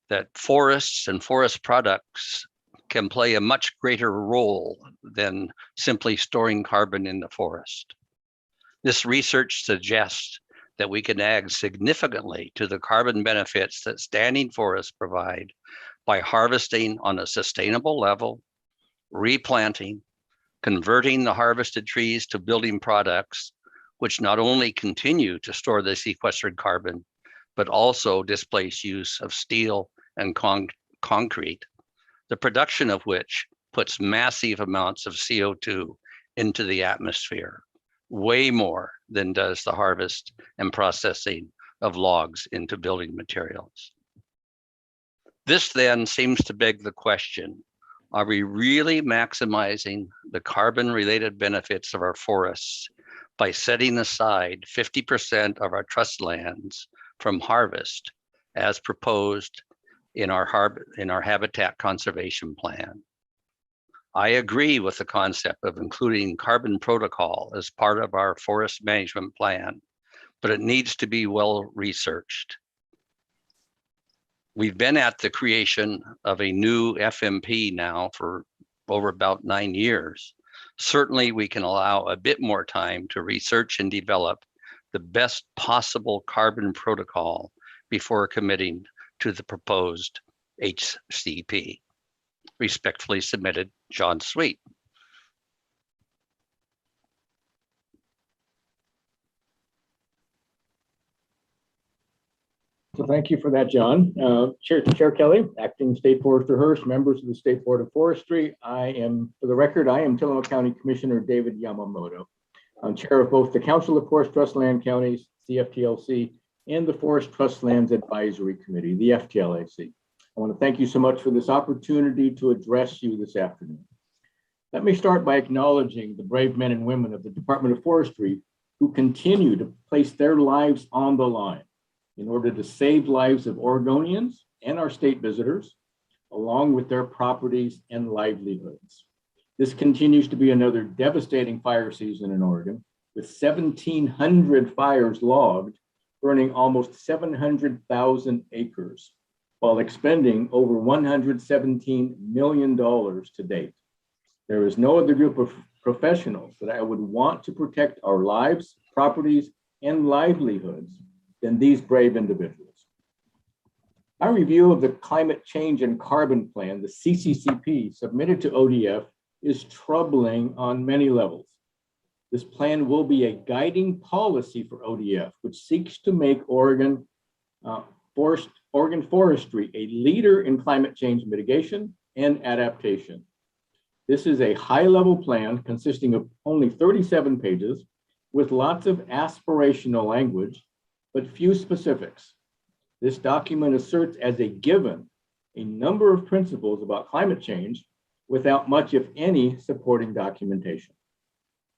O: that forests and forest products can play a much greater role than simply storing carbon in the forest. This research suggests that we can add significantly to the carbon benefits that standing forests provide by harvesting on a sustainable level, replanting, converting the harvested trees to building products, which not only continue to store the sequestered carbon, but also displace use of steel and concrete, the production of which puts massive amounts of CO2 into the atmosphere, way more than does the harvest and processing of logs into building materials. This then seems to beg the question, are we really maximizing the carbon-related benefits of our forests by setting aside 50% of our trust lands from harvest as proposed in our habitat conservation plan? I agree with the concept of including carbon protocol as part of our forest management plan, but it needs to be well researched. We've been at the creation of a new FMP now for over about 9 years. Certainly we can allow a bit more time to research and develop the best possible carbon protocol before committing to the proposed HCP. Respectfully submitted, John Sweet.
P: So thank you for that, John. Chair Kelly, Acting State Forester Hirsch, members of the State Board of Forestry. For the record, I am Tillamook County Commissioner David Yamamoto. I'm chair of both the Council of Forest Trust Land Counties, CFTLC, and the Forest Trust Lands Advisory Committee, the FTLAC. I want to thank you so much for this opportunity to address you this afternoon. Let me start by acknowledging the brave men and women of the Department of Forestry who continue to place their lives on the line in order to save lives of Oregonians and our state visitors, along with their properties and livelihoods. This continues to be another devastating fire season in Oregon, with 1,700 fires logged, burning almost 700,000 acres, while expending over $117 million to date. There is no other group of professionals that I would want to protect our lives, properties, and livelihoods than these brave individuals. Our review of the Climate Change and Carbon Plan, the CCCP, submitted to ODF is troubling on many levels. This plan will be a guiding policy for ODF, which seeks to make Oregon Forestry a leader in climate change mitigation and adaptation. This is a high-level plan consisting of only 37 pages with lots of aspirational language, but few specifics. This document asserts as a given a number of principles about climate change without much, if any, supporting documentation.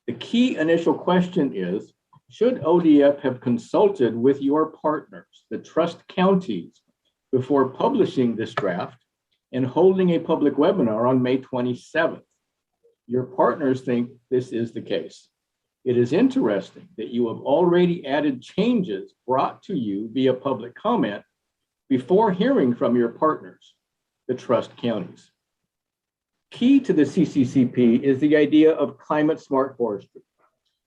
P: The key initial question is, should ODF have consulted with your partners, the trust counties, before publishing this draft and holding a public webinar on May 27th? Your partners think this is the case. It is interesting that you have already added changes brought to you via public comment before hearing from your partners, the trust counties. Key to the CCCP is the idea of climate smart forestry.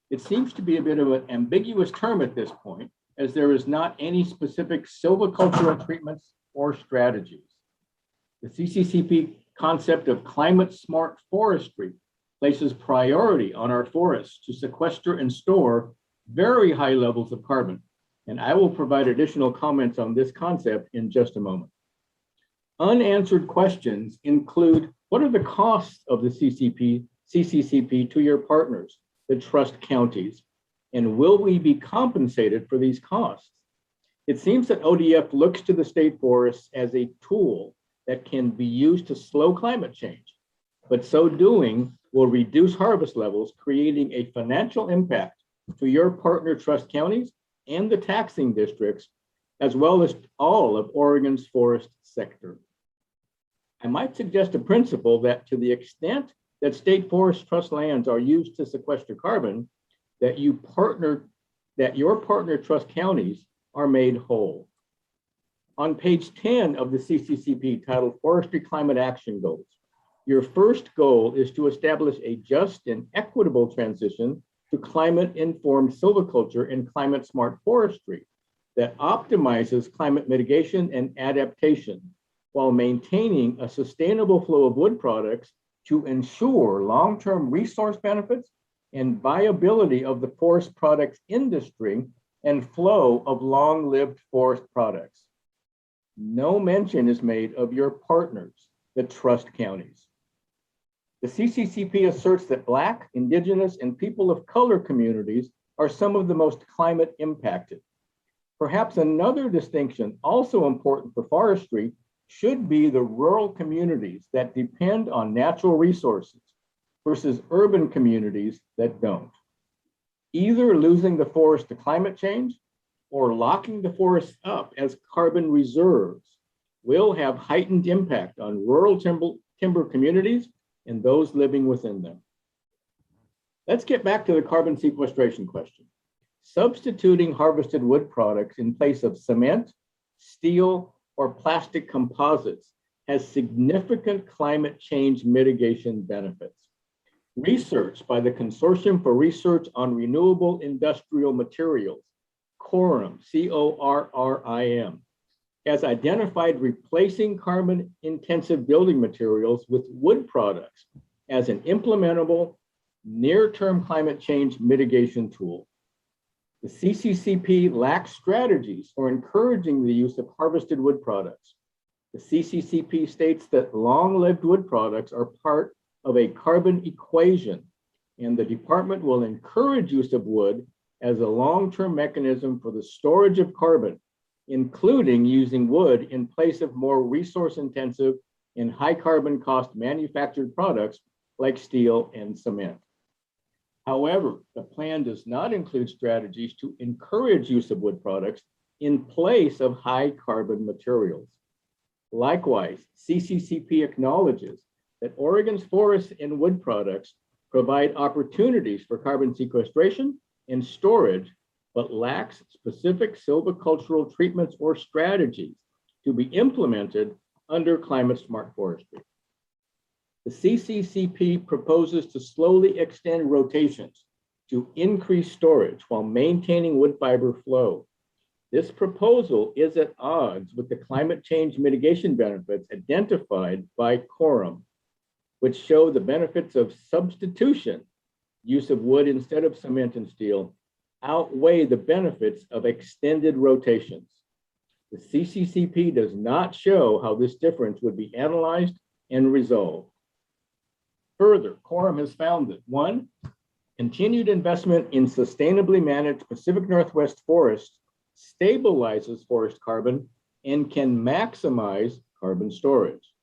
P: It seems to be a bit of an ambiguous term at this point, as there is not any specific silvicultural treatments or strategies. The CCCP concept of climate smart forestry places priority on our forests to sequester and store very high levels of carbon. And I will provide additional comments on this concept in just a moment. Unanswered questions include, what are the costs of the CCCP to your partners, the trust counties? And will we be compensated for these costs? It seems that ODF looks to the state forests as a tool that can be used to slow climate change, but so doing will reduce harvest levels, creating a financial impact to your partner trust counties and the taxing districts, as well as all of Oregon's forest sector. I might suggest a principle that to the extent that state forest trust lands are used to sequester carbon, that your partner trust counties are made whole. On page 10 of the CCCP titled Forestry Climate Action Goals, your first goal is to establish a just and equitable transition to climate-informed silviculture and climate-smart forestry that optimizes climate mitigation and adaptation while maintaining a sustainable flow of wood products to ensure long-term resource benefits and viability of the forest products industry and flow of long-lived forest products. No mention is made of your partners, the trust counties. The CCCP asserts that Black, Indigenous, and people of color communities are some of the most climate impacted. Perhaps another distinction also important for forestry should be the rural communities that depend on natural resources versus urban communities that don't. Either losing the forest to climate change or locking the forests up as carbon reserves will have heightened impact on rural timber communities and those living within them. Let's get back to the carbon sequestration question. Substituting harvested wood products in place of cement, steel, or plastic composites has significant climate change mitigation benefits. Research by the Consortium for Research on Renewable Industrial Materials, CORRIM, C-O-R-R-I-M, has identified replacing carbon-intensive building materials with wood products as an implementable near-term climate change mitigation tool. The CCCP lacks strategies for encouraging the use of harvested wood products. The CCCP states that long-lived wood products are part of a carbon equation, and the department will encourage use of wood as a long-term mechanism for the storage of carbon, including using wood in place of more resource-intensive and high carbon cost manufactured products like steel and cement. However, the plan does not include strategies to encourage use of wood products in place of high carbon materials. Likewise, CCCP acknowledges that Oregon's forests and wood products provide opportunities for carbon sequestration and storage, but lacks specific silvicultural treatments or strategies to be implemented under climate smart forestry. The CCCP proposes to slowly extend rotations to increase storage while maintaining wood fiber flow. This proposal is at odds with the climate change mitigation benefits identified by Quorum, which show the benefits of substitution, use of wood instead of cement and steel, outweigh the benefits of extended rotations. The CCCP does not show how this difference would be analyzed and resolved. Further, Quorum has found that 1, continued investment in sustainably managed Pacific Northwest forests stabilizes forest carbon and can maximize carbon storage.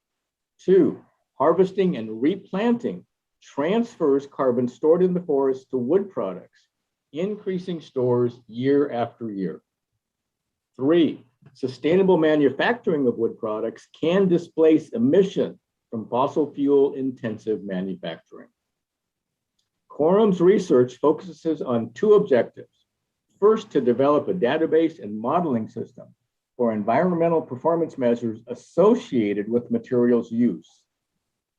P: 2, harvesting and replanting transfers carbon stored in the forest to wood products, increasing stores year after year. 3, sustainable manufacturing of wood products can displace emission from fossil fuel intensive manufacturing. Quorum's research focuses on 2 objectives. First, to develop a database and modeling system for environmental performance measures associated with materials use.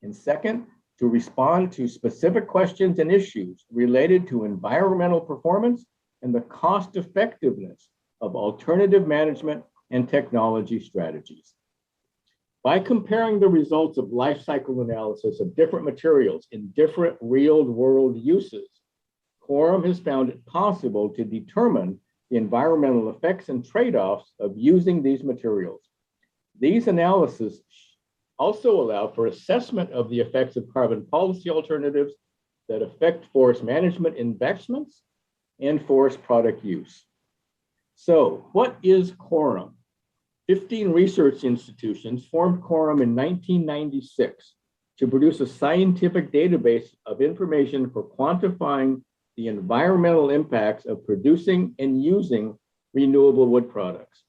P: And second, to respond to specific questions and issues related to environmental performance and the cost effectiveness of alternative management and technology strategies. By comparing the results of life cycle analysis of different materials in different real-world uses, Quorum has found it possible to determine the environmental effects and trade-offs of using these materials. These analyses also allow for assessment of the effects of carbon policy alternatives that affect forest management investments and forest product use. So, what is Quorum? 15 research institutions formed Quorum in 1996 to produce a scientific database of information for quantifying the environmental impacts of producing and using renewable wood products.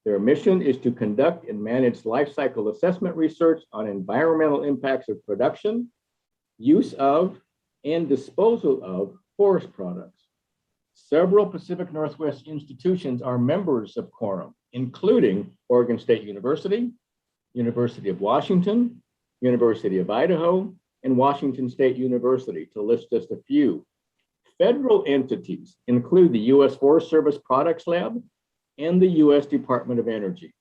P: Their mission is to conduct and manage life cycle assessment research on environmental impacts of production, use of, and disposal of forest products. Several Pacific Northwest institutions are members of Quorum, including Oregon State University, University of Washington, University of Idaho, and Washington State University, to list just a few. Federal entities include the U.S. Forest Service Products Lab and the U.S. Department of Energy.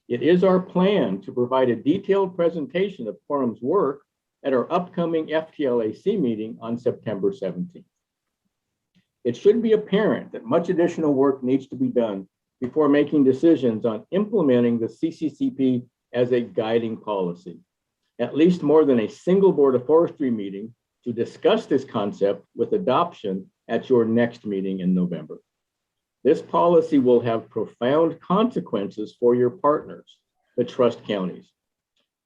P: It is our plan to provide a detailed presentation of Quorum's work at our upcoming FTLAC meeting on September 17th. It should be apparent that much additional work needs to be done before making decisions on implementing the CCCP as a guiding policy. At least more than a single Board of Forestry meeting to discuss this concept with adoption at your next meeting in November. This policy will have profound consequences for your partners, the trust counties.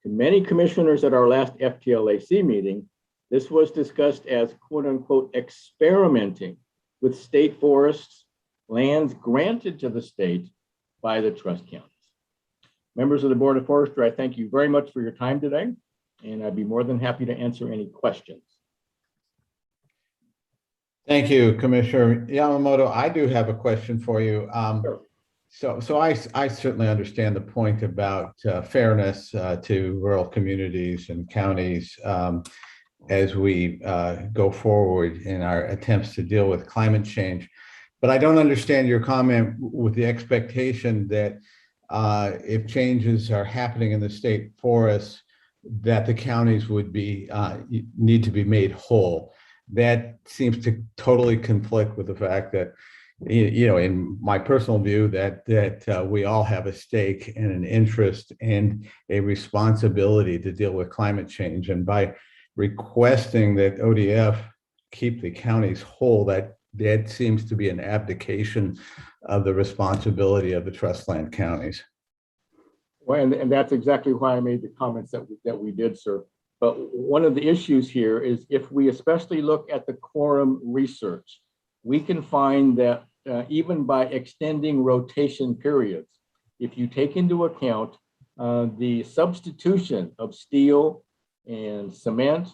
P: To many commissioners at our last FTLAC meeting, this was discussed as quote unquote experimenting with state forests, lands granted to the state by the trust counties. Members of the Board of Forestry, I thank you very much for your time today, and I'd be more than happy to answer any questions.
A: Thank you, Commissioner Yamamoto. I do have a question for you.
P: Sure.
A: So I certainly understand the point about fairness to rural communities and counties as we go forward in our attempts to deal with climate change. But I don't understand your comment with the expectation that if changes are happening in the state forests, that the counties would be need to be made whole. That seems to totally conflict with the fact that, you know, in my personal view, that we all have a stake and an interest and a responsibility to deal with climate change. And by requesting that ODF keep the counties whole, that seems to be an abdication of the responsibility of the trust land counties.
P: Well, and that's exactly why I made the comments that we did, sir. But one of the issues here is if we especially look at the Quorum research, we can find that even by extending rotation periods, if you take into account the substitution of steel and cement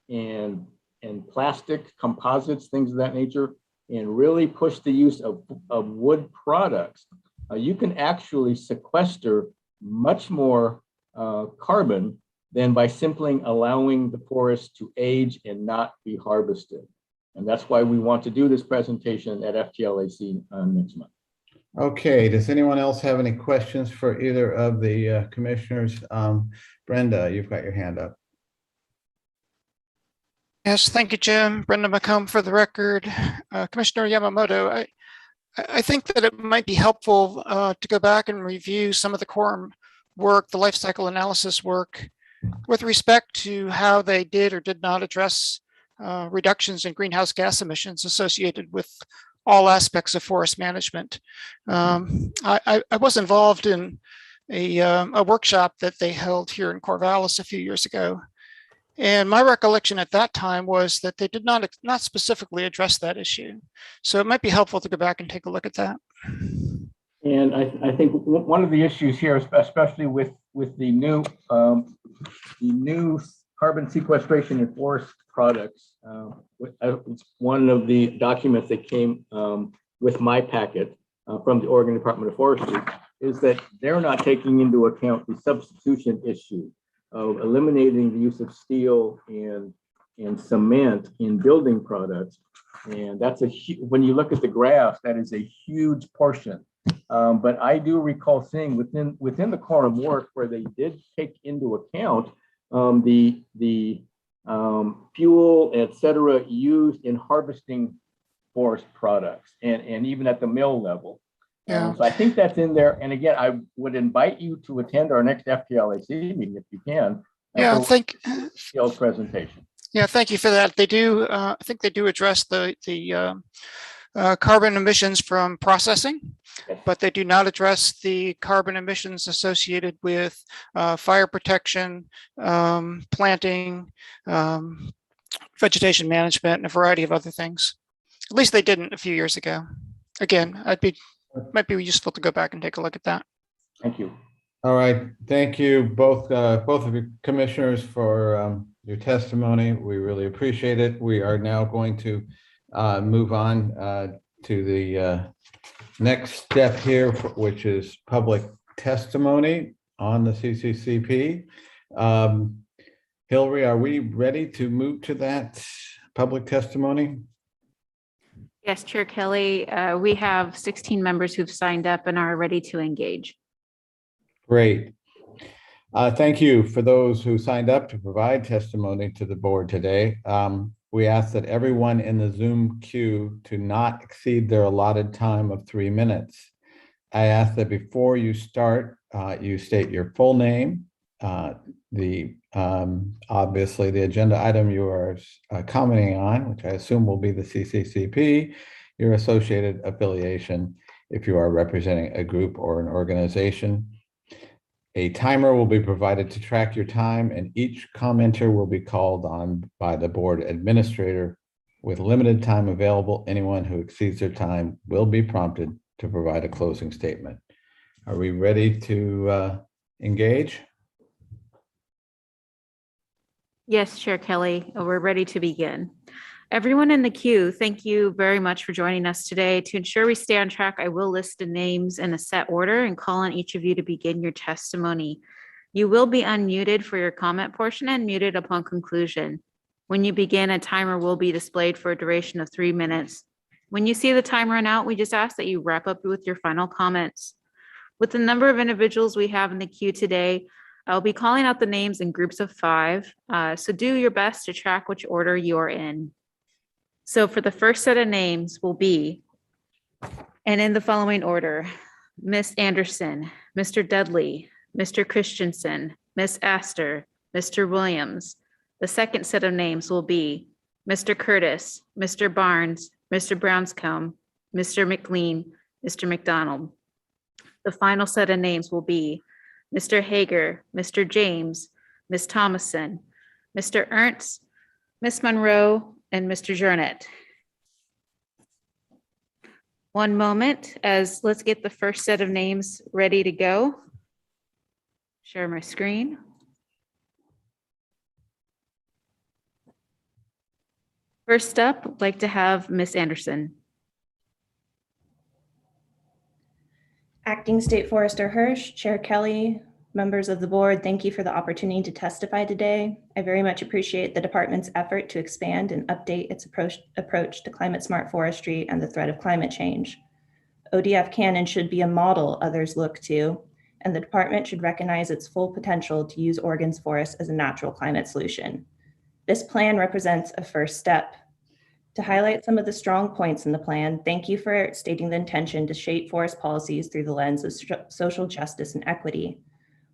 P: and plastic composites, things of that nature, and really push the use of wood products, you can actually sequester much more carbon than by simply allowing the forest to age and not be harvested. And that's why we want to do this presentation at FTLAC next month.
A: Okay, does anyone else have any questions for either of the commissioners? Brenda, you've got your hand up.
D: Yes, thank you, Jim. Brenda McComb for the record. Commissioner Yamamoto, I think that it might be helpful to go back and review some of the quorum work, the life cycle analysis work, with respect to how they did or did not address reductions in greenhouse gas emissions associated with all aspects of forest management. I was involved in a workshop that they held here in Corvallis a few years ago. And my recollection at that time was that they did not specifically address that issue. So it might be helpful to go back and take a look at that.
P: And I think one of the issues here, especially with the new carbon sequestration and forest products, it's one of the documents that came with my packet from the Oregon Department of Forestry, is that they're not taking into account the substitution issue of eliminating the use of steel and cement in building products. And that's when you look at the graphs, that is a huge portion. But I do recall seeing within the quorum work where they did take into account the fuel, et cetera, used in harvesting forest products and even at the mill level.
D: Yeah.
P: So I think that's in there. And again, I would invite you to attend our next FTLAC meeting if you can.
D: Yeah, thank
P: you. Presentation.
D: Yeah, thank you for that. They do. I think they do address the carbon emissions from processing, but they do not address the carbon emissions associated with fire protection, planting, vegetation management, and a variety of other things. At least they didn't a few years ago. Again, might be useful to go back and take a look at that.
P: Thank you.
A: All right, thank you both of you commissioners for your testimony. We really appreciate it. We are now going to move on to the next step here, which is public testimony on the CCCP. Hillary, are we ready to move to that public testimony?
B: Yes, Chair Kelly, we have 16 members who've signed up and are ready to engage.
A: Great. Thank you for those who signed up to provide testimony to the board today. We ask that everyone in the Zoom queue to not exceed their allotted time of 3 minutes. I ask that before you start, you state your full name, obviously the agenda item you are commenting on, which I assume will be the CCCP, your associated affiliation, if you are representing a group or an organization. A timer will be provided to track your time, and each commenter will be called on by the board administrator. With limited time available, anyone who exceeds their time will be prompted to provide a closing statement. Are we ready to engage?
B: Yes, Chair Kelly, we're ready to begin. Everyone in the queue, thank you very much for joining us today. To ensure we stay on track, I will list the names in a set order and call on each of you to begin your testimony. You will be unmuted for your comment portion and muted upon conclusion. When you begin, a timer will be displayed for a duration of 3 minutes. When you see the time run out, we just ask that you wrap up with your final comments. With the number of individuals we have in the queue today, I'll be calling out the names in groups of 5. So do your best to track which order you are in. So for the first set of names will be, and in the following order, Ms. Anderson, Mr. Dudley, Mr. Christensen, Ms. Astor, Mr. Williams. The second set of names will be Mr. Curtis, Mr. Barnes, Mr. Brownscombe, Mr. McLean, Mr. McDonald. The final set of names will be Mr. Hager, Mr. James, Ms. Thomason, Mr. Ernst, Ms. Monroe, and Mr. Jurnett. One moment, as let's get the first set of names ready to go. Share my screen. First up, I'd like to have Ms. Anderson.
J: Acting State Forester Hirsch, Chair Kelly, members of the board, thank you for the opportunity to testify today. I very much appreciate the department's effort to expand and update its approach to climate smart forestry and the threat of climate change. ODF can and should be a model others look to, and the department should recognize its full potential to use Oregon's forests as a natural climate solution. This plan represents a first step. To highlight some of the strong points in the plan, thank you for stating the intention to shape forest policies through the lens of social justice and equity.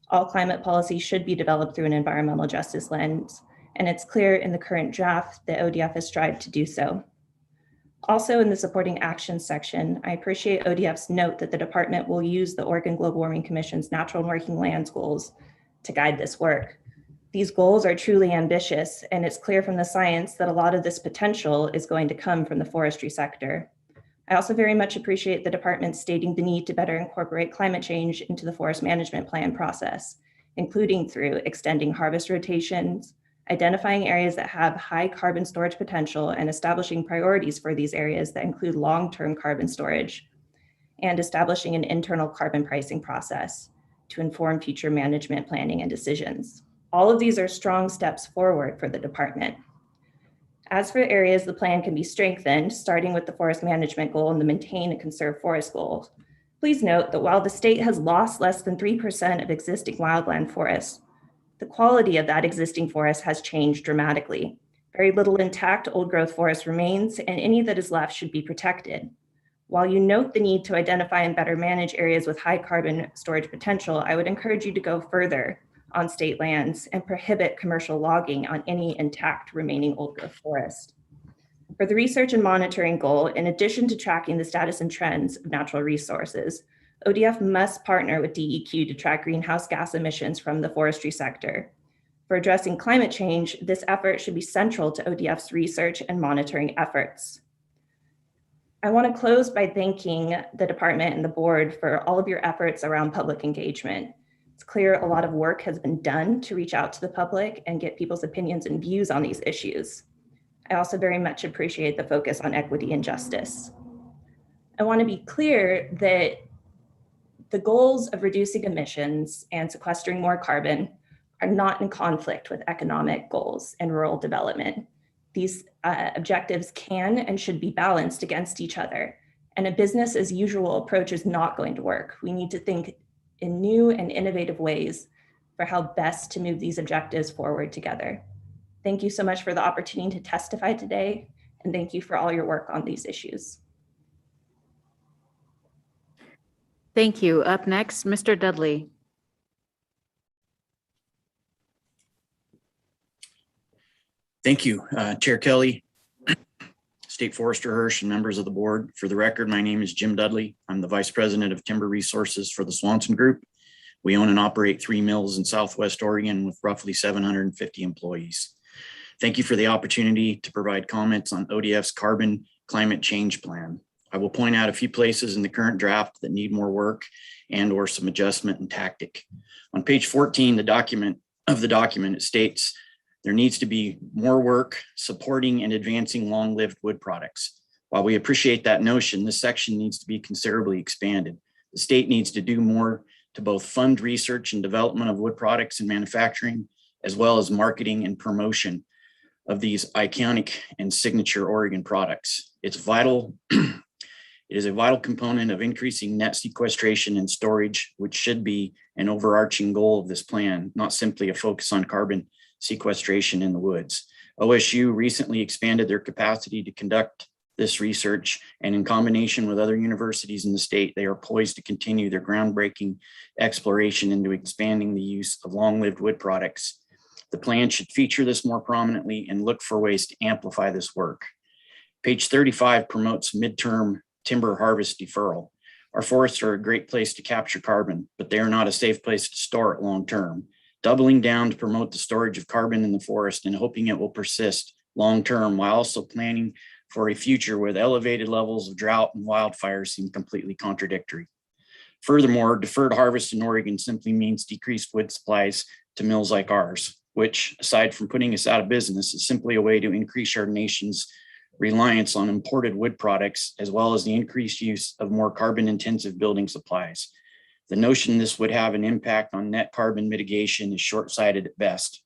J: All climate policies should be developed through an environmental justice lens, and it's clear in the current draft that ODF has strived to do so. Also in the supporting actions section, I appreciate ODF's note that the department will use the Oregon Global Warming Commission's natural and working lands goals to guide this work. These goals are truly ambitious, and it's clear from the science that a lot of this potential is going to come from the forestry sector. I also very much appreciate the department stating the need to better incorporate climate change into the forest management plan process, including through extending harvest rotations, identifying areas that have high carbon storage potential and establishing priorities for these areas that include long-term carbon storage, and establishing an internal carbon pricing process to inform future management planning and decisions. All of these are strong steps forward for the department. As for areas the plan can be strengthened, starting with the forest management goal and the maintain and conserve forest goals, please note that while the state has lost less than 3% of existing wildland forests, the quality of that existing forest has changed dramatically. Very little intact old growth forest remains, and any that is left should be protected. While you note the need to identify and better manage areas with high carbon storage potential, I would encourage you to go further on state lands and prohibit commercial logging on any intact remaining old growth forest. For the research and monitoring goal, in addition to tracking the status and trends of natural resources, ODF must partner with DEQ to track greenhouse gas emissions from the forestry sector. For addressing climate change, this effort should be central to ODF's research and monitoring efforts. I want to close by thanking the department and the board for all of your efforts around public engagement. It's clear a lot of work has been done to reach out to the public and get people's opinions and views on these issues. I also very much appreciate the focus on equity and justice. I want to be clear that the goals of reducing emissions and sequestering more carbon are not in conflict with economic goals and rural development. These objectives can and should be balanced against each other, and a business as usual approach is not going to work. We need to think in new and innovative ways for how best to move these objectives forward together. Thank you so much for the opportunity to testify today, and thank you for all your work on these issues.
B: Thank you. Up next, Mr. Dudley.
Y: Thank you, Chair Kelly, State Forester Hirsch, and members of the board. For the record, my name is Jim Dudley. I'm the Vice President of Timber Resources for the Swanson Group. We own and operate 3 mills in Southwest Oregon with roughly 750 employees. Thank you for the opportunity to provide comments on ODF's carbon climate change plan. I will point out a few places in the current draft that need more work and or some adjustment and tactic. On page 14, the document, it states there needs to be more work supporting and advancing long-lived wood products. While we appreciate that notion, this section needs to be considerably expanded. The state needs to do more to both fund research and development of wood products and manufacturing, as well as marketing and promotion of these iconic and signature Oregon products. It's vital. It is a vital component of increasing net sequestration and storage, which should be an overarching goal of this plan, not simply a focus on carbon sequestration in the woods. OSU recently expanded their capacity to conduct this research, and in combination with other universities in the state, they are poised to continue their groundbreaking exploration into expanding the use of long-lived wood products. The plan should feature this more prominently and look for ways to amplify this work. Page 35 promotes midterm timber harvest deferral. Our forests are a great place to capture carbon, but they are not a safe place to store it long-term. Doubling down to promote the storage of carbon in the forest and hoping it will persist long-term while also planning for a future with elevated levels of drought and wildfires seem completely contradictory. Furthermore, deferred harvest in Oregon simply means decreased wood supplies to mills like ours, which, aside from putting us out of business, is simply a way to increase our nation's reliance on imported wood products, as well as the increased use of more carbon-intensive building supplies. The notion this would have an impact on net carbon mitigation is short-sighted at best.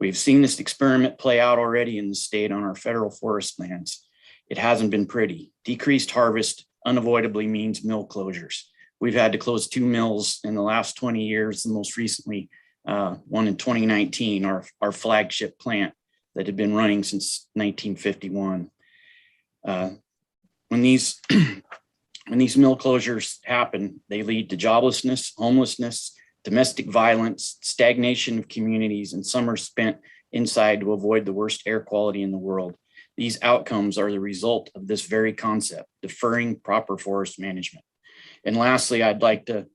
Y: We've seen this experiment play out already in the state on our federal forest lands. It hasn't been pretty. Decreased harvest unavoidably means mill closures. We've had to close 2 mills in the last 20 years, and most recently one in 2019, our flagship plant that had been running since 1951. When these mill closures happen, they lead to joblessness, homelessness, domestic violence, stagnation of communities, and summers spent inside to avoid the worst air quality in the world. These outcomes are the result of this very concept, deferring proper forest management. And lastly, I'd like to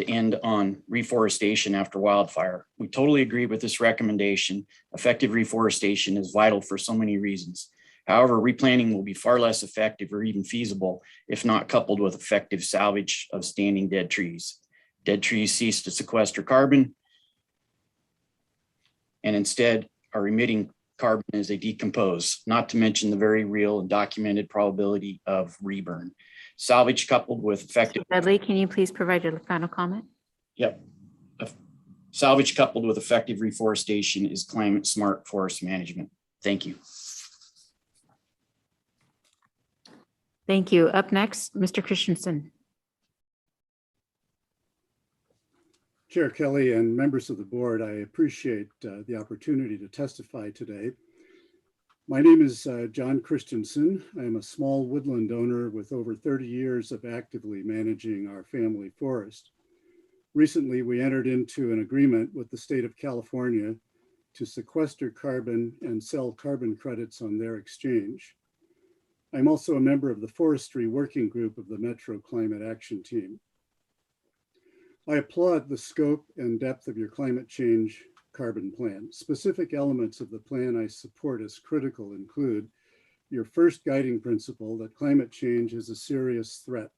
Y: end on reforestation after wildfire. We totally agree with this recommendation. Effective reforestation is vital for so many reasons. However, replanting will be far less effective or even feasible if not coupled with effective salvage of standing dead trees. Dead trees cease to sequester carbon and instead are emitting carbon as they decompose, not to mention the very real and documented probability of reburn. Salvage coupled with effective—
B: Dudley, can you please provide your final comment?
Y: Yep. Salvage coupled with effective reforestation is climate smart forest management. Thank you.
B: Thank you. Up next, Mr. Christensen.
Q: Chair Kelly and members of the board, I appreciate the opportunity to testify today. My name is John Christensen. I am a small woodland owner with over 30 years of actively managing our family forest. Recently, we entered into an agreement with the state of California to sequester carbon and sell carbon credits on their exchange. I'm also a member of the Forestry Working Group of the Metro Climate Action Team. I applaud the scope and depth of your climate change carbon plan. Specific elements of the plan I support as critical include your first guiding principle that climate change is a serious threat.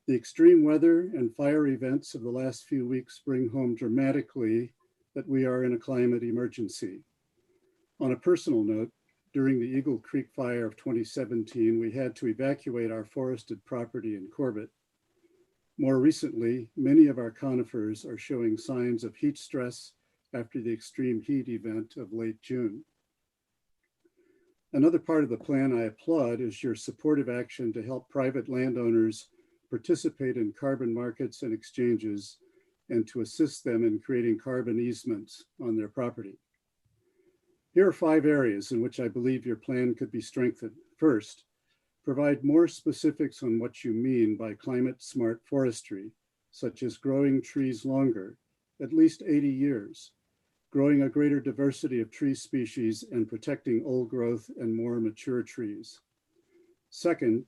Q: The extreme weather and fire events of the last few weeks bring home dramatically that we are in a climate emergency. On a personal note, during the Eagle Creek fire of 2017, we had to evacuate our forested property in Corbett. More recently, many of our conifers are showing signs of heat stress after the extreme heat event of late June. Another part of the plan I applaud is your supportive action to help private landowners participate in carbon markets and exchanges and to assist them in creating carbon easements on their property. Here are 5 areas in which I believe your plan could be strengthened. First, provide more specifics on what you mean by climate smart forestry, such as growing trees longer, at least 80 years, growing a greater diversity of tree species and protecting old growth and more mature trees. Second,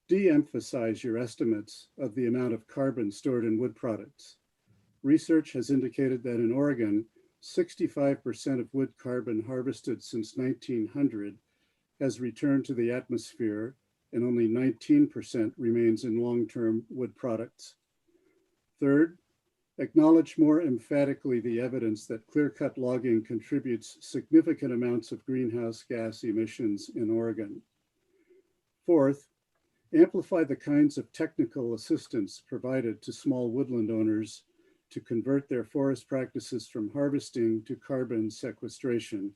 Q: de-emphasize your estimates of the amount of carbon stored in wood products. Research has indicated that in Oregon, 65% of wood carbon harvested since 1900 has returned to the atmosphere, and only 19% remains in long-term wood products. Third, acknowledge more emphatically the evidence that clear-cut logging contributes significant amounts of greenhouse gas emissions in Oregon. Fourth, amplify the kinds of technical assistance provided to small woodland owners to convert their forest practices from harvesting to carbon sequestration,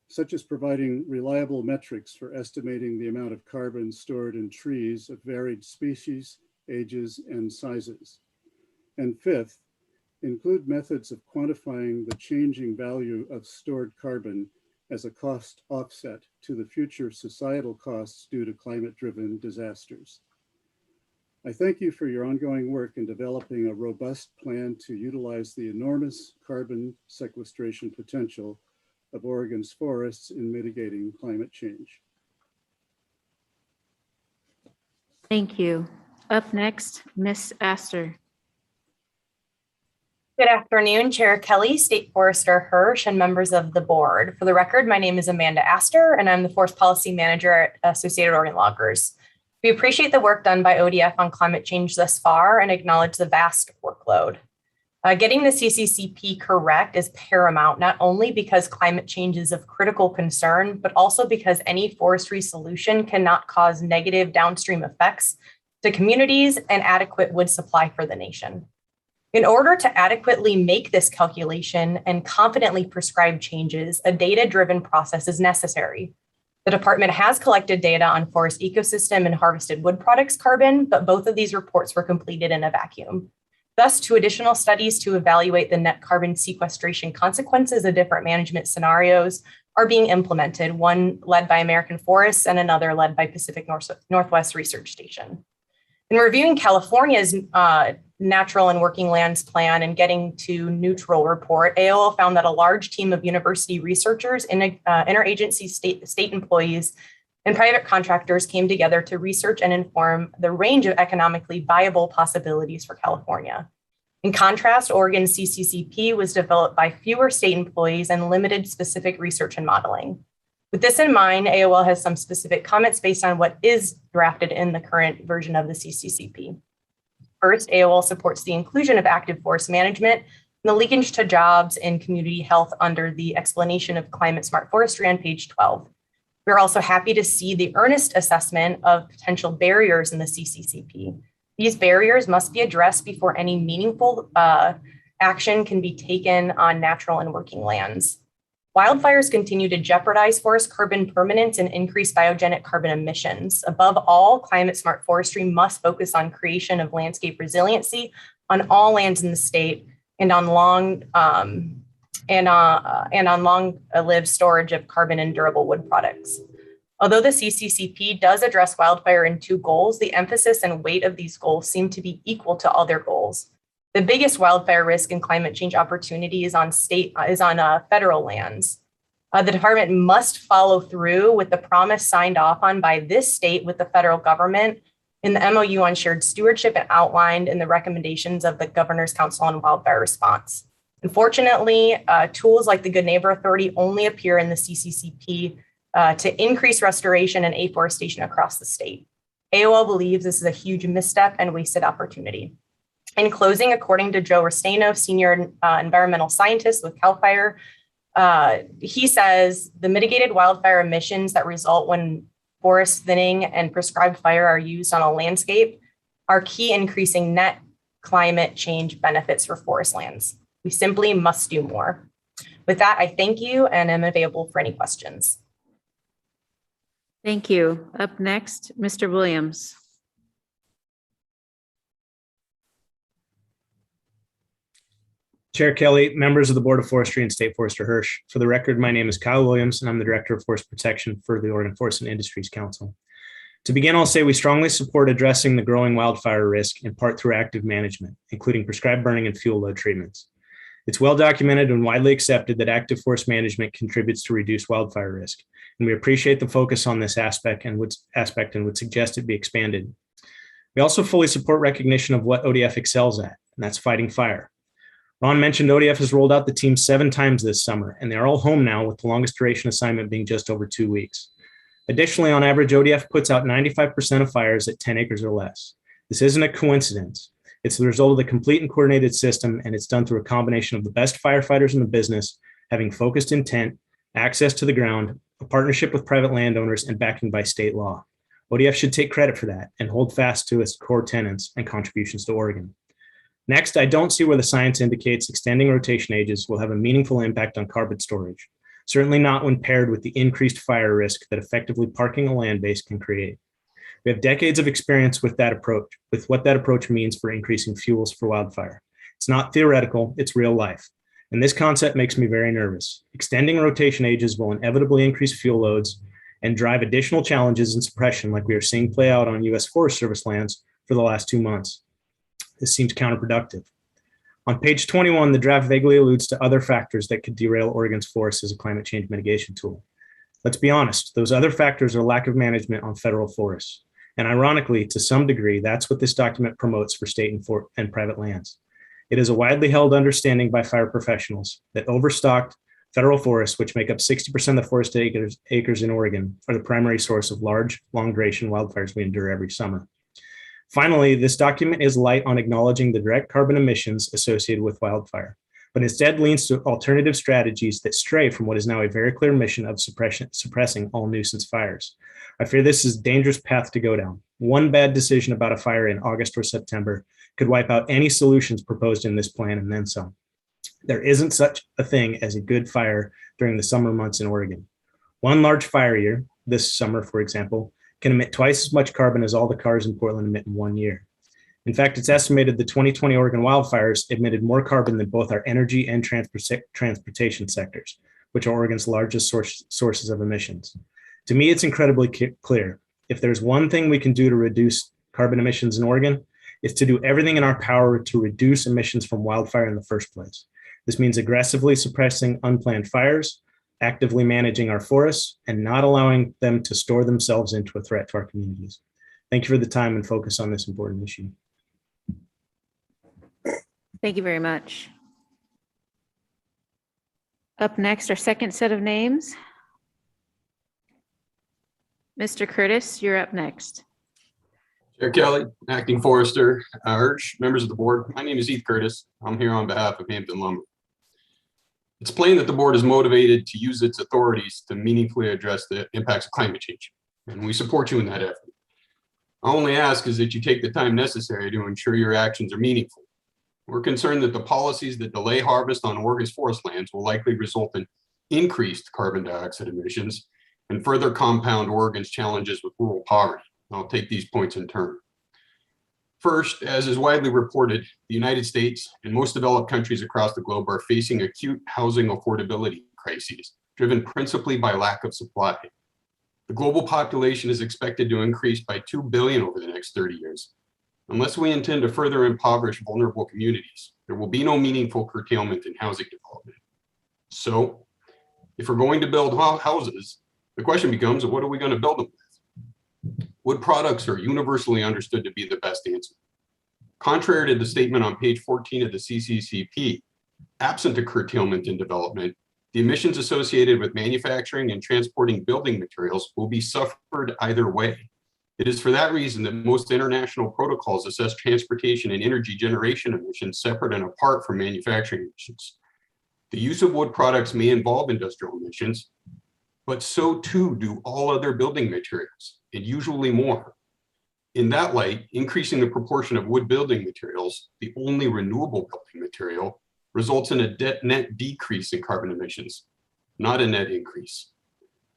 Q: such as providing reliable metrics for estimating the amount of carbon stored in trees of varied species, ages, and sizes. And fifth, include methods of quantifying the changing value of stored carbon as a cost offset to the future societal costs due to climate-driven disasters. I thank you for your ongoing work in developing a robust plan to utilize the enormous carbon sequestration potential of Oregon's forests in mitigating climate change.
B: Thank you. Up next, Ms. Astor.
G: Good afternoon, Chair Kelly, State Forester Hirsch, and members of the board. For the record, my name is Amanda Astor, and I'm the Forest Policy Manager at Associated Oregon Loggers. We appreciate the work done by ODF on climate change thus far and acknowledge the vast workload. Getting the CCCP correct is paramount, not only because climate change is of critical concern, but also because any forestry solution cannot cause negative downstream effects to communities and adequate wood supply for the nation. In order to adequately make this calculation and confidently prescribe changes, a data-driven process is necessary. The department has collected data on forest ecosystem and harvested wood products carbon, but both of these reports were completed in a vacuum. Thus, 2 additional studies to evaluate the net carbon sequestration consequences of different management scenarios are being implemented, one led by American Forests and another led by Pacific Northwest Research Station. In reviewing California's Natural and Working Lands Plan and getting to neutral report, AOL found that a large team of university researchers, interagency state employees, and private contractors came together to research and inform the range of economically viable possibilities for California. In contrast, Oregon's CCCP was developed by fewer state employees and limited specific research and modeling. With this in mind, AOL has some specific comments based on what is drafted in the current version of the CCCP. First, AOL supports the inclusion of active forest management and the linkage to jobs and community health under the explanation of climate smart forestry on page 12. We're also happy to see the earnest assessment of potential barriers in the CCCP. These barriers must be addressed before any meaningful action can be taken on natural and working lands. Wildfires continue to jeopardize forest carbon permanence and increase biogenic carbon emissions. Above all, climate smart forestry must focus on creation of landscape resiliency on all lands in the state and on long-lived storage of carbon and durable wood products. Although the CCCP does address wildfire in 2 goals, the emphasis and weight of these goals seem to be equal to other goals. The biggest wildfire risk and climate change opportunity is on federal lands. The department must follow through with the promise signed off on by this state with the federal government in the MOU on shared stewardship and outlined in the recommendations of the Governor's Council on Wildfire Response. Unfortunately, tools like the Good Neighbor Authority only appear in the CCCP to increase restoration and afforestation across the state. AOL believes this is a huge misstep and wasted opportunity. In closing, according to Joe Restaino, senior environmental scientist with CAL FIRE, he says the mitigated wildfire emissions that result when forest thinning and prescribed fire are used on a landscape are key increasing net climate change benefits for forest lands. We simply must do more. With that, I thank you and am available for any questions.
B: Thank you. Up next, Mr. Williams.
H: Chair Kelly, members of the Board of Forestry and State Forester Hirsch. For the record, my name is Kyle Williams, and I'm the Director of Forest Protection for the Oregon Forest and Industries Council. To begin, I'll say we strongly support addressing the growing wildfire risk in part through active management, including prescribed burning and fuel load treatments. It's well documented and widely accepted that active forest management contributes to reduce wildfire risk, and we appreciate the focus on this aspect and would suggest it be expanded. We also fully support recognition of what ODF excels at, and that's fighting fire. Ron mentioned ODF has rolled out the team 7 times this summer, and they're all home now with the longest duration assignment being just over 2 weeks. Additionally, on average, ODF puts out 95% of fires at 10 acres or less. This isn't a coincidence. It's the result of the complete and coordinated system, and it's done through a combination of the best firefighters in the business, having focused intent, access to the ground, a partnership with private landowners, and backing by state law. ODF should take credit for that and hold fast to its core tenets and contributions to Oregon. Next, I don't see where the science indicates extending rotation ages will have a meaningful impact on carbon storage, certainly not when paired with the increased fire risk that effectively parking a land base can create. We have decades of experience with what that approach means for increasing fuels for wildfire. It's not theoretical, it's real life. And this concept makes me very nervous. Extending rotation ages will inevitably increase fuel loads and drive additional challenges in suppression like we are seeing play out on U.S. Forest Service lands for the last 2 months. This seems counterproductive. On page 21, the draft vaguely alludes to other factors that could derail Oregon's forests as a climate change mitigation tool. Let's be honest, those other factors are lack of management on federal forests. And ironically, to some degree, that's what this document promotes for state and private lands. It is a widely held understanding by fire professionals that overstocked federal forests, which make up 60% of forest acres in Oregon, are the primary source of large, long-duration wildfires we endure every summer. Finally, this document is light on acknowledging the direct carbon emissions associated with wildfire, but instead leans to alternative strategies that stray from what is now a very clear mission of suppressing all nuisance fires. I fear this is a dangerous path to go down. One bad decision about a fire in August or September could wipe out any solutions proposed in this plan and then some. There isn't such a thing as a good fire during the summer months in Oregon. One large fire year, this summer, for example, can emit twice as much carbon as all the cars in Portland emit in 1 year. In fact, it's estimated the 2020 Oregon wildfires emitted more carbon than both our energy and transportation sectors, which are Oregon's largest sources of emissions. To me, it's incredibly clear. If there's one thing we can do to reduce carbon emissions in Oregon, it's to do everything in our power to reduce emissions from wildfire in the first place. This means aggressively suppressing unplanned fires, actively managing our forests, and not allowing them to store themselves into a threat to our communities. Thank you for the time and focus on this important issue.
B: Thank you very much. Up next, our second set of names. Mr. Curtis, you're up next.
T: Chair Kelly, Acting Forester Hirsch, members of the board. My name is Heath Curtis. I'm here on behalf of Hampton Lumber. It's plain that the board is motivated to use its authorities to meaningfully address the impacts of climate change, and we support you in that effort. I only ask is that you take the time necessary to ensure your actions are meaningful. We're concerned that the policies that delay harvest on Oregon's forest lands will likely result in increased carbon dioxide emissions and further compound Oregon's challenges with rural poverty. I'll take these points in turn. First, as is widely reported, the United States and most developed countries across the globe are facing acute housing affordability crises, driven principally by lack of supply. The global population is expected to increase by 2 billion over the next 30 years. Unless we intend to further impoverish vulnerable communities, there will be no meaningful curtailment in housing development. So, if we're going to build houses, the question becomes, what are we going to build them with? Wood products are universally understood to be the best answer. Contrary to the statement on page 14 of the CCCP, absent a curtailment in development, the emissions associated with manufacturing and transporting building materials will be suffered either way. It is for that reason that most international protocols assess transportation and energy generation emissions separate and apart from manufacturing emissions. The use of wood products may involve industrial emissions, but so too do all other building materials, and usually more. In that light, increasing the proportion of wood building materials, the only renewable building material, results in a net decrease in carbon emissions, not a net increase.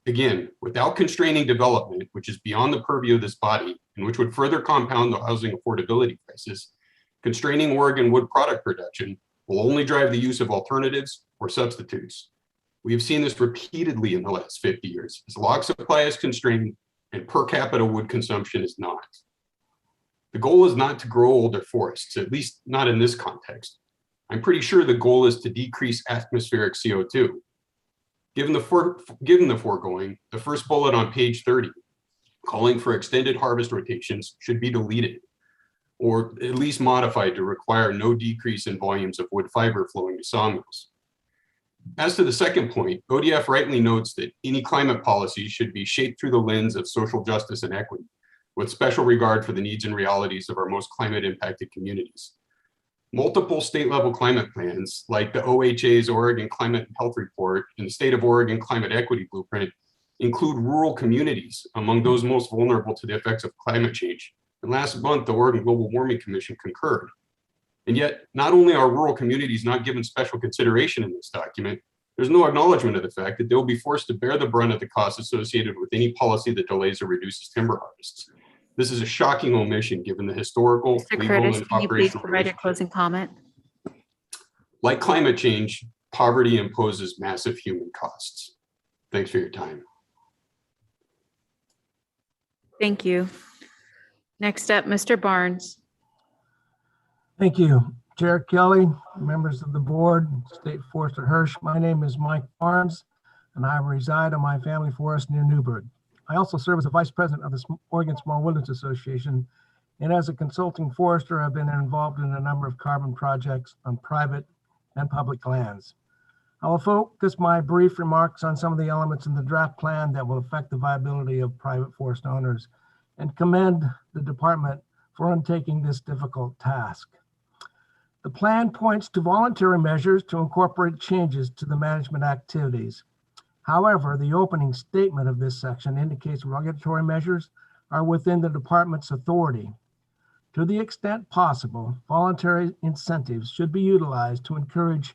T: Again, without constraining development, which is beyond the purview of this body and which would further compound the housing affordability crisis, constraining Oregon wood product production will only drive the use of alternatives or substitutes. We have seen this repeatedly in the last 50 years, as log supply is constrained and per capita wood consumption is not. The goal is not to grow older forests, at least not in this context. I'm pretty sure the goal is to decrease atmospheric CO2. Given the foregoing, the first bullet on page 30, calling for extended harvest rotations, should be deleted, or at least modified to require no decrease in volumes of wood fiber flowing to sawmills. As to the second point, ODF rightly notes that any climate policy should be shaped through the lens of social justice and equity, with special regard for the needs and realities of our most climate impacted communities. Multiple state-level climate plans, like the OHA's Oregon Climate and Health Report and the State of Oregon Climate Equity Blueprint, include rural communities among those most vulnerable to the effects of climate change. And last month, the Oregon Global Warming Commission concurred. And yet, not only are rural communities not given special consideration in this document, there's no acknowledgement of the fact that they'll be forced to bear the brunt of the costs associated with any policy that delays or reduces timber harvests. This is a shocking omission given the historical,
B: Mr.
O: legal,
B: Curtis,
O: and
B: can you please
O: operational
B: provide your
O: relationships.
B: closing comment?
O: Like climate change, poverty imposes massive human costs. Thanks for your time.
B: Thank you. Next up, Mr. Barnes.
I: Thank you, Chair Kelly, members of the board, State Forester Hirsch. My name is Mike Barnes, and I reside on my family forest near Newburgh. I also serve as the vice president of the Oregon Small Woodlands Association, and as a consulting forester, I've been involved in a number of carbon projects on private and public lands. I will focus my brief remarks on some of the elements in the draft plan that will affect the viability of private forest owners and commend the department for undertaking this difficult task. The plan points to voluntary measures to incorporate changes to the management activities. However, the opening statement of this section indicates regulatory measures are within the department's authority. To the extent possible, voluntary incentives should be utilized to encourage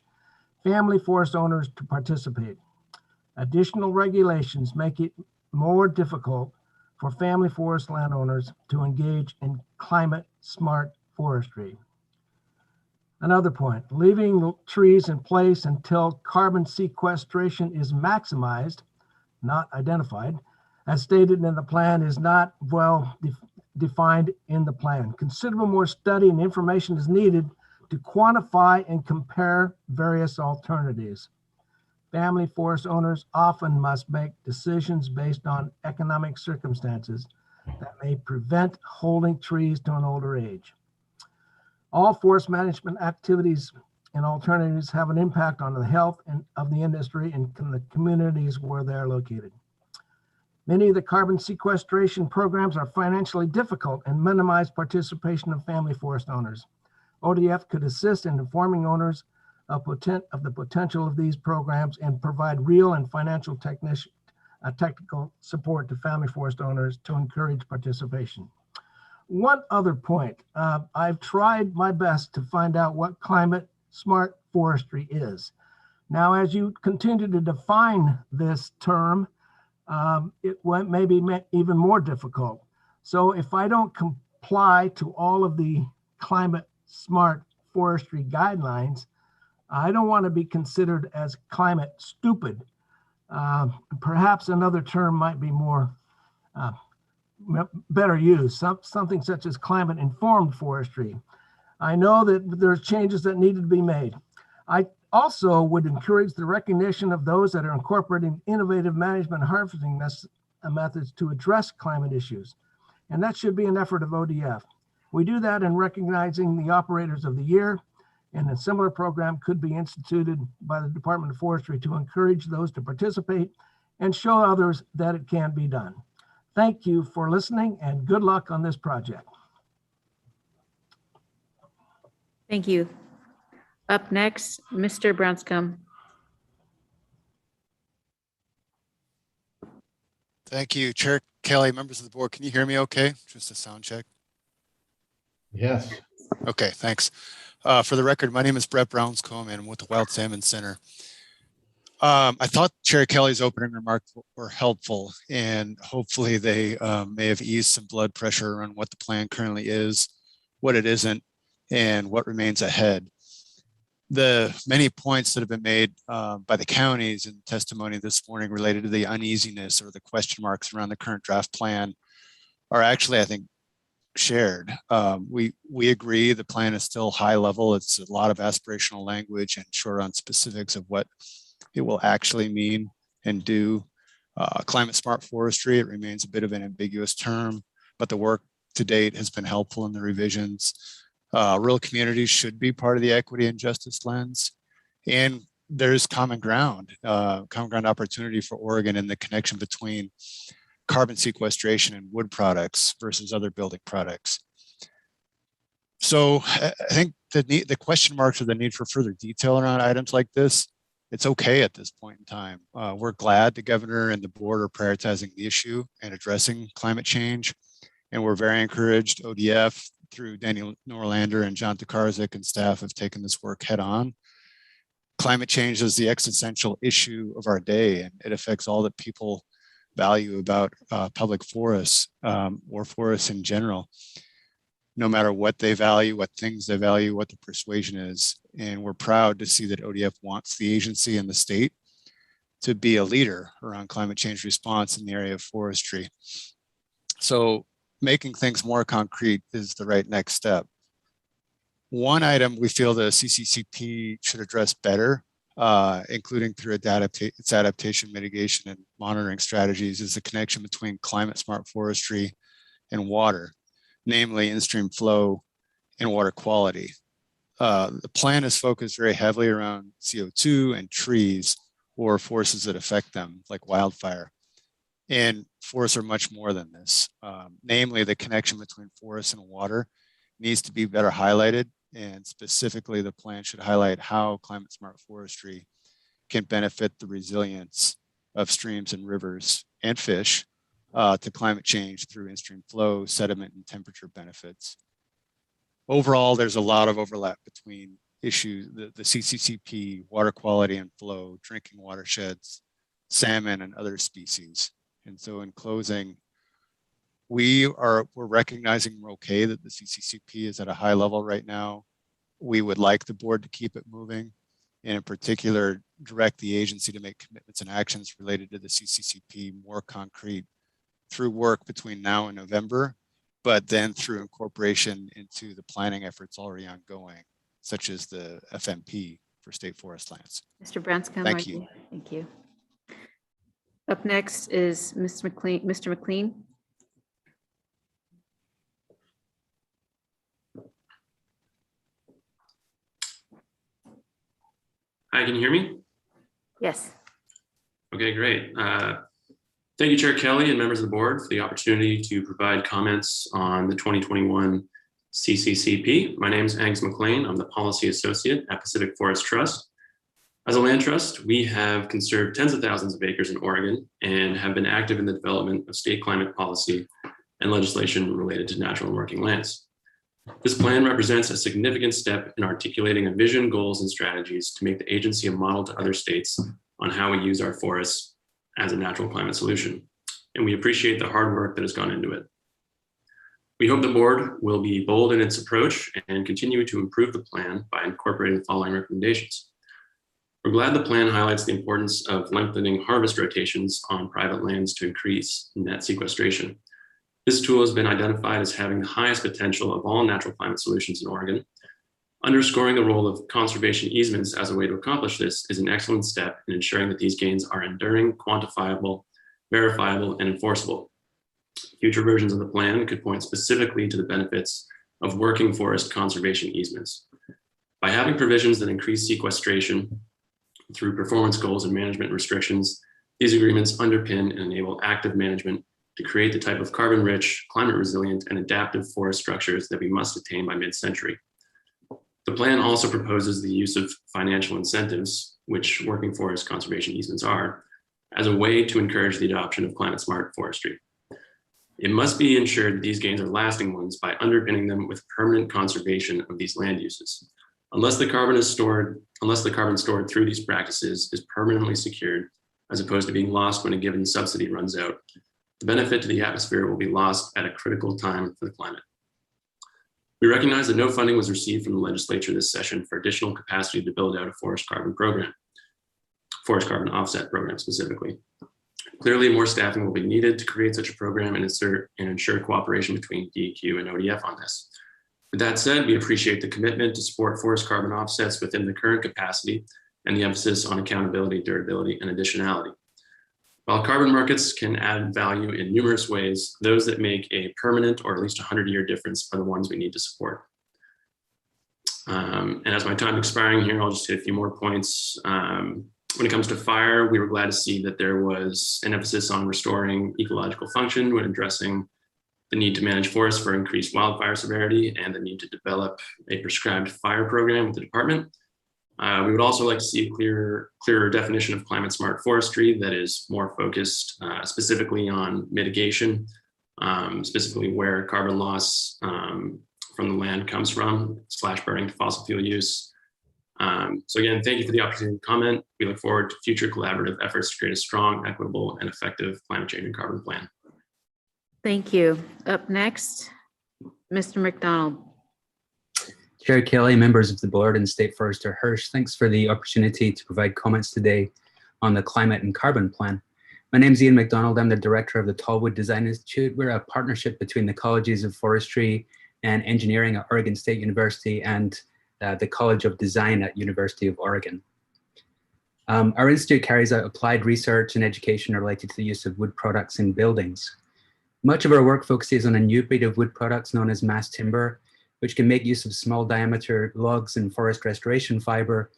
I: family forest owners to participate. Additional regulations more difficult for family forest landowners to engage in climate smart forestry. Another point, leaving trees in place until carbon sequestration is maximized, not identified, as stated in the plan, is not well defined in the plan. Considerable more study and information is needed to quantify and compare various alternatives. Family forest owners often must make decisions based on economic circumstances that may prevent holding trees to an older age. All forest management activities and alternatives have an impact on the health of the industry and the communities where they're located. Many of the carbon sequestration programs are financially difficult and minimize participation of family forest owners. ODF could assist in informing owners of the potential of these programs and provide real and financial technical support to family forest owners to encourage participation. One other point, I've tried my best to find out what climate smart forestry is. Now, as you continue to define this term, it may be even more difficult. So if I don't comply to all of the climate smart forestry guidelines, I don't want to be considered as climate stupid. Perhaps another term might be more better used, something such as climate informed forestry. I know that there's changes that needed to be made. I also would encourage the recognition of those that are incorporating innovative management harvesting methods to address climate issues. And that should be an effort of ODF. We do that in recognizing the operators of the year, and a similar program could be instituted by the Department of Forestry to encourage those to participate and show others that it can be done. Thank you for listening and good luck on this project.
B: Thank you. Up next, Mr. Branscombe.
L: Thank you, Chair Kelly, members of the board. Can you hear me okay? Just a sound check.
A: Yes.
L: Okay, thanks. For the record, my name is Brett Brownscombe and I'm with the Wild Salmon Center. I thought Chair Kelly's opening remarks were helpful, and hopefully they may have eased some blood pressure around what the plan currently is, what it isn't, and what remains ahead. The many points that have been made by the counties in testimony this morning related to the uneasiness or the question marks around the current draft plan are actually, I think, shared. We agree the plan is still high level. It's a lot of aspirational language and short on specifics of what it will actually mean and do. Climate smart forestry, it remains a bit of an ambiguous term, but the work to date has been helpful in the revisions. Rural communities should be part of the equity and justice lens. And there's common ground opportunity for Oregon in the connection between carbon sequestration and wood products versus other building products. So I think the question marks or the need for further detail around items like this, it's okay at this point in time. We're glad the governor and the board are prioritizing the issue and addressing climate change. And we're very encouraged. ODF through Daniel Norlander and John Tokarczyk and staff have taken this work head on. Climate change is the existential issue of our day, and it affects all that people value about public forests or forests in general, no matter what they value, what things they value, what the persuasion is. And we're proud to see that ODF wants the agency and the state to be a leader around climate change response in the area of forestry. So making things more concrete is the right next step. One item we feel the CCCP should address better, including through its adaptation, mitigation, and monitoring strategies, is the connection between climate smart forestry and water, namely in-stream flow and water quality. The plan is focused very heavily around CO2 and trees or forces that affect them, like wildfire. And forests are much more than this. Namely, the connection between forests and water needs to be better highlighted. And specifically, the plan should highlight how climate smart forestry can benefit the resilience of streams and rivers and fish to climate change through in-stream flow, sediment, and temperature benefits. Overall, there's a lot of overlap between issues, the CCCP, water quality and flow, drinking watersheds, salmon, and other species. And so in closing, we're recognizing we're okay that the CCCP is at a high level right now. We would like the board to keep it moving, and in particular, direct the agency to make commitments and actions related to the CCCP more concrete through work between now and November, but then through incorporation into the planning efforts already ongoing, such as the FMP for state forest lands.
B: Mr. Branscombe.
L: Thank you.
B: Thank you. Up next is Mr. McLean.
N: Hi, can you hear me?
B: Yes.
N: Okay, great. Thank you, Chair Kelly and members of the board for the opportunity to provide comments on the 2021 CCCP. My name is Angus McLean. I'm the Policy Associate at Pacific Forest Trust. As a land trust, we have conserved tens of thousands of acres in Oregon and have been active in the development of state climate policy and legislation related to natural and working lands. This plan represents a significant step in articulating a vision, goals, and strategies to make the agency a model to other states on how we use our forests as a natural climate solution. And we appreciate the hard work that has gone into it. We hope the board will be bold in its approach and continue to improve the plan by incorporating the following recommendations. We're glad the plan highlights the importance of lengthening harvest rotations on private lands to increase net sequestration. This tool has been identified as having the highest potential of all natural climate solutions in Oregon. Underscoring the role of conservation easements as a way to accomplish this is an excellent step in ensuring that these gains are enduring, quantifiable, verifiable, and enforceable. Future versions of the plan could point specifically to the benefits of working forest conservation easements. By having provisions that increase sequestration through performance goals and management restrictions, these agreements underpin and enable active management to create the type of carbon-rich, climate-resilient, and adaptive forest structures that we must attain by mid-century. The plan also proposes the use of financial incentives, which working forest conservation easements are, as a way to encourage the adoption of climate-smart forestry. It must be ensured that these gains are lasting ones by underpinning them with permanent conservation of these land uses. Unless the carbon stored through these practices is permanently secured, as opposed to being lost when a given subsidy runs out, the benefit to the atmosphere will be lost at a critical time for the climate. We recognize that no funding was received from the legislature this session for additional capacity to build out a forest carbon offset program specifically. Clearly, more staffing will be needed to create such a program and ensure cooperation between DEQ and ODF on this. With that said, we appreciate the commitment to support forest carbon offsets within the current capacity and the emphasis on accountability, durability, and additionality. While carbon markets can add value in numerous ways, those that make a permanent or at least 100-year difference are the ones we need to support. And as my time expiring here, I'll just hit a few more points. When it comes to fire, we were glad to see that there was an emphasis on restoring ecological function when addressing the need to manage forests for increased wildfire severity and the need to develop a prescribed fire program with the department. We would also like to see a clearer definition of climate smart forestry that is more focused specifically on mitigation, specifically where carbon loss from the land comes from, / burning to fossil fuel use. So again, thank you for the opportunity to comment. We look forward to future collaborative efforts to create a strong, equitable, and effective climate change and carbon plan.
B: Thank you. Up next, Mr. McDonald.
R: Chair Kelly, members of the board, and State Forester Hirsch, thanks for the opportunity to provide comments today on the climate and carbon plan. My name is Ian McDonald. I'm the director of the Tallwood Design Institute. We're a partnership between the Colleges of Forestry and Engineering at Oregon State University and the College of Design at University of Oregon. Our institute carries out applied research and education related to the use of wood products in buildings. Much of our work focuses on a new breed of wood products known as mass timber, which can make use of small diameter logs and forest restoration fiber,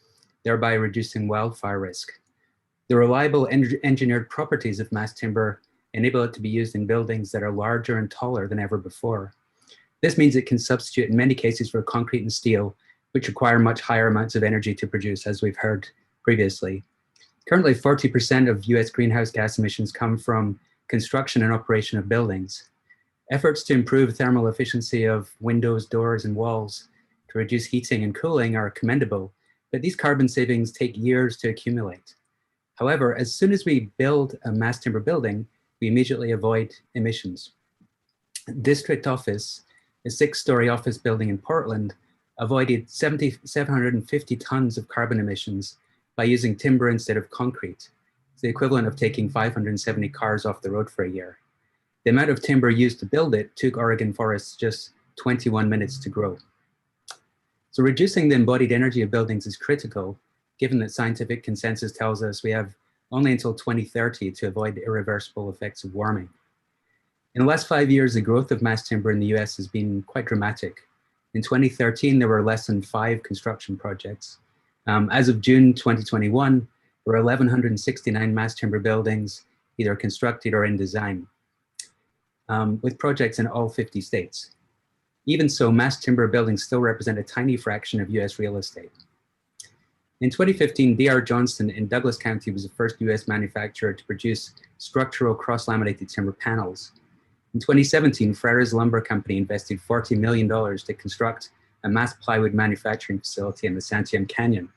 R: thereby reducing wildfire risk. The reliable engineered properties of mass timber enable it to be used in buildings that are larger and taller than ever before. This means it can substitute in many cases for concrete and steel, which require much higher amounts of energy to produce, as we've heard previously. Currently, 40% of US greenhouse gas emissions come from construction and operation of buildings. Efforts to improve thermal efficiency of windows, doors, and walls to reduce heating and cooling are commendable, but these carbon savings take years to accumulate. However, as soon as we build a mass timber building, we immediately avoid emissions. District Office, a 6-story office building in Portland, avoided 750 tons of carbon emissions by using timber instead of concrete. It's the equivalent of taking 570 cars off the road for a year. The amount of timber used to build it took Oregon forests just 21 minutes to grow. So reducing the embodied energy of buildings is critical, given that scientific consensus tells us we have only until 2030 to avoid the irreversible effects of warming. In the last 5 years, the growth of mass timber in the US has been quite dramatic. In 2013, there were less than 5 construction projects. As of June 2021, there were 1,169 mass timber buildings, either constructed or in design, with projects in all 50 states. Even so, mass timber buildings still represent a tiny fraction of US real estate. In 2015, D.R. Johnston in Douglas County was the first US manufacturer to produce structural cross-laminated timber panels. In 2017, Ferrers Lumber Company invested $40 million to construct a mass plywood manufacturing facility in the Santiam Canyon.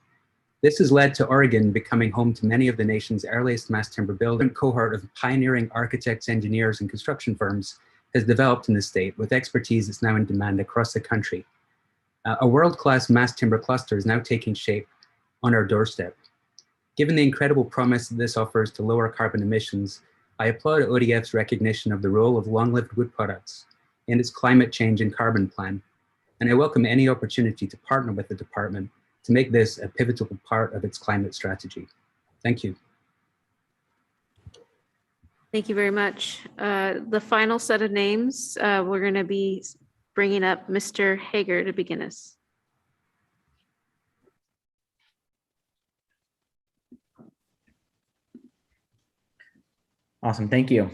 R: This has led to Oregon becoming home to many of the nation's earliest mass timber building. A cohort of pioneering architects, engineers, and construction firms has developed in the state with expertise that's now in demand across the country. A world-class mass timber cluster is now taking shape on our doorstep. Given the incredible promise that this offers to lower carbon emissions, I applaud ODF's recognition of the role of long-lived wood products in its climate change and carbon plan, and I welcome any opportunity to partner with the department to make this a pivotal part of its climate strategy. Thank you.
B: Thank you very much. The final set of names, we're going to be bringing up Mr. Hager to begin us.
S: Awesome, thank you.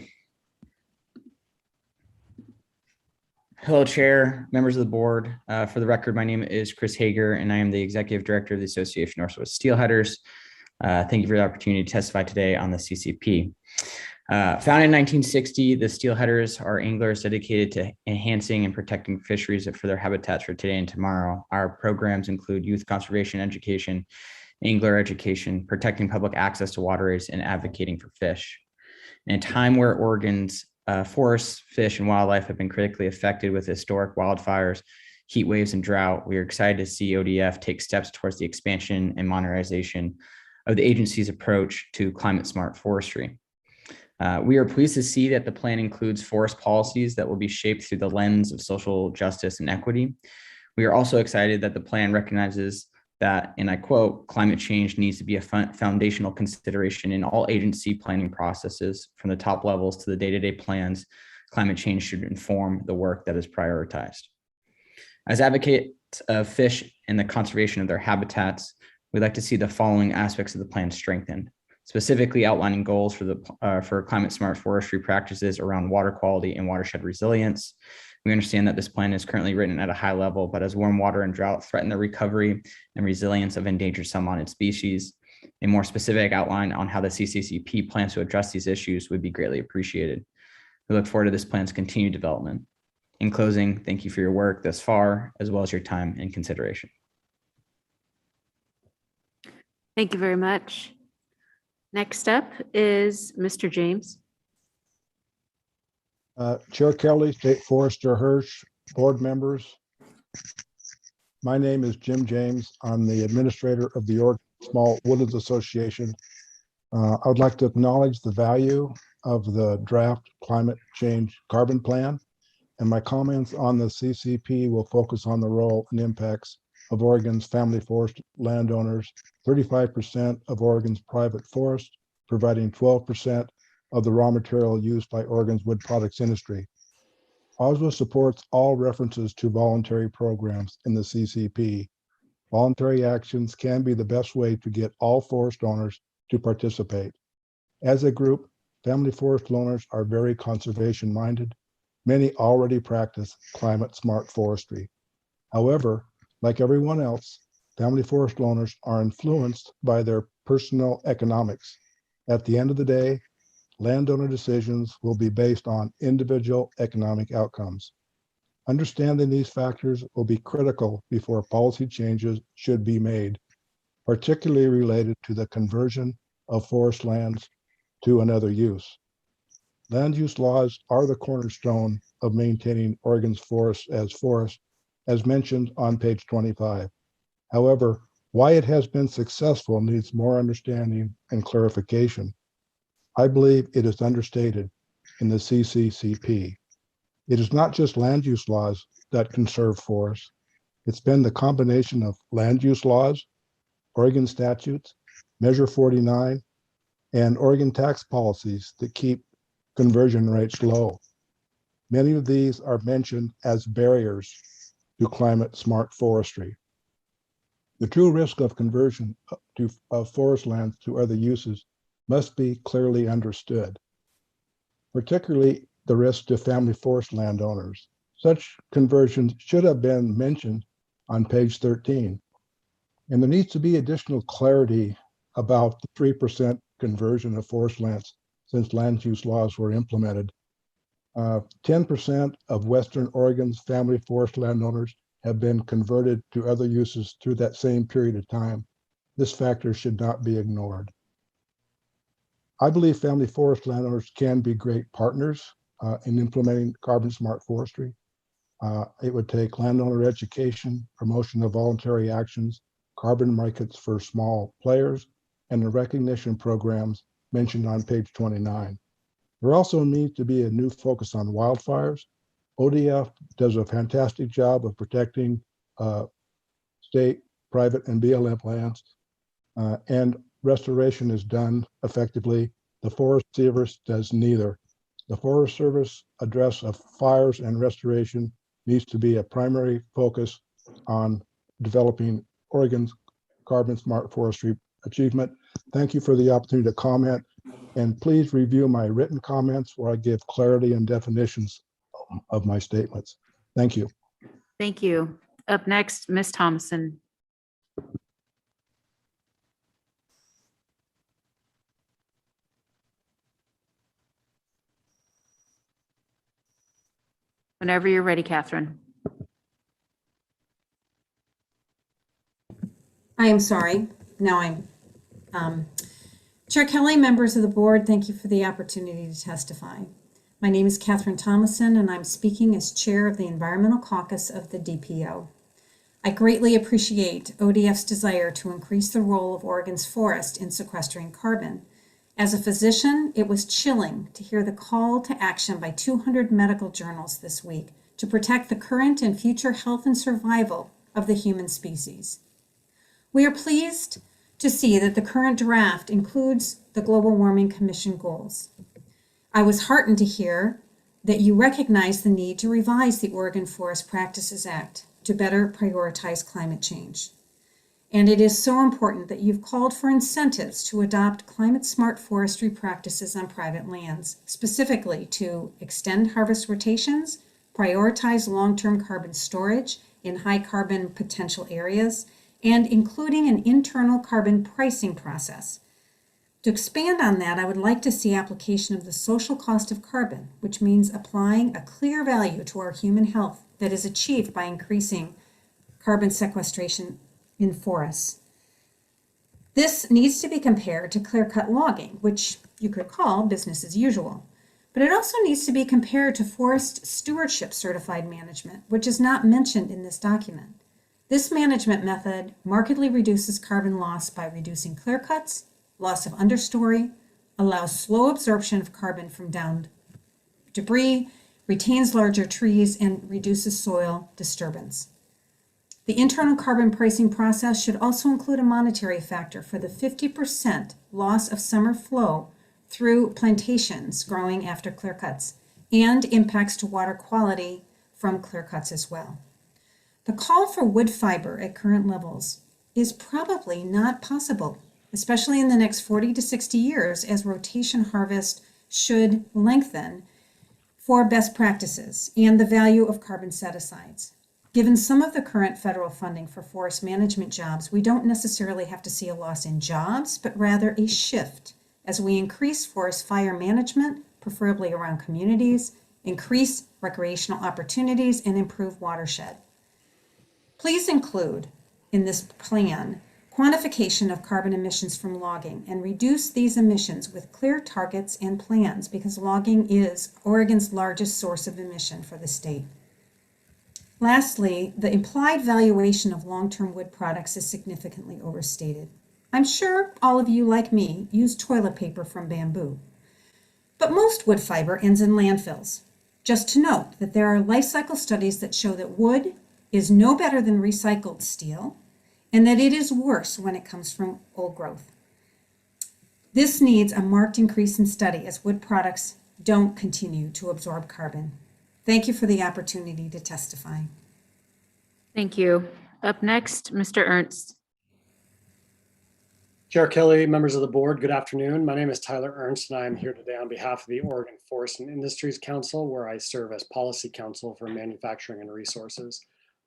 S: Hello, Chair, members of the board. For the record, my name is Chris Hager, and I am the Executive Director of the Association of Northwest Steelheaders. Thank you for the opportunity to testify today on the CCP. Founded in 1960, the Steelheaders are anglers dedicated to enhancing and protecting fisheries for their habitats for today and tomorrow. Our programs include youth conservation education, angler education, protecting public access to waterways, and advocating for fish. In a time where Oregon's forests, fish, and wildlife have been critically affected with historic wildfires, heat waves, and drought, we are excited to see ODF take steps towards the expansion and modernization of the agency's approach to climate-smart forestry. We are pleased to see that the plan includes forest policies that will be shaped through the lens of social justice and equity. We are also excited that the plan recognizes that, and I quote, climate change needs to be a foundational consideration in all agency planning processes, from the top levels to the day-to-day plans. Climate change should inform the work that is prioritized. As advocates of fish and the conservation of their habitats, we'd like to see the following aspects of the plan strengthened, specifically outlining goals for climate-smart forestry practices around water quality and watershed resilience. We understand that this plan is currently written at a high level, but as warm water and drought threaten the recovery and resilience of endangered sunlighted species, a more specific outline on how the CCCP plans to address these issues would be greatly appreciated. We look forward to this plan's continued development. In closing, thank you for your work thus far, as well as your time and consideration.
B: Thank you very much. Next up is Mr. James.
U: Chair Kelly, State Forester Hirsch, board members. My name is Jim James. I'm the administrator of the Oregon Small Woodlands Association. I would like to acknowledge the value of the draft climate change carbon plan, and my comments on the CCP will focus on the role and impacts of Oregon's family forest landowners, 35% of Oregon's private forest, providing 12% of the raw material used by Oregon's wood products industry. OSWA supports all references to voluntary programs in the CCP. Voluntary actions can be the best way to get all forest owners to participate. As a group, family forest owners are very conservation minded. Many already practice climate smart forestry. However, like everyone else, family forest owners are influenced by their personal economics. At the end of the day, landowner decisions will be based on individual economic outcomes. Understanding these factors will be critical before policy changes should be made, particularly related to the conversion of forest lands to another use. Land use laws are the cornerstone of maintaining Oregon's forests, as mentioned on page 25. However, why it has been successful needs more understanding and clarification. I believe it is understated in the CCCP. It is not just land use laws that conserve forests. It's been the combination of land use laws, Oregon statutes, Measure 49, and Oregon tax policies that keep conversion rates low. Many of these are mentioned as barriers to climate smart forestry. The true risk of conversion of forest lands to other uses must be clearly understood, particularly the risk to family forest landowners. Such conversions should have been mentioned on page 13. And there needs to be additional clarity about the 3% conversion of forest lands since land use laws were implemented. 10% of Western Oregon's family forest landowners have been converted to other uses through that same period of time. This factor should not be ignored. I believe family forest landowners can be great partners in implementing carbon smart forestry. It would take landowner education, promotion of voluntary actions, carbon markets for small players, and the recognition programs mentioned on page 29. There also needs to be a new focus on wildfires. ODF does a fantastic job of protecting state, private, and BLM lands, and restoration is done effectively. The Forest Service does neither. The Forest Service address of fires and restoration needs to be a primary focus on developing Oregon's carbon smart forestry achievement. Thank you for the opportunity to comment, and please review my written comments where I give clarity and definitions of my statements. Thank you.
B: Thank you. Up next, Ms. Thompson. Whenever you're ready, Catherine.
C: I am sorry. Now I'm. Chair Kelly, members of the board, thank you for the opportunity to testify. My name is Catherine Thomason, and I'm speaking as chair of the Environmental Caucus of the DPO. I greatly appreciate ODF's desire to increase the role of Oregon's forest in sequestering carbon. As a physician, it was chilling to hear the call to action by 200 medical journals this week to protect the current and future health and survival of the human species. We are pleased to see that the current draft includes the Global Warming Commission goals. I was heartened to hear that you recognize the need to revise the Oregon Forest Practices Act to better prioritize climate change. And it is so important that you've called for incentives to adopt climate-smart forestry practices on private lands, specifically to extend harvest rotations, prioritize long-term carbon storage in high carbon potential areas, and including an internal carbon pricing process. To expand on that, I would like to see application of the social cost of carbon, which means applying a clear value to our human health that is achieved by increasing carbon sequestration in forests. This needs to be compared to clear-cut logging, which you could call business as usual. But it also needs to be compared to forest stewardship certified management, which is not mentioned in this document. This management method markedly reduces carbon loss by reducing clear cuts, loss of understory, allows slow absorption of carbon from downed debris, retains larger trees, and reduces soil disturbance. The internal carbon pricing process should also include a monetary factor for the 50% loss of summer flow through plantations growing after clear cuts and impacts to water quality from clear cuts as well. The call for wood fiber at current levels is probably not possible, especially in the next 40 to 60 years, as rotation harvest should lengthen for best practices and the value of carbon set-asides. Given some of the current federal funding for forest management jobs, we don't necessarily have to see a loss in jobs, but rather a shift as we increase forest fire management, preferably around communities, increase recreational opportunities, and improve watershed. Please include in this plan quantification of carbon emissions from logging, and reduce these emissions with clear targets and plans, because logging is Oregon's largest source of emission for the state. Lastly, the implied valuation of long-term wood products is significantly overstated. I'm sure all of you, like me, use toilet paper from bamboo, but most wood fiber ends in landfills. Just to note that there are life cycle studies that show that wood is no better than recycled steel, and that it is worse when it comes from old growth. This needs a marked increase in study as wood products don't continue to absorb carbon. Thank you for the opportunity to testify.
B: Thank you. Up next, Mr. Ernst.
E: Chair Kelly, members of the board, good afternoon. My name is Tyler Ernst, and I am here today on behalf of the Oregon Forest and Industries Council, where I serve as policy counsel for manufacturing and resources.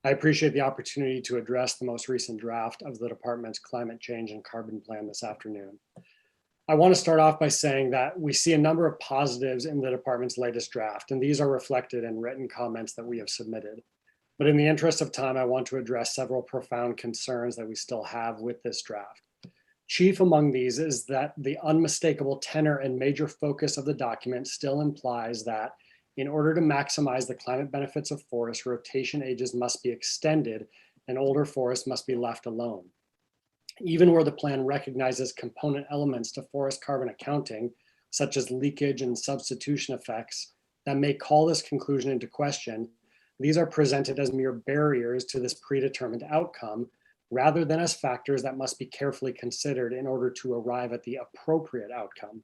E: I appreciate the opportunity to address the most recent draft of the department's climate change and carbon plan this afternoon. I want to start off by saying that we see a number of positives in the department's latest draft, and these are reflected in written comments that we have submitted. But in the interest of time, I want to address several profound concerns that we still have with this draft. Chief among these is that the unmistakable tenor and major focus of the document still implies that in order to maximize the climate benefits of forests, rotation ages must be extended and older forests must be left alone. Even where the plan recognizes component elements to forest carbon accounting, such as leakage and substitution effects, that may call this conclusion into question, these are presented as mere barriers to this predetermined outcome, rather than as factors that must be carefully considered in order to arrive at the appropriate outcome.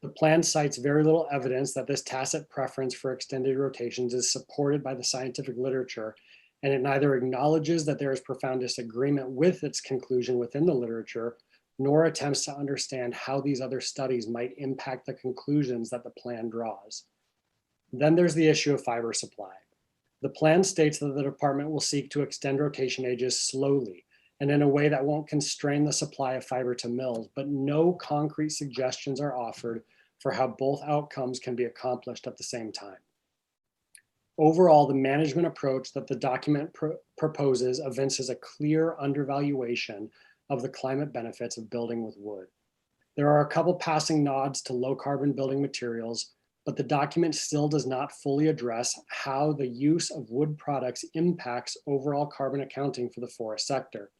E: The plan cites very little evidence that this tacit preference for extended rotations is supported by the scientific literature, and it neither acknowledges that there is profound disagreement with its conclusion within the literature, nor attempts to understand how these other studies might impact the conclusions that the plan draws. Then there's the issue of fiber supply. The plan states that the department will seek to extend rotation ages slowly and in a way that won't constrain the supply of fiber to mills, but no concrete suggestions are offered for how both outcomes can be accomplished at the same time. Overall, the management approach that the document proposes evinces a clear undervaluation of the climate benefits of building with wood. There are a couple passing nods to low carbon building materials, but the document still does not fully address how the use of wood products impacts overall carbon accounting for the forest sector.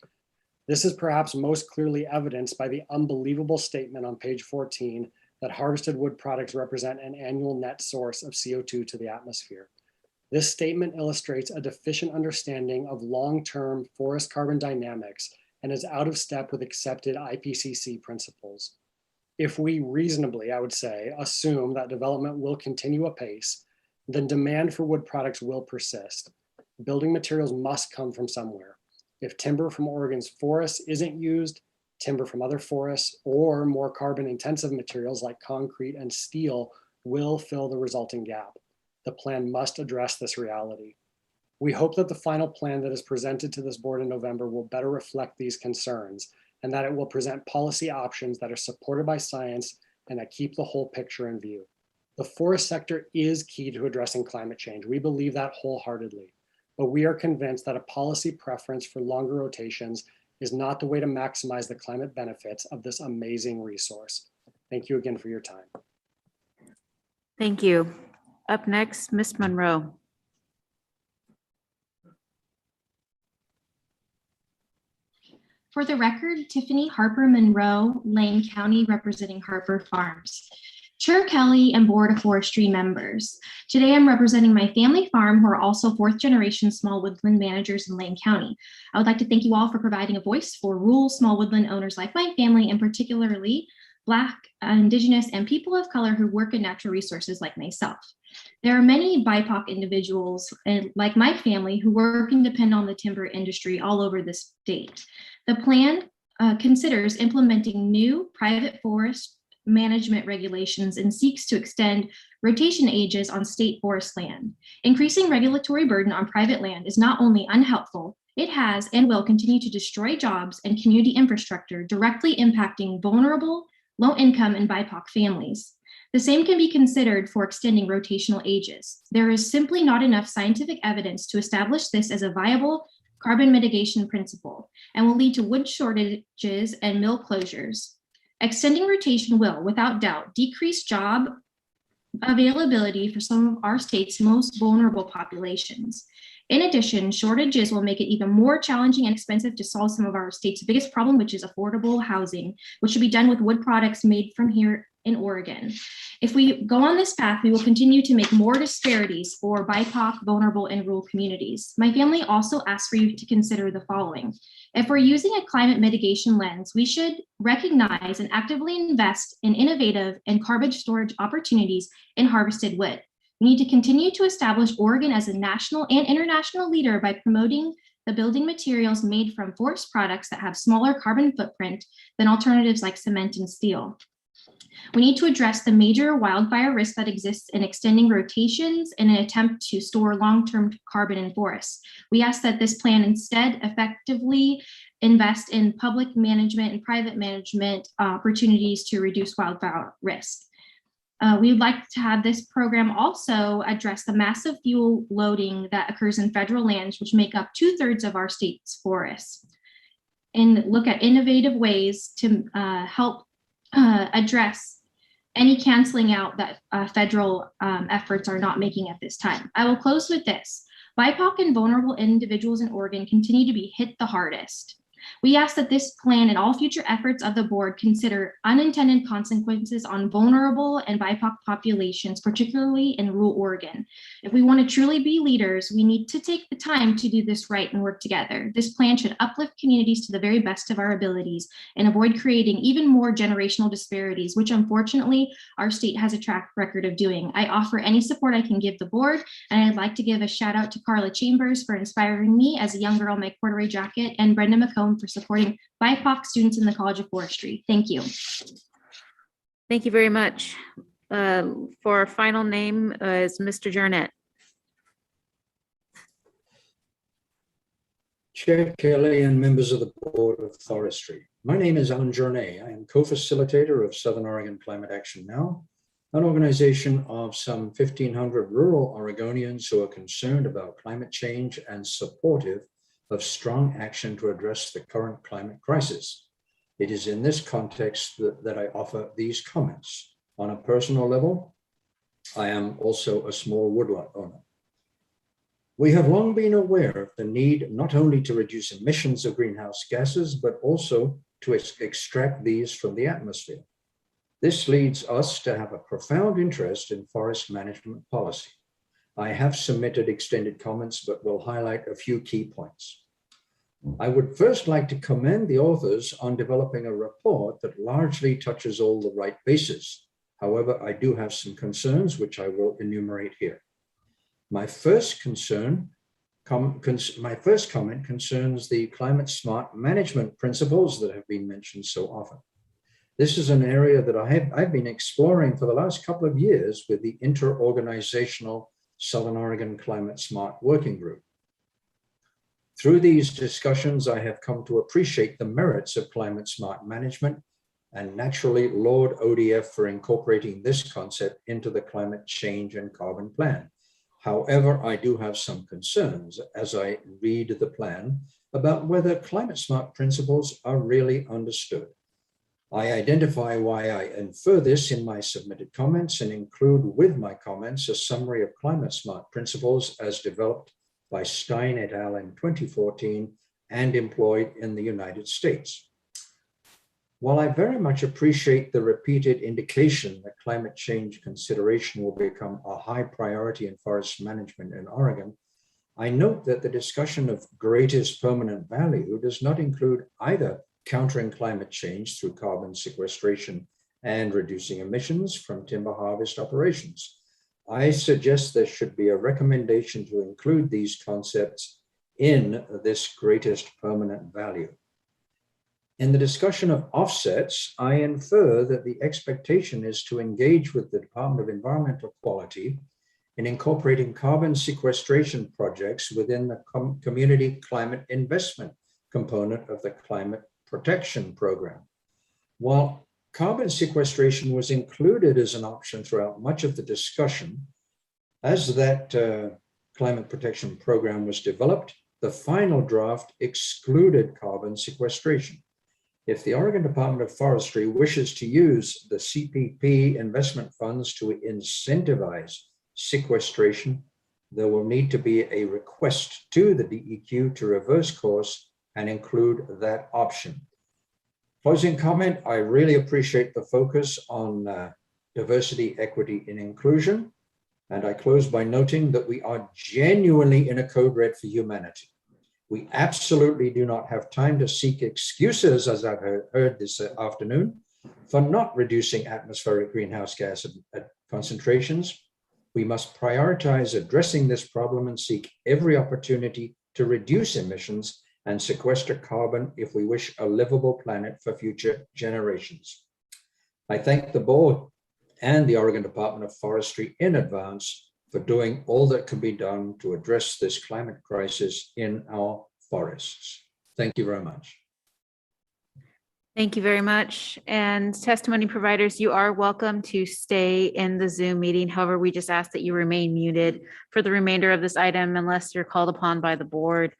E: This is perhaps most clearly evidenced by the unbelievable statement on page 14 that harvested wood products represent an annual net source of CO2 to the atmosphere. This statement illustrates a deficient understanding of long-term forest carbon dynamics and is out of step with accepted IPCC principles. If we reasonably, I would say, assume that development will continue apace, then demand for wood products will persist. Building materials must come from somewhere. If timber from Oregon's forests isn't used, timber from other forests or more carbon intensive materials like concrete and steel will fill the resulting gap. The plan must address this reality. We hope that the final plan that is presented to this board in November will better reflect these concerns, and that it will present policy options that are supported by science and that keep the whole picture in view. The forest sector is key to addressing climate change. We believe that wholeheartedly, but we are convinced that a policy preference for longer rotations is not the way to maximize the climate benefits of this amazing resource. Thank you again for your time.
B: Thank you. Up next, Ms. Monroe.
M: For the record, Tiffany Harper Monroe, Lane County, representing Harper Farms. Chair Kelly and Board of Forestry members. Today I'm representing my family farm, who are also fourth generation small woodland managers in Lane County. I would like to thank you all for providing a voice for rural small woodland owners like my family, and particularly Black, Indigenous, and people of color who work in natural resources like myself. There are many BIPOC individuals, like my family, who work and depend on the timber industry all over the state. The plan considers implementing new private forest management regulations and seeks to extend rotation ages on state forest land. Increasing regulatory burden on private land is not only unhelpful, it has and will continue to destroy jobs and community infrastructure, directly impacting vulnerable, low-income, and BIPOC families. The same can be considered for extending rotational ages. There is simply not enough scientific evidence to establish this as a viable, carbon mitigation principle and will lead to wood shortages and mill closures. Extending rotation will, without doubt, decrease job availability for some of our state's most vulnerable populations. In addition, shortages will make it even more challenging and expensive to solve some of our state's biggest problem, which is affordable housing, which should be done with wood products made from here in Oregon. If we go on this path, we will continue to make more disparities for BIPOC, vulnerable, and rural communities. My family also asks for you to consider the following. If we're using a climate mitigation lens, we should recognize and actively invest in innovative and carbon storage opportunities in harvested wood. We need to continue to establish Oregon as a national and international leader by promoting the building materials made from forest products that have smaller carbon footprint than alternatives like cement and steel. We need to address the major wildfire risk that exists in extending rotations in an attempt to store long-term carbon in forests. We ask that this plan instead effectively invest in public management and private management opportunities to reduce wildfire risk. We would like to have this program also address the massive fuel loading that occurs in federal lands, which make up 2/3 of our state's forests, and look at innovative ways to help address any canceling out that federal efforts are not making at this time. I will close with this. BIPOC and vulnerable individuals in Oregon continue to be hit the hardest. We ask that this plan and all future efforts of the board consider unintended consequences on vulnerable and BIPOC populations, particularly in rural Oregon. If we want to truly be leaders, we need to take the time to do this right and work together. This plan should uplift communities to the very best of our abilities and avoid creating even more generational disparities, which unfortunately our state has a track record of doing. I offer any support I can give the board, and I'd like to give a shout out to Carla Chambers for inspiring me as a young girl in my corduroy jacket, and Brenda McComb for supporting BIPOC students in the College of Forestry. Thank you.
B: Thank you very much. For our final name is Mr. Jarnett.
F: Chair Kelly and members of the Board of Forestry. My name is Alan Journay. I am co-facilitator of Southern Oregon Climate Action Now, an organization of some 1,500 rural Oregonians who are concerned about climate change and supportive of strong action to address the current climate crisis. It is in this context that I offer these comments. On a personal level, I am also a small woodlot owner. We have long been aware of the need not only to reduce emissions of greenhouse gases, but also to extract these from the atmosphere. This leads us to have a profound interest in forest management policy. I have submitted extended comments, but will highlight a few key points. I would first like to commend the authors on developing a report that largely touches all the right bases. However, I do have some concerns, which I will enumerate here. My first comment concerns the climate smart management principles that have been mentioned so often. This is an area that I've been exploring for the last couple of years with the interorganizational Southern Oregon Climate Smart Working Group. Through these discussions, I have come to appreciate the merits of climate smart management and naturally laud ODF for incorporating this concept into the climate change and carbon plan. However, I do have some concerns as I read the plan about whether climate smart principles are really understood. I identify why I infer this in my submitted comments and include with my comments a summary of climate smart principles as developed by Stein et al. In 2014 and employed in the United States. While I very much appreciate the repeated indication that climate change consideration will become a high priority in forest management in Oregon, I note that the discussion of greatest permanent value does not include either countering climate change through carbon sequestration and reducing emissions from timber harvest operations. I suggest there should be a recommendation to include these concepts in this greatest permanent value. In the discussion of offsets, I infer that the expectation is to engage with the Department of Environmental Quality in incorporating carbon sequestration projects within the community climate investment component of the climate protection program. While carbon sequestration was included as an option throughout much of the discussion, as that climate protection program was developed, the final draft excluded carbon sequestration. If the Oregon Department of Forestry wishes to use the CPP investment funds to incentivize sequestration, there will need to be a request to the DEQ to reverse course and include that option. Closing comment, I really appreciate the focus on diversity, equity, and inclusion. And I close by noting that we are genuinely in a code red for humanity. We absolutely do not have time to seek excuses, as I've heard this afternoon, for not reducing atmospheric greenhouse gas concentrations. We must prioritize addressing this problem and seek every opportunity to reduce emissions and sequester carbon if we wish a livable planet for future generations. I thank the board and the Oregon Department of Forestry in advance for doing all that can be done to address this climate crisis in our forests. Thank you very much.
B: Thank you very much. And testimony providers, you are welcome to stay in the Zoom meeting. However, we just ask that you remain muted for the remainder of this item unless you're called upon by the board.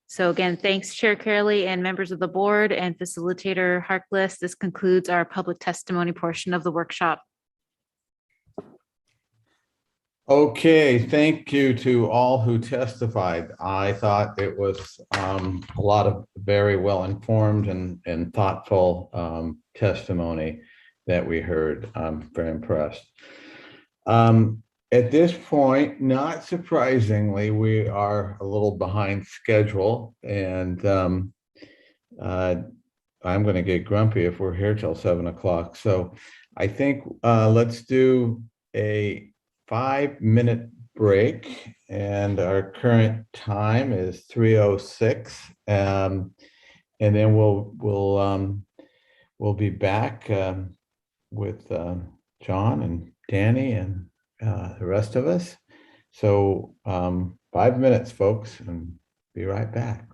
B: So again, thanks Chair Carey and members of the board and Facilitator Harkless. This concludes our public testimony portion of the workshop.
A: Okay, thank you to all who testified. I thought it was a lot of very well-informed and thoughtful testimony that we heard. I'm very impressed. At this point, not surprisingly, we are a little behind schedule, and I'm going to get grumpy if we're here till 7 o'clock. So I think let's do a 5-minute break, and our current time is 3:06, and then we'll be back with John and Danny and the rest of us. So 5 minutes, folks, and be right back.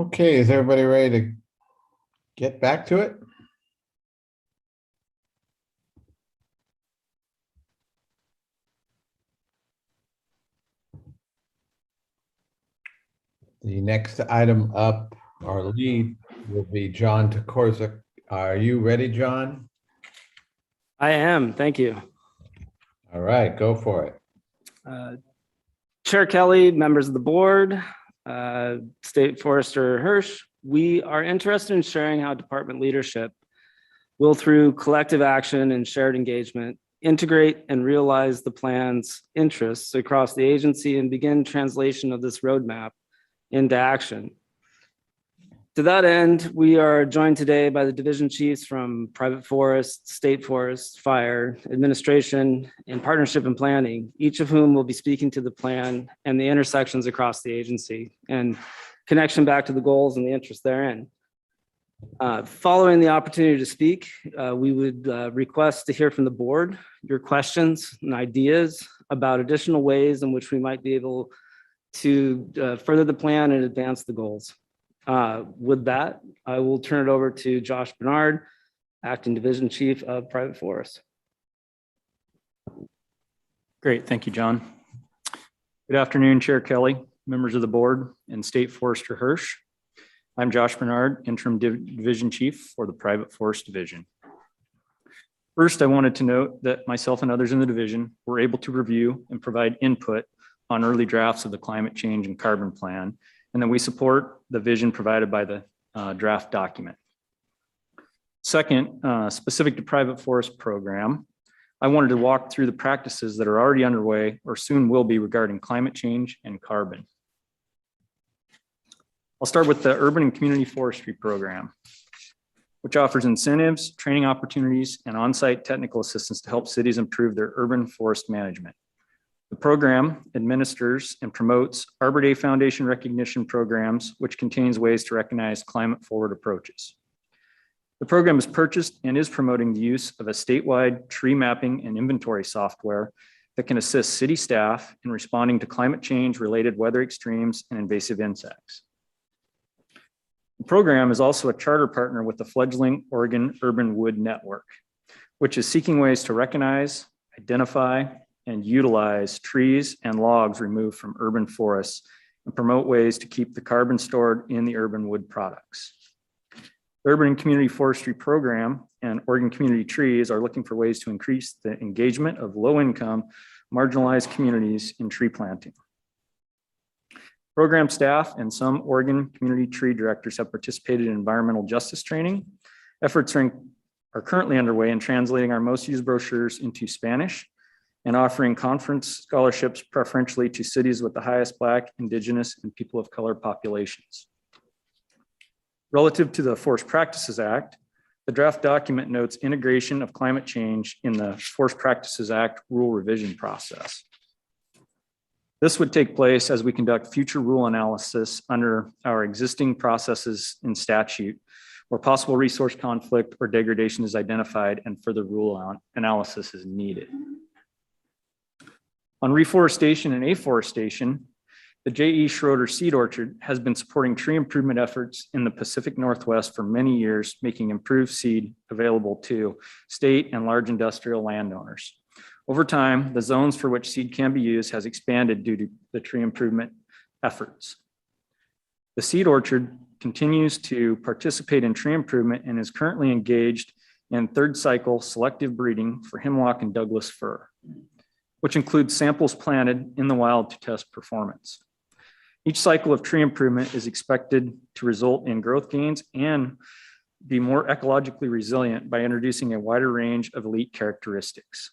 A: Okay, is everybody ready to get back to it? The next item up, our lead, will be John Takorza. Are you ready, John?
D: I am. Thank you.
A: All right, go for it.
D: Chair Kelly, members of the board, State Forester Hirsch, we are interested in sharing how department leadership will, through collective action and shared engagement, integrate and realize the plan's interests across the agency and begin translation of this roadmap into action. To that end, we are joined today by the division chiefs from private forest, state forest, fire, administration, and partnership and planning, each of whom will be speaking to the plan and the intersections across the agency and connection back to the goals and the interest therein. Following the opportunity to speak, we would request to hear from the board your questions and ideas about additional ways in which we might be able to further the plan and advance the goals. With that, I will turn it over to Josh Bernard, Acting Division Chief of Private Forest.
K: Great, thank you, John. Good afternoon, Chair Kelly, members of the board, and State Forester Hirsch. I'm Josh Bernard, Interim Division Chief for the Private Forest Division. First, I wanted to note that myself and others in the division were able to review and provide input on early drafts of the climate change and carbon plan, and that we support the vision provided by the draft document. Second, specific to private forest program, I wanted to walk through the practices that are already underway or soon will be regarding climate change and carbon. I'll start with the Urban and Community Forestry Program, which offers incentives, training opportunities, and on-site technical assistance to help cities improve their urban forest management. The program administers and promotes Arbor Day Foundation recognition programs, which contains ways to recognize climate-forward approaches. The program is purchased and is promoting the use of a statewide tree mapping and inventory software that can assist city staff in responding to climate change-related weather extremes and invasive insects. The program is also a charter partner with the fledgling Oregon Urban Wood Network, which is seeking ways to recognize, identify, and utilize trees and logs removed from urban forests and promote ways to keep the carbon stored in the urban wood products. The Urban and Community Forestry Program and Oregon Community Trees are looking for ways to increase the engagement of low-income, marginalized communities in tree planting. Program staff and some Oregon community tree directors have participated in environmental justice training. Efforts are currently underway in translating our most used brochures into Spanish and offering conference scholarships preferentially to cities with the highest Black, Indigenous, and people of color populations. Relative to the Forest Practices Act, the draft document notes integration of climate change in the Forest Practices Act rule revision process. This would take place as we conduct future rule analysis under our existing processes in statute where possible resource conflict or degradation is identified and further rule analysis is needed. On reforestation and afforestation, the J.E. Schroeder Seed Orchard has been supporting tree improvement efforts in the Pacific Northwest for many years, making improved seed available to state and large industrial landowners. Over time, the zones for which seed can be used has expanded due to the tree improvement efforts. The seed orchard continues to participate in tree improvement and is currently engaged in third cycle selective breeding for hemlock and Douglas fir, which includes samples planted in the wild to test performance. Each cycle of tree improvement is expected to result in growth gains and be more ecologically resilient by introducing a wider range of elite characteristics.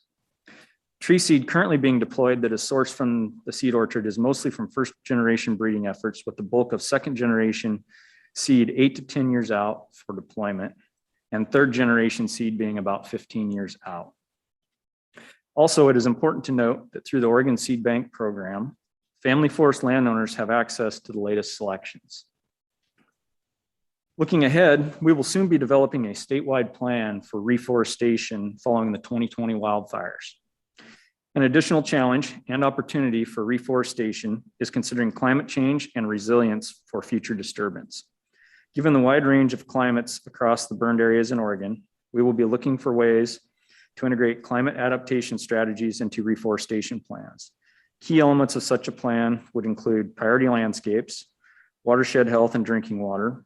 K: Tree seed currently being deployed that is sourced from the seed orchard is mostly from first generation breeding efforts, with the bulk of second generation seed 8 to 10 years out for deployment, and third generation seed being about 15 years out. Also, it is important to note that through the Oregon Seed Bank program, family forest landowners have access to the latest selections. Looking ahead, we will soon be developing a statewide plan for reforestation following the 2020 wildfires. An additional challenge and opportunity for reforestation is considering climate change and resilience for future disturbance. Given the wide range of climates across the burned areas in Oregon, we will be looking for ways to integrate climate adaptation strategies into reforestation plans. Key elements of such a plan would include priority landscapes, watershed health and drinking water,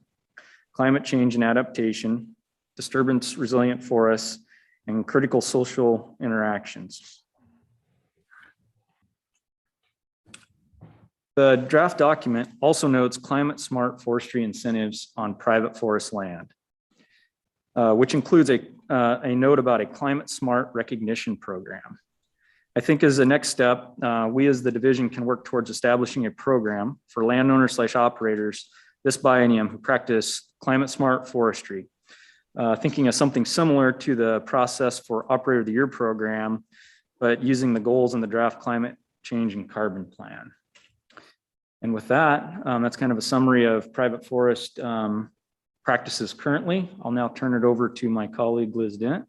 K: climate change and adaptation, disturbance resilient forests, and critical social interactions. The draft document also notes climate smart forestry incentives on private forest land, which includes a note about a climate smart recognition program. I think as a next step, we as the division can work towards establishing a program for landowners/operators this biennium who practice climate smart forestry, thinking of something similar to the process for Operator of the Year program, but using the goals in the draft climate change and carbon plan. And with that, that's kind of a summary of private forest practices currently. I'll now turn it over to my colleague, Liz Dent.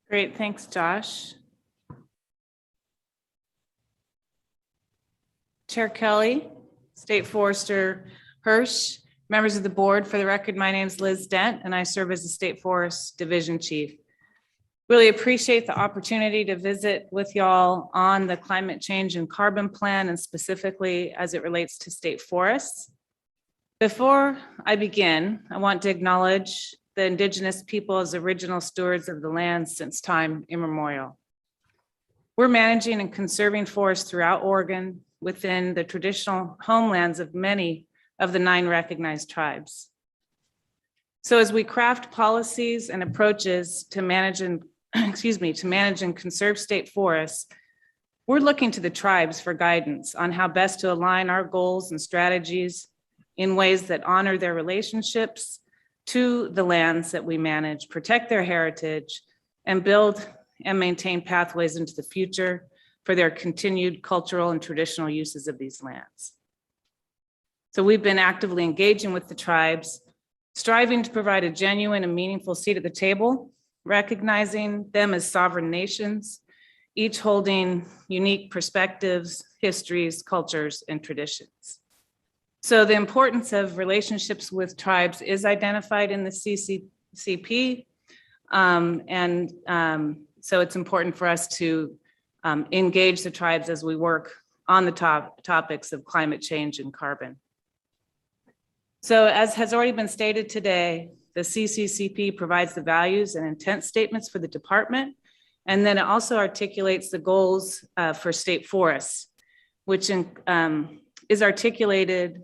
J: Great, thanks, Josh. Chair Kelly, State Forester Hirsch, members of the board, for the record, my name is Liz Dent and I serve as the State Forest Division Chief. Really appreciate the opportunity to visit with y'all on the climate change and carbon plan, and specifically as it relates to state forests. Before I begin, I want to acknowledge the Indigenous people as original stewards of the land since time immemorial. We're managing and conserving forests throughout Oregon within the traditional homelands of many of the 9 recognized tribes. So as we craft policies and approaches to manage and conserve state forests, we're looking to the tribes for guidance on how best to align our goals and strategies in ways that honor their relationships to the lands that we manage, protect their heritage, and build and maintain pathways into the future for their continued cultural and traditional uses of these lands. So we've been actively engaging with the tribes, striving to provide a genuine and meaningful seat at the table, recognizing them as sovereign nations, each holding unique perspectives, histories, cultures, and traditions. So the importance of relationships with tribes is identified in the CCCP. So it's important for us to engage the tribes as we work on the topics of climate change and carbon. So as has already been stated today, the CCCP provides the values and intent statements for the department, and then it also articulates the goals for state forests, which is articulated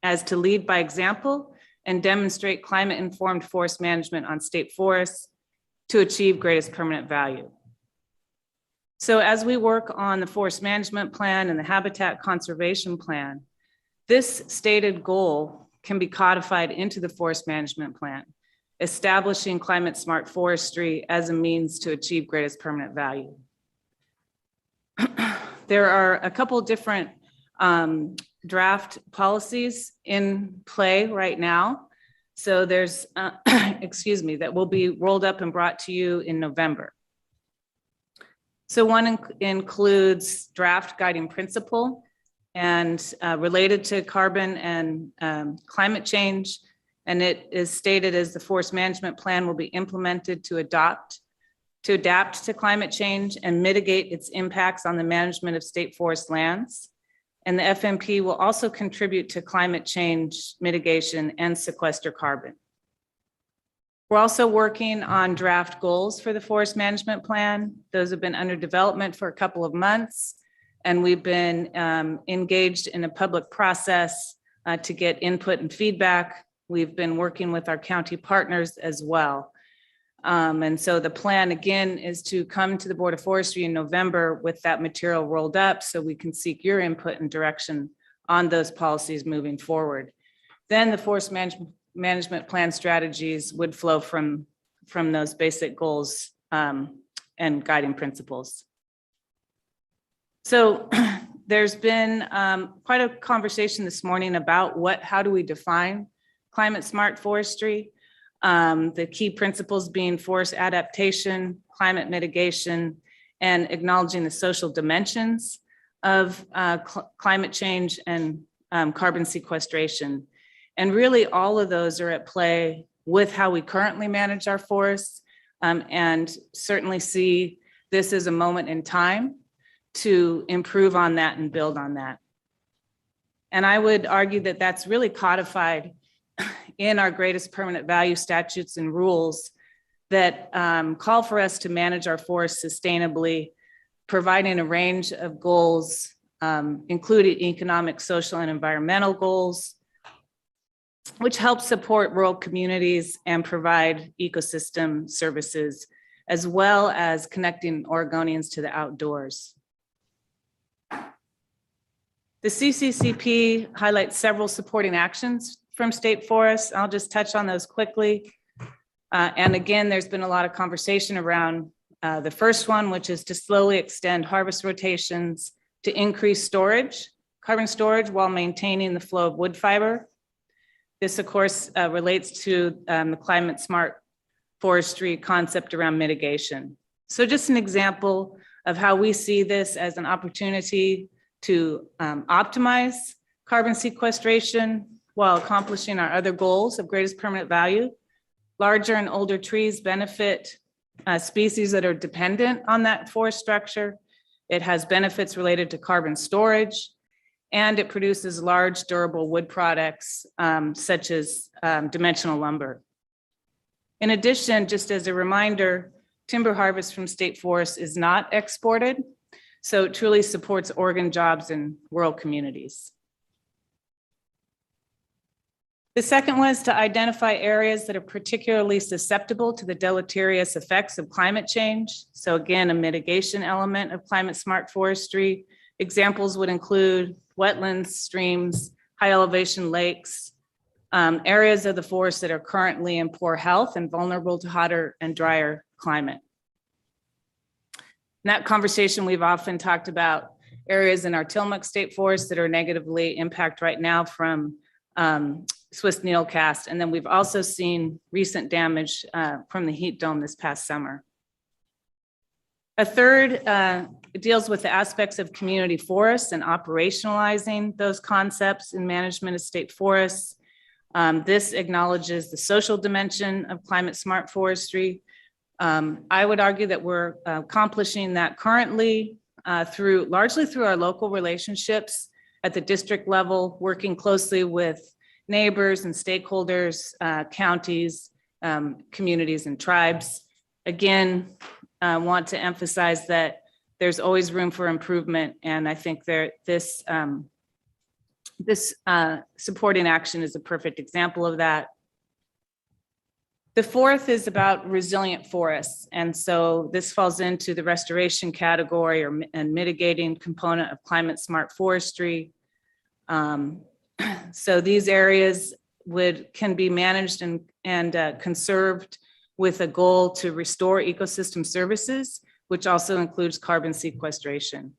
J: as to lead by example and demonstrate climate-informed forest management on state forests to achieve greatest permanent value. So as we work on the forest management plan and the habitat conservation plan, this stated goal can be codified into the forest management plan, establishing climate smart forestry as a means to achieve greatest permanent value. There are a couple different draft policies in play right now. So there's, that will be rolled up and brought to you in November. So one includes draft guiding principle and related to carbon and climate change. And it is stated as the forest management plan will be implemented to adapt to climate change and mitigate its impacts on the management of state forest lands. And the FMP will also contribute to climate change mitigation and sequester carbon. We're also working on draft goals for the forest management plan. Those have been under development for a couple of months, and we've been engaged in a public process to get input and feedback. We've been working with our county partners as well. And so the plan again is to come to the Board of Forestry in November with that material rolled up so we can seek your input and direction on those policies moving forward. Then the forest management plan strategies would flow from those basic goals and guiding principles. So there's been quite a conversation this morning about how do we define climate smart forestry? The key principles being forest adaptation, climate mitigation, and acknowledging the social dimensions of climate change and carbon sequestration. And really all of those are at play with how we currently manage our forests, and certainly see this as a moment in time to improve on that and build on that. And I would argue that that's really codified in our greatest permanent value statutes and rules that call for us to manage our forests sustainably, providing a range of goals, including economic, social, and environmental goals, which help support rural communities and provide ecosystem services, as well as connecting Oregonians to the outdoors. The CCCP highlights several supporting actions from state forests. I'll just touch on those quickly. And again, there's been a lot of conversation around the first one, which is to slowly extend harvest rotations to increase storage, carbon storage, while maintaining the flow of wood fiber. This, of course, relates to the climate smart forestry concept around mitigation. So just an example of how we see this as an opportunity to optimize carbon sequestration while accomplishing our other goals of greatest permanent value. Larger and older trees benefit species that are dependent on that forest structure. It has benefits related to carbon storage, and it produces large durable wood products such as dimensional lumber. In addition, just as a reminder, timber harvest from state forests is not exported, so it truly supports Oregon jobs in rural communities. The second was to identify areas that are particularly susceptible to the deleterious effects of climate change. So again, a mitigation element of climate smart forestry. Examples would include wetlands, streams, high elevation lakes, areas of the forest that are currently in poor health and vulnerable to hotter and drier climate. In that conversation, we've often talked about areas in our Tillamook State Forest that are negatively impacted right now from Swiss needlecast. And then we've also seen recent damage from the heat dome this past summer. A third deals with the aspects of community forests and operationalizing those concepts in management of state forests. This acknowledges the social dimension of climate smart forestry. I would argue that we're accomplishing that currently largely through our local relationships at the district level, working closely with neighbors and stakeholders, counties, communities, and tribes. Again, I want to emphasize that there's always room for improvement, and I think this supporting action is a perfect example of that. The fourth is about resilient forests, and so this falls into the restoration category and mitigating component of climate smart forestry. So these areas can be managed and conserved with a goal to restore ecosystem services, which also includes carbon sequestration.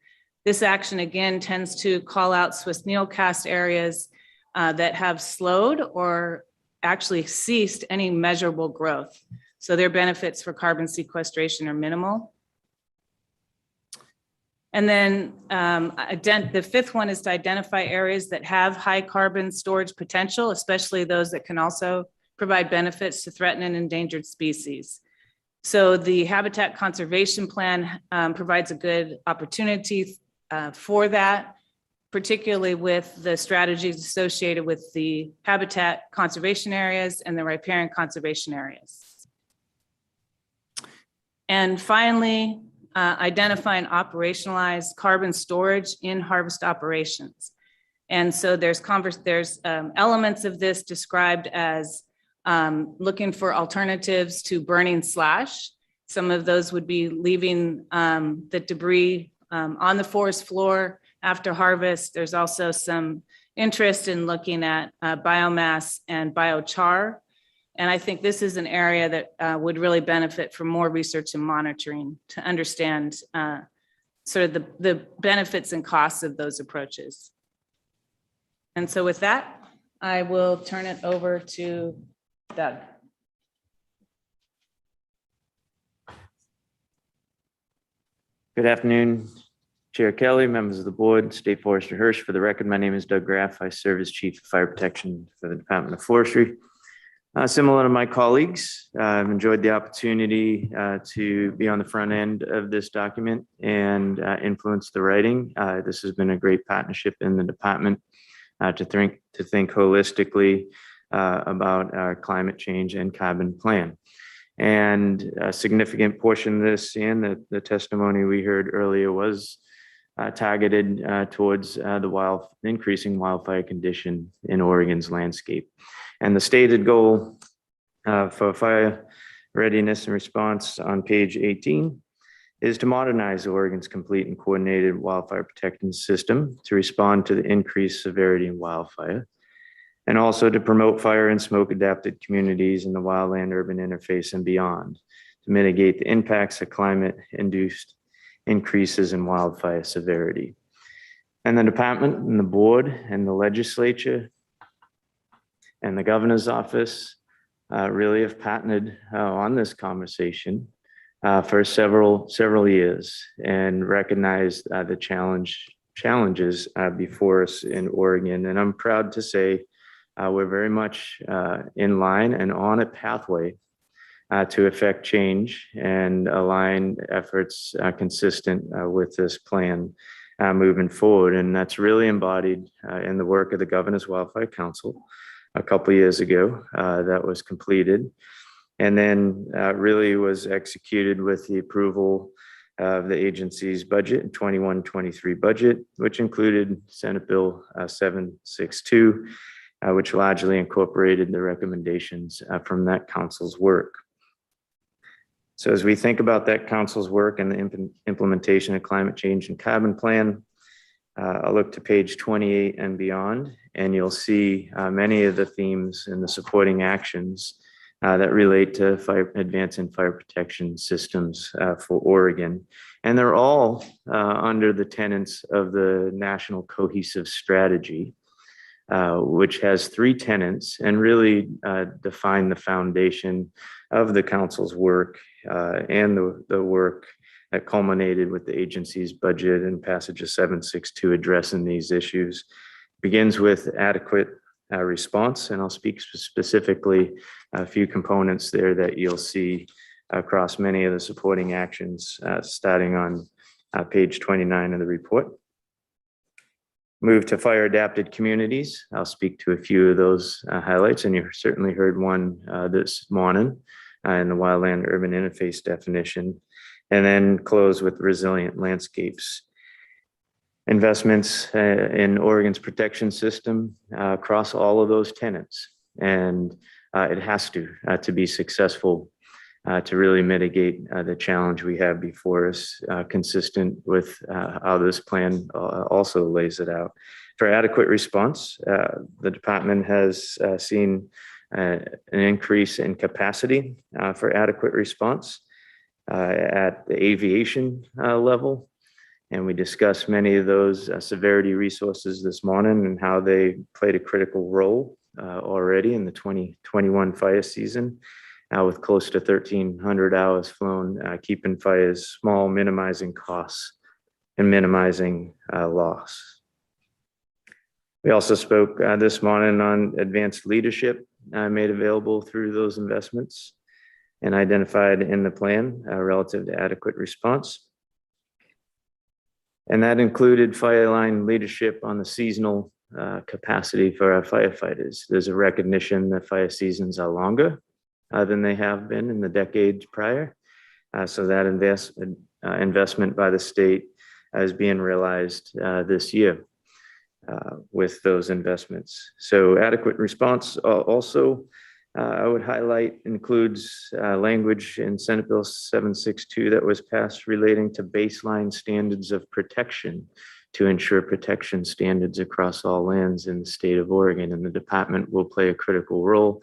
J: This action again tends to call out Swiss needlecast areas that have slowed or actually ceased any measurable growth. So their benefits for carbon sequestration are minimal. And then the fifth one is to identify areas that have high carbon storage potential, especially those that can also provide benefits to threatened and endangered species. So the Habitat Conservation Plan provides a good opportunity for that, particularly with the strategies associated with the habitat conservation areas and the riparian conservation areas. And finally, identify and operationalize carbon storage in harvest operations. And so there's elements of this described as looking for alternatives to burning slash. Some of those would be leaving the debris on the forest floor after harvest. There's also some interest in looking at biomass and biochar. And I think this is an area that would really benefit from more research and monitoring to understand sort of the benefits and costs of those approaches. And so with that, I will turn it over to Doug.
P: Good afternoon, Chair Kelly, members of the board, State Forester Hirsch. For the record, my name is Doug Graff. I serve as Chief of Fire Protection for the Department of Forestry. Similar to my colleagues, I've enjoyed the opportunity to be on the front end of this document and influence the writing. This has been a great partnership in the department to think holistically about our climate change and carbon plan. And a significant portion of this and the testimony we heard earlier was targeted towards the increasing wildfire condition in Oregon's landscape. And the stated goal for fire readiness and response on page 18 is to modernize Oregon's complete and coordinated wildfire protection system to respond to the increased severity of wildfire, and also to promote fire and smoke adapted communities in the wildland urban interface and beyond to mitigate the impacts of climate induced increases in wildfire severity. And the department and the board and the legislature and the governor's office really have partnered on this conversation for several years and recognized the challenges before us in Oregon. And I'm proud to say we're very much in line and on a pathway to effect change and align efforts consistent with this plan moving forward. And that's really embodied in the work of the Governor's Wildfire Council a couple of years ago that was completed, and then really was executed with the approval of the agency's budget, 21-23 budget, which included Senate Bill 762, which largely incorporated the recommendations from that council's work. So as we think about that council's work and the implementation of climate change and carbon plan, I'll look to page 28 and beyond, and you'll see many of the themes and the supporting actions that relate to advancing fire protection systems for Oregon. And they're all under the tenets of the National Cohesive Strategy, which has 3 tenets and really define the foundation of the council's work and the work that culminated with the agency's budget and passage of 762 addressing these issues. Begins with adequate response, and I'll speak specifically a few components there that you'll see across many of the supporting actions starting on page 29 of the report. Move to fire adapted communities. I'll speak to a few of those highlights, and you certainly heard one this morning in the wildland urban interface definition, and then close with resilient landscapes. Investments in Oregon's protection system across all of those tenets, and it has to be successful to really mitigate the challenge we have before us, consistent with how this plan also lays it out. For adequate response, the department has seen an increase in capacity for adequate response at the aviation level. And we discussed many of those severity resources this morning and how they played a critical role already in the 2021 fire season, with close to 1,300 hours flown, keeping fires small, minimizing costs, and minimizing loss. We also spoke this morning on advanced leadership made available through those investments and identified in the plan relative to adequate response. And that included fire line leadership on the seasonal capacity for our firefighters. There's a recognition that fire seasons are longer than they have been in the decades prior. So that investment by the state is being realized this year with those investments. So adequate response also, I would highlight, includes language in Senate Bill 762 that was passed relating to baseline standards of protection to ensure protection standards across all lands in the state of Oregon. And the department will play a critical role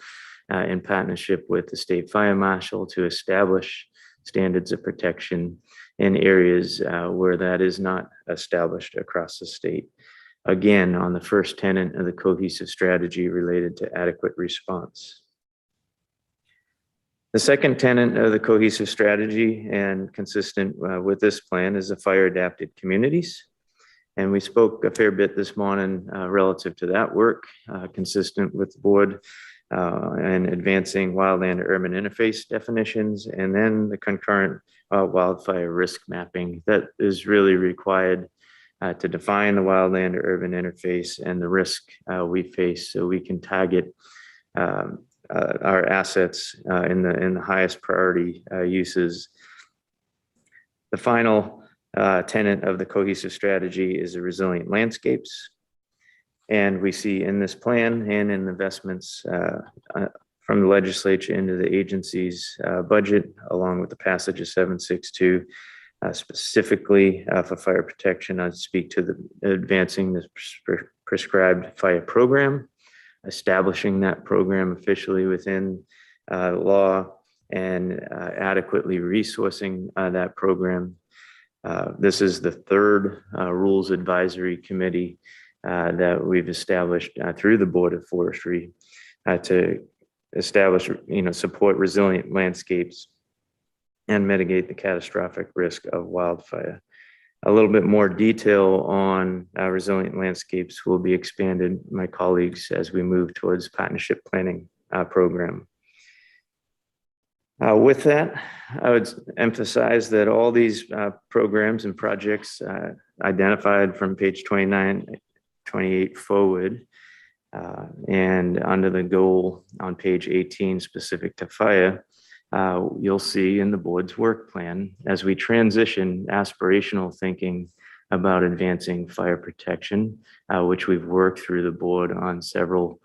P: in partnership with the state fire marshal to establish standards of protection in areas where that is not established across the state. Again, on the first tenet of the cohesive strategy related to adequate response. The second tenet of the cohesive strategy and consistent with this plan is the fire adapted communities. And we spoke a fair bit this morning relative to that work, consistent with the board and advancing wildland urban interface definitions, and then the concurrent wildfire risk mapping that is really required to define the wildland urban interface and the risk we face, so we can target our assets in the highest priority uses. The final tenet of the cohesive strategy is the resilient landscapes. And we see in this plan and in investments from the legislature into the agency's budget, along with the passage of 762, specifically for fire protection. I'd speak to the advancing this prescribed fire program, establishing that program officially within law, and adequately resourcing that program. This is the third Rules Advisory Committee that we've established through the Board of Forestry to establish, support resilient landscapes and mitigate the catastrophic risk of wildfire. A little bit more detail on resilient landscapes will be expanded, my colleagues, as we move towards partnership planning program. With that, I would emphasize that all these programs and projects identified from page 29, 28 forward, and under the goal on page 18 specific to fire, you'll see in the board's work plan as we transition aspirational thinking about advancing fire protection, which we've worked through the board on several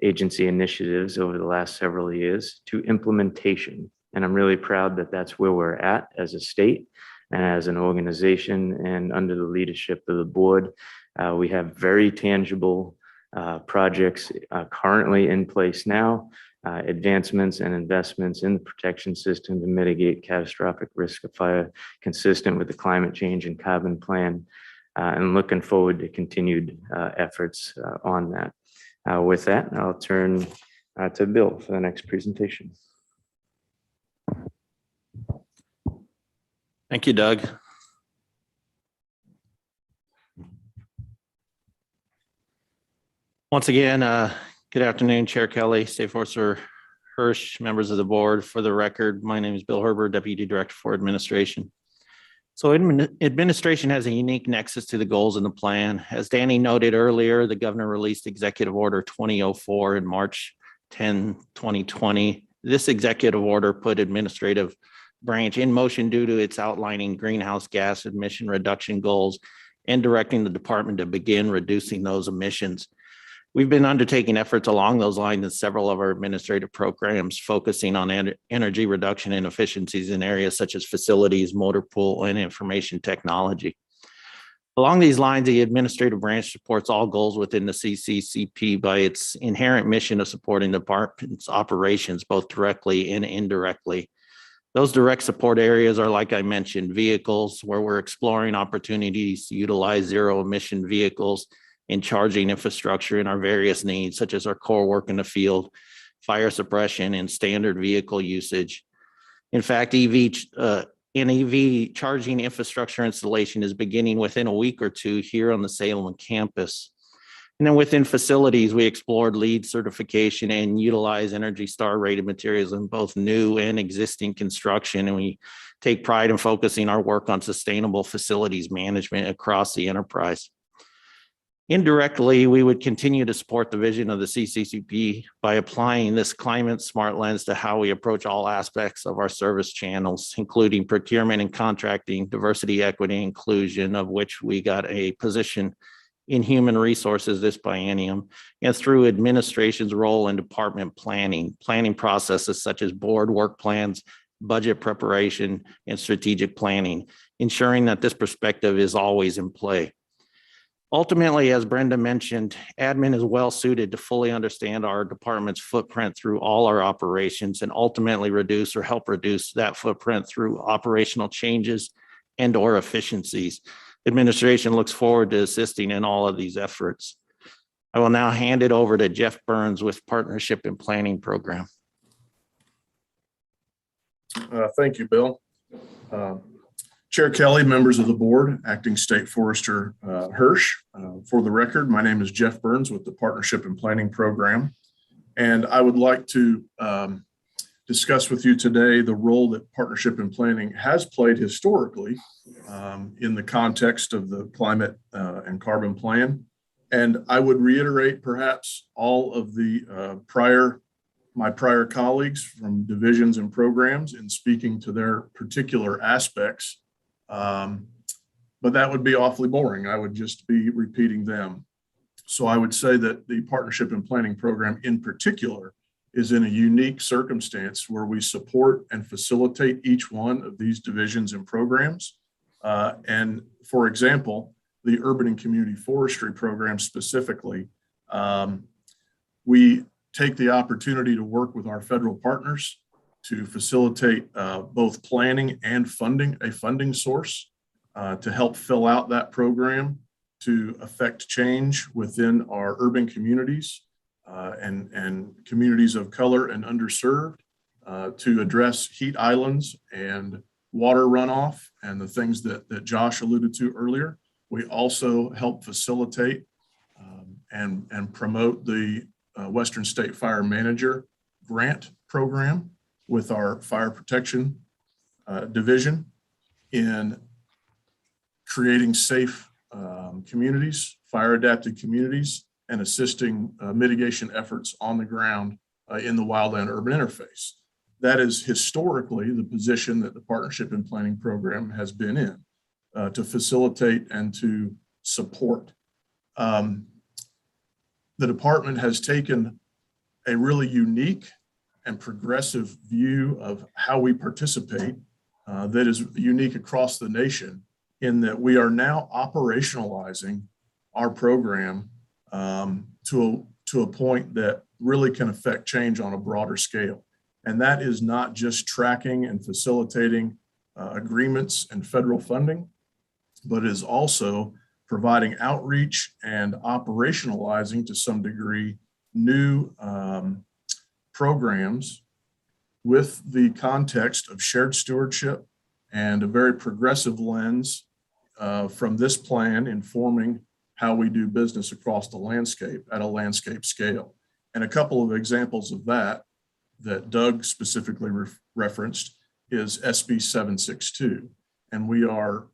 P: agency initiatives over the last several years, to implementation. And I'm really proud that that's where we're at as a state and as an organization, and under the leadership of the board. We have very tangible projects currently in place now, advancements and investments in the protection system to mitigate catastrophic risk of fire, consistent with the climate change and carbon plan, and looking forward to continued efforts on that. With that, I'll turn to Bill for the next presentation.
Q: Thank you, Doug. Once again, good afternoon, Chair Kelly, State Forester Hirsch, members of the board. For the record, my name is Bill Herber, Deputy Director for Administration. So administration has a unique nexus to the goals in the plan. As Danny noted earlier, the governor released Executive Order 2004 in March 10, 2020. This executive order put administrative branch in motion due to its outlining greenhouse gas emission reduction goals and directing the department to begin reducing those emissions. We've been undertaking efforts along those lines in several of our administrative programs, focusing on energy reduction and efficiencies in areas such as facilities, motor pool, and information technology. Along these lines, the administrative branch supports all goals within the CCCP by its inherent mission of supporting the department's operations, both directly and indirectly. Those direct support areas are, like I mentioned, vehicles, where we're exploring opportunities to utilize zero emission vehicles in charging infrastructure in our various needs, such as our core work in the field, fire suppression, and standard vehicle usage. In fact, EV charging infrastructure installation is beginning within a week or two here on the Salem campus. And then within facilities, we explored LEED certification and utilize Energy Star rated materials in both new and existing construction. And we take pride in focusing our work on sustainable facilities management across the enterprise. Indirectly, we would continue to support the vision of the CCCP by applying this climate smart lens to how we approach all aspects of our service channels, including procurement and contracting, diversity, equity, inclusion, of which we got a position in human resources this biennium, and through administration's role in department planning processes such as board work plans, budget preparation, and strategic planning, ensuring that this perspective is always in play. Ultimately, as Brenda mentioned, admin is well suited to fully understand our department's footprint through all our operations and ultimately reduce or help reduce that footprint through operational changes and or efficiencies. Administration looks forward to assisting in all of these efforts. I will now hand it over to Jeff Burns with Partnership and Planning Program.
G: Thank you, Bill. Chair Kelly, members of the board, Acting State Forester Hirsch. For the record, my name is Jeff Burns with the Partnership and Planning Program. And I would like to discuss with you today the role that partnership and planning has played historically in the context of the climate and carbon plan. And I would reiterate perhaps all of the my prior colleagues from divisions and programs in speaking to their particular aspects. But that would be awfully boring. I would just be repeating them. So I would say that the Partnership and Planning Program in particular is in a unique circumstance where we support and facilitate each one of these divisions and programs. And for example, the Urban and Community Forestry Program specifically, we take the opportunity to work with our federal partners to facilitate both planning and funding, a funding source to help fill out that program, to affect change within our urban communities and communities of color and underserved, to address heat islands and water runoff and the things that Josh alluded to earlier. We also help facilitate and promote the Western State Fire Manager grant program with our fire protection division in creating safe communities, fire adapted communities, and assisting mitigation efforts on the ground in the wildland urban interface. That is historically the position that the Partnership and Planning Program has been in, to facilitate and to support. The department has taken a really unique and progressive view of how we participate that is unique across the nation, in that we are now operationalizing our program to a point that really can affect change on a broader scale. And that is not just tracking and facilitating agreements and federal funding, but is also providing outreach and operationalizing to some degree new programs with the context of shared stewardship and a very progressive lens from this plan informing how we do business across the landscape at a landscape scale. And a couple of examples of that Doug specifically referenced is SB 762. And we are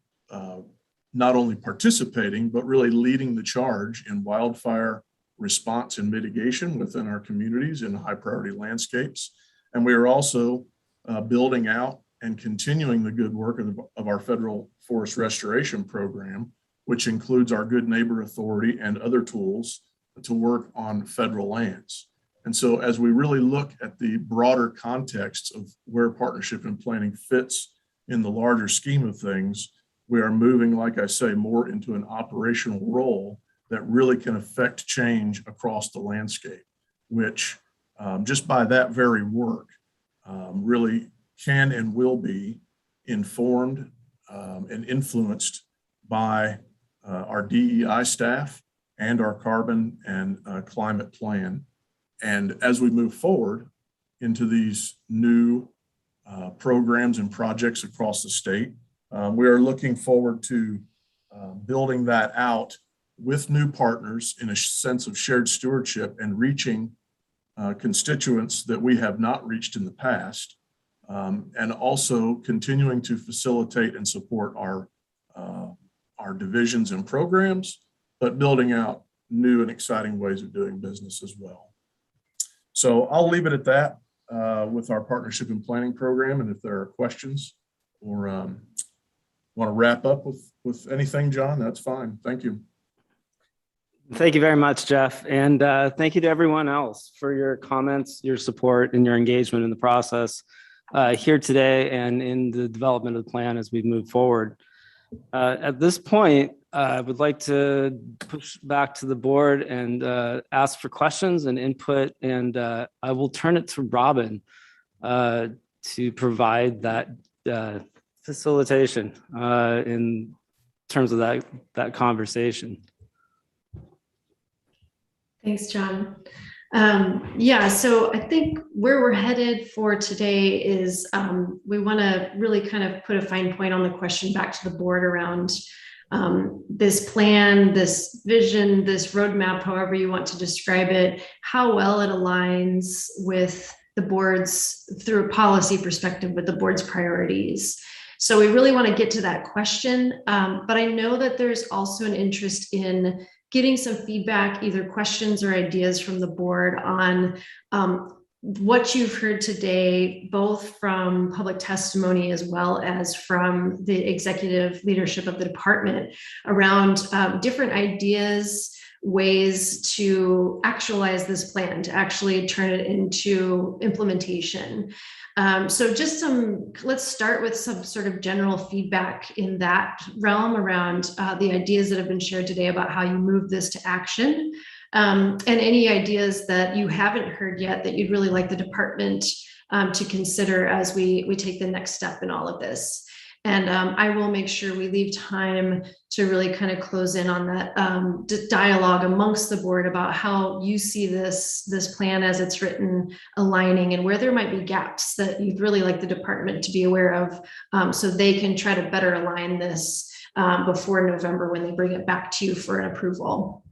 G: not only participating, but really leading the charge in wildfire response and mitigation within our communities in high priority landscapes. And we are also building out and continuing the good work of our federal forest restoration program, which includes our Good Neighbor Authority and other tools to work on federal lands. And so as we really look at the broader context of where partnership and planning fits in the larger scheme of things, we are moving, like I say, more into an operational role that really can affect change across the landscape, which just by that very work really can and will be informed and influenced by our DEI staff and our carbon and climate plan. And as we move forward into these new programs and projects across the state, we are looking forward to building that out with new partners in a sense of shared stewardship and reaching constituents that we have not reached in the past, and also continuing to facilitate and support our divisions and programs, but building out new and exciting ways of doing business as well. So I'll leave it at that with our partnership and planning program. And if there are questions or want to wrap up with anything, John, that's fine. Thank you.
D: Thank you very much, Jeff. And thank you to everyone else for your comments, your support, and your engagement in the process here today and in the development of the plan as we move forward. At this point, I would like to push back to the board and ask for questions and input, and I will turn it to Robin to provide that facilitation in terms of that conversation.
V: Thanks, John.
H: Yeah, so I think where we're headed for today is we want to really kind of put a fine point on the question back to the board around this plan, this vision, this roadmap, however you want to describe it, how well it aligns with the board's, through a policy perspective, with the board's priorities. So we really want to get to that question. But I know that there's also an interest in getting some feedback, either questions or ideas from the board on what you've heard today, both from public testimony as well as from the executive leadership of the department around different ideas, ways to actualize this plan, to actually turn it into implementation. So just let's start with some sort of general feedback in that realm around the ideas that have been shared today about how you move this to action, and any ideas that you haven't heard yet that you'd really like the department to consider as we take the next step in all of this. And I will make sure we leave time to really kind of close in on that dialogue amongst the board about how you see this plan as it's written aligning, and where there might be gaps that you'd really like the department to be aware of, so they can try to better align this before November when they bring it back to you for an approval.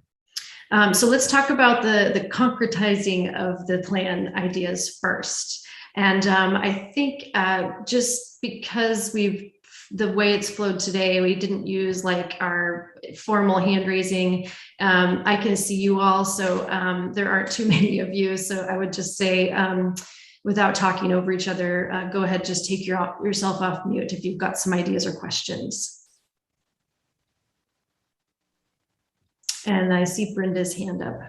H: So let's talk about the concretizing of the plan ideas first. And I think just because the way it's flowed today, we didn't use like our formal hand raising. I can see you all, so there aren't too many of you. So I would just say, without talking over each other, go ahead, just take yourself off mute if you've got some ideas or questions. And I see Brenda's hand up.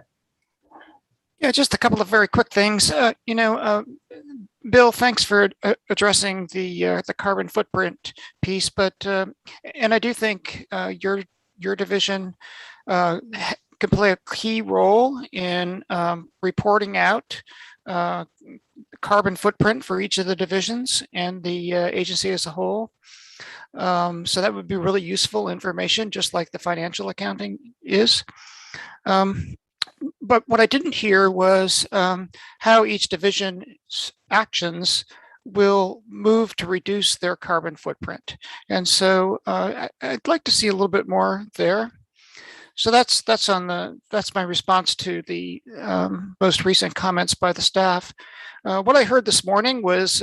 V: Yeah, just a couple of very quick things. Bill, thanks for addressing the carbon footprint piece, but and I do think your division can play a key role in reporting out carbon footprint for each of the divisions and the agency as a whole. So that would be really useful information, just like the financial accounting is. But what I didn't hear was how each division's actions will move to reduce their carbon footprint. And so I'd like to see a little bit more there. So that's my response to the most recent comments by the staff. What I heard this morning was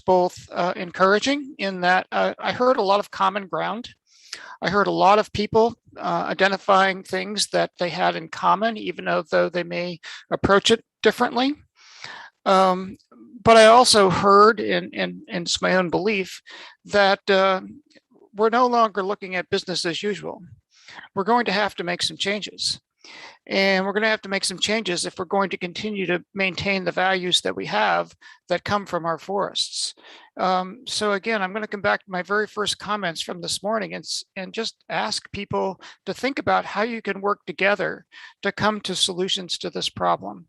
V: both encouraging in that I heard a lot of common ground. I heard a lot of people identifying things that they had in common, even though they may approach it differently. But I also heard, and it's my own belief, that we're no longer looking at business as usual. We're going to have to make some changes. And we're going to have to make some changes if we're going to continue to maintain the values that we have that come from our forests. So again, I'm going to come back to my very first comments from this morning and just ask people to think about how you can work together to come to solutions to this problem.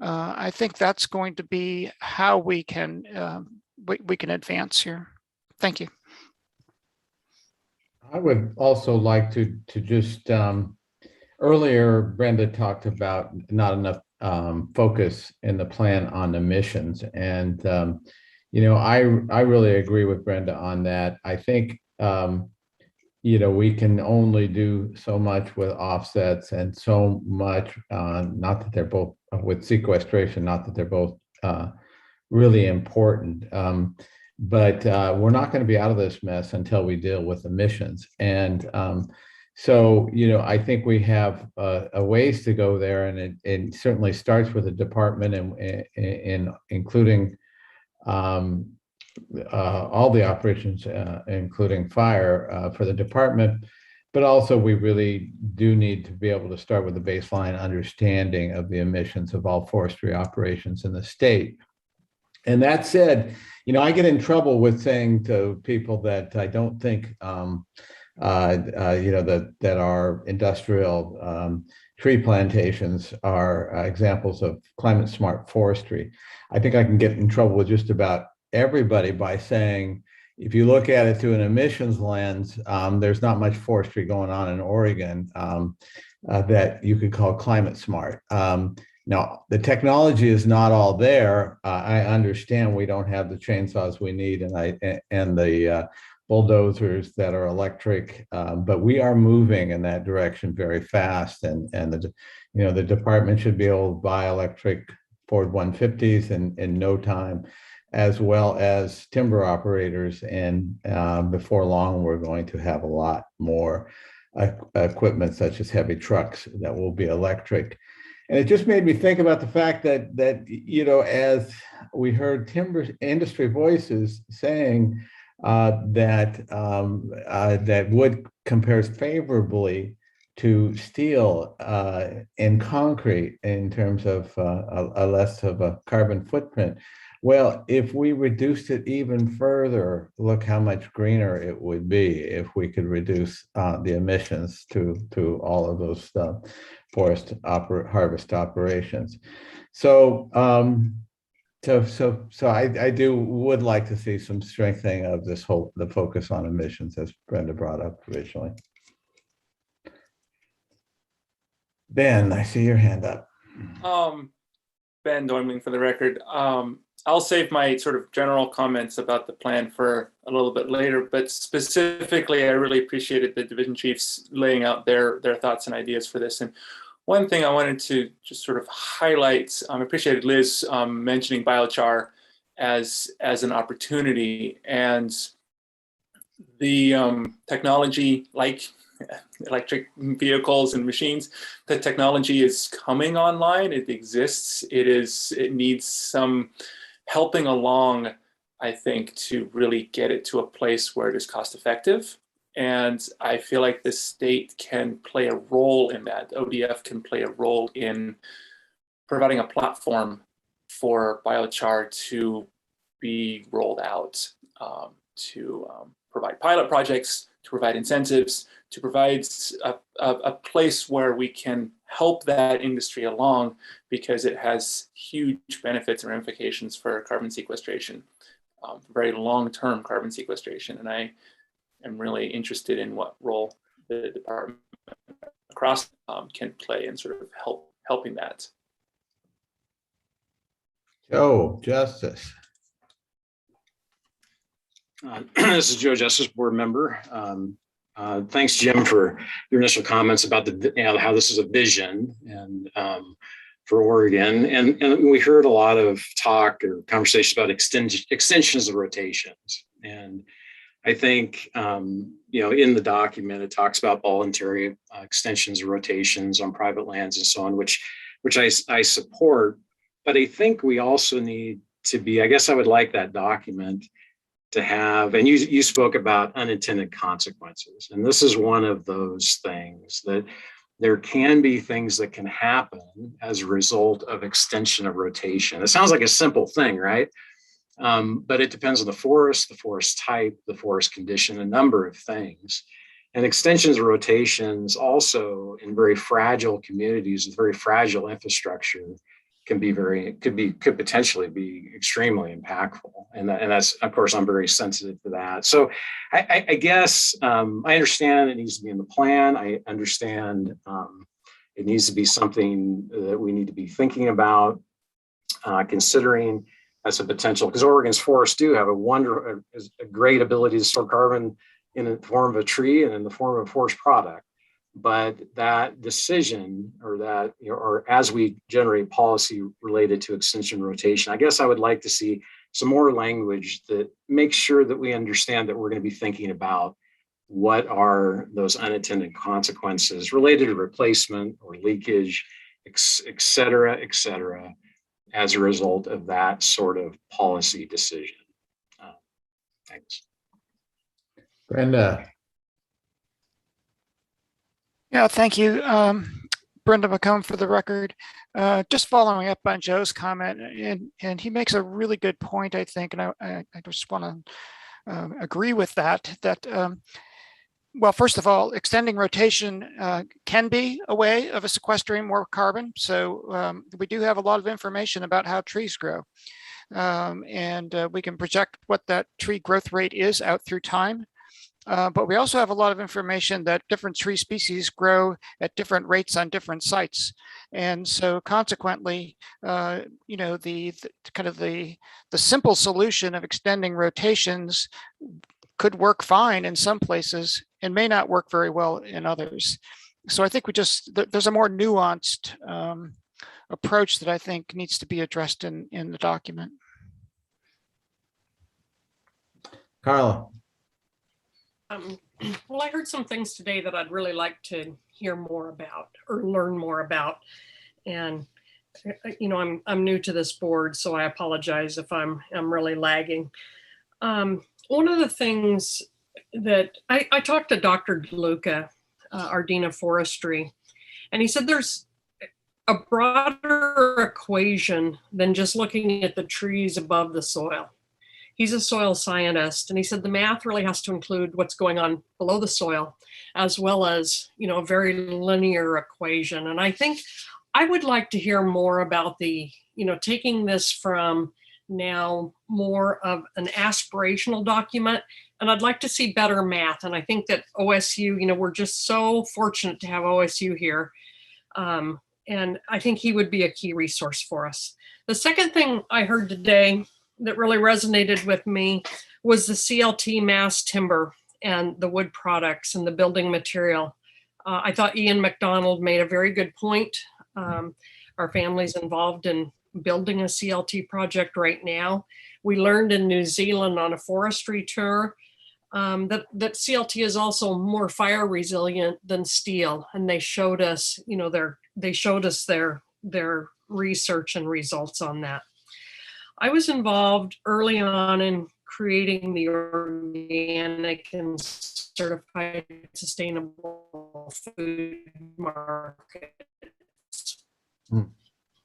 V: I think that's going to be how we can advance here. Thank you.
A: I would also like to just earlier, Brenda talked about not enough focus in the plan on emissions. And, I really agree with Brenda on that. I think, we can only do so much with offsets and so much, not that they're both with sequestration, not that they're both really important. But we're not going to be out of this mess until we deal with emissions. And so, I think we have a ways to go there, and it certainly starts with the department and including all the operations, including fire for the department. But also, we really do need to be able to start with a baseline understanding of the emissions of all forestry operations in the state. And that said, I get in trouble with saying to people that I don't think that our industrial tree plantations are examples of climate smart forestry. I think I can get in trouble with just about everybody by saying, if you look at it through an emissions lens, there's not much forestry going on in Oregon that you could call climate smart. Now, the technology is not all there. I understand we don't have the chainsaws we need and the bulldozers that are electric, but we are moving in that direction very fast. And the department should be able to buy electric Ford 150s in no time, as well as timber operators. And before long, we're going to have a lot more equipment such as heavy trucks that will be electric. And it just made me think about the fact that as we heard timber industry voices saying that wood compares favorably to steel and concrete in terms of a less of a carbon footprint. Well, if we reduced it even further, look how much greener it would be if we could reduce the emissions to all of those forest harvest operations. So, I would like to see some strengthening of the focus on emissions, as Brenda brought up originally. Ben, I see your hand up.
O: Ben Doimling for the record. I'll save my sort of general comments about the plan for a little bit later, but specifically, I really appreciated the division chiefs laying out their thoughts and ideas for this. And one thing I wanted to just sort of highlight, I appreciated Liz mentioning biochar as an opportunity, and the technology, like electric vehicles and machines, the technology is coming online. It exists. It needs some helping along, I think, to really get it to a place where it is cost effective. And I feel like the state can play a role in that. ODF can play a role in providing a platform for biochar to be rolled out, to provide pilot projects, to provide incentives, to provide a place where we can help that industry along, because it has huge benefits and ramifications for carbon sequestration, very long-term carbon sequestration. And I am really interested in what role the department across can play in sort of helping that.
A: Joe Justice.
T: This is Joe Justice, board member. Thanks, Jim, for your initial comments about how this is a vision and for Oregon. And we heard a lot of talk or conversations about extensions of rotations. And I think, in the document, it talks about voluntary extensions of rotations on private lands and so on, which I support. But I think we also need to be, I guess I would like that document to have, and you spoke about unintended consequences. And this is one of those things that there can be things that can happen as a result of extension of rotation. It sounds like a simple thing, right? But it depends on the forest type, the forest condition, a number of things. And extensions of rotations also in very fragile communities with very fragile infrastructure could potentially be extremely impactful. And that's, of course, I'm very sensitive to that. So I guess I understand it needs to be in the plan. I understand it needs to be something that we need to be thinking about, considering as a potential, because Oregon's forests do have a great ability to store carbon in the form of a tree and in the form of a forest product. But that decision, or as we generate policy related to extension rotation, I guess I would like to see some more language that makes sure that we understand that we're going to be thinking about what are those unintended consequences related to replacement or leakage, et cetera, as a result of that sort of policy decision. Thanks.
A: Brenda.
V: Yeah, thank you. Brenda McComb for the record. Just following up on Joe's comment, and he makes a really good point, I think, and I just want to agree with that, well, first of all, extending rotation can be a way of sequestering more carbon. So we do have a lot of information about how trees grow. And we can project what that tree growth rate is out through time. But we also have a lot of information that different tree species grow at different rates on different sites. And so consequently, the kind of the simple solution of extending rotations could work fine in some places and may not work very well in others. So I think there's a more nuanced approach that I think needs to be addressed in the document.
A: Carla.
I: Well, I heard some things today that I'd really like to hear more about or learn more about. And, I'm new to this board, so I apologize if I'm really lagging. One of the things that I talked to Dr. DeLuca, our Dean of Forestry, and he said there's a broader equation than just looking at the trees above the soil. He's a soil scientist, and he said the math really has to include what's going on below the soil, as well as, a very linear equation. And I think I would like to hear more about taking this from now more of an aspirational document. And I'd like to see better math. And I think that OSU, we're just so fortunate to have OSU here. And I think he would be a key resource for us. The second thing I heard today that really resonated with me was the CLT mass timber and the wood products and the building material. I thought Ian McDonald made a very good point. Our family's involved in building a CLT project right now. We learned in New Zealand on a forestry tour that CLT is also more fire resilient than steel, and they showed us, their research and results on that. I was involved early on in creating the organic and certified sustainable food markets.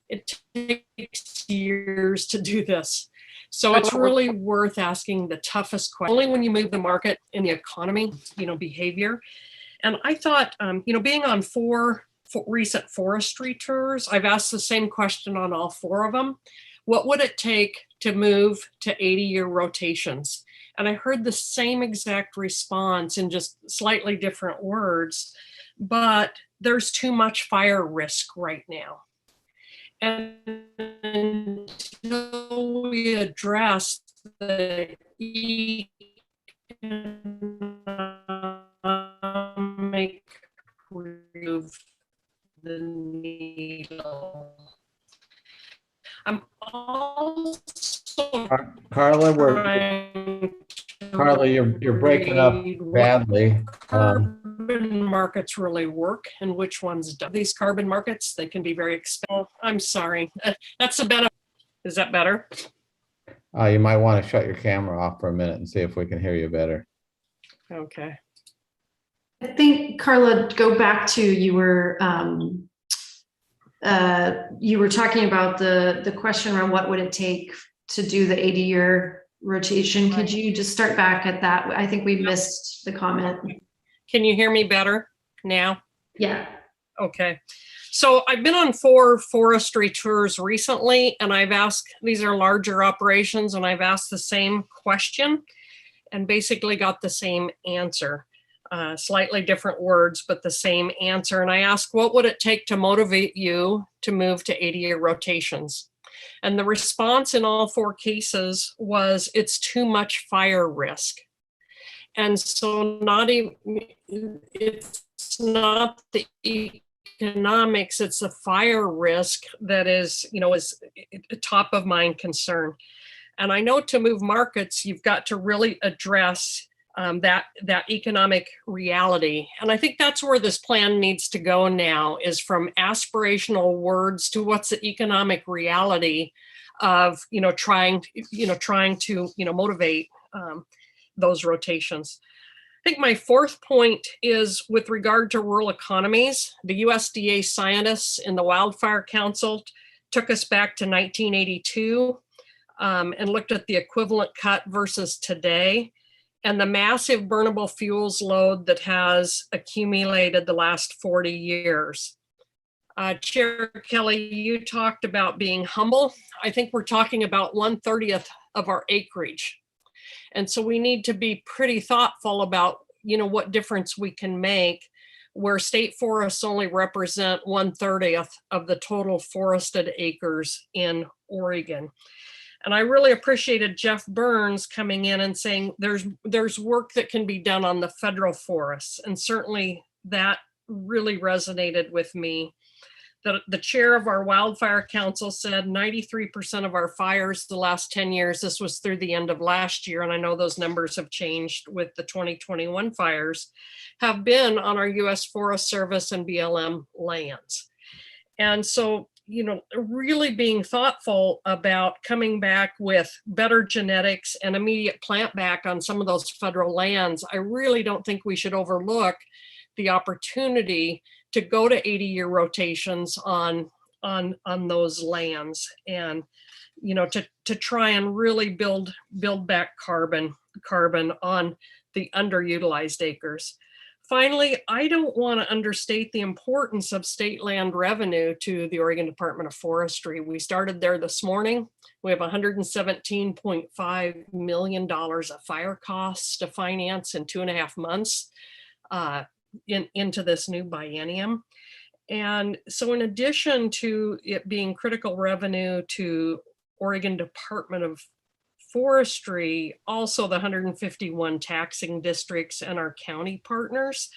I: It takes years to do this. So it's really worth asking the toughest question. Only when you move the market in the economy, behavior. And I thought, being on four recent forestry tours, I've asked the same question on all four of them. What would it take to move to 80-year rotations? And I heard the same exact response in just slightly different words, but there's too much fire risk right now. And until we address the economic move the needle. I'm also
A: Carla, you're breaking up badly.
I: Carbon markets really work and which ones don't. These carbon markets, they can be very expensive. I'm sorry. That's the benefit. Is that better?
A: You might want to shut your camera off for a minute and see if we can hear you better.
I: Okay.
H: I think, Carla, go back to you were talking about the question around what would it take to do the 80-year rotation. Could you just start back at that? I think we missed the comment.
I: Can you hear me better now?
H: Yeah.
I: Okay. So I've been on 4 forestry tours recently, and I've asked, these are larger operations, and I've asked the same question and basically got the same answer. Slightly different words, but the same answer. And I asked, what would it take to motivate you to move to 80-year rotations? And the response in all 4 cases was, it's too much fire risk. And so it's not the economics, it's the fire risk that is a top of mind concern. And I know to move markets, you've got to really address that economic reality. And I think that's where this plan needs to go now, is from aspirational words to what's the economic reality of, trying to motivate those rotations. I think my 4th point is with regard to rural economies. The USDA scientists in the Wildfire Council took us back to 1982 and looked at the equivalent cut versus today, and the massive burnable fuels load that has accumulated the last 40 years. Chair Kelly, you talked about being humble. I think we're talking about 1/30 of our acreage. And so we need to be pretty thoughtful about what difference we can make, where state forests only represent 1/30 of the total forested acres in Oregon. And I really appreciated Jeff Burns coming in and saying there's work that can be done on the federal forests. And certainly that really resonated with me. The chair of our wildfire council said 93% of our fires the last 10 years, this was through the end of last year, and I know those numbers have changed with the 2021 fires, have been on our US Forest Service and BLM lands. And so, really being thoughtful about coming back with better genetics and immediate plant back on some of those federal lands, I really don't think we should overlook the opportunity to go to 80-year rotations on those lands, and to try and really build back carbon on the underutilized acres. Finally, I don't want to understate the importance of state land revenue to the Oregon Department of Forestry. We started there this morning. We have $117.5 million of fire costs to finance in 2.5 months. Into this new biennium. And so in addition to it being critical revenue to Oregon Department of Forestry, also the 151 taxing districts and our county partners,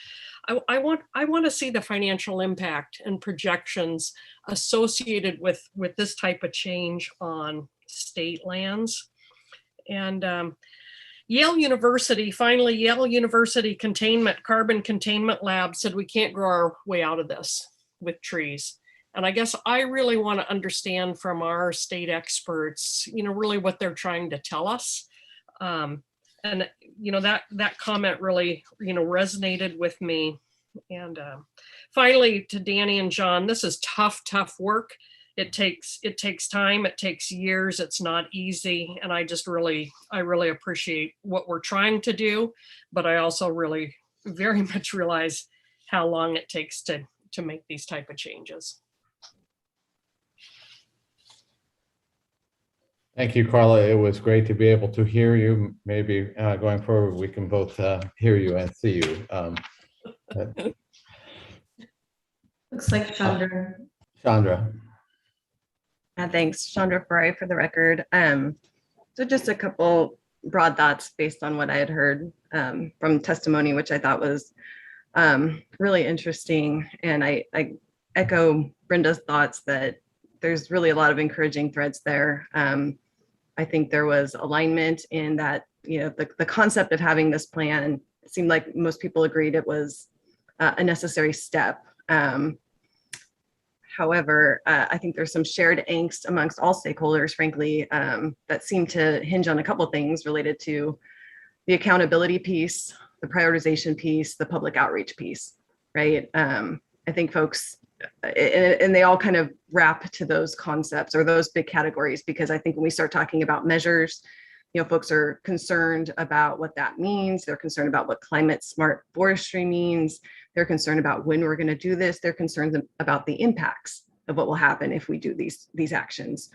I: I want to see the financial impact and projections associated with this type of change on state lands. And Yale University Carbon Containment Lab said we can't grow our way out of this with trees. And I guess I really want to understand from our state experts, really what they're trying to tell us. And that comment really, resonated with me. And finally, to Danny and John, this is tough work. It takes time, it takes years, it's not easy. And I really appreciate what we're trying to do, but I also really very much realize how long it takes to make these type of changes.
A: Thank you, Carla. It was great to be able to hear you. Maybe going forward, we can both hear you and see you.
L: Looks like Chandra.
A: Chandra.
L: Thanks, Chandra Farai for the record. So just a couple broad thoughts based on what I had heard from testimony, which I thought was really interesting. And I echo Brenda's thoughts that there's really a lot of encouraging threads there. I think there was alignment in that, the concept of having this plan, it seemed like most people agreed it was a necessary step. However, I think there's some shared angst amongst all stakeholders, frankly, that seem to hinge on a couple of things related to the accountability piece, the prioritization piece, the public outreach piece, right? I think folks, and they all kind of wrap to those concepts or those big categories, because I think when we start talking about measures, folks are concerned about what that means. They're concerned about what climate smart forestry means. They're concerned about when we're going to do this. They're concerned about the impacts of what will happen if we do these actions.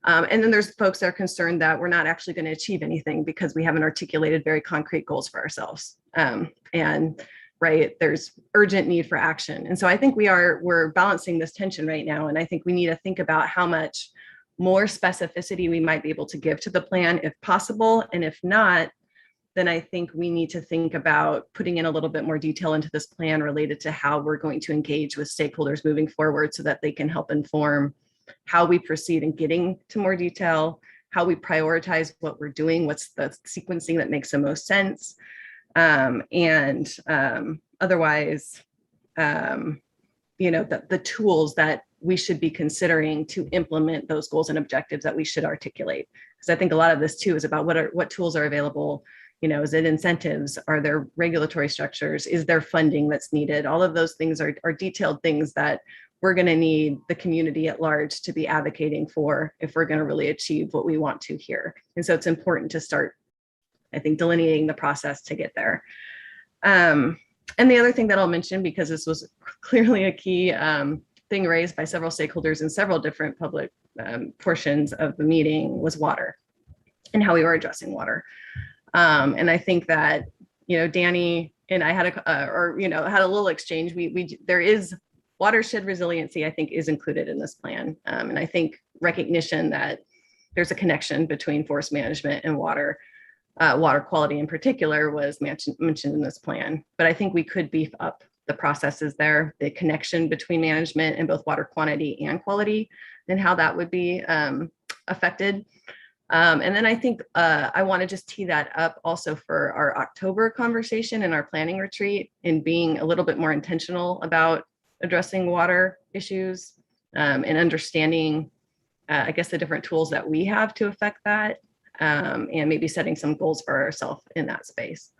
L: And then there's folks that are concerned that we're not actually going to achieve anything because we haven't articulated very concrete goals for ourselves. And right, there's urgent need for action. And so I think we're balancing this tension right now. And I think we need to think about how much more specificity we might be able to give to the plan if possible. And if not, then I think we need to think about putting in a little bit more detail into this plan related to how we're going to engage with stakeholders moving forward so that they can help inform how we proceed in getting to more detail, how we prioritize what we're doing, what's the sequencing that makes the most sense. Otherwise, the tools that we should be considering to implement those goals and objectives that we should articulate. Because I think a lot of this too is about what tools are available. Is it incentives? Are there regulatory structures? Is there funding that's needed? All of those things are detailed things that we're going to need the community at large to be advocating for if we're going to really achieve what we want to here. And so it's important to start, I think, delineating the process to get there. And the other thing that I'll mention, because this was clearly a key thing raised by several stakeholders in several different public portions of the meeting, was water and how we were addressing water. And I think that, Danny and I had had a little exchange. There is watershed resiliency, I think, is included in this plan. And I think recognition that there's a connection between forest management and water quality in particular was mentioned in this plan. But I think we could beef up the processes there, the connection between management and both water quantity and quality, and how that would be affected. And then I think I want to just tee that up also for our October conversation and our planning retreat, and being a little bit more intentional about addressing water issues and understanding, I guess, the different tools that we have to affect that, and maybe setting some goals for ourselves in that space.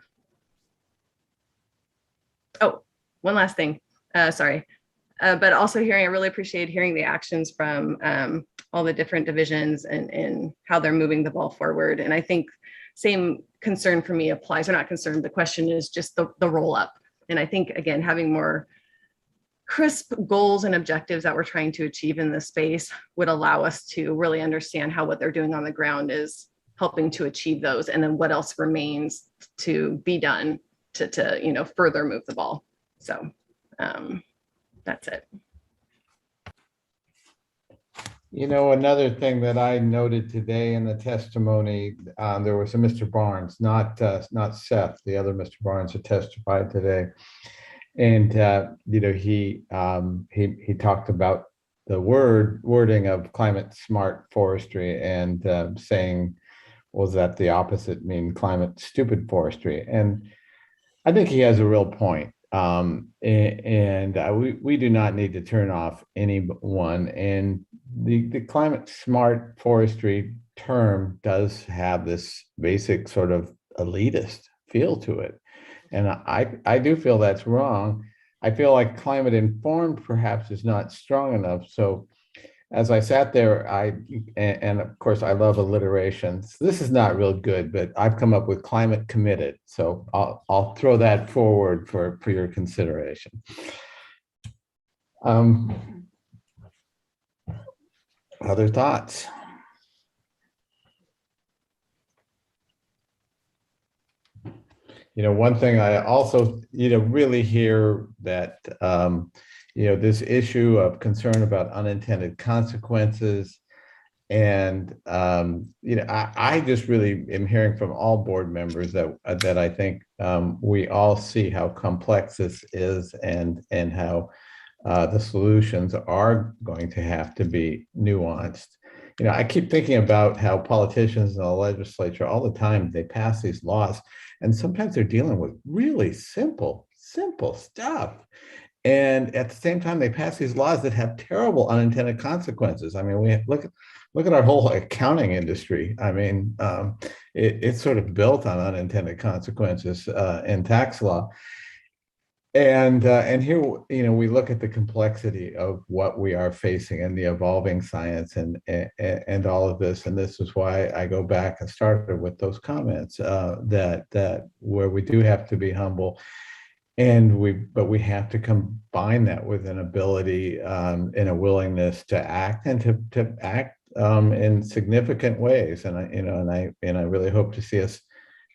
L: Oh, one last thing, sorry. But also I really appreciate hearing the actions from all the different divisions and how they're moving the ball forward. And I think same concern for me applies, or not concern, the question is just the roll up. And I think, again, having more crisp goals and objectives that we're trying to achieve in this space would allow us to really understand how what they're doing on the ground is helping to achieve those, and then what else remains to be done to further move the ball. So that's it.
A: Another thing that I noted today in the testimony, there was a Mr. Barnes, not Seth, the other Mr. Barnes who testified today. And, he talked about the wording of climate smart forestry, and saying, was that the opposite mean climate stupid forestry? And I think he has a real point. We do not need to turn off anyone. And the climate smart forestry term does have this basic sort of elitist feel to it. And I do feel that's wrong. I feel like climate informed perhaps is not strong enough. So as I sat there, and of course I love alliterations. This is not real good, but I've come up with climate committed. So I'll throw that forward for your consideration. Other thoughts? One thing I also, really hear that, this issue of concern about unintended consequences. And, I just really am hearing from all board members that I think we all see how complex this is, and how the solutions are going to have to be nuanced. I keep thinking about how politicians in the legislature all the time, they pass these laws, and sometimes they're dealing with really simple stuff. And at the same time, they pass these laws that have terrible unintended consequences. I mean, we look at our whole accounting industry. I mean, it's sort of built on unintended consequences in tax law. And here, we look at the complexity of what we are facing and the evolving science and all of this. And this is why I go back and started with those comments that where we do have to be humble, but we have to combine that with an ability and a willingness to act, and to act in significant ways. And I really hope to see us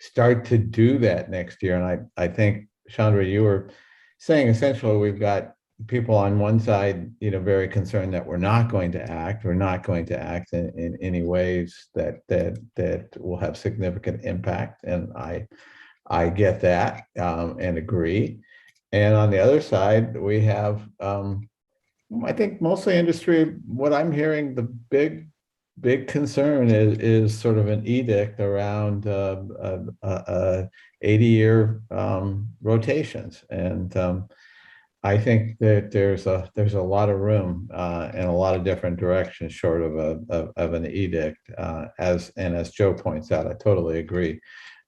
A: start to do that next year. And I think, Chandra, you were saying essentially we've got people on one side, very concerned that we're not going to act in any ways that will have significant impact. And I get that and agree. And on the other side, we have, I think mostly industry, what I'm hearing, the big concern is sort of an edict around 80-year rotations. And I think that there's a lot of room and a lot of different directions short of an edict. As Joe points out, I totally agree.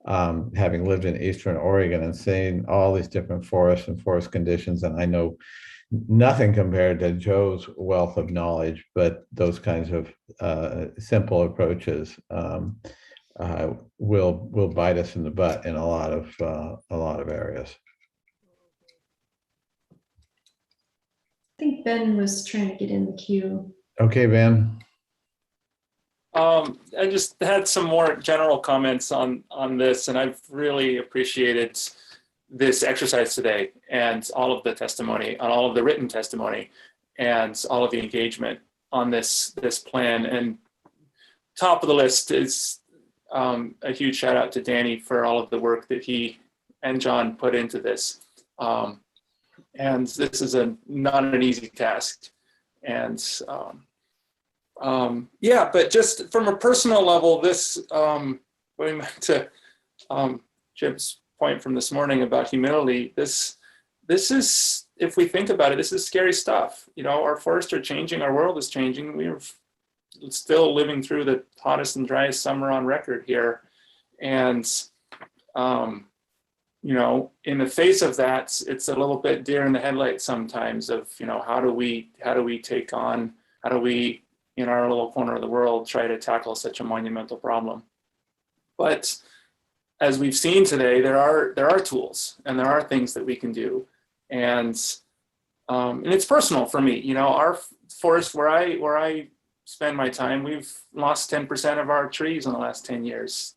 A: Having lived in Eastern Oregon and seeing all these different forests and forest conditions, and I know nothing compared to Joe's wealth of knowledge, but those kinds of simple approaches will bite us in the butt in a lot of areas.
H: I think Ben was trying to get in the queue.
A: Okay, Ben.
O: I just had some more general comments on this, and I've really appreciated this exercise today and all of the testimony, on all of the written testimony, and all of the engagement on this plan. And top of the list is a huge shout out to Danny for all of the work that he and John put into this. And this is not an easy task. And yeah, but just from a personal level, this, going back to Jim's point from this morning about humility, this is, if we think about it, this is scary stuff. You know, our forests are changing, our world is changing. We're still living through the hottest and driest summer on record here. And, you know, in the face of that, it's a little bit deer in the headlights sometimes of, you know, how do we take on, how do we, in our little corner of the world, try to tackle such a monumental problem? But as we've seen today, there are tools and there are things that we can do. And it's personal for me. You know, our forest where I spend my time, we've lost 10% of our trees in the last 10 years.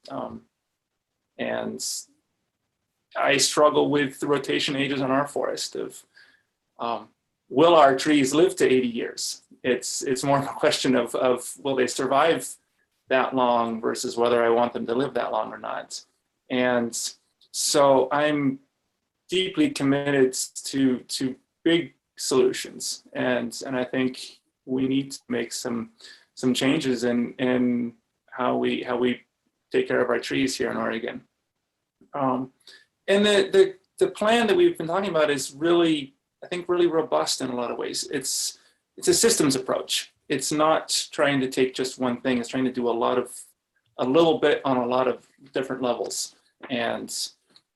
O: And I struggle with the rotation ages on our forest of, will our trees live to 80 years? It's more of a question of will they survive that long versus whether I want them to live that long or not. And so I'm deeply committed to big solutions. And I think we need to make some changes in how we take care of our trees here in Oregon. And the plan that we've been talking about is really, I think, really robust in a lot of ways. It's a systems approach. It's not trying to take just one thing. It's trying to do a little bit on a lot of different levels, and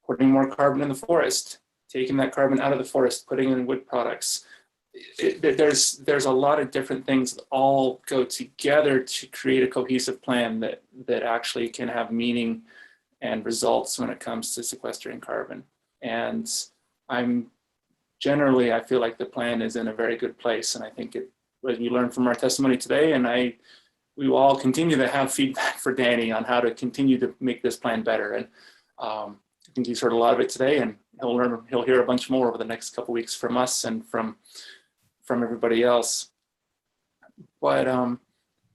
O: putting more carbon in the forest, taking that carbon out of the forest, putting it in wood products. There's a lot of different things that all go together to create a cohesive plan that actually can have meaning and results when it comes to sequestering carbon. And I feel like the plan is in a very good place. And I think as we learned from our testimony today, and we will all continue to have feedback for Danny on how to continue to make this plan better. And I think he's heard a lot of it today, and he'll hear a bunch more over the next couple of weeks from us and from everybody else. But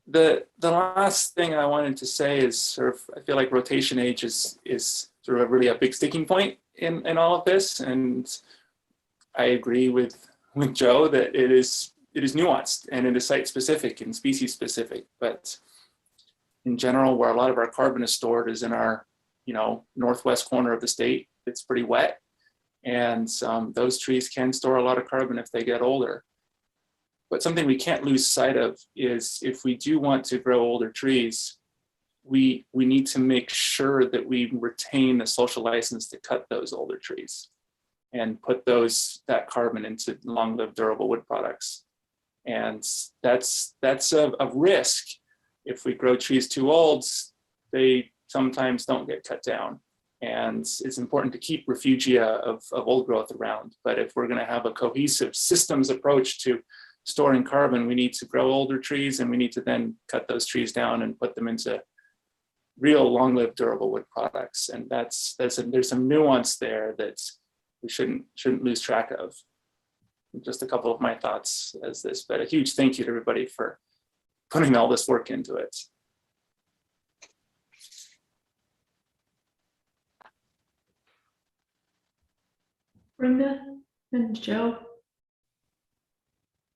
O: the last thing I wanted to say is sort of, I feel like rotation age is sort of really a big sticking point in all of this. And I agree with Joe that it is nuanced and it is site specific and species specific. But in general, where a lot of our carbon is stored is in our, you know, northwest corner of the state. It's pretty wet, and those trees can store a lot of carbon if they get older. But something we can't lose sight of is if we do want to grow older trees, we need to make sure that we retain the social license to cut those older trees and put that carbon into long-lived durable wood products. And that's a risk. If we grow trees too old, they sometimes don't get cut down. And it's important to keep refugia of old growth around. But if we're going to have a cohesive systems approach to storing carbon, we need to grow older trees, and we need to then cut those trees down and put them into real long-lived durable wood products. And there's some nuance there that we shouldn't lose track of. Just a couple of my thoughts as this, but a huge thank you to everybody for putting all this work into it.
H: Brenda and Joe.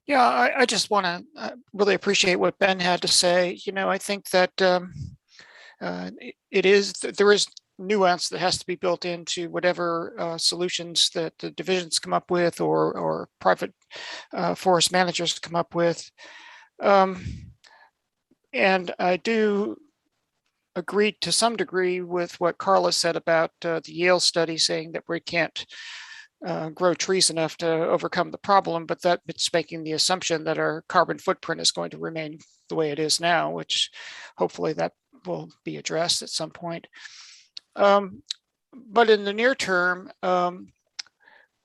V: Yeah, I just want to really appreciate what Ben had to say. You know, I think that there is nuance that has to be built into whatever solutions that the divisions come up with or private forest managers come up with. And I do agree to some degree with what Carla said about the Yale study saying that we can't grow trees enough to overcome the problem, but that it's making the assumption that our carbon footprint is going to remain the way it is now, which hopefully that will be addressed at some point. But in the near term,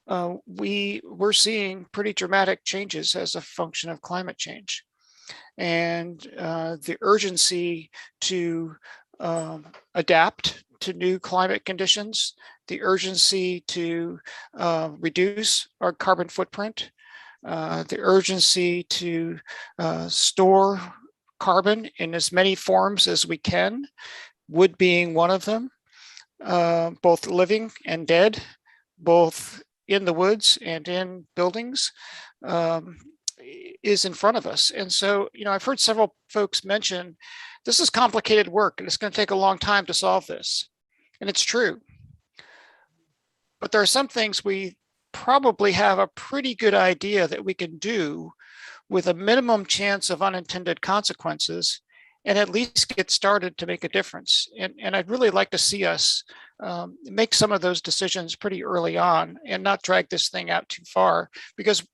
V: we're seeing pretty dramatic changes as a function of climate change. and the urgency to adapt to new climate conditions, the urgency to reduce our carbon footprint, the urgency to store carbon in as many forms as we can, wood being one of them, both living and dead, both in the woods and in buildings, is in front of us. And so, I've heard several folks mention this is complicated work and it's going to take a long time to solve this. And it's true. But there are some things we probably have a pretty good idea that we can do with a minimum chance of unintended consequences and at least get started to make a difference. And I'd really like to see us make some of those decisions pretty early on and not drag this thing out too far, because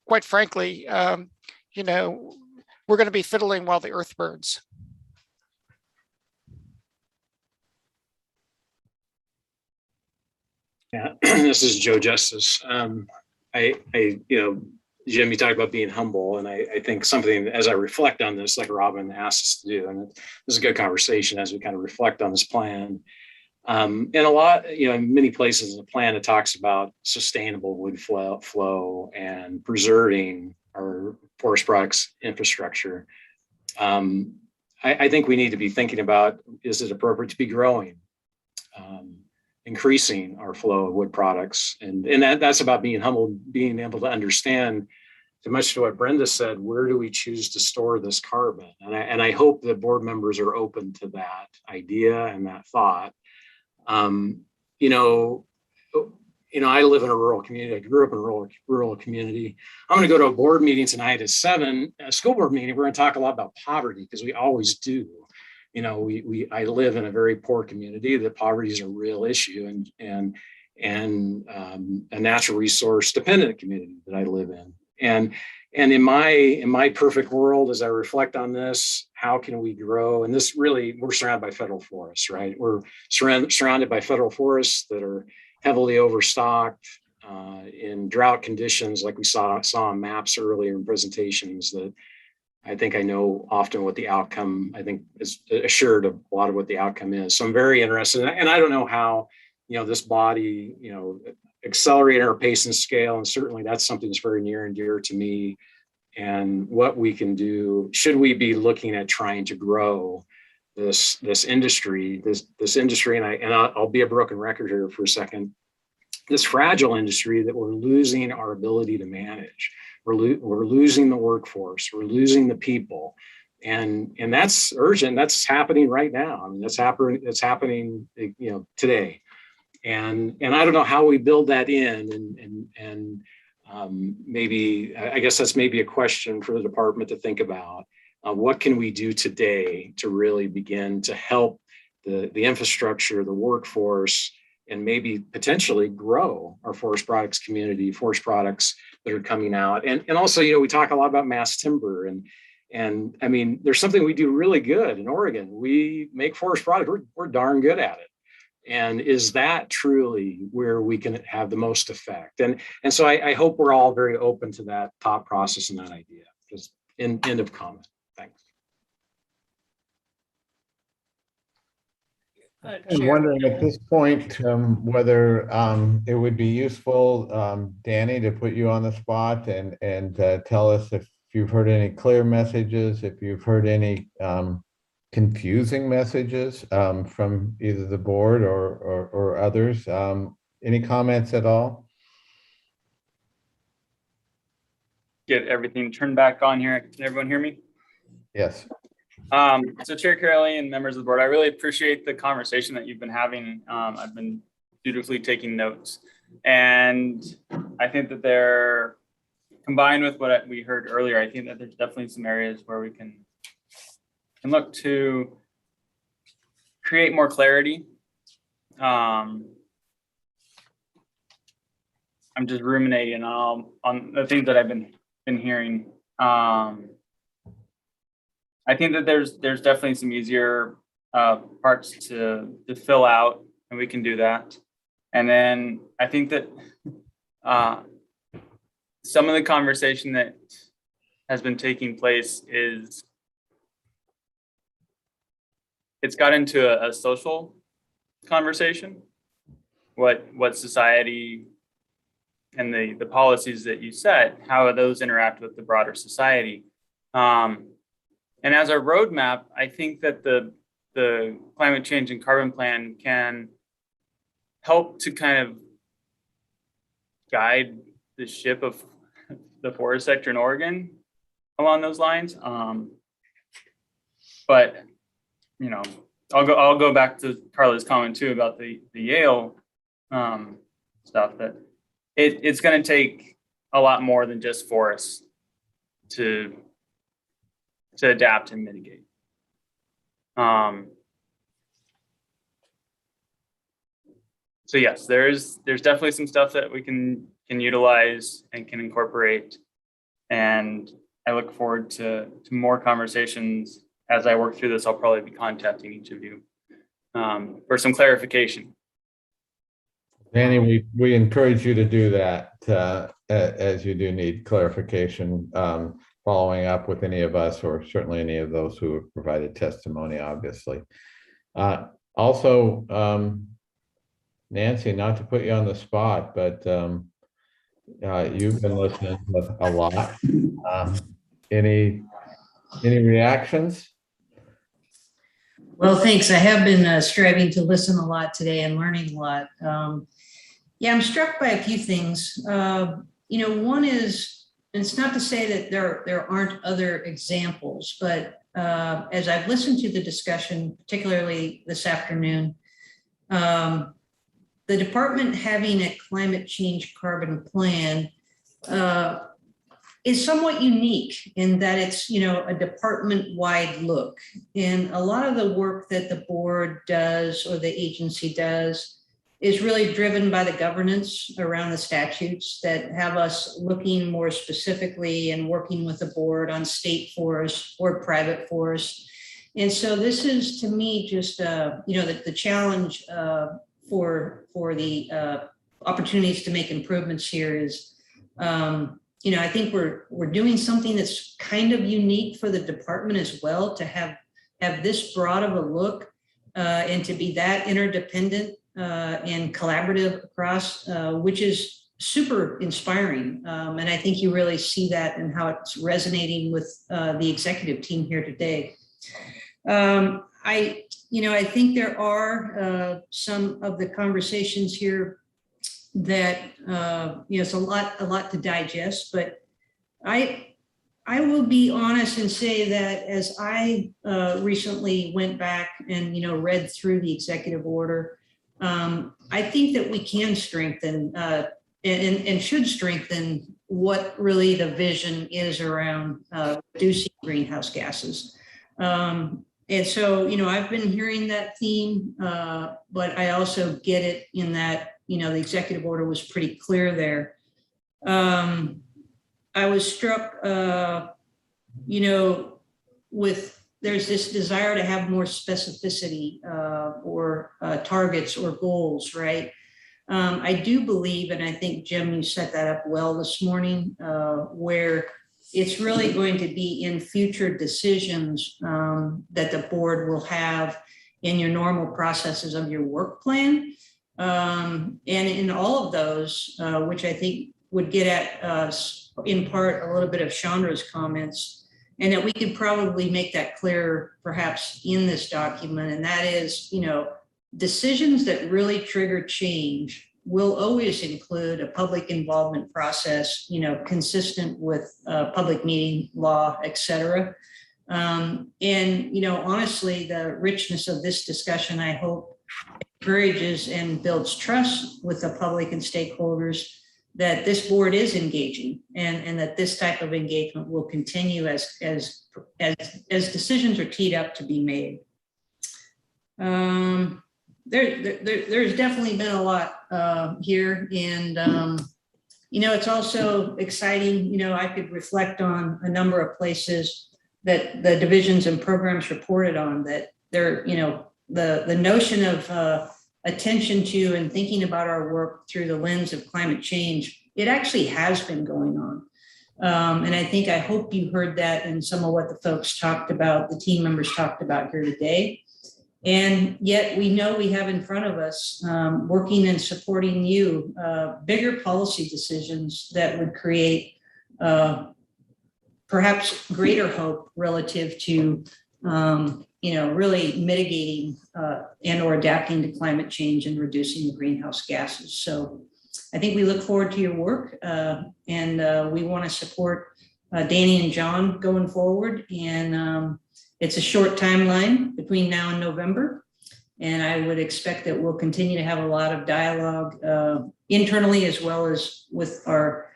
V: quite frankly, we're going to be fiddling while the earth burns.
T: Yeah, this is Joe Justice. Jim, you talked about being humble, and I think something as I reflect on this, like Robin asked us to do, and this is a good conversation as we kind of reflect on this plan. And a lot, in many places in the plan, it talks about sustainable wood flow and preserving our forest products infrastructure. I think we need to be thinking about, is it appropriate to be growing? Increasing our flow of wood products. And that's about being humble, being able to understand, too much to what Brenda said, where do we choose to store this carbon? And I hope that board members are open to that idea and that thought. I live in a rural community. I grew up in a rural community. I'm going to go to a board meeting tonight at 7, a school board meeting. We're going to talk a lot about poverty, because we always do. I live in a very poor community that poverty is a real issue, and a natural resource dependent community that I live in. And in my perfect world, as I reflect on this, how can we grow? And this really, we're surrounded by federal forests, right? We're surrounded by federal forests that are heavily overstocked in drought conditions, like we saw on maps earlier in presentations, that I think I know often what the outcome, I think, is assured of a lot of what the outcome is. So I'm very interested, and I don't know how, this body, accelerating our pace and scale, and certainly that's something that's very near and dear to me, and what we can do. Should we be looking at trying to grow this industry, this industry, and I'll be a broken record here for a second, this fragile industry that we're losing our ability to manage. We're losing the workforce, we're losing the people, and that's urgent. That's happening right now. I mean, that's happening, today. And I don't know how we build that in, and maybe, I guess that's maybe a question for the department to think about. What can we do today to really begin to help the infrastructure, the workforce, and maybe potentially grow our forest products community, forest products that are coming out. And also, we talk a lot about mass timber, and I mean, there's something we do really good in Oregon. We make forest products, we're darn good at it. And is that truly where we can have the most effect? And so I hope we're all very open to that thought process and that idea. Just end of comment. Thanks.
A: I'm wondering at this point whether it would be useful, Danny, to put you on the spot and tell us if you've heard any clear messages, if you've heard any confusing messages from either the board or others. Any comments at all?
K: Get everything turned back on here. Can everyone hear me?
A: Yes.
K: So Chair Carey and members of the board, I really appreciate the conversation that you've been having. I've been dutifully taking notes, and I think that they're combined with what we heard earlier. I think that there's definitely some areas where we can look to create more clarity. I'm just ruminating on the things that I've been hearing. I think that there's definitely some easier parts to fill out, and we can do that. And then I think that some of the conversation that
N: has been taking place is it's got into a social conversation, what society and the policies that you set, how those interact with the broader society. And as a roadmap, I think that the climate change and carbon plan can help to kind of guide the ship of the forest sector in Oregon along those lines. But you know, I'll go back to Carla's comment too about the Yale stuff, that it's going to take a lot more than just forests to adapt and mitigate. So yes, there's definitely some stuff that we can utilize and can incorporate, and I look forward to more conversations. As I work through this, I'll probably be contacting each of you for some clarification.
A: Danny, we encourage you to do that as you do need clarification, following up with any of us, or certainly any of those who have provided testimony, obviously. Also, Nancy, not to put you on the spot, but you've been listening a lot. Any reactions?
R: Well, thanks. I have been striving to listen a lot today and learning a lot. Yeah, I'm struck by a few things. One is, and it's not to say that there aren't other examples, but as I've listened to the discussion, particularly this afternoon, the department having a climate change carbon plan is somewhat unique in that it's, a department-wide look. And a lot of the work that the board does or the agency does is really driven by the governance around the statutes that have us looking more specifically and working with the board on state forests or private forests. And so this is, to me, just, the challenge for the opportunities to make improvements here is, I think we're doing something that's kind of unique for the department as well, to have this broad of a look and to be that interdependent and collaborative across, which is super inspiring. And I think you really see that in how it's resonating with the executive team here today. I think there are some of the conversations here that it's a lot to digest, but I will be honest and say that as I recently went back and read through the executive order, I think that we can strengthen and should strengthen what really the vision is around reducing greenhouse gases. And so, I've been hearing that theme, but I also get it in that, the executive order was pretty clear there. I was struck, with there's this desire to have more specificity or targets or goals, right? I do believe, and I think, Jim, you set that up well this morning, where it's really going to be in future decisions that the board will have in your normal processes of your work plan. And in all of those, which I think would get at, in part, a little bit of Chandra's comments, and that we could probably make that clear perhaps in this document. And that is, decisions that really trigger change will always include a public involvement process, consistent with public meeting law, et cetera. And, honestly, the richness of this discussion, I hope, encourages and builds trust with the public and stakeholders that this board is engaging, and that this type of engagement will continue as decisions are teed up to be made. There's definitely been a lot here, and it's also exciting. I could reflect on a number of places that the divisions and programs reported on, that they're, the notion of attention to and thinking about our work through the lens of climate change, it actually has been going on. And I hope you heard that in some of what the folks talked about, the team members talked about here today. And yet we know we have in front of us, working and supporting you, bigger policy decisions that would create perhaps greater hope relative to, really mitigating and or adapting to climate change and reducing the greenhouse gases. So I think we look forward to your work, and we want to support Danny and John going forward. And it's a short timeline between now and November. And I would expect that we'll continue to have a lot of dialogue internally as well as with our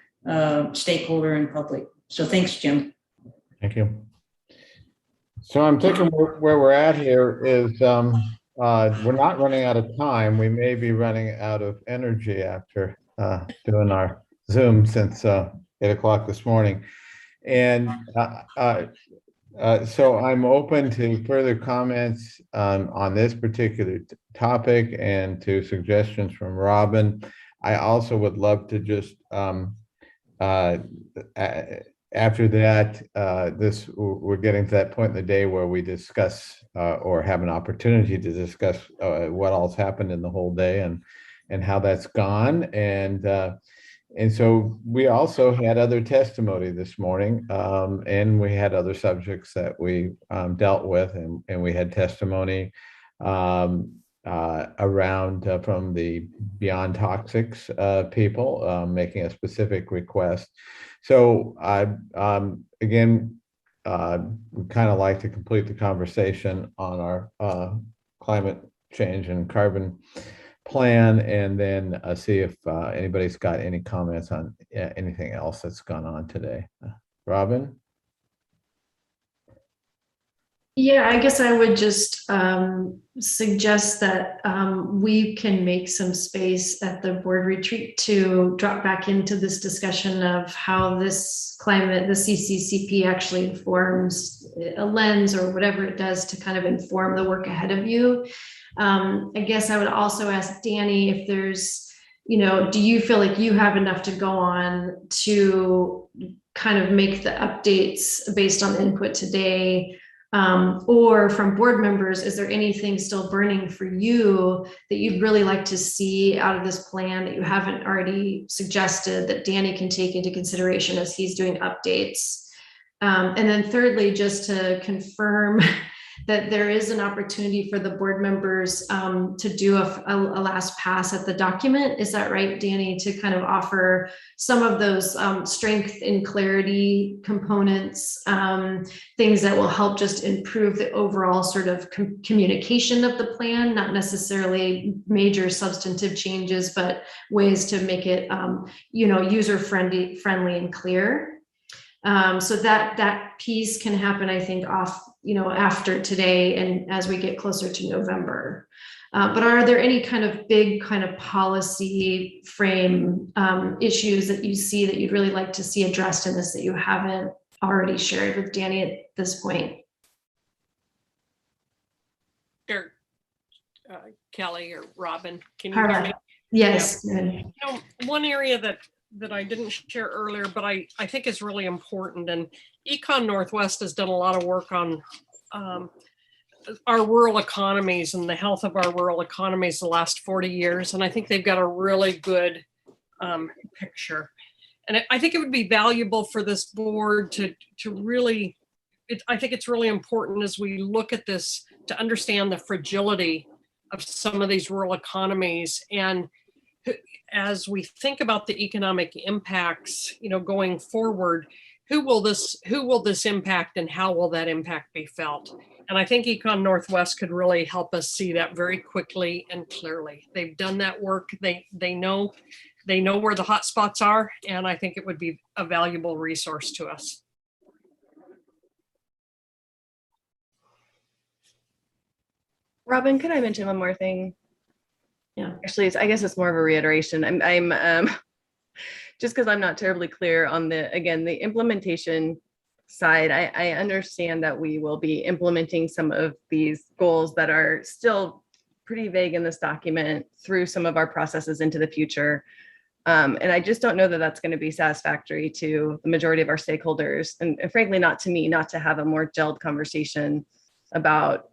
R: stakeholder and public. So thanks, Jim.
A: Thank you. So I'm thinking where we're at here is we're not running out of time. We may be running out of energy after doing our Zoom since 8 o'clock this morning. And so I'm open to further comments on this particular topic and to suggestions from Robin. I also would love to just after that, we're getting to that point in the day where we discuss or have an opportunity to discuss what all's happened in the whole day and how that's gone. And so we also had other testimony this morning, and we had other subjects that we dealt with, and we had testimony around from the Beyond Toxics people making a specific request. So again, we kind of like to complete the conversation on our climate change and carbon plan, and then see if anybody's got any comments on anything else that's gone on today. Robin?
H: Yeah, I guess I would just suggest that we can make some space at the board retreat to drop back into this discussion of how this climate, the CCCP actually informs a lens or whatever it does to kind of inform the work ahead of you. I guess I would also ask Danny if there's, do you feel like you have enough to go on to kind of make the updates based on input today? Or from board members, is there anything still burning for you that you'd really like to see out of this plan that you haven't already suggested that Danny can take into consideration as he's doing updates? And then thirdly, just to confirm that there is an opportunity for the board members to do a last pass at the document. Is that right, Danny, to kind of offer some of those strength and clarity components, things that will help just improve the overall sort of communication of the plan, not necessarily major substantive changes, but ways to make it user friendly and clear. So that piece can happen, I think, after today and as we get closer to November. But are there any kind of big kind of policy frame issues that you see that you'd really like to see addressed in this that you haven't already shared with Danny at this point?
I: Sure. Kelly or Robin, can you hear me?
H: Yes.
I: Yeah. One area that I didn't share earlier, but I think is really important. And Econ Northwest has done a lot of work on our rural economies and the health of our rural economies the last 40 years. And I think they've got a really good picture. And I think it would be valuable for this board to really, I think it's really important as we look at this to understand the fragility of some of these rural economies. And as we think about the economic impacts, going forward, who will this impact and how will that impact be felt? And I think Econ Northwest could really help us see that very quickly and clearly. They've done that work. They know where the hot spots are, and I think it would be a valuable resource to us.
L: Robin, could I mention one more thing?
H: Yeah.
L: Actually, I guess it's more of a reiteration. I'm just because I'm not terribly clear on the implementation side. I understand that we will be implementing some of these goals that are still pretty vague in this document through some of our processes into the future. And I just don't know that that's going to be satisfactory to the majority of our stakeholders. And frankly, not to me, not to have a more gelled conversation about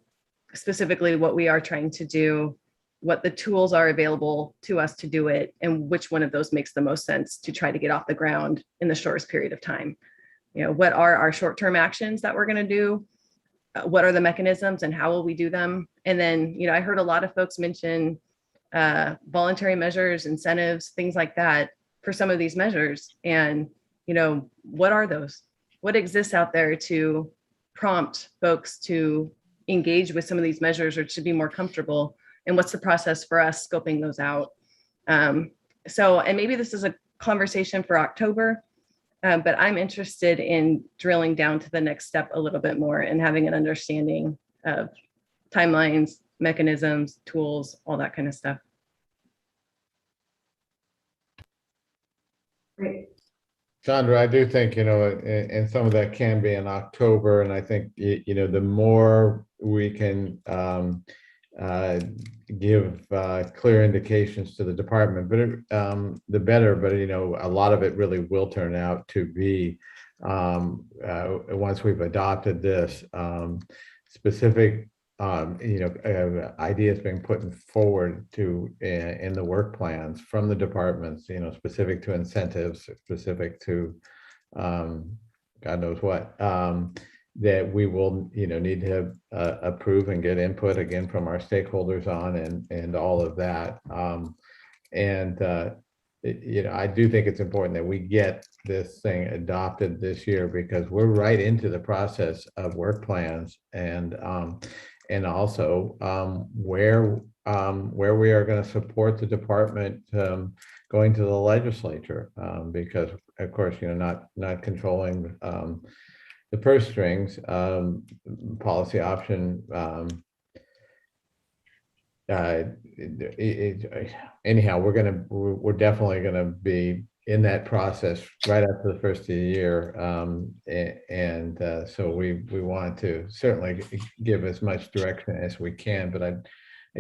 L: specifically what we are trying to do, what the tools are available to us to do it, and which one of those makes the most sense to try to get off the ground in the shortest period of time. You know, what are our short-term actions that we're going to do? What are the mechanisms and how will we do them? And then, you know, I heard a lot of folks mention voluntary measures, incentives, things like that for some of these measures. And, you know, what are those? What exists out there to prompt folks to engage with some of these measures or to be more comfortable? And what's the process for us scoping those out? And maybe this is a conversation for October, but I'm interested in drilling down to the next step a little bit more and having an understanding of timelines, mechanisms, tools, all that kind of stuff.
H: Great.
A: Chandra, I do think, you know, and some of that can be in October, and I think, you know, the more we can give clear indications to the department, but the better. But, you know, a lot of it really will turn out to be, once we've adopted this, specific you know, ideas being put forward to in the work plans from the departments, you know, specific to incentives, specific to God knows what, that we will, you know, need to approve and get input again from our stakeholders on, and all of that. You know, I do think it's important that we get this thing adopted this year, because we're right into the process of work plans, and also where we are going to support the department going to the legislature, because of course, you know, not controlling the purse strings, policy option. Anyhow, we're definitely gonna be in that process right after the first of the year, so we want to certainly give as much direction as we can, but I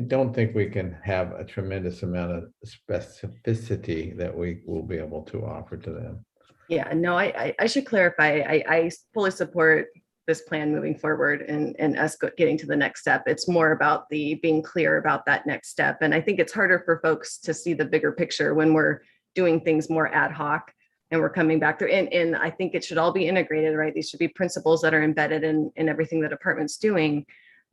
A: don't think we can have a tremendous amount of specificity that we will be able to offer to them.
L: Yeah, no, I should clarify. I fully support this plan moving forward and us getting to the next step. It's more about the being clear about that next step. And I think it's harder for folks to see the bigger picture when we're doing things more ad hoc and we're coming back through. And I think it should all be integrated, right? These should be principles that are embedded in everything the department's doing,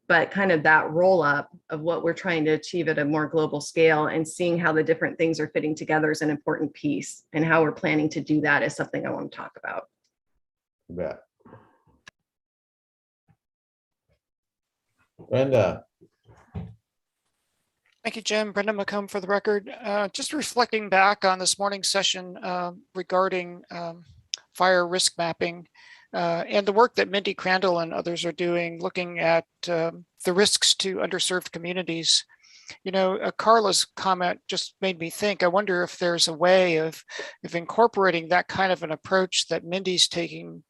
L: but kind of that roll up of what we're trying to achieve at a more global scale and seeing how the different things are fitting together is an important piece, and how we're planning to do that is something I want to talk about.
A: You bet. Brenda.
V: Thank you, Jim. Brenda McComb for the record. Just reflecting back on this morning's session regarding fire risk mapping and the work that Mindy Crandall and others are doing, looking at the risks to underserved communities. You know, Carla's comment just made me think, I wonder if there's a way of incorporating that kind of an approach that Mindy's taking,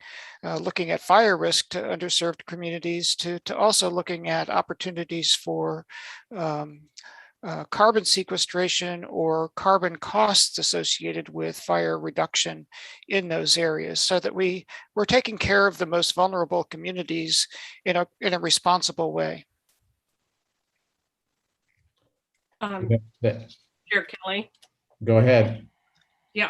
V: looking at fire risk to underserved communities, to also looking at opportunities for carbon sequestration or carbon costs associated with fire reduction in those areas, so that we're taking care of the most vulnerable communities in a responsible way.
I: Chair Kelly.
A: Go ahead.
I: Yeah,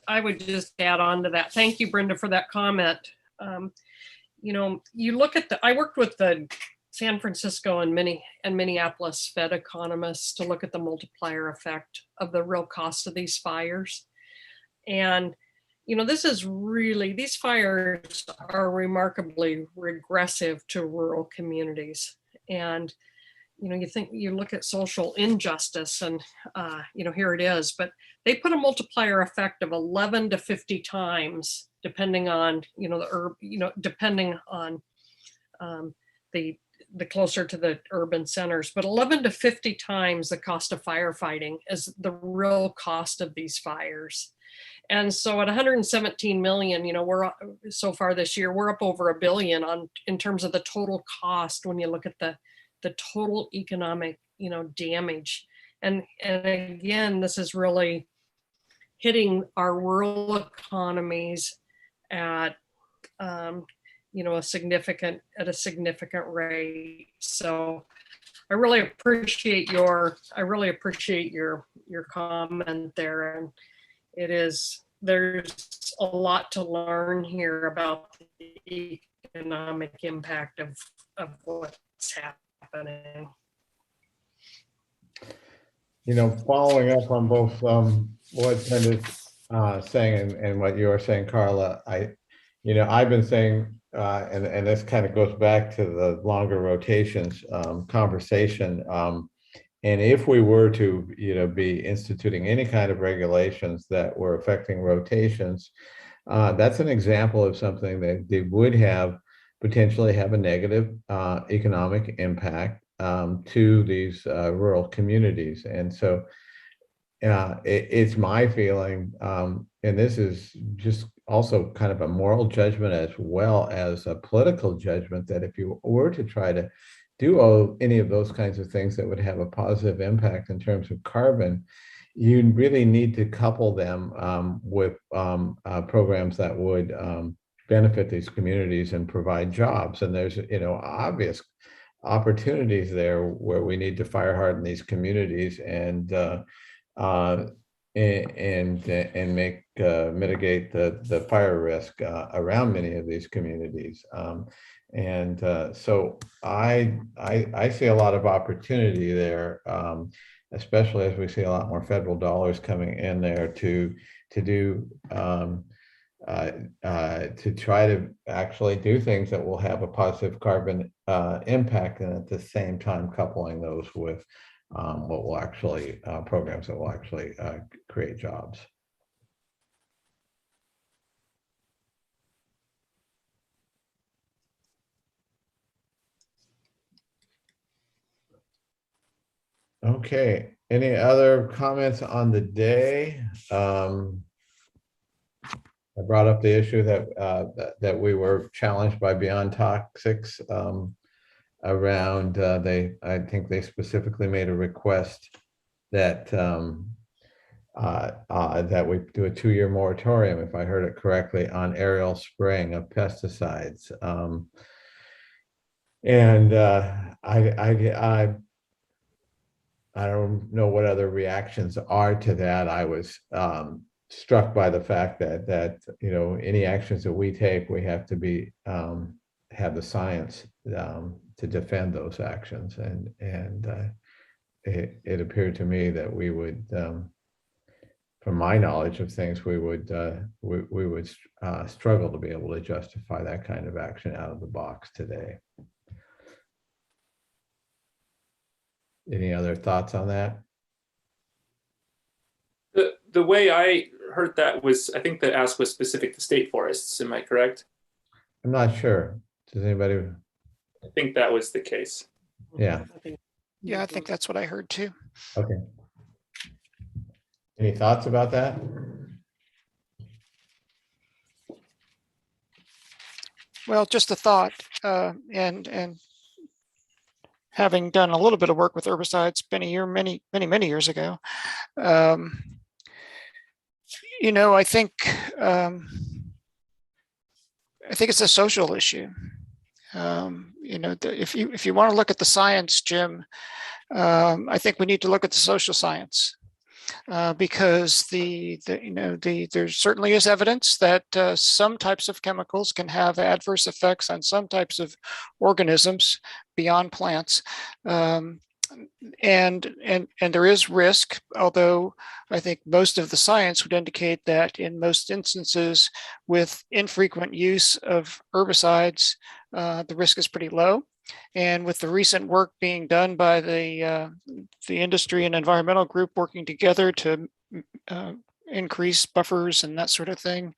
I: I would just add on to that. Thank you, Brenda, for that comment. You know, you look at I worked with the San Francisco and Minneapolis Fed economists to look at the multiplier effect of the real cost of these fires. And, you know, these fires are remarkably regressive to rural communities. And, you know, you look at social injustice and, you know, here it is, but they put a multiplier effect of 11 to 50 times, depending on, you know, depending on the closer to the urban centers, but 11 to 50 times the cost of firefighting is the real cost of these fires. And so at 117 million, you know, we're so far this year, we're up over $1 billion in terms of the total cost when you look at the total economic, you know, damage. And again, this is really hitting our rural economies at a significant rate. So I really appreciate your comment there, and there's a lot to learn here about the economic impact of what's happening.
A: Following up on both what Ken is saying and what you are saying, Carla, I've been saying, and this kind of goes back to the longer rotations conversation. And if we were to, be instituting any kind of regulations that were affecting rotations, that's an example of something that they would potentially have a negative economic impact to these rural communities. And so it's my feeling, and this is just also kind of a moral judgment as well as a political judgment, that if you were to try to do any of those kinds of things that would have a positive impact in terms of carbon, you really need to couple them with programs that would benefit these communities and provide jobs. And there's obvious opportunities there where we need to fire harden these communities and mitigate the fire risk around many of these communities. So I see a lot of opportunity there, especially as we see a lot more federal dollars coming in there to try to actually do things that will have a positive carbon impact, and at the same time coupling those with what will actually programs that will actually create jobs. Okay, any other comments on the day? I brought up the issue that we were challenged by Beyond Toxics around I think they specifically made a request that that we do a 2-year moratorium, if I heard it correctly, on aerial spraying of pesticides. I don't know what other reactions are to that. I was struck by the fact that any actions that we take, we have to have the science to defend those actions, and it appeared to me that we would, from my knowledge of things, we would struggle to be able to justify that kind of action out of the box today. Any other thoughts on that?
O: The way I heard that was, I think the ask was specific to state forests. Am I correct?
A: I'm not sure. Does anybody?
O: I think that was the case.
A: Yeah.
V: Yeah, I think that's what I heard too.
A: Okay. Any thoughts about that?
V: Well, just a thought, and having done a little bit of work with herbicides many years ago, I think it's a social issue. If you want to look at the science, Jim, I think we need to look at the social science. Because there certainly is evidence that some types of chemicals can have adverse effects on some types of organisms beyond plants, and there is risk. Although I think most of the science would indicate that in most instances, with infrequent use of herbicides, the risk is pretty low. And with the recent work being done by the industry and environmental group working together to increase buffers and that sort of thing,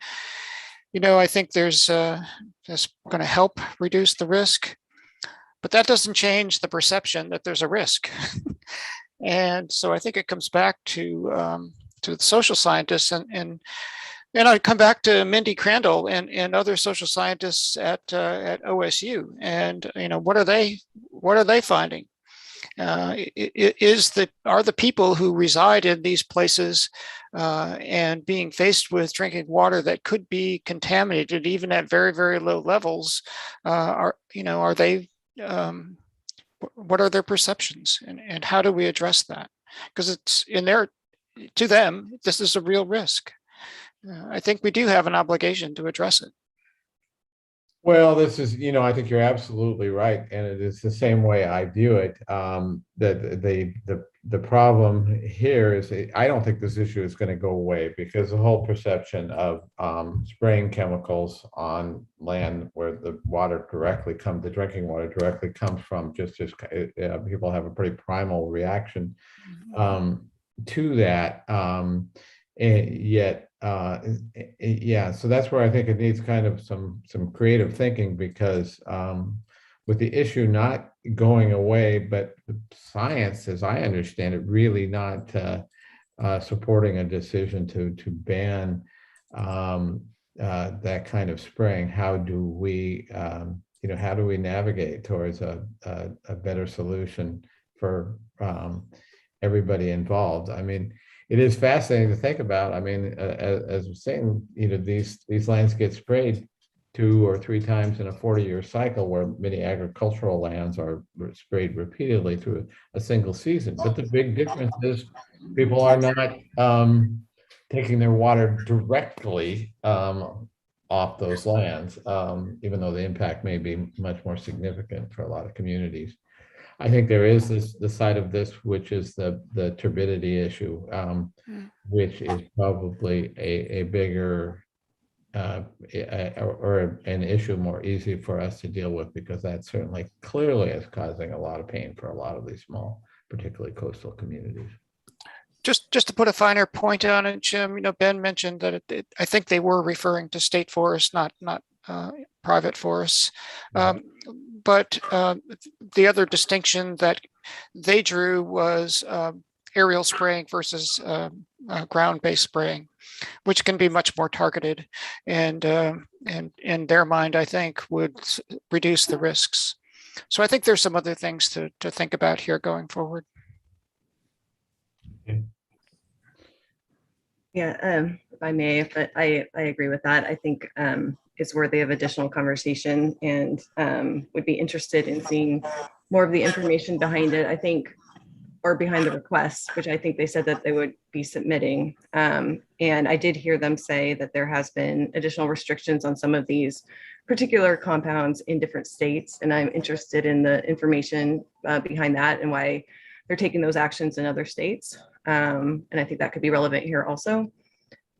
V: I think that's going to help reduce the risk. But that doesn't change the perception that there's a risk. And so I think it comes back to the social scientists, and I come back to Mindy Crandall and other social scientists at OSU, and what are they finding? Are the people who reside in these places and being faced with drinking water that could be contaminated even at very, very low levels, are they, what are their perceptions, and how do we address that? Because it's to them, this is a real risk. I think we do have an obligation to address it.
A: Well, this is, I think you're absolutely right, and it is the same way I view it. That the problem here is I don't think this issue is going to go away, because the whole perception of spraying chemicals on land where the the drinking water directly comes from, just people have a pretty primal reaction to that. And yet, yeah, so that's where I think it needs kind of some creative thinking, because with the issue not going away, but the science, as I understand it, really not supporting a decision to ban that kind of spraying. How do we, how do we navigate towards a better solution for everybody involved? I mean, it is fascinating to think about. I mean, as I was saying, these lands get sprayed 2 or 3 times in a 40-year cycle, where many agricultural lands are sprayed repeatedly through a single season. But the big difference is people are not taking their water directly off those lands, even though the impact may be much more significant for a lot of communities. I think there is the side of this, which is the turbidity issue, which is probably a bigger or an issue more easy for us to deal with, because that certainly clearly is causing a lot of pain for a lot of these small, particularly coastal communities.
V: Just to put a finer point on it, Jim, Ben mentioned that I think they were referring to state forests, not private forests. But the other distinction that they drew was aerial spraying versus ground-based spraying, which can be much more targeted, and in their mind, I think, would reduce the risks. So I think there's some other things to think about here going forward.
L: Yeah, if I may, but I agree with that. I think it's worthy of additional conversation, and would be interested in seeing more of the information behind it, I think, or behind the requests, which I think they said that they would be submitting. And I did hear them say that there has been additional restrictions on some of these particular compounds in different states. And I'm interested in the information behind that and why they're taking those actions in other states. And I think that could be relevant here also.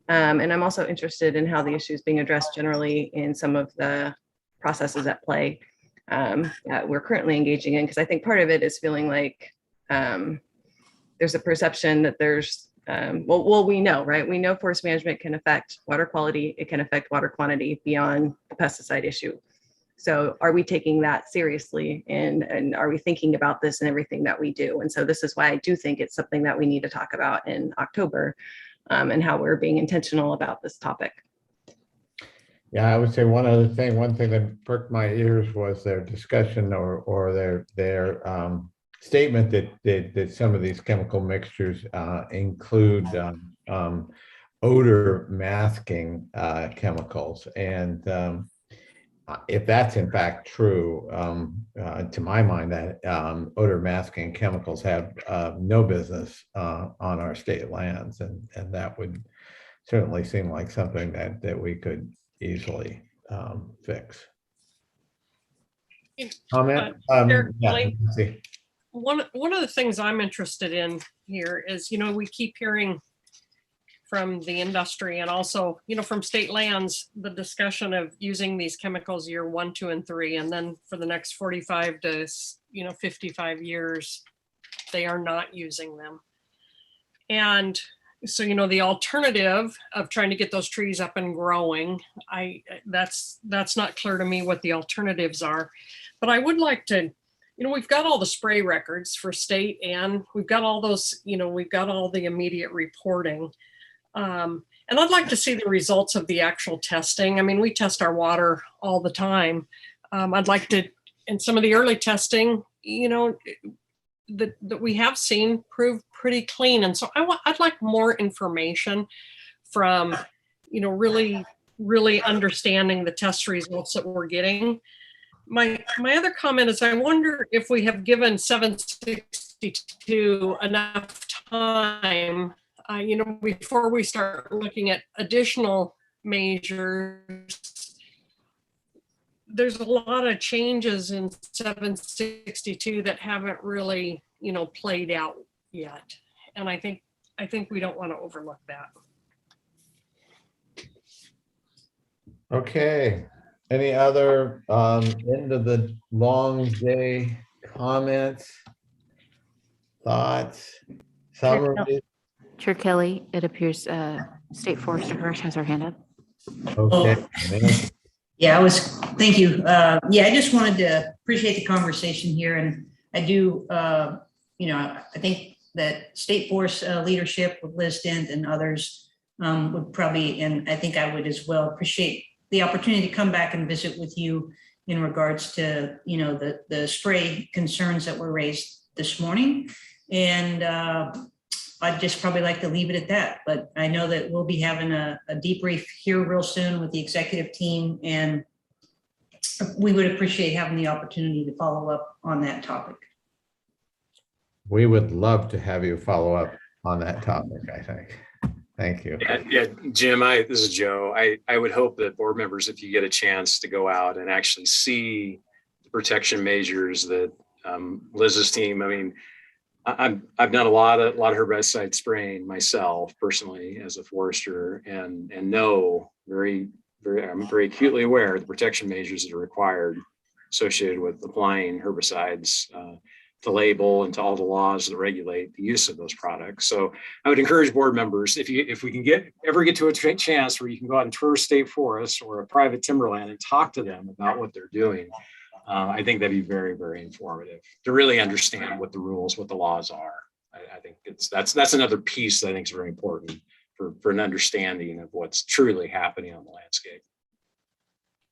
L: And I'm also interested in how the issue is being addressed generally in some of the processes at play that we're currently engaging in, because I think part of it is feeling like there's a perception that there's, well, we know, right? We know forest management can affect water quality, it can affect water quantity beyond the pesticide issue. So are we taking that seriously, and are we thinking about this in everything that we do? And so this is why I do think it's something that we need to talk about in October, and how we're being intentional about this topic.
A: Yeah, I would say one thing that perked my ears was their discussion or their statement that some of these chemical mixtures include odor masking chemicals. And if that's in fact true, to my mind, that odor masking chemicals have no business on our state lands, and that would certainly seem like something that we could easily fix. Comment? Yeah, see.
I: One of the things I'm interested in here is, we keep hearing from the industry and also, from state lands, the discussion of using these chemicals year 1, 2, and 3, and then for the next 45 to 55 years, they are not using them. And so, the alternative of trying to get those trees up and growing, that's not clear to me what the alternatives are. But I would like to, we've got all the spray records for state, and we've got all those, we've got all the immediate reporting. And I'd like to see the results of the actual testing. I mean, we test our water all the time. I'd like to, in some of the early testing, that we have seen prove pretty clean. And so I'd like more information from, really understanding the test results that we're getting. My other comment is I wonder if we have given 762 enough time, before we start looking at additional measures. There's a lot of changes in 762 that haven't really, played out yet. And I think we don't want to overlook that.
A: Okay. Any other end of the long day comments, thoughts, summaries?
B: Chair Kelly, it appears State Forester Hirsch has her hand up.
A: Okay.
R: Yeah, thank you. I just wanted to appreciate the conversation here. And I do, I think that State Forest leadership with Liz Dent and others would probably, and I think I would as well, appreciate the opportunity to come back and visit with you in regards to, the spray concerns that were raised this morning. And I'd just probably like to leave it at that, but I know that we'll be having a debrief here real soon with the executive team, and we would appreciate having the opportunity to follow up on that topic.
A: We would love to have you follow up on that topic, I think. Thank you.
T: Yeah, Jim, this is Joe. I would hope that board members, if you get a chance to go out and actually see the protection measures that Liz's team, I've done a lot of herbicide spraying myself personally as a forester, and know I'm very acutely aware of the protection measures that are required associated with applying herbicides to label and to all the laws that regulate the use of those products. So I would encourage board members, if we can ever get to a chance where you can go out and tour state forests or a private timberland and talk to them about what they're doing, I think that'd be very, very informative to really understand what the rules, what the laws are. I think that's another piece that I think is very important for an understanding of what's truly happening on the landscape.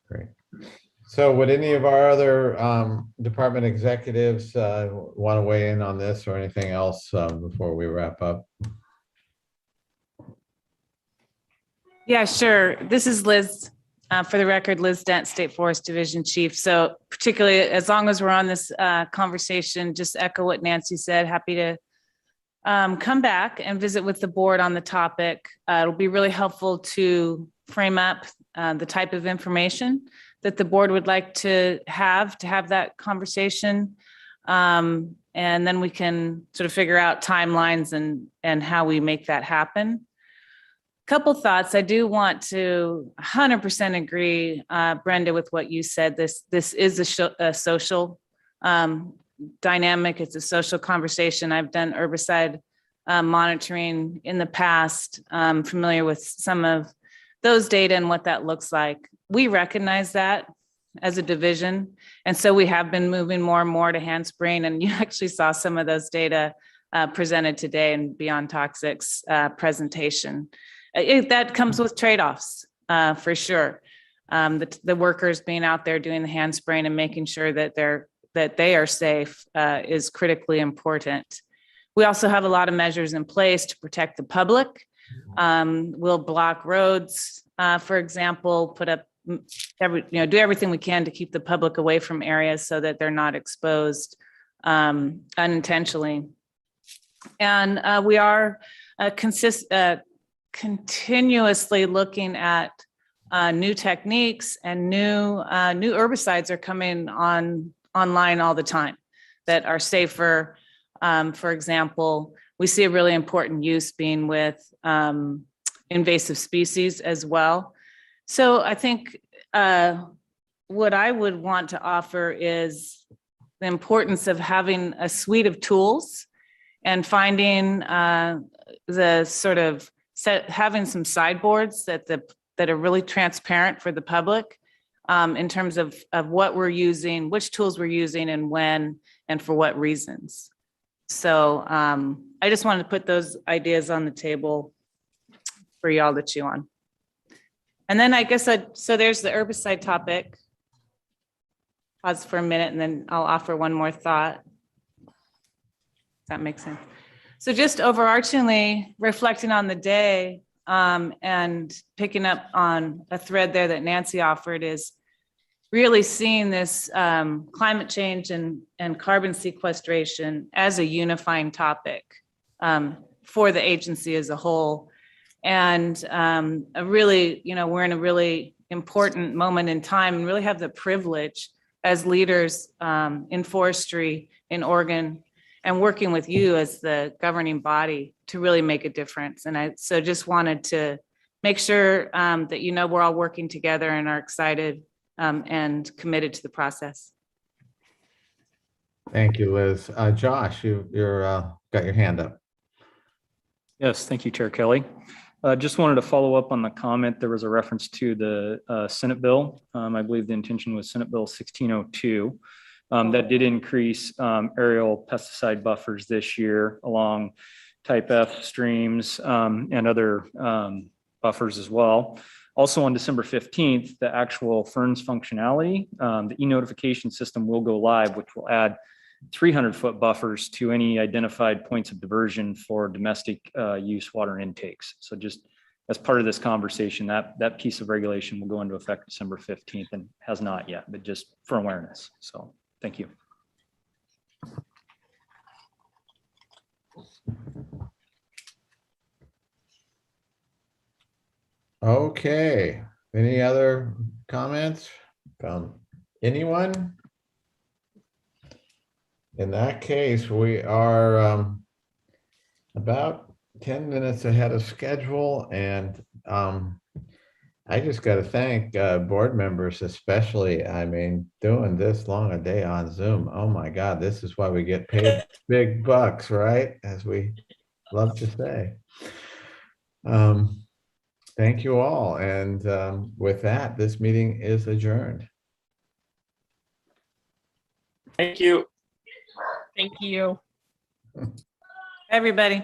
A: Great. So would any of our other department executives want to weigh in on this or anything else before we wrap up?
J: Yeah, sure. This is Liz. For the record, Liz Dent, State Forest Division Chief. So particularly as long as we're on this conversation, just echo what Nancy said, happy to come back and visit with the board on the topic. It'll be really helpful to frame up the type of information that the board would like to have that conversation. And then we can sort of figure out timelines and how we make that happen. Couple thoughts. I do want to 100% agree, Brenda, with what you said. This is a social dynamic. It's a social conversation. I've done herbicide monitoring in the past, familiar with some of those data and what that looks like. We recognize that as a division. And so we have been moving more and more to hand spraying. And you actually saw some of those data presented today in Beyond Toxics presentation. That comes with trade-offs for sure. The workers being out there doing the hand spraying and making sure that they are safe is critically important. We also have a lot of measures in place to protect the public. We'll block roads, for example, put up do everything we can to keep the public away from areas so that they're not exposed unintentionally. And we are continuously looking at new techniques, and new herbicides are coming online all the time that are safer. For example, we see a really important use being with invasive species as well. So I think what I would want to offer is the importance of having a suite of tools and finding the sort of having some sideboards that are really transparent for the public in terms of what we're using, which tools we're using, and when, and for what reasons. So I just wanted to put those ideas on the table for y'all to chew on. And then I guess so there's the herbicide topic. Pause for a minute and then I'll offer one more thought. that makes sense? So just overarchingly reflecting on the day and picking up on a thread there that Nancy offered is really seeing this climate change and carbon sequestration as a unifying topic for the agency as a whole. And we're in a really important moment in time and really have the privilege as leaders in forestry in Oregon and working with you as the governing body to really make a difference. And I just wanted to make sure that we're all working together and are excited and committed to the process.
A: Thank you, Liz. Josh, you're got your hand up.
K: Yes, thank you, Chair Kelly. Just wanted to follow up on the comment. There was a reference to the Senate bill. I believe the intention was Senate Bill 1602. That did increase aerial pesticide buffers this year along type F streams and other buffers as well. Also on December 15th, the actual ferns functionality, the e-notification system will go live, which will add 300-foot buffers to any identified points of diversion for domestic use water intakes. So just as part of this conversation, that piece of regulation will go into effect December 15th and has not yet, but just for awareness. So thank you.
A: Okay, any other comments from anyone? In that case, we are about 10 minutes ahead of schedule, and I just got to thank board members especially. I mean, doing this long a day on Zoom, oh my God, this is why we get paid big bucks, right? As we love to say. Thank you all. And with that, this meeting is adjourned.
O: Thank you.
I: Thank you.
J: Everybody.